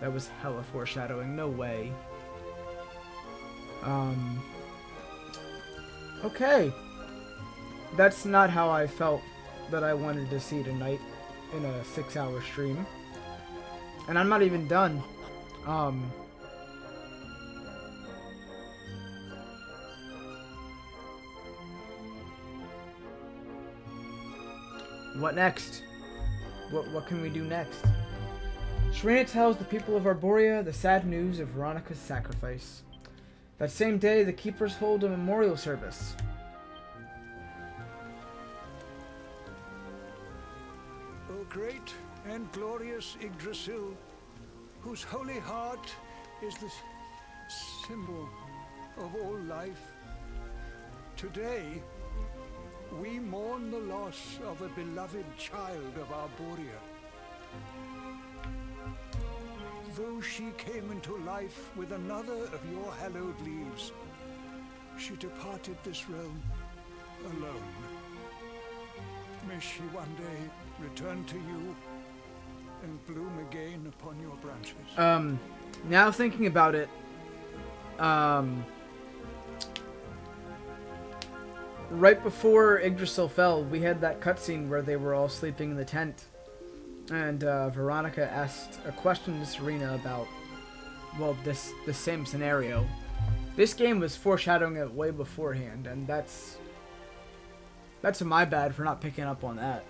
Speaker 2: That was hella foreshadowing. No way. Okay. That's not how I felt that I wanted to see tonight in a 6-hour stream. And I'm not even done. What next? What can we do next? Serena tells the people of Arborea the sad news of Veronica's sacrifice. That same day, the Keepers hold a memorial service.
Speaker 15: O great and glorious Yggdrasil, whose holy heart is the symbol of all life, today we mourn the loss of a beloved child of Arborea. Though she came into life with another of your hallowed leaves, she departed this realm alone. May she one day return to you and bloom again upon your branches.
Speaker 2: Now thinking about it, right before Yggdrasil fell, we had that cutscene where they were all sleeping in the tent, and Veronica asked a question to Serena about, well, this same scenario. This game was foreshadowing it way beforehand, and that's my bad for not picking up on that.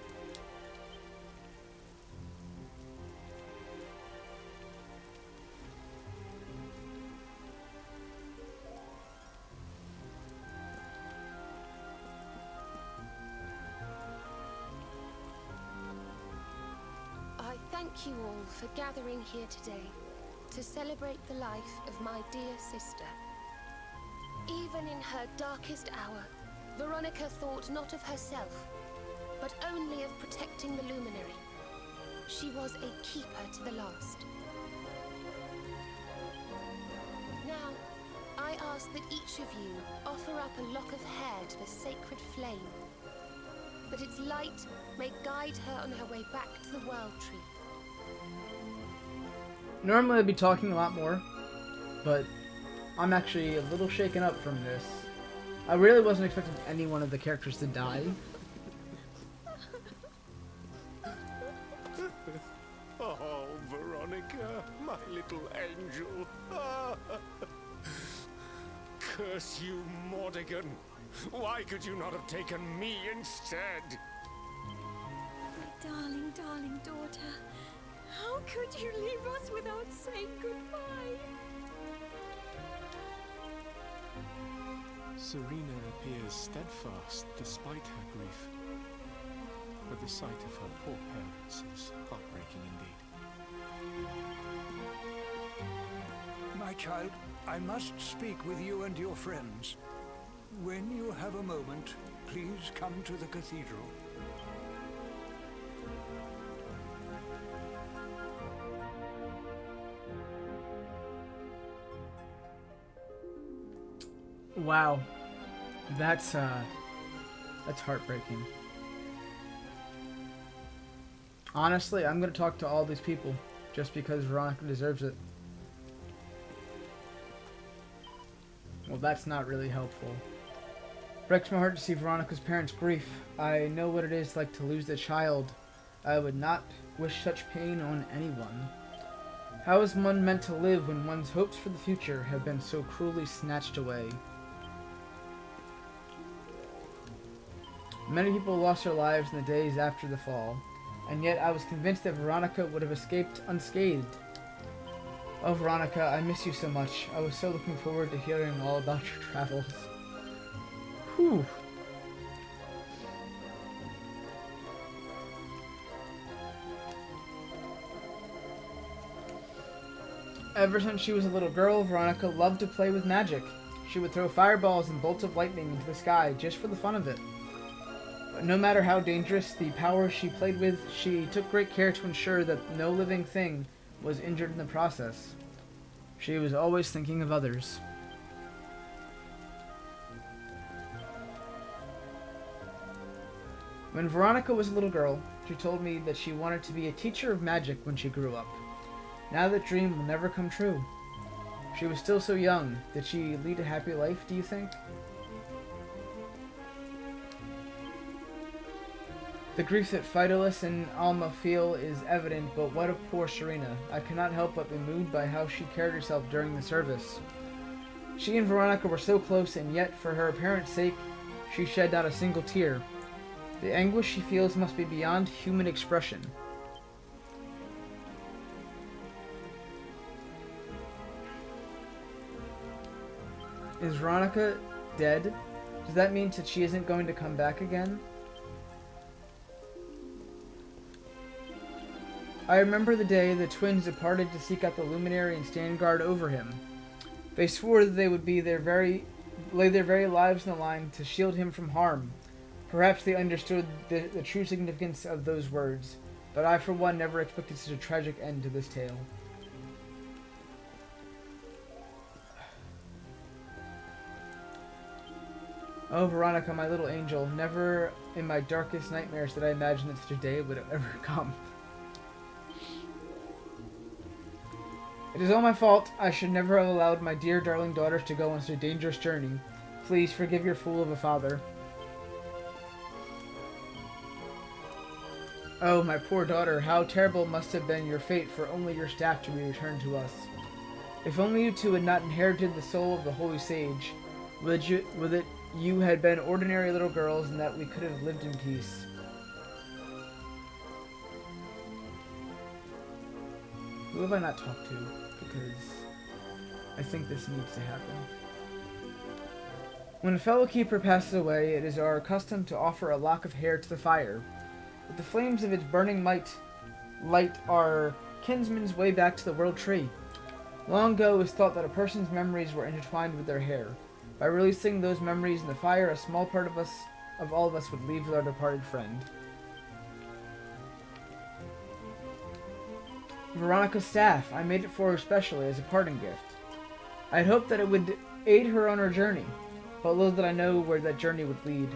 Speaker 13: I thank you all for gathering here today to celebrate the life of my dear sister. Even in her darkest hour, Veronica thought not of herself, but only of protecting the Luminary. She was a keeper to the last. Now, I ask that each of you offer up a lock of hair to the sacred flame, that its light may guide her on her way back to the World Tree.
Speaker 2: Normally I'd be talking a lot more, but I'm actually a little shaken up from this. I really wasn't expecting any one of the characters to die.
Speaker 15: Oh, Veronica, my little angel. Curse you, Mordegon. Why could you not have taken me instead?
Speaker 9: My darling, darling daughter. How could you leave us without saying goodbye?
Speaker 16: Serena appears steadfast despite her grief, but the sight of her poor parents is heartbreaking indeed.
Speaker 15: My child, I must speak with you and your friends. When you have a moment, please come to the cathedral.
Speaker 2: Wow, that's heartbreaking. Honestly, I'm gonna talk to all these people just because Veronica deserves it. Well, that's not really helpful. Breaks my heart to see Veronica's parents' grief. I know what it is like to lose a child. I would not wish such pain on anyone. How is one meant to live when one's hopes for the future have been so cruelly snatched away? Many people lost their lives in the days after the fall, and yet I was convinced that Veronica would have escaped unscathed. Oh, Veronica, I miss you so much. I was so looking forward to hearing all about your travels. Whew. Ever since she was a little girl, Veronica loved to play with magic. She would throw fireballs and bolts of lightning into the sky just for the fun of it. But no matter how dangerous the power she played with, she took great care to ensure that no living thing was injured in the process. She was always thinking of others. When Veronica was a little girl, she told me that she wanted to be a teacher of magic when she grew up. Now that dream will never come true. She was still so young. Did she lead a happy life, do you think? The grief that Phytolus and Alma feel is evident, but what of poor Serena? I cannot help but be moved by how she carried herself during the service. She and Veronica were so close, and yet, for her parents' sake, she shed not a single tear. The anguish she feels must be beyond human expression. Is Veronica dead? Does that mean that she isn't going to come back again? I remember the day the twins departed to seek out the Luminary and stand guard over him. They swore that they would lay their very lives on the line to shield him from harm. Perhaps they understood the true significance of those words, but I for one never expected such a tragic end to this tale. Oh, Veronica, my little angel, never in my darkest nightmares did I imagine that such a day would ever come. It is all my fault. I should never have allowed my dear darling daughters to go on such a dangerous journey. Please forgive your fool of a father. Oh, my poor daughter, how terrible must have been your fate for only your staff to be returned to us. If only you two had not inherited the soul of the holy sage, would you had been ordinary little girls and that we could have lived in peace. Who have I not talked to? Because I think this needs to happen. When a fellow keeper passes away, it is our custom to offer a lock of hair to the fire. With the flames of its burning might light our kinsman's way back to the World Tree. Long ago it was thought that a person's memories were intertwined with their hair. By releasing those memories in the fire, a small part of all of us would leave with our departed friend. Veronica's staff. I made it for her especially as a parting gift. I had hoped that it would aid her on her journey, but little did I know where that journey would lead.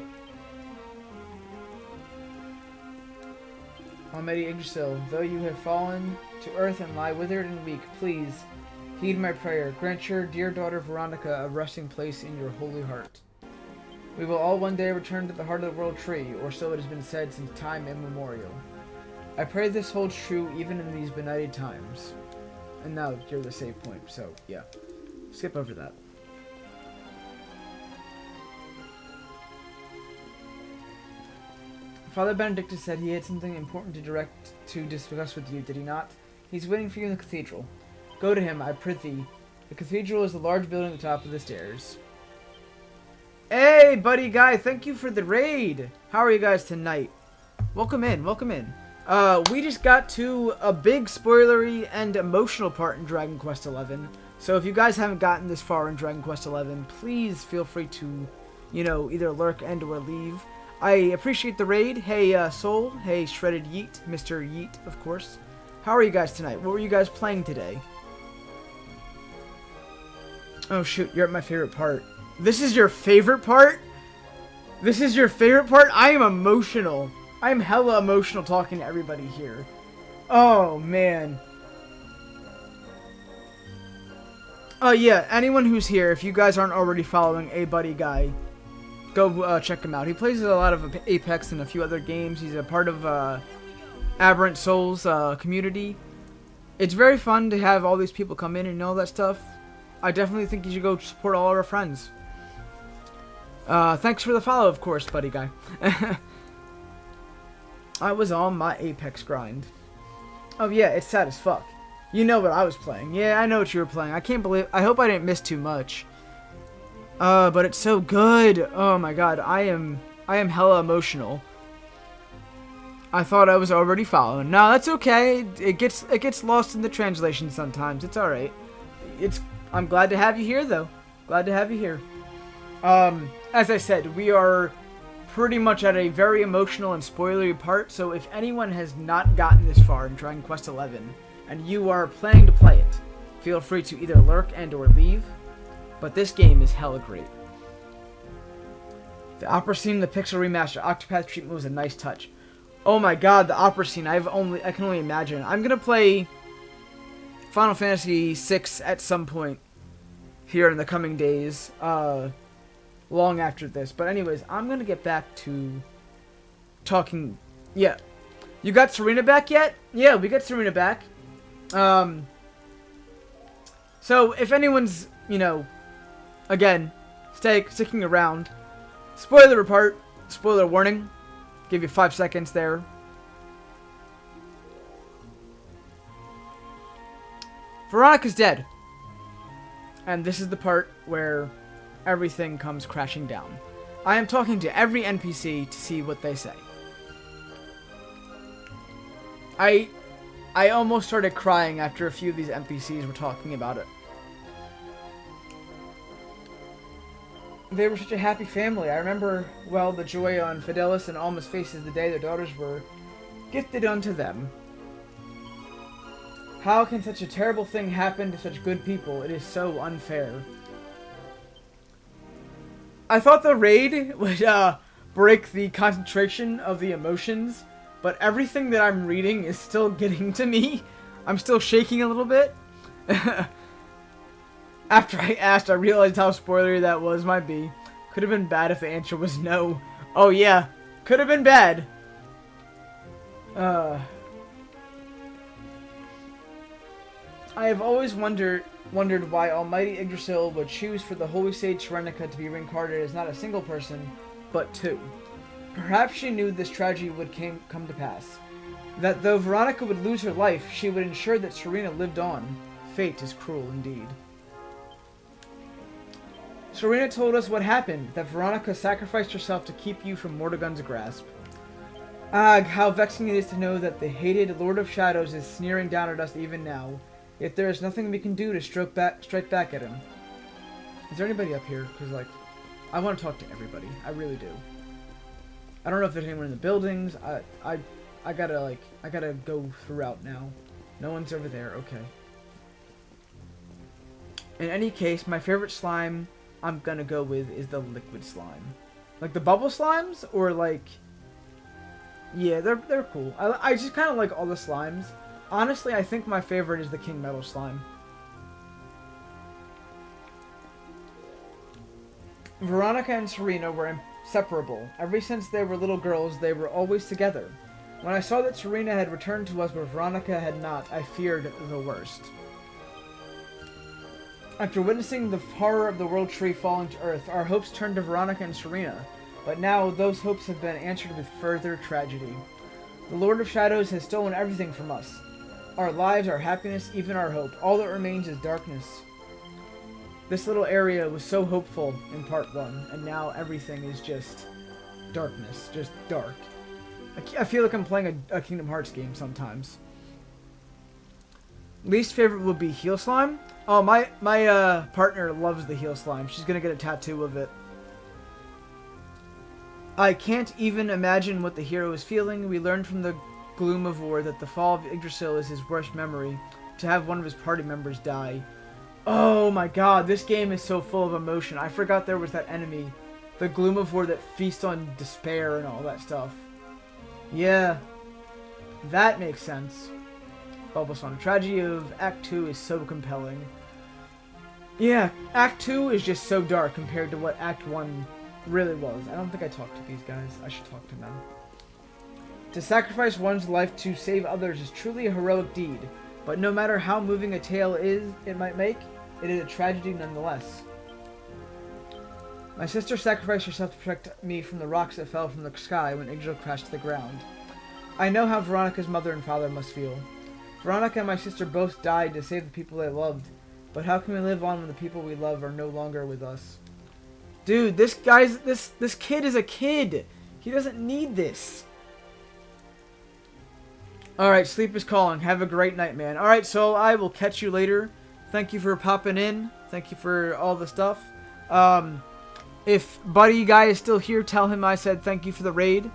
Speaker 2: Almighty Yggdrasil, though you have fallen to earth and lie withered and weak, please heed my prayer. Grant your dear daughter Veronica a resting place in your holy heart. We will all one day return to the heart of the World Tree, or so it has been said since time immemorial. I pray this holds true even in these benighted times. And now you're the save point, so yeah. Skip over that. Father Benedictus said he had something important to discuss with you, did he not? He's waiting for you in the cathedral. Go to him, I prithee. The cathedral is the large building at the top of the stairs. Hey, buddy guy, thank you for the raid. How are you guys tonight? Welcome in, welcome in. We just got to a big spoilery and emotional part in Dragon Quest XI. So if you guys haven't gotten this far in Dragon Quest XI, please feel free to, either lurk and or leave. I appreciate the raid. Hey, Soul. Hey, Shredded Yeet. Mr. Yeet, of course. How are you guys tonight? What were you guys playing today? Oh, shoot. You're at my favorite part. This is your favorite part? This is your favorite part? I am emotional. I am hella emotional talking to everybody here. Oh, man. Oh, yeah. Anyone who's here, if you guys aren't already following A Buddy Guy, go check him out. He plays a lot of Apex and a few other games. He's a part of Aberrant Souls community. It's very fun to have all these people come in and all that stuff. I definitely think you should go support all our friends. Thanks for the follow, of course, buddy guy. I was on my Apex grind. Oh yeah, it's sad as fuck. You know what I was playing. Yeah, I know what you were playing. I can't believe... I hope I didn't miss too much. But it's so good. Oh my god, I am hella emotional. I thought I was already following. No, that's okay. It gets lost in the translation sometimes. It's alright. I'm glad to have you here though. Glad to have you here. As I said, we are pretty much at a very emotional and spoilery part, so if anyone has not gotten this far in Dragon Quest XI, and you are planning to play it, feel free to either lurk and or leave. But this game is hella great. The opera scene in the Pixel Remaster Octopath treatment was a nice touch. Oh my god, the opera scene, I can only imagine. I'm gonna play Final Fantasy VI at some point here in the coming days, long after this. But anyways, I'm gonna get back to talking. Yeah, you got Serena back yet? Yeah, we got Serena back. So if anyone's, again, sticking around. Spoiler part. Spoiler warning. Give you 5 seconds there. Veronica's dead. And this is the part where everything comes crashing down. I am talking to every NPC to see what they say. I almost started crying after a few of these NPCs were talking about it. They were such a happy family. I remember, well, the joy on Fidelis and Alma's faces the day their daughters were gifted unto them. How can such a terrible thing happen to such good people? It is so unfair. I thought the raid would break the concentration of the emotions, but everything that I'm reading is still getting to me. I'm still shaking a little bit. After I asked, I realized how spoilery that was. Might be. Could have been bad if the answer was no. Oh yeah, could have been bad. I have always wondered why Almighty Yggdrasil would choose for the Holy Sage Serenica to be reincarnated as not a single person, but two. Perhaps she knew this tragedy would come to pass. That though Veronica would lose her life, she would ensure that Serena lived on. Fate is cruel indeed. Serena told us what happened, that Veronica sacrificed herself to keep you from Mordegon's grasp. Ah, how vexing it is to know that the hated Lord of Shadows is sneering down at us even now, yet there is nothing we can do to strike back at him. Is there anybody up here? Because, like, I want to talk to everybody. I really do. I don't know if there's anyone in the buildings. I gotta go throughout now. No one's over there. Okay. In any case, my favorite slime I'm gonna go with is the liquid slime. Like the bubble slimes, or like... Yeah, they're cool. I just kind of like all the slimes. Honestly, I think my favorite is the King Metal slime. Veronica and Serena were inseparable. Ever since they were little girls, they were always together. When I saw that Serena had returned to us but Veronica had not, I feared the worst. After witnessing the horror of the World Tree falling to Earth, our hopes turned to Veronica and Serena, but now those hopes have been answered with further tragedy. The Lord of Shadows has stolen everything from us. Our lives, our happiness, even our hope. All that remains is darkness. This little area was so hopeful in part 1, and now everything is just darkness, just dark. I feel like I'm playing a Kingdom Hearts game sometimes. Least favorite would be Heal Slime. Oh, my partner loves the Heal Slime. She's gonna get a tattoo of it. I can't even imagine what the hero is feeling. We learned from the Gloom of War that the fall of Yggdrasil is his worst memory. To have one of his party members die. Oh my god, this game is so full of emotion. I forgot there was that enemy. The Gloom of War that feasts on despair and all that stuff. Yeah, that makes sense. Bulbasaur, the tragedy of Act 2 is so compelling. Yeah, Act 2 is just so dark compared to what Act 1 really was. I don't think I talked to these guys. I should talk to them. To sacrifice one's life to save others is truly a heroic deed, but no matter how moving a tale it might make, it is a tragedy nonetheless. My sister sacrificed herself to protect me from the rocks that fell from the sky when Yggdrasil crashed to the ground. I know how Veronica's mother and father must feel. Veronica and my sister both died to save the people they loved, but how can we live on when the people we love are no longer with us? Dude, this kid is a kid. He doesn't need this. Alright, sleep is calling. Have a great night, man. Alright, so I will catch you later. Thank you for popping in. Thank you for all the stuff. If Buddy Guy is still here, tell him I said thank you for the raid.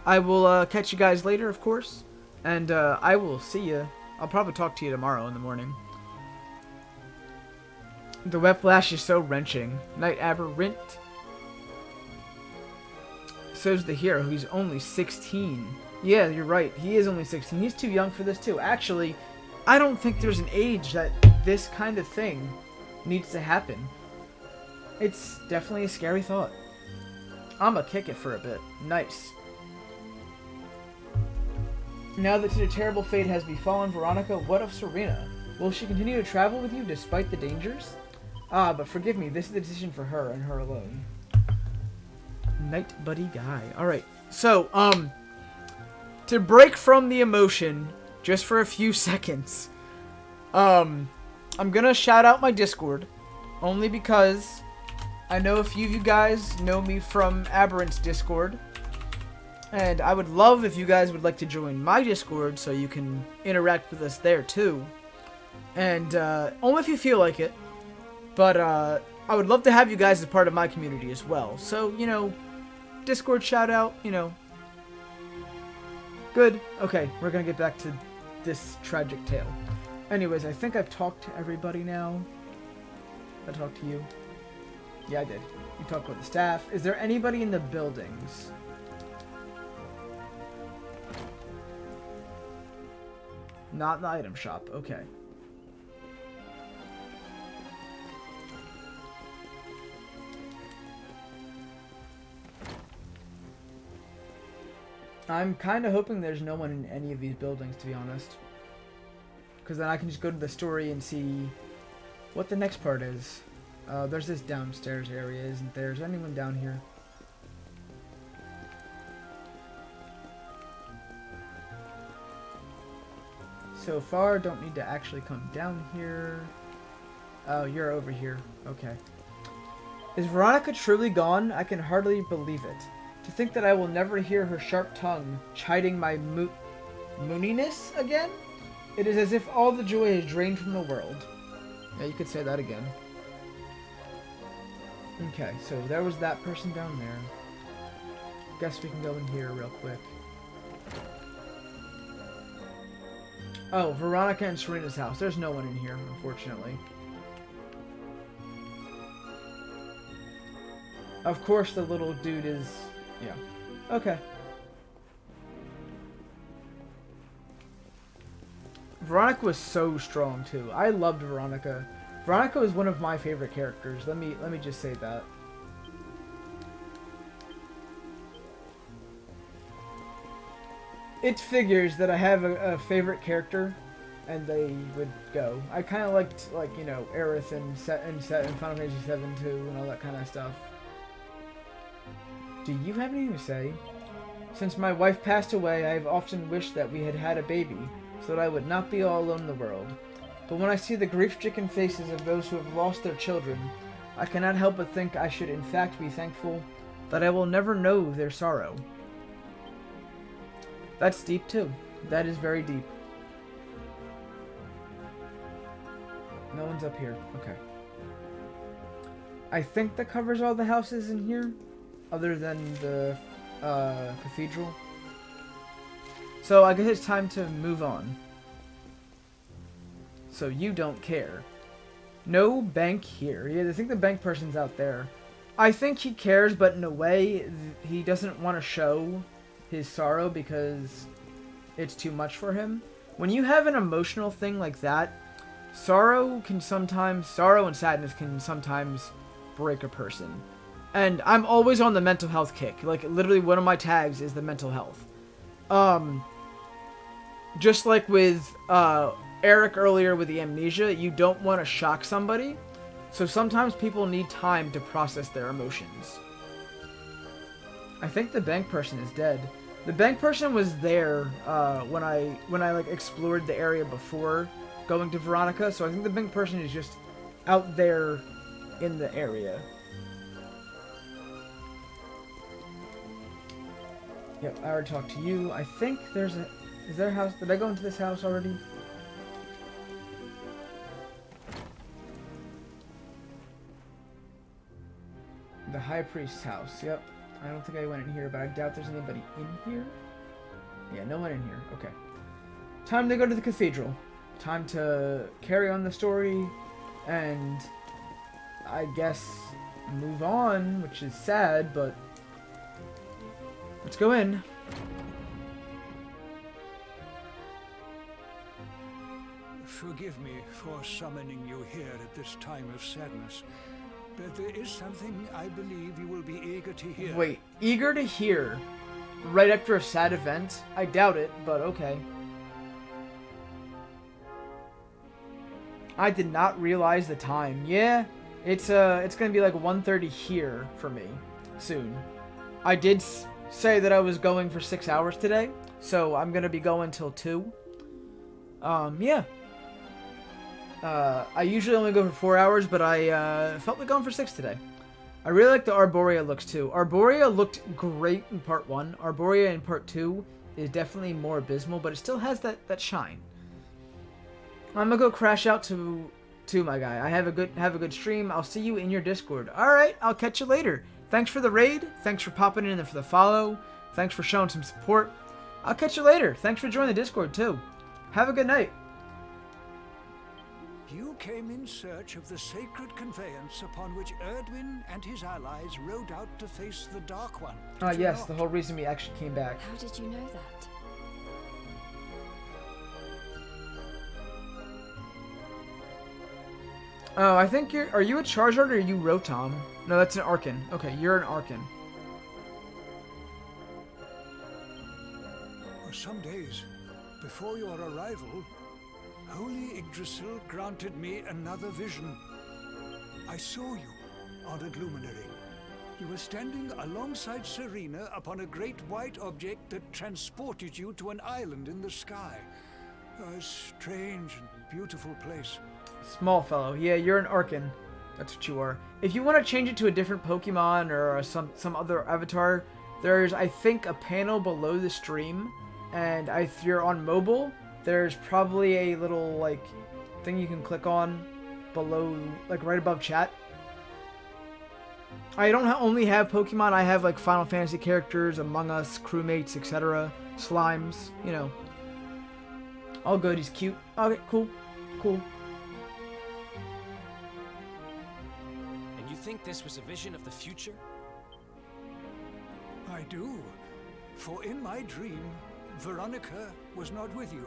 Speaker 2: I will catch you guys later, of course. And I will see you. I'll probably talk to you tomorrow in the morning. The whiplash is so wrenching. Night Aberrant. So's the hero, who's only 16. Yeah, you're right. He is only 16. He's too young for this, too. Actually, I don't think there's an age that this kind of thing needs to happen. It's definitely a scary thought. I'ma kick it for a bit. Nice. Now that a terrible fate has befallen Veronica, what of Serena? Will she continue to travel with you despite the dangers? Ah, but forgive me, this is the decision for her and her alone. Night Buddy Guy. Alright, so, to break from the emotion, just for a few seconds, I'm gonna shout out my Discord, only because I know a few of you guys know me from Aberrant's Discord, and I would love if you guys would like to join my Discord so you can interact with us there too. And only if you feel like it. But I would love to have you guys as part of my community as well. So, you know, Discord shout out, you know. Good. Okay, we're going to get back to this tragic tale. Anyways, I think I've talked to everybody now. I talked to you. Yeah, I did. You talked with the staff. Is there anybody in the buildings? Not in the item shop. Okay. I'm kind of hoping there's no one in any of these buildings, to be honest. Because then I can just go to the story and see what the next part is. There's this downstairs area, isn't there? Is anyone down here? So far, don't need to actually come down here. Oh, you're over here. Okay. Is Veronica truly gone? I can hardly believe it. To think that I will never hear her sharp tongue chiding my mooniness again? It is as if all the joy is drained from the world. Yeah, you could say that again. Okay, so there was that person down there. Guess we can go in here real quick. Oh, Veronica and Serena's house. There's no one in here, unfortunately. Of course, the little dude is... yeah. Okay. Veronica was so strong, too. I loved Veronica. Veronica was one of my favorite characters. Let me just say that. It figures that I have a favorite character, and they would go. I kind of liked, like, you know, Aerith and Final Fantasy VII too, and all that kind of stuff. Do you have anything to say? Since my wife passed away, I have often wished that we had had a baby, so that I would not be all alone in the world. But when I see the grief-stricken faces of those who have lost their children, I cannot help but think I should in fact be thankful that I will never know their sorrow. That's deep too. That is very deep. No one's up here. Okay. I think that covers all the houses in here, other than the cathedral. So I guess it's time to move on. So you don't care. No bank here. Yeah, I think the bank person's out there. I think he cares, but in a way, he doesn't want to show his sorrow because it's too much for him. When you have an emotional thing like that, sorrow and sadness can sometimes break a person. And I'm always on the mental health kick. Like, literally one of my tags is the mental health. Just like with Eric earlier with the amnesia, you don't want to shock somebody. So sometimes people need time to process their emotions. I think the bank person is dead. The bank person was there when I like explored the area before going to Veronica, so I think the bank person is just out there in the area. Yep, I already talked to you. I think there's a... is there a house? Did I go into this house already? The High Priest's house. Yep. I don't think I went in here, but I doubt there's anybody in here. Yeah, no one in here. Okay. Time to go to the cathedral. Time to carry on the story and I guess move on, which is sad, but let's go in.
Speaker 15: Forgive me for summoning you here at this time of sadness, but there is something I believe you will be eager to hear.
Speaker 2: Wait, eager to hear? Right after a sad event? I doubt it, but okay. I did not realize the time. Yeah, it's gonna be like 1:30 here for me soon. I did say that I was going for 6 hours today, so I'm gonna be going till 2. Yeah. I usually only go for 4 hours, but I felt like going for 6 today. I really like the Arborea looks too. Arborea looked great in part 1. Arborea in part 2 is definitely more abysmal, but it still has that shine. I'm gonna go crash out to my guy. I have a good stream. I'll see you in your Discord. All right, I'll catch you later. Thanks for the raid. Thanks for popping in and for the follow. Thanks for showing some support. I'll catch you later. Thanks for joining the Discord too. Have a good night.
Speaker 15: You came in search of the sacred conveyance upon which Erdwin and his allies rode out to face the Dark One.
Speaker 2: Yes, the whole reason we actually came back.
Speaker 9: How did you know that?
Speaker 2: Oh, I think are you a Charizard or are you Rotom? No, that's an Arcan. Okay, you're an Arcan.
Speaker 15: some days before your arrival, Holy Yggdrasil granted me another vision. I saw you, honored luminary. You were standing alongside Serena upon a great white object that transported you to an island in the sky. A strange and beautiful place.
Speaker 2: Small fellow. Yeah, you're an Arkan. That's what you are. If you want to change it to a different Pokemon or some other avatar, there's, I think, a panel below the stream. And if you're on mobile, there's probably a little, like, thing you can click on below, like, right above chat. I don't only have Pokemon, I have, like, Final Fantasy characters, Among Us, crewmates, etc. Slimes, you know. All good, he's cute. Okay, cool. Cool.
Speaker 5: And you think this was a vision of the future?
Speaker 15: I do. For in my dream, Veronica was not with you.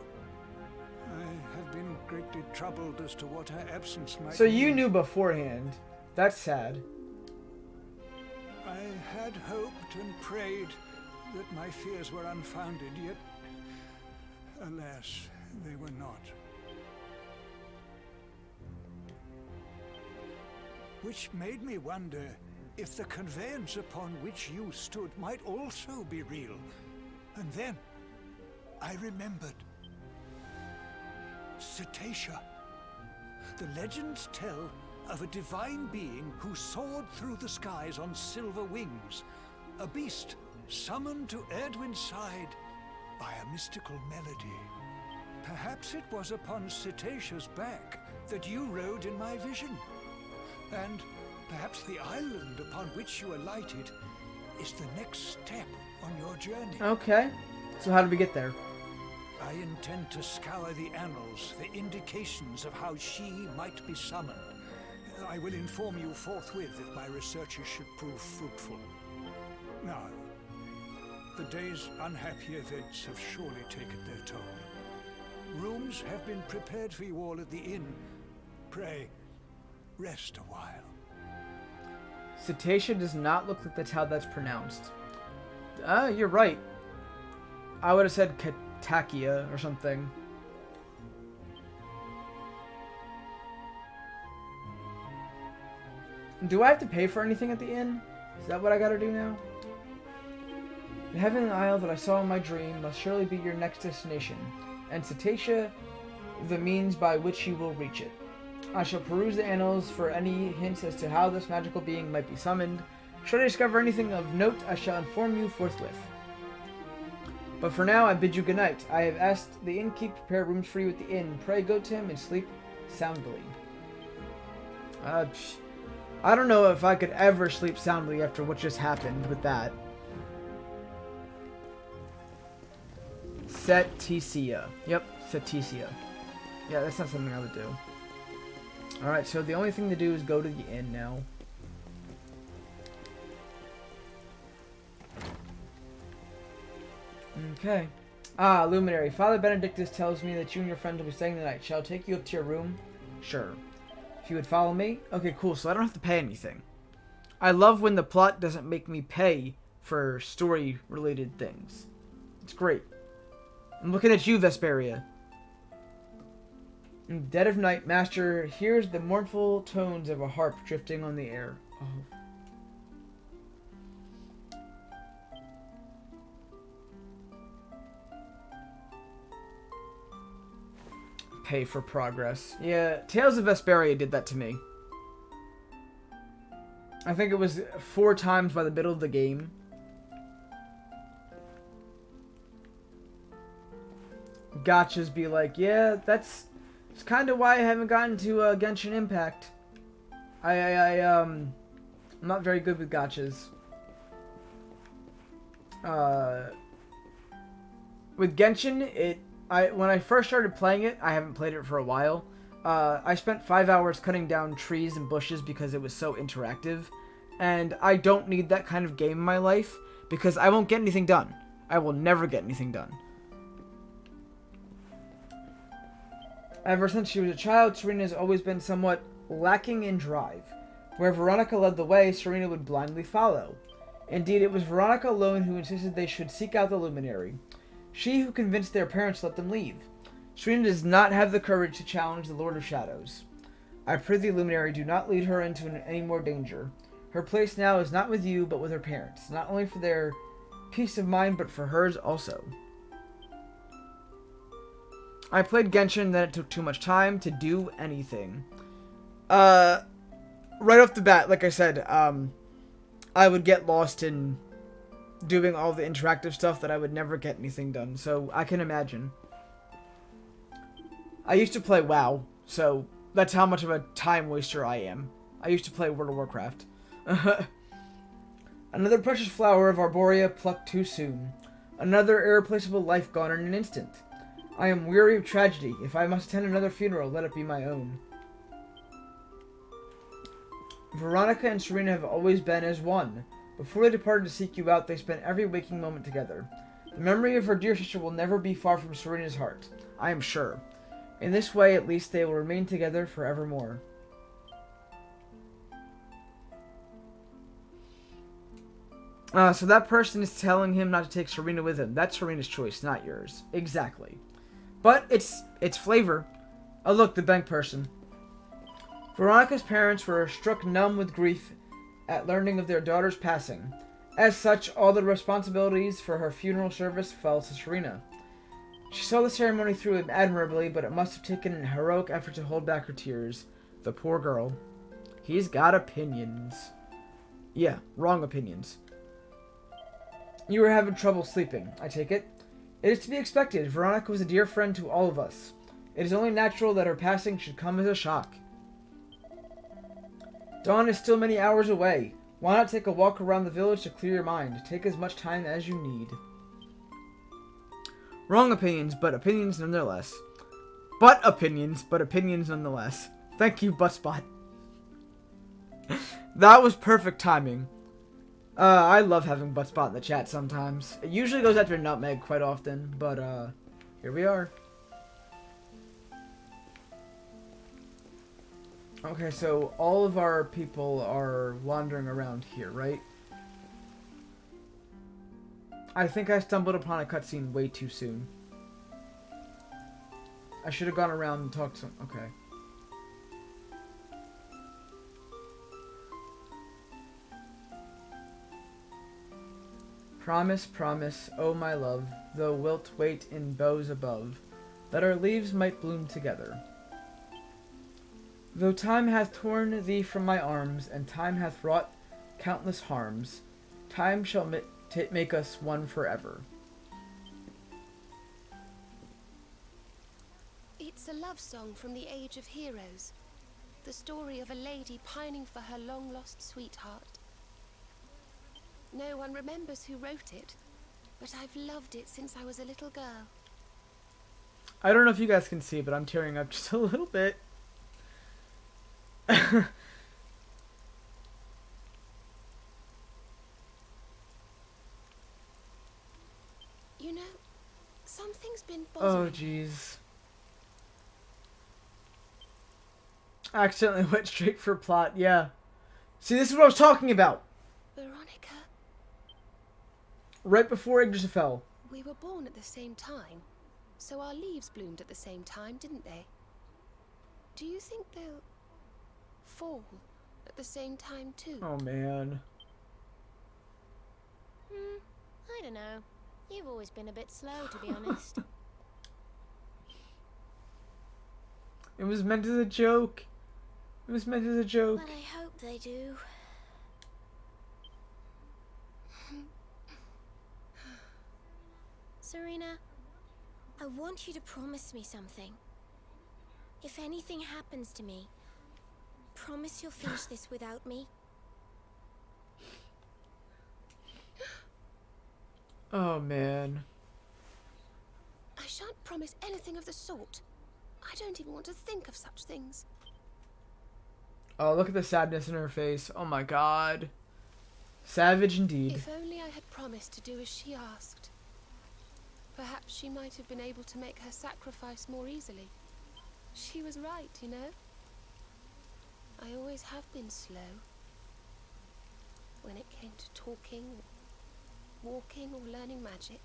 Speaker 15: I have been greatly troubled as to what her absence might
Speaker 2: So you
Speaker 15: mean.
Speaker 2: knew beforehand. That's sad.
Speaker 15: I had hoped and prayed that my fears were unfounded, yet, alas, they were not. Which made me wonder if the conveyance upon which you stood might also be real. And then I remembered. Cetacea. The legends tell of a divine being who soared through the skies on silver wings. A beast summoned to Erdwin's side by a mystical melody. Perhaps it was upon Cetacea's back that you rode in my vision. And perhaps the island upon which you alighted is the next step on your journey.
Speaker 2: Okay. So how did we get there?
Speaker 15: I intend to scour the annals for indications of how she might be summoned. I will inform you forthwith if my researches should prove fruitful. Now, the day's unhappy events have surely taken their toll. Rooms have been prepared for you all at the inn. Pray, rest a while.
Speaker 2: Cetacea does not look like that's how that's pronounced. You're right. I would have said Catakia or something. Do I have to pay for anything at the inn? Is that what I gotta do now? The Heavenly Isle that I saw in my dream must surely be your next destination, and Cetacea the means by which you will reach it. I shall peruse the annals for any hints as to how this magical being might be summoned. Should I discover anything of note, I shall inform you forthwith. But for now, I bid you good night. I have asked the innkeep to prepare rooms for you at the inn. Pray go to him and sleep soundly. I don't know if I could ever sleep soundly after what just happened with that. Cetacea. Yep, Cetacea. Yeah, that's not something I would do. Alright, so the only thing to do is go to the inn now. Okay. Luminary. Father Benedictus tells me that you and your friends will be staying the night. Shall I take you up to your room? Sure. If you would follow me? Okay, cool, so I don't have to pay anything. I love when the plot doesn't make me pay for story-related things. It's great. I'm looking at you, Vesperia. In the dead of night, Master hears the mournful tones of a harp drifting on the air. Oh. Pay for progress. Yeah, Tales of Vesperia did that to me. I think it was 4 times by the middle of the game. Gotchas be like, yeah, that's kind of why I haven't gotten to Genshin Impact. I'm not very good with gotchas. With Genshin, when I first started playing it, I haven't played it for a while. I spent 5 hours cutting down trees and bushes because it was so interactive. And I don't need that kind of game in my life because I won't get anything done. I will never get anything done. Ever since she was a child, Serena has always been somewhat lacking in drive. Where Veronica led the way, Serena would blindly follow. Indeed, it was Veronica alone who insisted they should seek out the Luminary. She who convinced their parents to let them leave. Serena does not have the courage to challenge the Lord of Shadows. I prithee, Luminary, do not lead her into any more danger. Her place now is not with you, but with her parents, not only for their peace of mind, but for hers also. I played Genshin, then it took too much time to do anything. Right off the bat, like I said, I would get lost in doing all the interactive stuff that I would never get anything done, so I can imagine. I used to play WoW, so that's how much of a time waster I am. I used to play World of Warcraft. Another precious flower of Arborea plucked too soon. Another irreplaceable life gone in an instant. I am weary of tragedy. If I must attend another funeral, let it be my own. Veronica and Serena have always been as one. Before they departed to seek you out, they spent every waking moment together. The memory of her dear sister will never be far from Serena's heart, I am sure. In this way, at least, they will remain together forevermore. So that person is telling him not to take Serena with him. That's Serena's choice, not yours. Exactly. But it's flavor. Oh, look, the bank person. Veronica's parents were struck numb with grief at learning of their daughter's passing. As such, all the responsibilities for her funeral service fell to Serena. She saw the ceremony through admirably, but it must have taken an heroic effort to hold back her tears. The poor girl. He's got opinions. Yeah, wrong opinions. You were having trouble sleeping, I take it. It is to be expected. Veronica was a dear friend to all of us. It is only natural that her passing should come as a shock. Dawn is still many hours away. Why not take a walk around the village to clear your mind? Take as much time as you need. Wrong opinions, but opinions nonetheless. But opinions nonetheless. Thank you, Buttspot. That was perfect timing. I love having Buttspot in the chat sometimes. It usually goes after Nutmeg quite often, but here we are. Okay, so all of our people are wandering around here, right? I think I stumbled upon a cutscene way too soon. I should have gone around and talked to some... Okay. Promise, promise, oh my love, thou wilt wait in boughs above, that our leaves might bloom together. Though time hath torn thee from my arms, and time hath wrought countless harms, time shall make us one forever.
Speaker 13: It's a love song from the Age of Heroes. The story of a lady pining for her long-lost sweetheart. No one remembers who wrote it, but I've loved it since I was a little girl.
Speaker 2: I don't know if you guys can see, but I'm tearing up just a little bit.
Speaker 13: You know, something's been bothering me.
Speaker 2: Oh, jeez. I accidentally went straight for plot, yeah. See, this is what I was talking about.
Speaker 13: Veronica.
Speaker 2: Right before Yggdrasil.
Speaker 13: We were born at the same time, so our leaves bloomed at the same time, didn't they? Do you think they'll fall at the same time too?
Speaker 2: Oh, man.
Speaker 17: I don't know. You've always been a bit slow, to be honest.
Speaker 2: It was meant as a joke. It was meant as a joke.
Speaker 17: Well, I hope they do. Serena, I want you to promise me something. If anything happens to me, promise you'll finish this without me.
Speaker 2: Oh, man.
Speaker 13: I shan't promise anything of the sort. I don't even want to think of such things.
Speaker 2: Oh, look at the sadness in her face. Oh my god. Savage indeed.
Speaker 13: If only I had promised to do as she asked. Perhaps she might have been able to make her sacrifice more easily. She was right, you know. I always have been slow. When it came to talking, walking, or learning magic.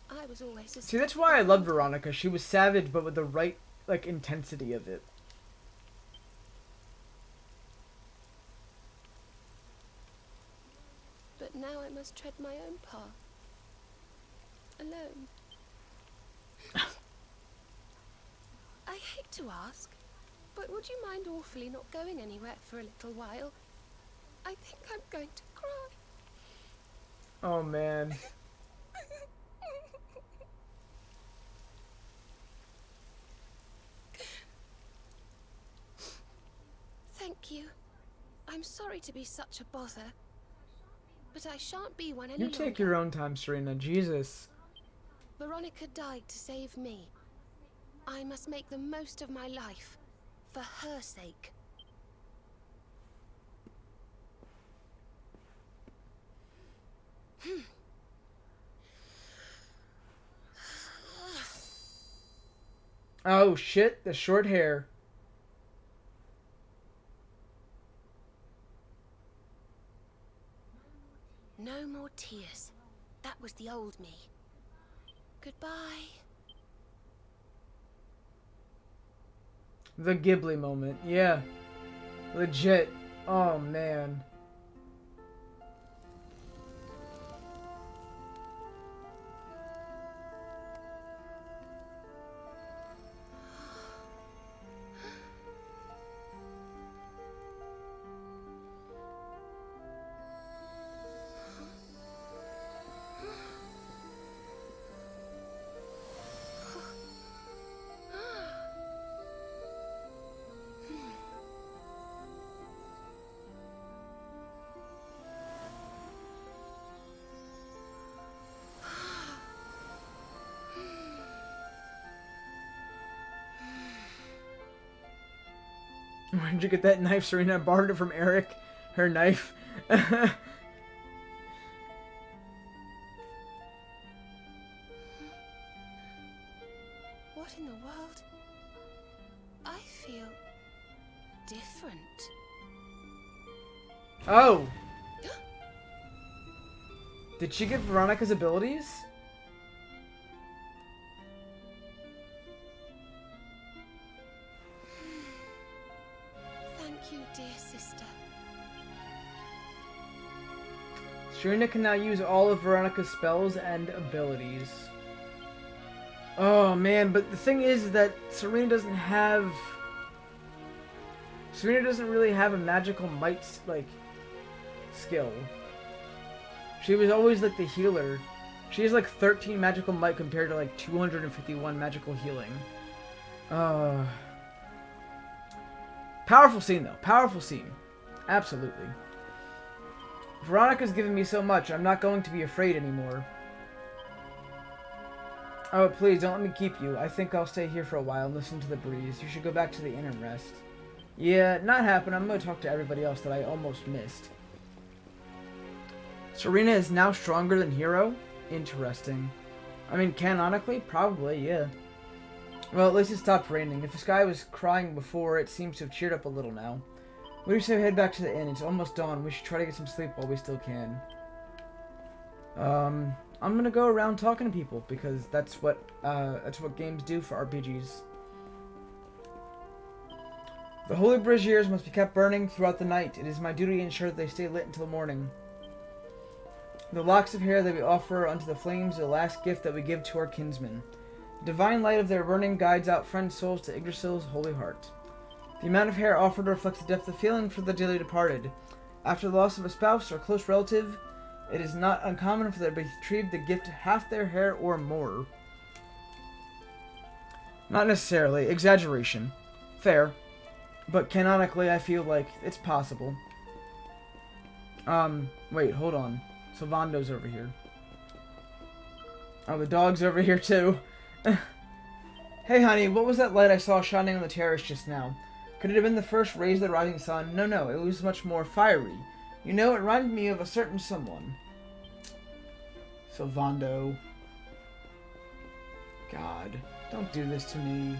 Speaker 13: I was always a
Speaker 2: See, that's why I loved Veronica. She was savage, but with the right, like, intensity of it.
Speaker 13: But now I must tread my own path. Alone. I hate to ask, but would you mind awfully not going anywhere for a little while? I think I'm going to cry.
Speaker 2: Oh, man.
Speaker 13: Thank you. I'm sorry to be such a bother, but I shan't be one any
Speaker 2: You
Speaker 13: longer.
Speaker 2: take your own time, Serena. Jesus.
Speaker 13: Veronica died to save me. I must make the most of my life, for her sake.
Speaker 2: Oh, shit. The short hair.
Speaker 13: No more tears. That was the old me. Goodbye.
Speaker 2: The Ghibli moment. Yeah. Legit. Oh, man. Where'd you get that knife, Serena? I borrowed it from Eric. Her knife.
Speaker 13: What in the world? I feel different.
Speaker 2: Oh! Did she get Veronica's abilities?
Speaker 13: Thank you, dear sister.
Speaker 2: Serena can now use all of Veronica's spells and abilities. Oh man, but the thing is that Serena doesn't really have a magical might, like, skill. She was always, like, the healer. She has, like, 13 magical might compared to, like, 251 magical healing. Powerful scene, though. Powerful scene. Absolutely. Veronica's given me so much, I'm not going to be afraid anymore. Oh, please, don't let me keep you. I think I'll stay here for a while and listen to the breeze. You should go back to the inn and rest. Yeah, not happening. I'm going to talk to everybody else that I almost missed. Serena is now stronger than Hero? Interesting. I mean, canonically? Probably, yeah. Well, at least it stopped raining. If the sky was crying before, it seems to have cheered up a little now. What do you say we head back to the inn? It's almost dawn. We should try to get some sleep while we still can. I'm gonna go around talking to people because that's what games do for RPGs. The holy braziers must be kept burning throughout the night. It is my duty to ensure that they stay lit until morning. The locks of hair that we offer unto the flames are the last gift that we give to our kinsmen. The divine light of their burning guides out friend souls to Yggdrasil's holy heart. The amount of hair offered reflects the depth of feeling for the dearly departed. After the loss of a spouse or close relative, it is not uncommon for the betrothed to gift half their hair or more. Not necessarily. Exaggeration. Fair. But canonically, I feel like it's possible. Wait, hold on. Sylvando's over here. Oh, the dog's over here too. Hey honey, what was that light I saw shining on the terrace just now? Could it have been the first rays of the rising sun? No, it was much more fiery. You know, it reminded me of a certain someone. Sylvando. God, don't do this to me.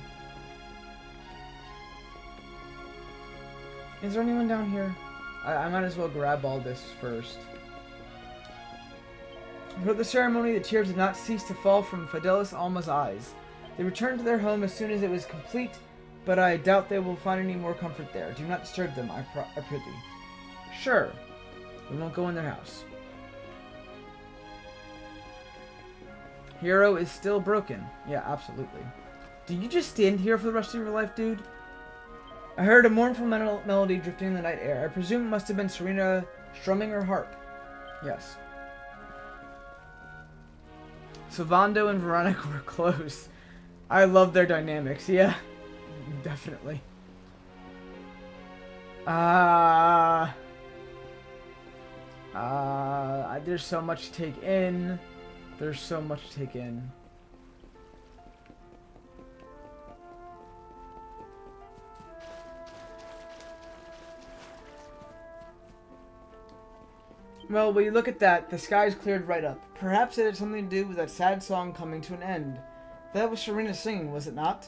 Speaker 2: Is there anyone down here? I might as well grab all this first. Throughout the ceremony, the tears did not cease to fall from Fidelis Alma's eyes. They returned to their home as soon as it was complete, but I doubt they will find any more comfort there. Do not disturb them, I prithee. Sure. We won't go in their house. Hero is still broken. Yeah, absolutely. Do you just stand here for the rest of your life, dude? I heard a mournful melody drifting in the night air. I presume it must have been Serena strumming her harp. Yes. Sylvando and Veronica were close. I love their dynamics. Yeah, definitely. There's so much to take in. There's so much to take in. Well, when you look at that, the sky's cleared right up. Perhaps it had something to do with that sad song coming to an end. That was Serena singing, was it not?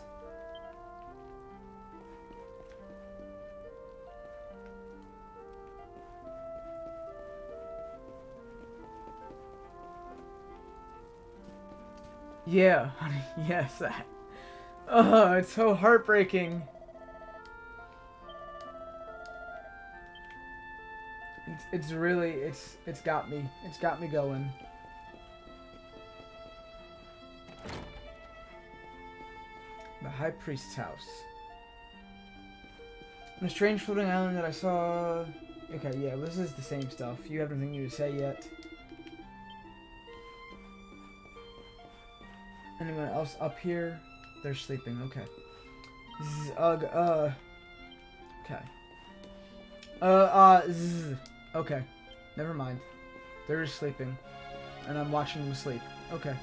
Speaker 2: Yeah, honey, yes, that. Oh, it's so heartbreaking. It's really, it's got me. It's got me going. The High Priest's house. On a strange floating island that I saw... Okay, yeah, this is the same stuff. You have nothing new to say yet. Anyone else up here? They're sleeping, okay. Okay. Okay. Never mind. They're just sleeping. And I'm watching them sleep. Okay.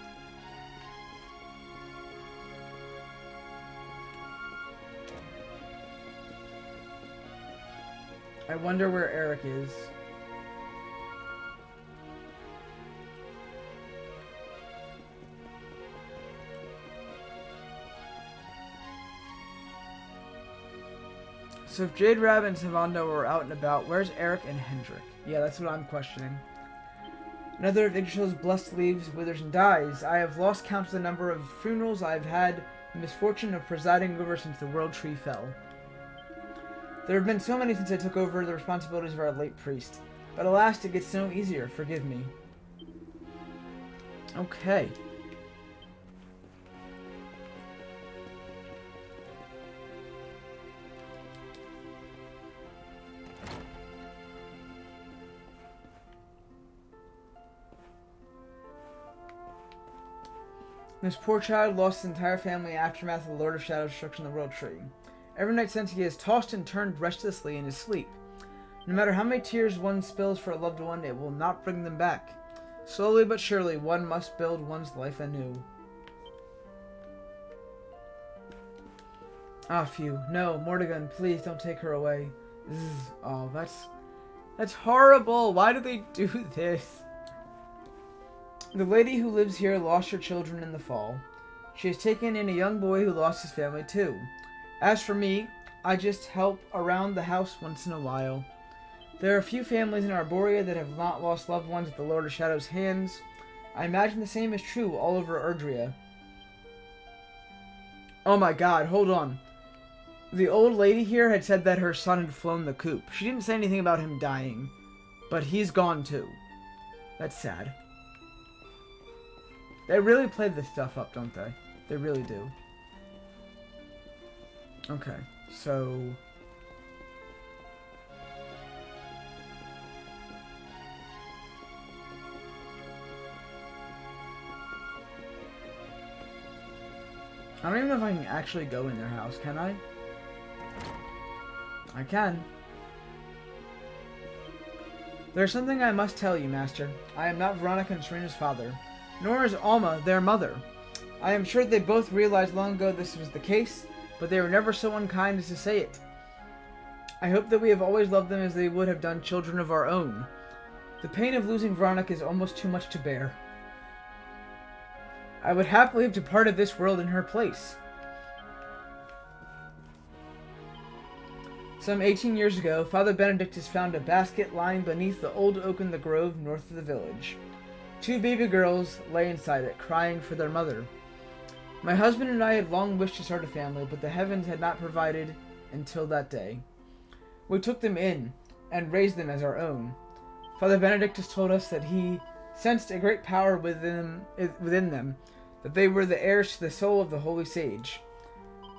Speaker 2: I wonder where Eric is. So if Jade Rabbit and Sylvando were out and about, where's Eric and Hendrik? Yeah, that's what I'm questioning. Another of Yggdrasil's blessed leaves withers and dies. I have lost count of the number of funerals I have had the misfortune of presiding over since the World Tree fell. There have been so many since I took over the responsibilities of our late priest. But alas, it gets no easier. Forgive me. Okay. This poor child lost his entire family in the aftermath of the Lord of Shadows' destruction of the World Tree. Every night since, he has tossed and turned restlessly in his sleep. No matter how many tears one spills for a loved one, it will not bring them back. Slowly but surely, one must build one's life anew. Ah, phew. No, Mordegon, please don't take her away. Zzz. Oh, that's horrible. Why do they do this? The lady who lives here lost her children in the fall. She has taken in a young boy who lost his family too. As for me, I just help around the house once in a while. There are a few families in Arborea that have not lost loved ones at the Lord of Shadows' hands. I imagine the same is true all over Erdrea. Oh my god, hold on. The old lady here had said that her son had flown the coop. She didn't say anything about him dying, but he's gone too. That's sad. They really play this stuff up, don't they? They really do. Okay, so... I don't even know if I can actually go in their house, can I? I can. There's something I must tell you, Master. I am not Veronica and Serena's father, nor is Alma their mother. I am sure they both realized long ago this was the case, but they were never so unkind as to say it. I hope that we have always loved them as they would have done children of our own. The pain of losing Veronica is almost too much to bear. I would happily have departed this world in her place. Some 18 years ago, Father Benedictus found a basket lying beneath the old oak in the grove north of the village. 2 baby girls lay inside it, crying for their mother. My husband and I had long wished to start a family, but the heavens had not provided until that day. We took them in and raised them as our own. Father Benedictus told us that he sensed a great power within them, that they were the heirs to the soul of the Holy Sage.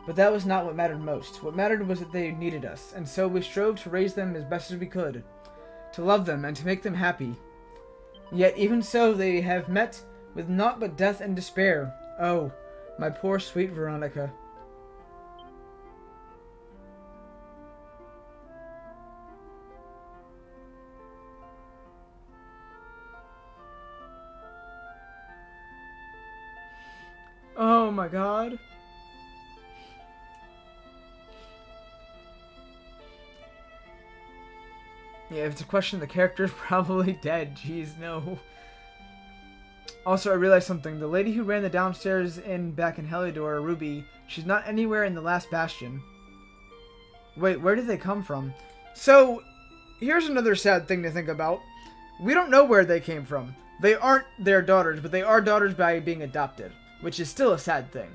Speaker 2: But that was not what mattered most. What mattered was that they needed us, and so we strove to raise them as best as we could, to love them and to make them happy. Yet even so they have met with naught but death and despair. Oh, my poor sweet Veronica. Oh my god. Yeah, if it's a question, the character is probably dead. Jeez, no. Also, I realized something. The lady who ran the downstairs back in Heliodor, Ruby, she's not anywhere in the last bastion. Wait, where did they come from? So, here's another sad thing to think about. We don't know where they came from. They aren't their daughters, but they are daughters by being adopted, which is still a sad thing.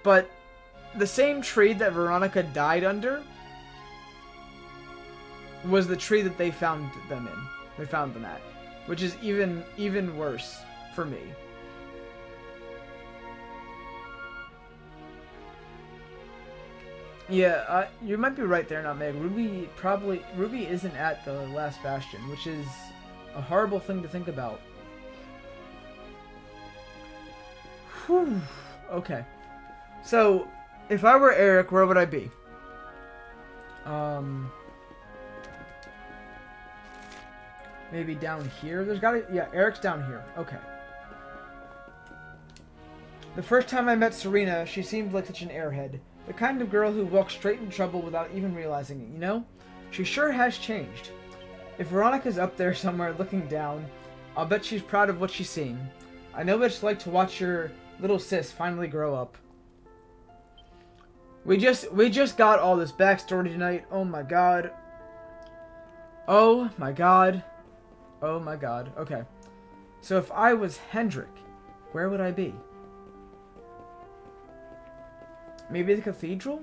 Speaker 2: But the same tree that Veronica died under was the tree that they found them in. They found them at, which is even worse for me. Yeah, you might be right there, not Meg. Ruby isn't at the last bastion, which is a horrible thing to think about. Whew. Okay. So, if I were Eric, where would I be? Maybe down here? Yeah, Eric's down here. Okay. The first time I met Serena, she seemed like such an airhead. The kind of girl who walks straight into trouble without even realizing it, you know? She sure has changed. If Veronica's up there somewhere looking down, I'll bet she's proud of what she's seeing. I know what it's like to watch your little sis finally grow up. We just got all this backstory tonight. Oh my god. Oh my god. Oh my god. Okay. So if I was Hendrik, where would I be? Maybe the cathedral?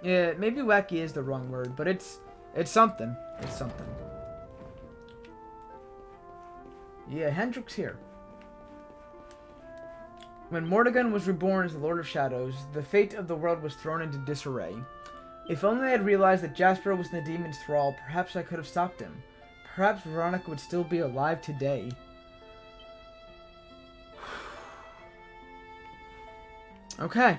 Speaker 2: Yeah, maybe wacky is the wrong word, but it's something. It's something. Yeah, Hendrik's here. When Mordegon was reborn as the Lord of Shadows, the fate of the world was thrown into disarray. If only I had realized that Jasper was in the demon's thrall, perhaps I could have stopped him. Perhaps Veronica would still be alive today. Okay.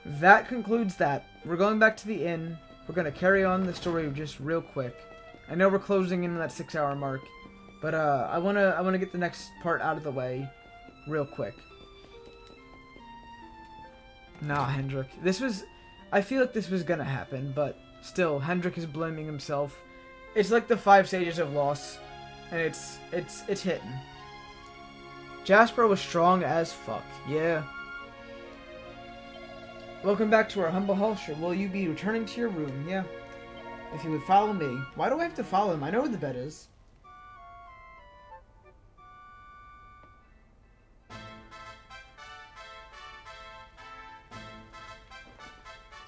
Speaker 2: That concludes that. We're going back to the inn. We're going to carry on the story just real quick. I know we're closing in on that 6-hour mark, but I want to get the next part out of the way real quick. Nah, Hendrik. I feel like this was gonna happen, but still, Hendrik is blaming himself. It's like the 5 stages of loss, and it's hitting. Jasper was strong as fuck. Yeah. Welcome back to our humble hallshire. Will you be returning to your room? Yeah. If you would follow me. Why do I have to follow him? I know where the bed is.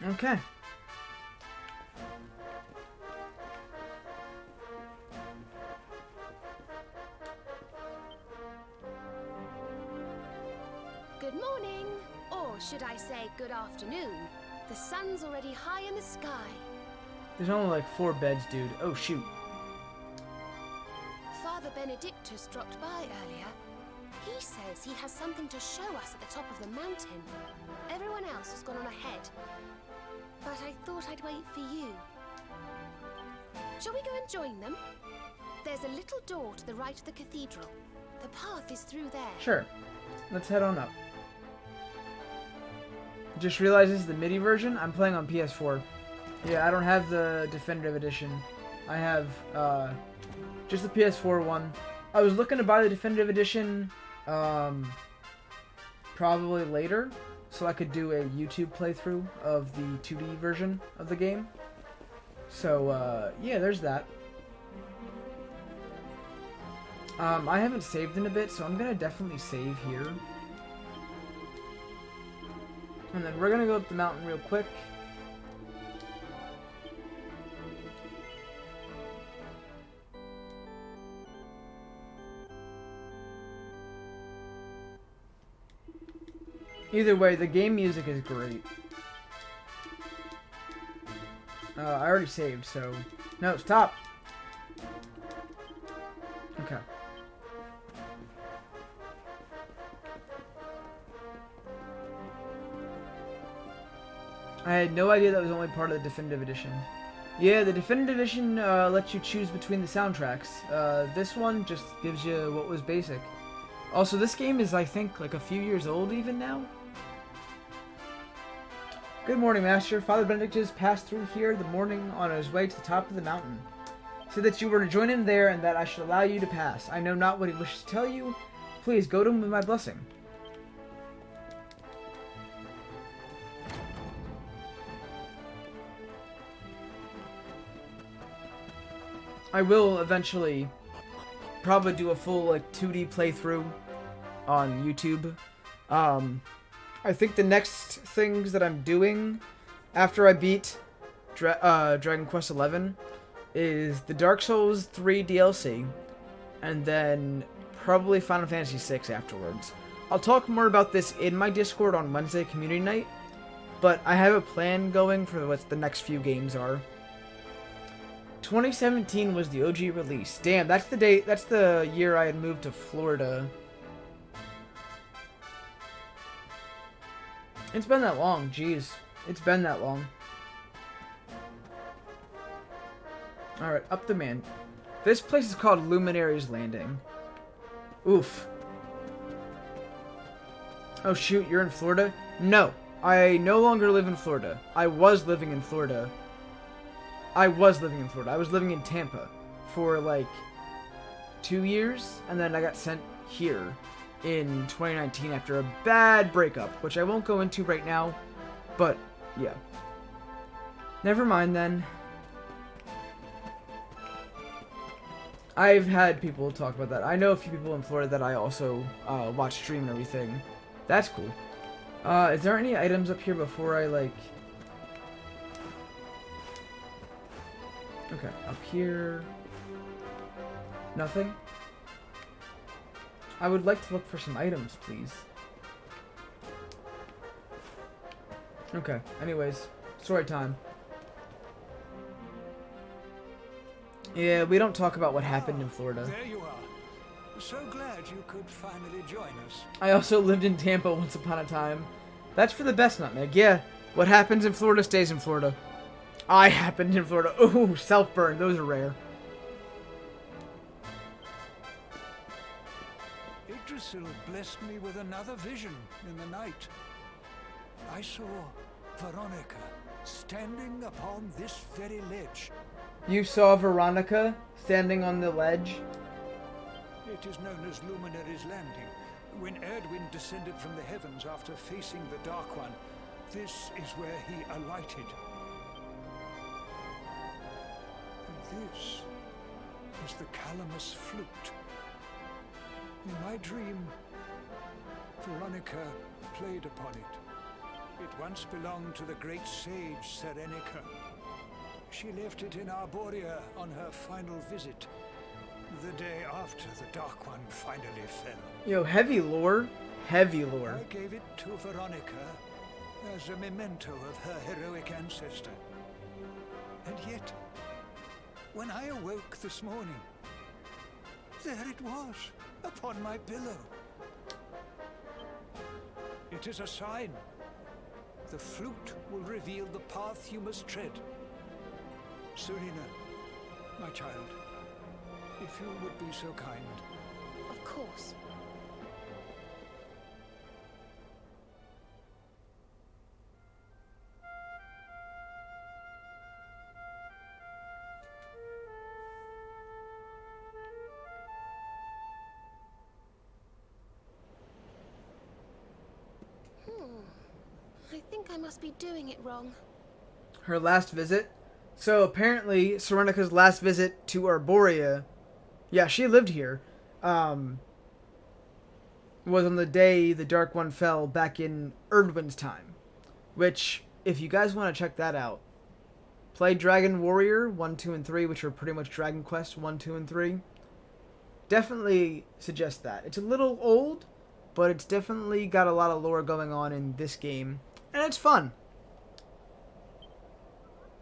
Speaker 2: Okay.
Speaker 13: Good morning, or should I say good afternoon. The sun's already high in the sky.
Speaker 2: There's only like 4 beds, dude. Oh, shoot.
Speaker 13: Father Benedictus dropped by earlier. He says he has something to show us at the top of the mountain. Everyone else has gone on ahead. But I thought I'd wait for you. Shall we go and join them? There's a little door to the right of the cathedral. The path is through there.
Speaker 2: Sure. Let's head on up. Just realized this is the MIDI version. I'm playing on PS4. Yeah, I don't have the definitive edition. I have just the PS4 one. I was looking to buy the definitive edition probably later, so I could do a YouTube playthrough of the 2D version of the game. So, yeah, there's that. I haven't saved in a bit, so I'm gonna definitely save here. And then we're gonna go up the mountain real quick. Either way, the game music is great. I already saved, so... No, stop! Okay. I had no idea that was only part of the Definitive Edition. Yeah, the Definitive Edition lets you choose between the soundtracks. This one just gives you what was basic. Also, this game is, I think, like a few years old even now. Good morning, Master. Father Benedict just passed through here the morning on his way to the top of the mountain. Said that you were to join him there and that I should allow you to pass. I know not what he wishes to tell you. Please, go to him with my blessing. I will eventually probably do a full, like, 2D playthrough on YouTube. I think the next things that I'm doing after I beat Dragon Quest XI is the Dark Souls 3 DLC, and then probably Final Fantasy VI afterwards. I'll talk more about this in my Discord on Wednesday community night, but I have a plan going for what the next few games are. 2017 was the OG release. Damn, that's the date. That's the year I had moved to Florida. It's been that long, jeez. It's been that long. Alright, up the man. This place is called Luminary's Landing. Oof. Oh shoot, you're in Florida? No, I no longer live in Florida. I was living in Florida. I was living in Tampa for like 2 years, and then I got sent here in 2019 after a bad breakup, which I won't go into right now, but yeah. Never mind then. I've had people talk about that. I know a few people in Florida that I also watch stream and everything. That's cool. Is there any items up here before I, like... Okay, up here... Nothing? I would like to look for some items, please. Okay, anyways, story time. Yeah, we don't talk about what happened in Florida.
Speaker 15: There you are. So glad you could finally join us.
Speaker 2: I also lived in Tampa once upon a time. That's for the best, Nutmeg. Yeah, what happens in Florida stays in Florida. I happened in Florida. Ooh, self-burn. Those are rare.
Speaker 15: Yggdrasil blessed me with another vision in the night. I saw Veronica standing upon this very ledge.
Speaker 2: You saw Veronica standing on the ledge?
Speaker 15: It is known as Luminary's Landing. When Erdwin descended from the heavens after facing the Dark One, this is where he alighted. And this is the Calamus flute. In my dream, Veronica played upon it. It once belonged to the great sage Serenica. She left it in Arborea on her final visit, the day after the Dark One finally fell.
Speaker 2: Yo, heavy lore. Heavy lore.
Speaker 15: I gave it to Veronica as a memento of her heroic ancestor. And yet, when I awoke this morning, there it was, upon my pillow. It is a sign. The flute will reveal the path you must tread. Serena, my child, if you would be so kind.
Speaker 13: Of course. I think I must be doing it wrong.
Speaker 2: Her last visit? So apparently, Serenica's last visit to Arborea, yeah, she lived here. was on the day the Dark One fell back in Erdwin's time. Which, if you guys want to check that out, play Dragon Warrior 1, 2, and 3, which are pretty much Dragon Quest 1, 2, and 3. Definitely suggest that. It's a little old, but it's definitely got a lot of lore going on in this game, and it's fun.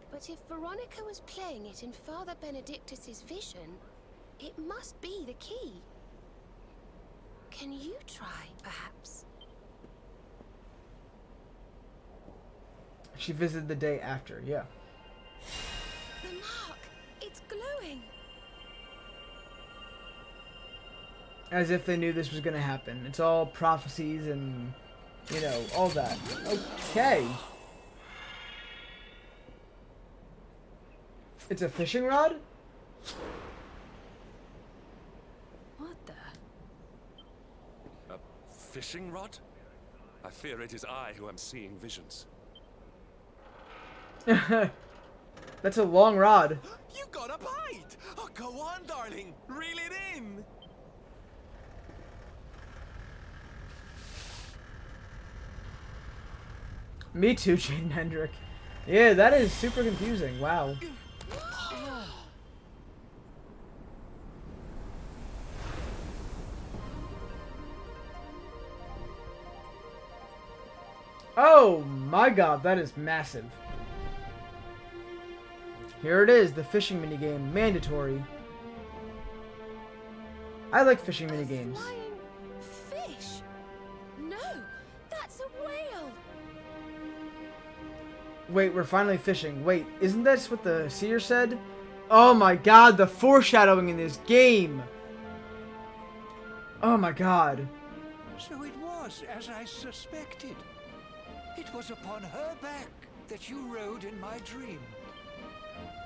Speaker 13: But if Veronica was playing it in Father Benedictus's vision, it must be the key. Can you try, perhaps?
Speaker 2: She visited the day after, yeah.
Speaker 13: The mark! It's glowing!
Speaker 2: As if they knew this was going to happen. It's all prophecies and, you know, all that. Okay. It's a fishing rod?
Speaker 9: What the?
Speaker 6: A fishing rod? I fear it is I who am seeing visions.
Speaker 2: That's a long rod.
Speaker 4: You got a bite! Oh, go on, darling. Reel it in.
Speaker 2: Me too, Jaden Hendrick. Yeah, that is super confusing. Wow. Oh my god, that is massive. Here it is, the fishing minigame, mandatory. I like fishing minigames.
Speaker 13: Fish? No, that's a whale.
Speaker 2: Wait, we're finally fishing. Wait, isn't that what the seer said? Oh my god, the foreshadowing in this game. Oh my god.
Speaker 15: So it was as I suspected. It was upon her back that you rode in my dream.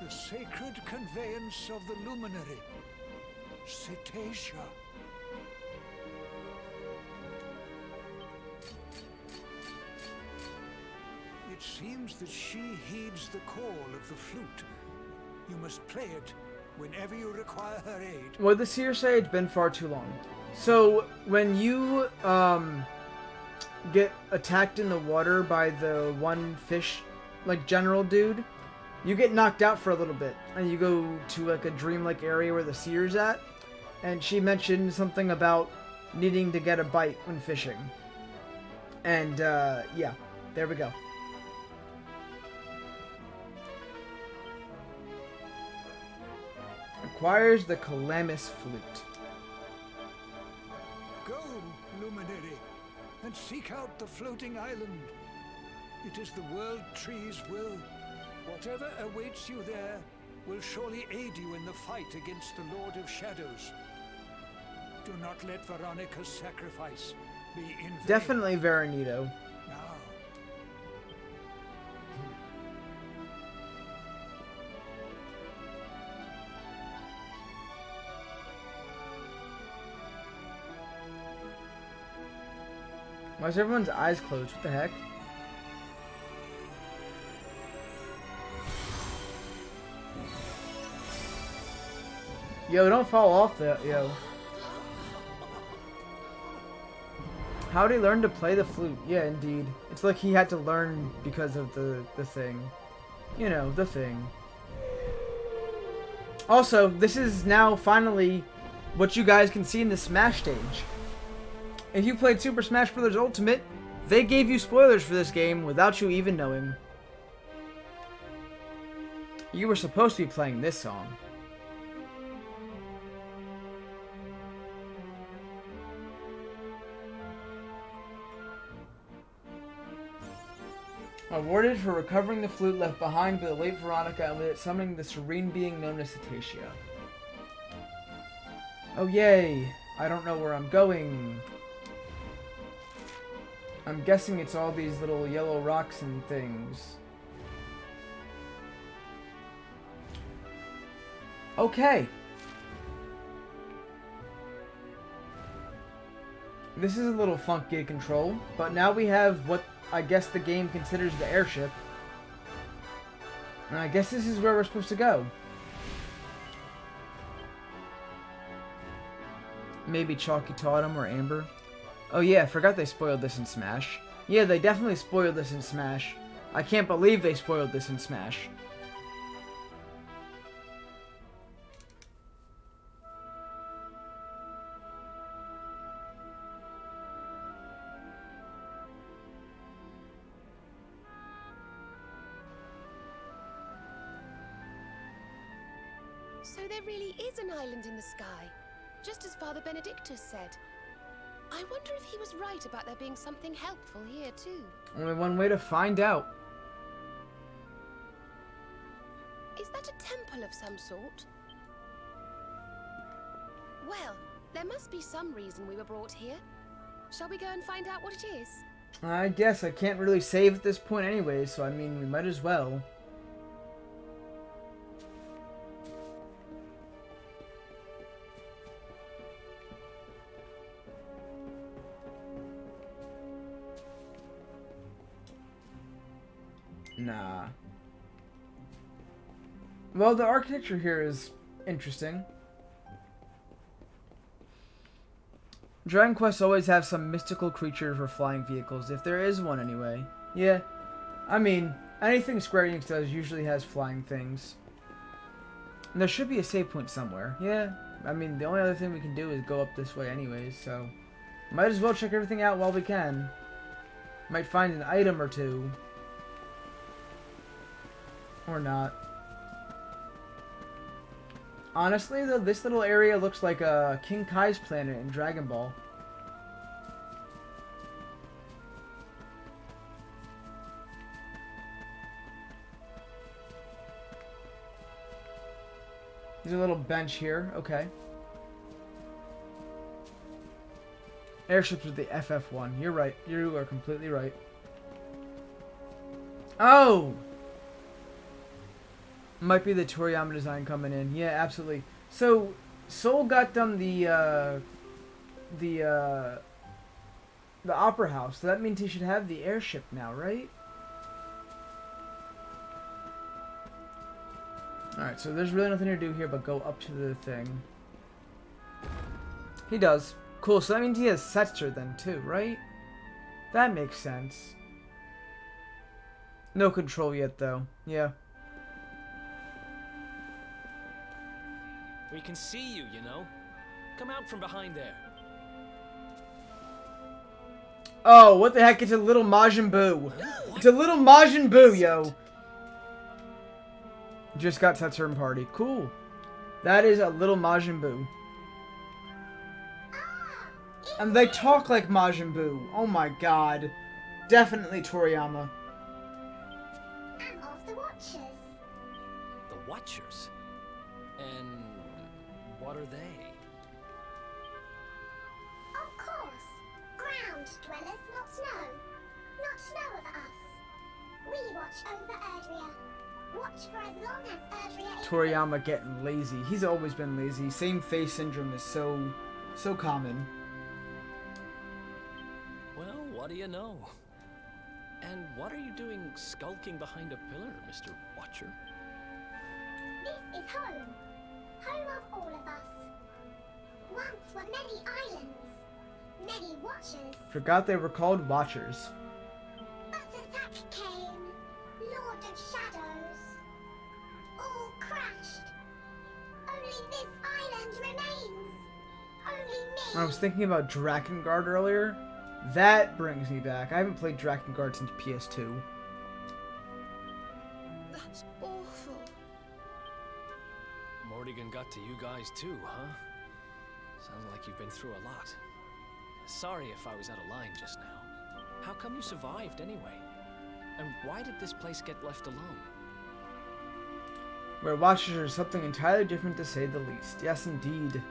Speaker 15: The sacred conveyance of the luminary, Cetacea. It seems that she heeds the call of the flute. You must play it whenever you require her aid.
Speaker 2: What did the seer say? It's been far too long. So, when you, get attacked in the water by the one fish, like, general dude, you get knocked out for a little bit, and you go to, like, a dreamlike area where the seer's at, and she mentioned something about needing to get a bite when fishing. And, yeah, there we go. Acquires the Calamus flute.
Speaker 15: Go, luminary, and seek out the floating island. It is the World Tree's will. Whatever awaits you there will surely aid you in the fight against the Lord of Shadows. Do not let Veronica's sacrifice be in vain.
Speaker 2: Definitely Veronito.
Speaker 15: Now.
Speaker 2: Why is everyone's eyes closed? What the heck? Yo, don't fall off the... Yo. How did he learn to play the flute? Yeah, indeed. It's like he had to learn because of the thing. You know, the thing. Also, this is now finally what you guys can see in the Smash stage. If you played Super Smash Bros. Ultimate, they gave you spoilers for this game without you even knowing. You were supposed to be playing this song. Awarded for recovering the flute left behind by the late Veronica and with it summoning the serene being known as Cetacea. Oh yay! I don't know where I'm going. I'm guessing it's all these little yellow rocks and things. Okay. This is a little funky to control, but now we have what I guess the game considers the airship. And I guess this is where we're supposed to go. Maybe Chalky taught him, or Amber. Oh yeah, I forgot they spoiled this in Smash. Yeah, they definitely spoiled this in Smash. I can't believe they spoiled this in Smash.
Speaker 13: So there really is an island in the sky, just as Father Benedictus said. I wonder if he was right about there being something helpful here too.
Speaker 2: Only one way to find out.
Speaker 13: Is that a temple of some sort? Well, there must be some reason we were brought here. Shall we go and find out what it is?
Speaker 2: I guess I can't really save at this point anyway, so I mean, we might as well. Nah. Well, the architecture here is interesting. Dragon Quest always have some mystical creature for flying vehicles, if there is one anyway. Yeah, I mean, anything Square Enix does usually has flying things. And there should be a save point somewhere. Yeah, I mean, the only other thing we can do is go up this way anyways, so... might as well check everything out while we can. Might find an item or two. Or not. Honestly, though, this little area looks like King Kai's planet in Dragon Ball. There's a little bench here. Okay. Airships with the FF1. You're right. You are completely right. Oh! Might be the Toriyama design coming in. Yeah, absolutely. So, Soul got them the Opera House. So that means he should have the airship now, right? Alright, so there's really nothing to do here but go up to the thing. He does. Cool, so that means he has Setzer then too, right? That makes sense. No control yet though. Yeah.
Speaker 5: We can see you, you know. Come out from behind there.
Speaker 2: Oh, what the heck? It's a little Majin Buu. It's a little Majin Buu, yo. Just got Setzer in party. Cool. That is a little Majin Buu. And they talk like Majin Buu. Oh my god. Definitely Toriyama.
Speaker 17: I'm of the Watchers.
Speaker 5: The Watchers? And what are they?
Speaker 17: Of course. Ground dwellers, not snow. Not snow of us. We watch over Erdrea. Watch for as long as Erdrea is...
Speaker 2: Toriyama getting lazy. He's always been lazy. Same face syndrome is so common.
Speaker 5: Well, what do you know? And what are you doing skulking behind a pillar, Mr. Watcher?
Speaker 17: This is home. Home of all of us. Once were many islands. Many Watchers.
Speaker 2: Forgot they were called Watchers.
Speaker 17: But attack came. Lord of Shadows. All crashed. Only this island remains. Only me.
Speaker 2: I was thinking about Drakengard earlier. That brings me back. I haven't played Drakengard since PS2.
Speaker 13: That's awful.
Speaker 5: Morrigan got to you guys too, huh? Sounds like you've been through a lot. Sorry if I was out of line just now. How come you survived anyway? And why did this place get left alone?
Speaker 2: Where Watchers are something entirely different to say the least. Yes, indeed.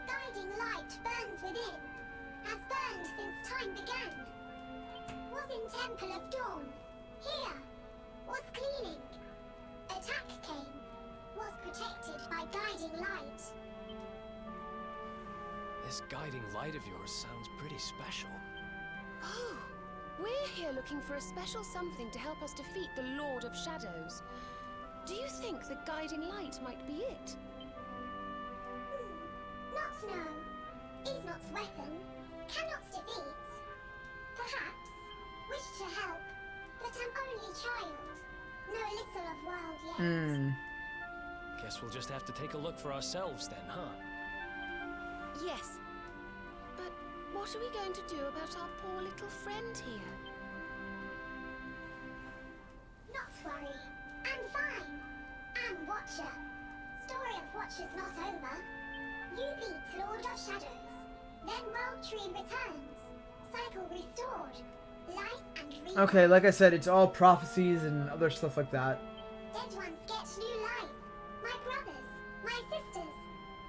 Speaker 17: Guiding light burns within. Has burned since time began. Was in Temple of Dawn. Here. Was cleaning. Attack came. Was protected by guiding light.
Speaker 5: This guiding light of yours sounds pretty special.
Speaker 13: Oh, we're here looking for a special something to help us defeat the Lord of Shadows. Do you think the guiding light might be it?
Speaker 17: Not know. Is not weapon. Cannot defeat. Perhaps. Wish to help. But I'm only child. Know little of world yet.
Speaker 5: Guess we'll just have to take a look for ourselves then, huh?
Speaker 13: Yes. But what are we going to do about our poor little friend here?
Speaker 17: Not worry. I'm fine. I'm Watcher. Story of Watcher's not over. You beat Lord of Shadows. Then World Tree returns. Cycle restored. Life and rebirth.
Speaker 2: Okay, like I said, it's all prophecies and other stuff like that.
Speaker 17: Dead ones get new life. My brothers, my sisters.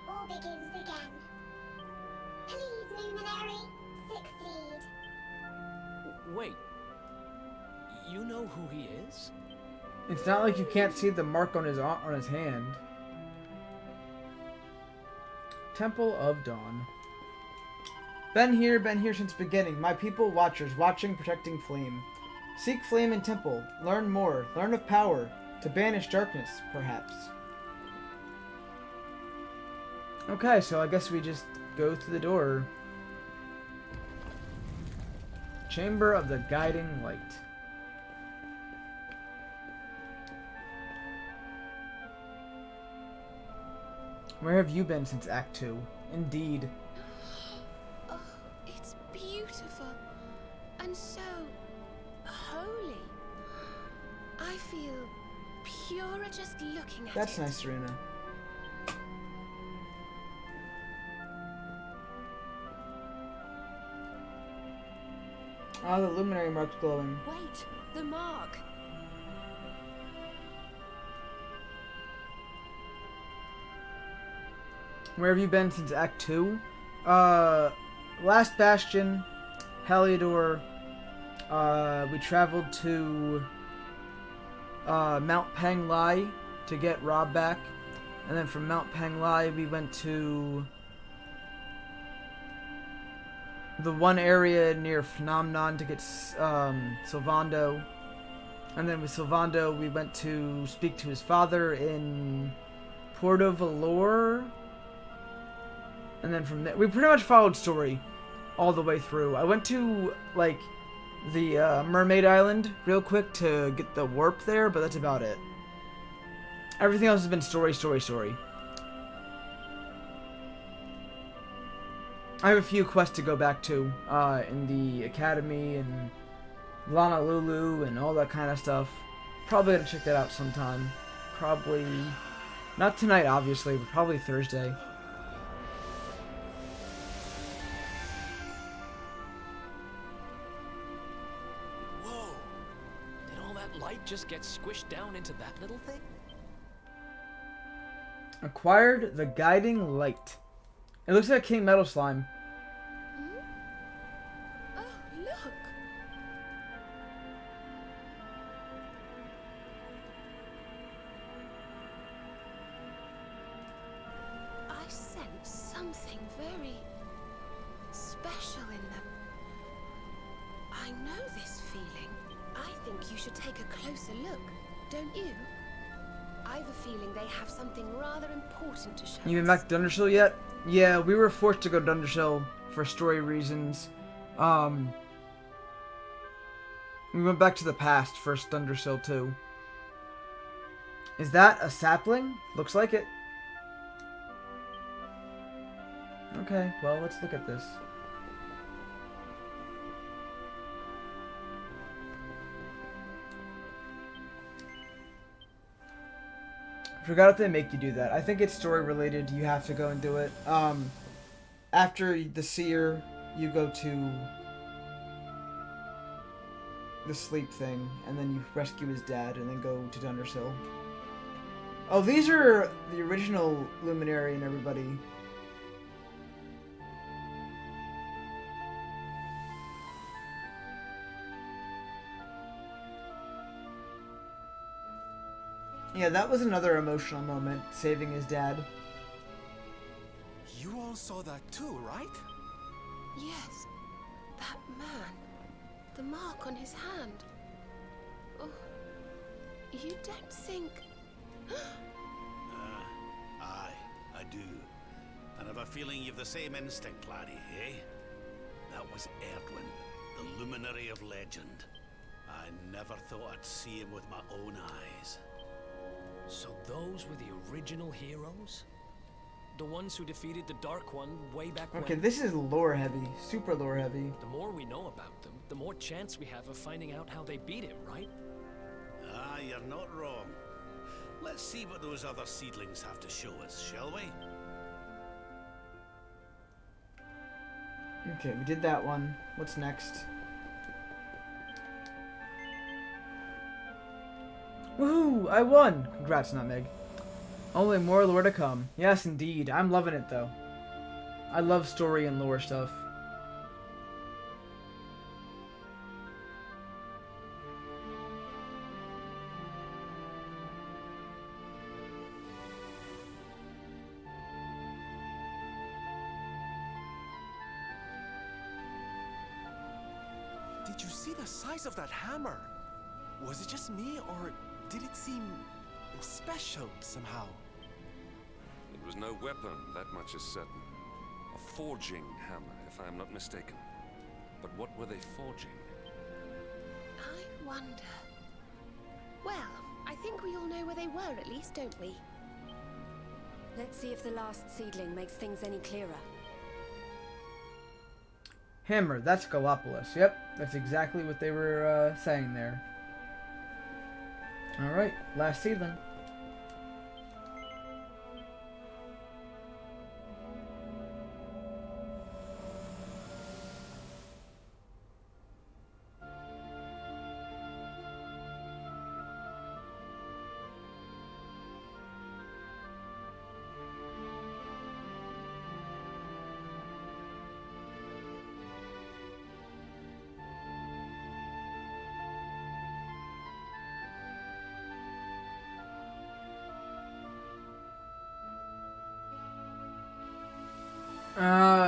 Speaker 17: All begins again. Please, Luminary, succeed.
Speaker 5: Wait. You know who he is?
Speaker 2: It's not like you can't see the mark on his hand. Temple of Dawn. Been here since beginning. My people, Watchers, watching, protecting Flame. Seek Flame in Temple. Learn more. Learn of power. To banish darkness, perhaps. Okay, so I guess we just go through the door. Chamber of the Guiding Light. Where have you been since Act 2? Indeed.
Speaker 13: Oh, it's beautiful. And so holy. I feel purer just looking at
Speaker 2: That's
Speaker 13: it.
Speaker 2: nice, Serena. Oh, the luminary mark's glowing.
Speaker 13: Wait, the mark.
Speaker 2: Where have you been since Act 2? Last Bastion, Heliodor. We traveled to Mount Panglai to get Rob back. And then from Mount Panglai we went to the one area near Phenomenon to get Sylvando. And then with Sylvando we went to speak to his father in Porto Valor. And then from there, we pretty much followed story all the way through. I went to, like, the Mermaid Island real quick to get the warp there, but that's about it. Everything else has been story. I have a few quests to go back to in the Academy and Honolulu and all that kind of stuff. Probably gonna check that out sometime. Probably, not tonight obviously, but probably Thursday.
Speaker 5: Just get squished down into that little thing?
Speaker 2: Acquired the Guiding Light. It looks like King Metal Slime.
Speaker 13: Oh, look. I sense something very special in them. I know this feeling. I think you should take a closer look, don't you? I've a feeling they have something rather important to show
Speaker 2: You been
Speaker 13: us.
Speaker 2: back to Dundersill yet? Yeah, we were forced to go to Dundersill for story reasons. We went back to the past for Dundersill too. Is that a sapling? Looks like it. Okay, well, let's look at this. Forgot if they make you do that. I think it's story related. You have to go and do it. After the seer, you go to the sleep thing, and then you rescue his dad, and then go to Dundersill. Oh, these are the original Luminary and everybody. Yeah, that was another emotional moment, saving his dad.
Speaker 4: You all saw that too, right?
Speaker 13: Yes, that man. The mark on his hand. Oh, you don't think...
Speaker 3: Aye, I do. And I've a feeling you've the same instinct, laddie, eh? That was Erdwin, the luminary of legend. I never thought I'd see him with my own eyes.
Speaker 5: So those were the original heroes? The ones who defeated the Dark One way back when?
Speaker 2: Okay, this is lore heavy. Super lore heavy.
Speaker 5: The more we know about them, the more chance we have of finding out how they beat him, right?
Speaker 3: Ah, you're not wrong. Let's see what those other seedlings have to show us, shall we?
Speaker 2: Okay, we did that one. What's next? Woohoo! I won! Congrats, Nutmeg. Only more lore to come. Yes, indeed. I'm loving it, though. I love story and lore stuff.
Speaker 4: Did you see the size of that hammer? Was it just me, or did it seem special somehow?
Speaker 6: It was no weapon, that much is certain. A forging hammer, if I am not mistaken. But what were they forging?
Speaker 13: I wonder. Well, I think we all know where they were at least, don't we?
Speaker 9: Let's see if the last seedling makes things any clearer.
Speaker 2: Hammer, that's Gallopolis. Yep, that's exactly what they were saying there. Alright, last seedling.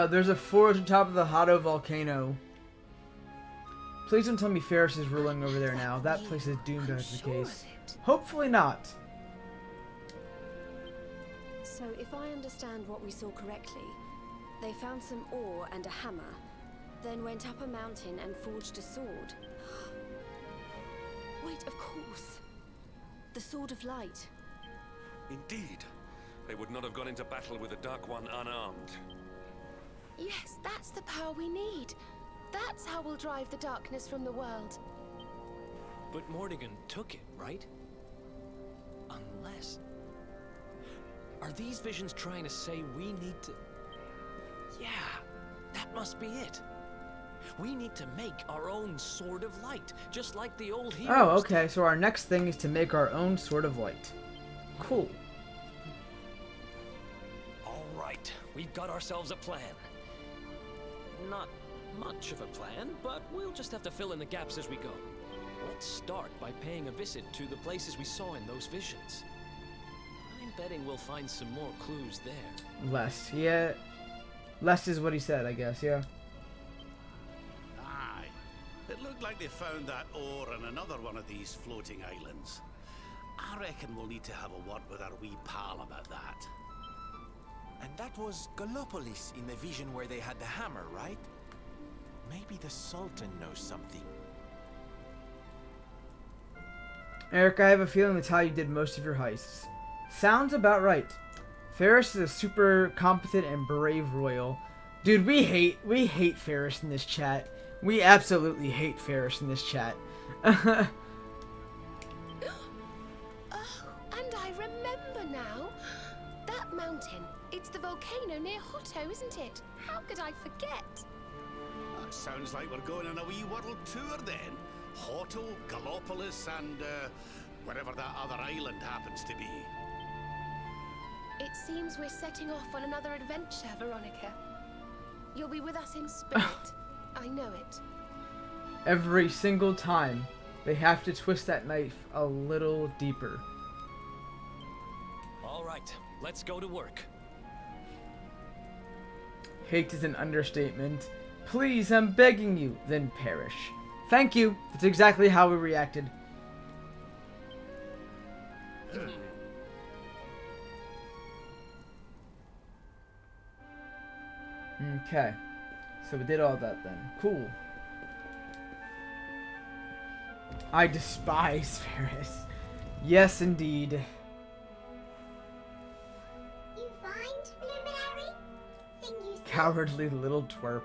Speaker 2: There's a forge on top of the Hado volcano. Please don't tell me Ferris is ruling over there now. That place is doomed if that's the case. Hopefully not.
Speaker 9: So, if I understand what we saw correctly, they found some ore and a hammer, then went up a mountain and forged a sword. Wait, of course. The Sword of Light.
Speaker 6: Indeed. They would not have gone into battle with the Dark One unarmed.
Speaker 13: Yes, that's the power we need. That's how we'll drive the darkness from the world.
Speaker 5: But Mordegon took it, right? Unless... Are these visions trying to say we need to... Yeah, that must be it. We need to make our own Sword of Light, just like the old heroes.
Speaker 2: Oh, okay, so our next thing is to make our own Sword of Light. Cool.
Speaker 5: All right, we've got ourselves a plan. Not much of a plan, but we'll just have to fill in the gaps as we go. Let's start by paying a visit to the places we saw in those visions. I'm betting we'll find some more clues there.
Speaker 2: Lest, yeah. Lest is what he said, I guess, yeah.
Speaker 3: Aye. It looked like they found that ore on another one of these floating islands. I reckon we'll need to have a word with our wee pal about that.
Speaker 4: And that was Gallopolis in the vision where they had the hammer, right? Maybe the Sultan knows something.
Speaker 2: Eric, I have a feeling that's how you did most of your heists. Sounds about right. Ferris is a super competent and brave royal. Dude, we hate Ferris in this chat. We absolutely hate Ferris in this chat.
Speaker 13: Oh, and I remember now. That mountain. It's the volcano near Hotto, isn't it? How could I forget?
Speaker 3: That sounds like we're going on a wee world tour then. Hotto, Gallopolis, and wherever that other island happens to be.
Speaker 13: It seems we're setting off on another adventure, Veronica. You'll be with us in spirit. I know it.
Speaker 2: Every single time, they have to twist that knife a little deeper.
Speaker 5: All right, let's go to work.
Speaker 2: Hate is an understatement. Please, I'm begging you, then perish. Thank you. That's exactly how we reacted. Okay. So we did all that then. Cool. I despise Ferris. Yes, indeed.
Speaker 17: You find, Luminary? Thing you said?
Speaker 2: Cowardly little twerp.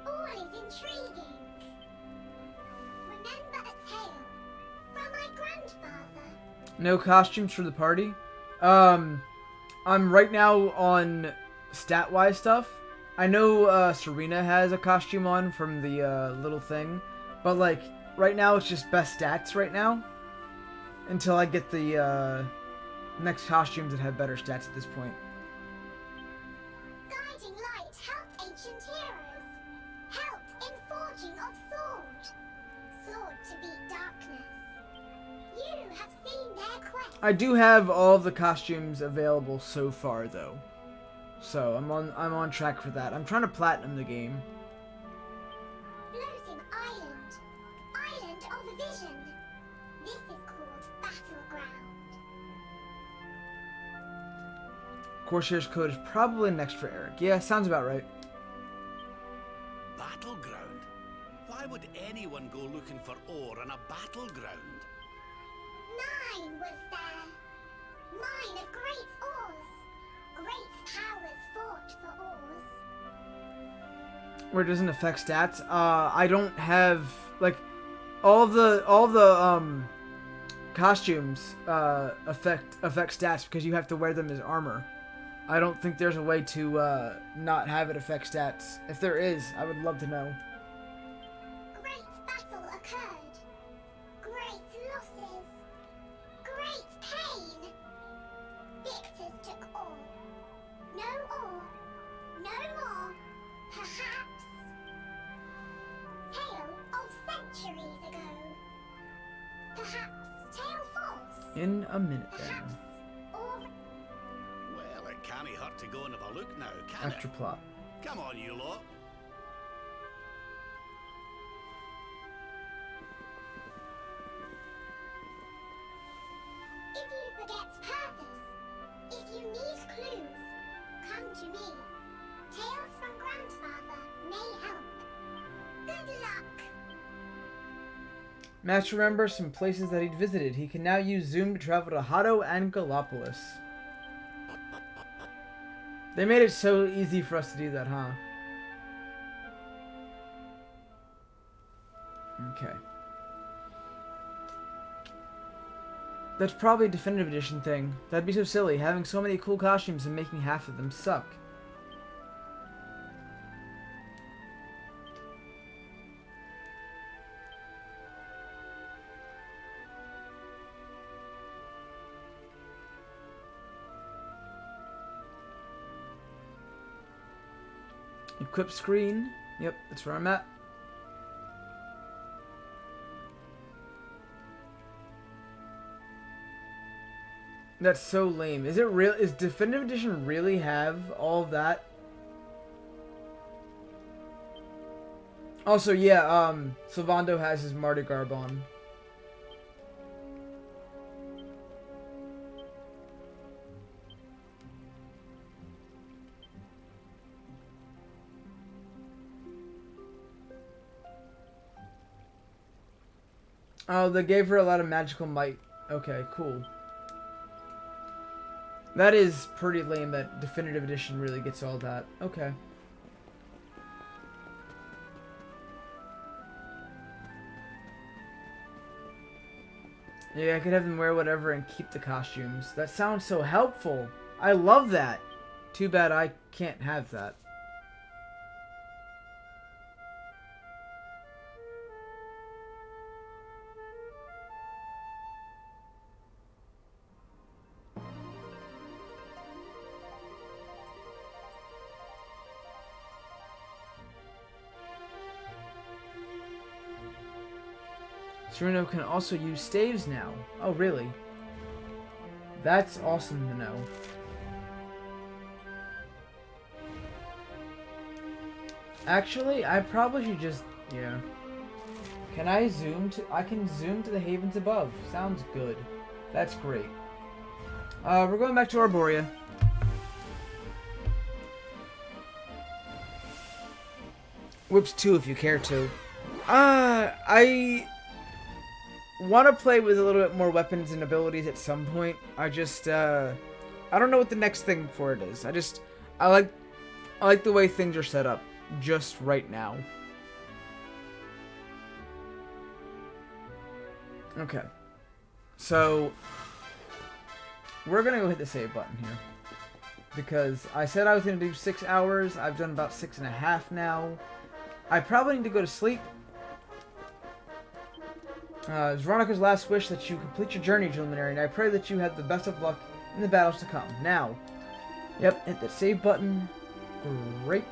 Speaker 17: All is intriguing. Remember a tale from my grandfather.
Speaker 2: No costumes for the party? I'm right now on stat-wise stuff. I know Serena has a costume on from the little thing, but like right now it's just best stats right now until I get the next costumes that have better stats at this point.
Speaker 17: Guiding light helped ancient heroes. Helped in forging of sword. Sword to beat darkness. You have seen their quest.
Speaker 2: I do have all of the costumes available so far though. So I'm on track for that. I'm trying to platinum the game.
Speaker 17: Floating island. Island of vision. This is called Battleground.
Speaker 2: Corsair's Code is probably next for Eric. Yeah, sounds about right.
Speaker 3: Battleground? Why would anyone go looking for ore on a battleground?
Speaker 17: Mine was there. Mine of great ores. Great powers fought for ores.
Speaker 2: Where it doesn't affect stats. I don't have like all the costumes affect stats because you have to wear them as armor. I don't think there's a way to not have it affect stats. If there is, I would love to know.
Speaker 17: Great battle occurred. Great losses. Great pain. Victors took all. No ore. No more. Perhaps. Tale of centuries ago. Perhaps tale false.
Speaker 2: In a minute then.
Speaker 3: Well, it can't hurt to go and have a look now, can
Speaker 2: Extra
Speaker 3: it?
Speaker 2: plot.
Speaker 3: Come on, you lot.
Speaker 17: If you forget purpose, if you need clues, come to me. Tales from Grandfather may help. Good luck.
Speaker 2: Max remembers some places that he'd visited. He can now use Zoom to travel to Hado and Gallopolis. They made it so easy for us to do that, huh? Okay. That's probably a definitive edition thing. That'd be so silly, having so many cool costumes and making half of them suck. Equip screen. Yep, that's where I'm at. That's so lame. Is it real? Is Definitive Edition really have all of that? Also, yeah, Sylvando has his Mardi Garb on. Oh, they gave her a lot of magical might. Okay, cool. That is pretty lame that Definitive Edition really gets all that. Okay. Yeah, I could have them wear whatever and keep the costumes. That sounds so helpful. I love that. Too bad I can't have that. Sereno can also use staves now. Oh, really? That's awesome to know. Actually, I probably should just... yeah. Can I zoom to... I can zoom to the havens above. Sounds good. That's great. We're going back to Arborea. Whips 2 if you care to. I want to play with a little bit more weapons and abilities at some point. I just, I don't know what the next thing for it is. I like the way things are set up just right now. Okay. So, we're going to go hit the save button here. Because I said I was going to do 6 hours. I've done about 6.5 now. I probably need to go to sleep. It's Veronica's last wish that you complete your journey, Luminary, and I pray that you have the best of luck in the battles to come. Now, yep, hit the save button. Great.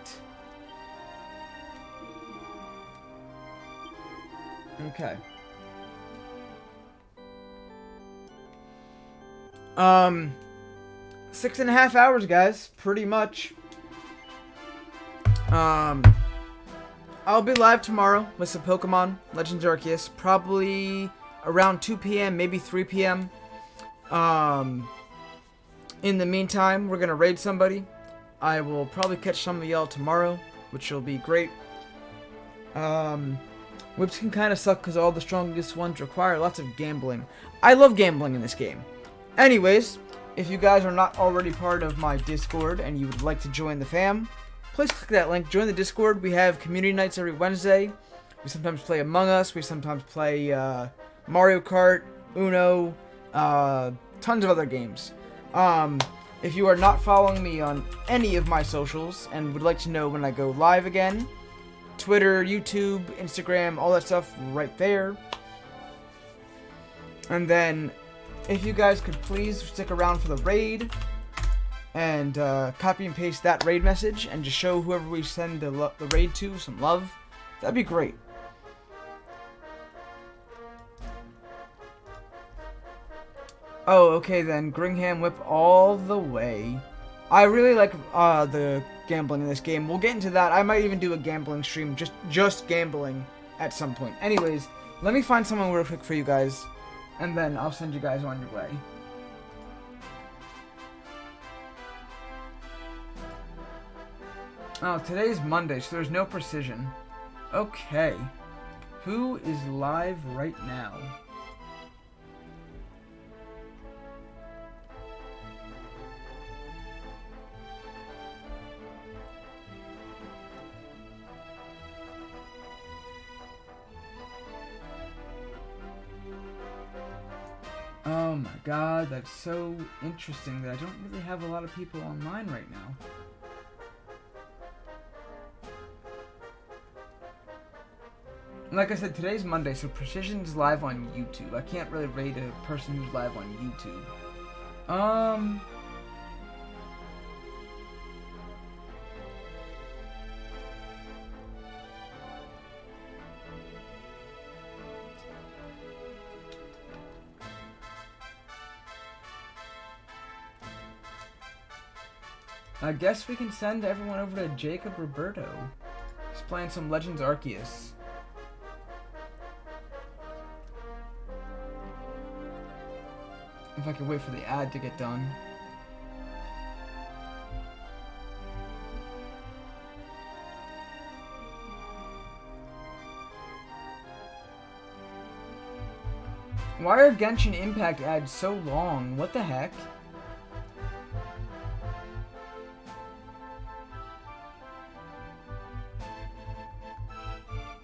Speaker 2: Okay. 6.5 hours, guys. Pretty much. I'll be live tomorrow with some Pokemon Legends Arceus, probably around 2 p.m., maybe 3 p.m. In the meantime, we're gonna raid somebody. I will probably catch some of y'all tomorrow, which will be great. Whips can kind of suck because all the strongest ones require lots of gambling. I love gambling in this game. Anyways, if you guys are not already part of my Discord and you would like to join the fam, please click that link. Join the Discord. We have community nights every Wednesday. We sometimes play Among Us. We sometimes play Mario Kart, Uno, tons of other games. If you are not following me on any of my socials and would like to know when I go live again, Twitter, YouTube, Instagram, all that stuff right there. And then, if you guys could please stick around for the raid and copy and paste that raid message and just show whoever we send the raid to some love, that'd be great. Oh, okay then. Gringham Whip all the way. I really like the gambling in this game. We'll get into that. I might even do a gambling stream, just gambling at some point. Anyways, let me find someone real quick for you guys, and then I'll send you guys on your way. Oh, today's Monday, so there's no precision. Okay. Who is live right now? Oh my god, that's so interesting that I don't really have a lot of people online right now. Like I said, today's Monday, so Precision's live on YouTube. I can't really raid a person who's live on YouTube. I guess we can send everyone over to Jacob Roberto. He's playing some Legends Arceus. If I could wait for the ad to get done. Why are Genshin Impact ads so long? What the heck?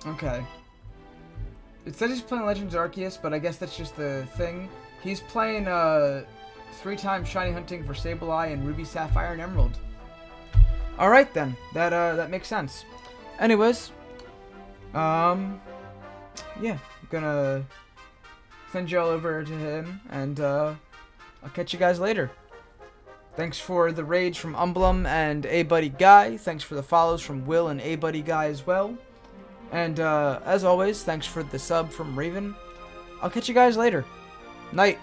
Speaker 2: Okay. It says he's playing Legends Arceus, but I guess that's just the thing. He's playing 3-time shiny hunting for Sableye and Ruby, Sapphire, and Emerald. Alright then. That makes sense. Anyways. Yeah. I'm gonna send you all over to him, and I'll catch you guys later. Thanks for the raids from Umblum and A-Buddy Guy. Thanks for the follows from Will and A-Buddy Guy as well. And as always, thanks for the sub from Raven. I'll catch you guys later. Night.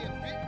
Speaker 18: a bit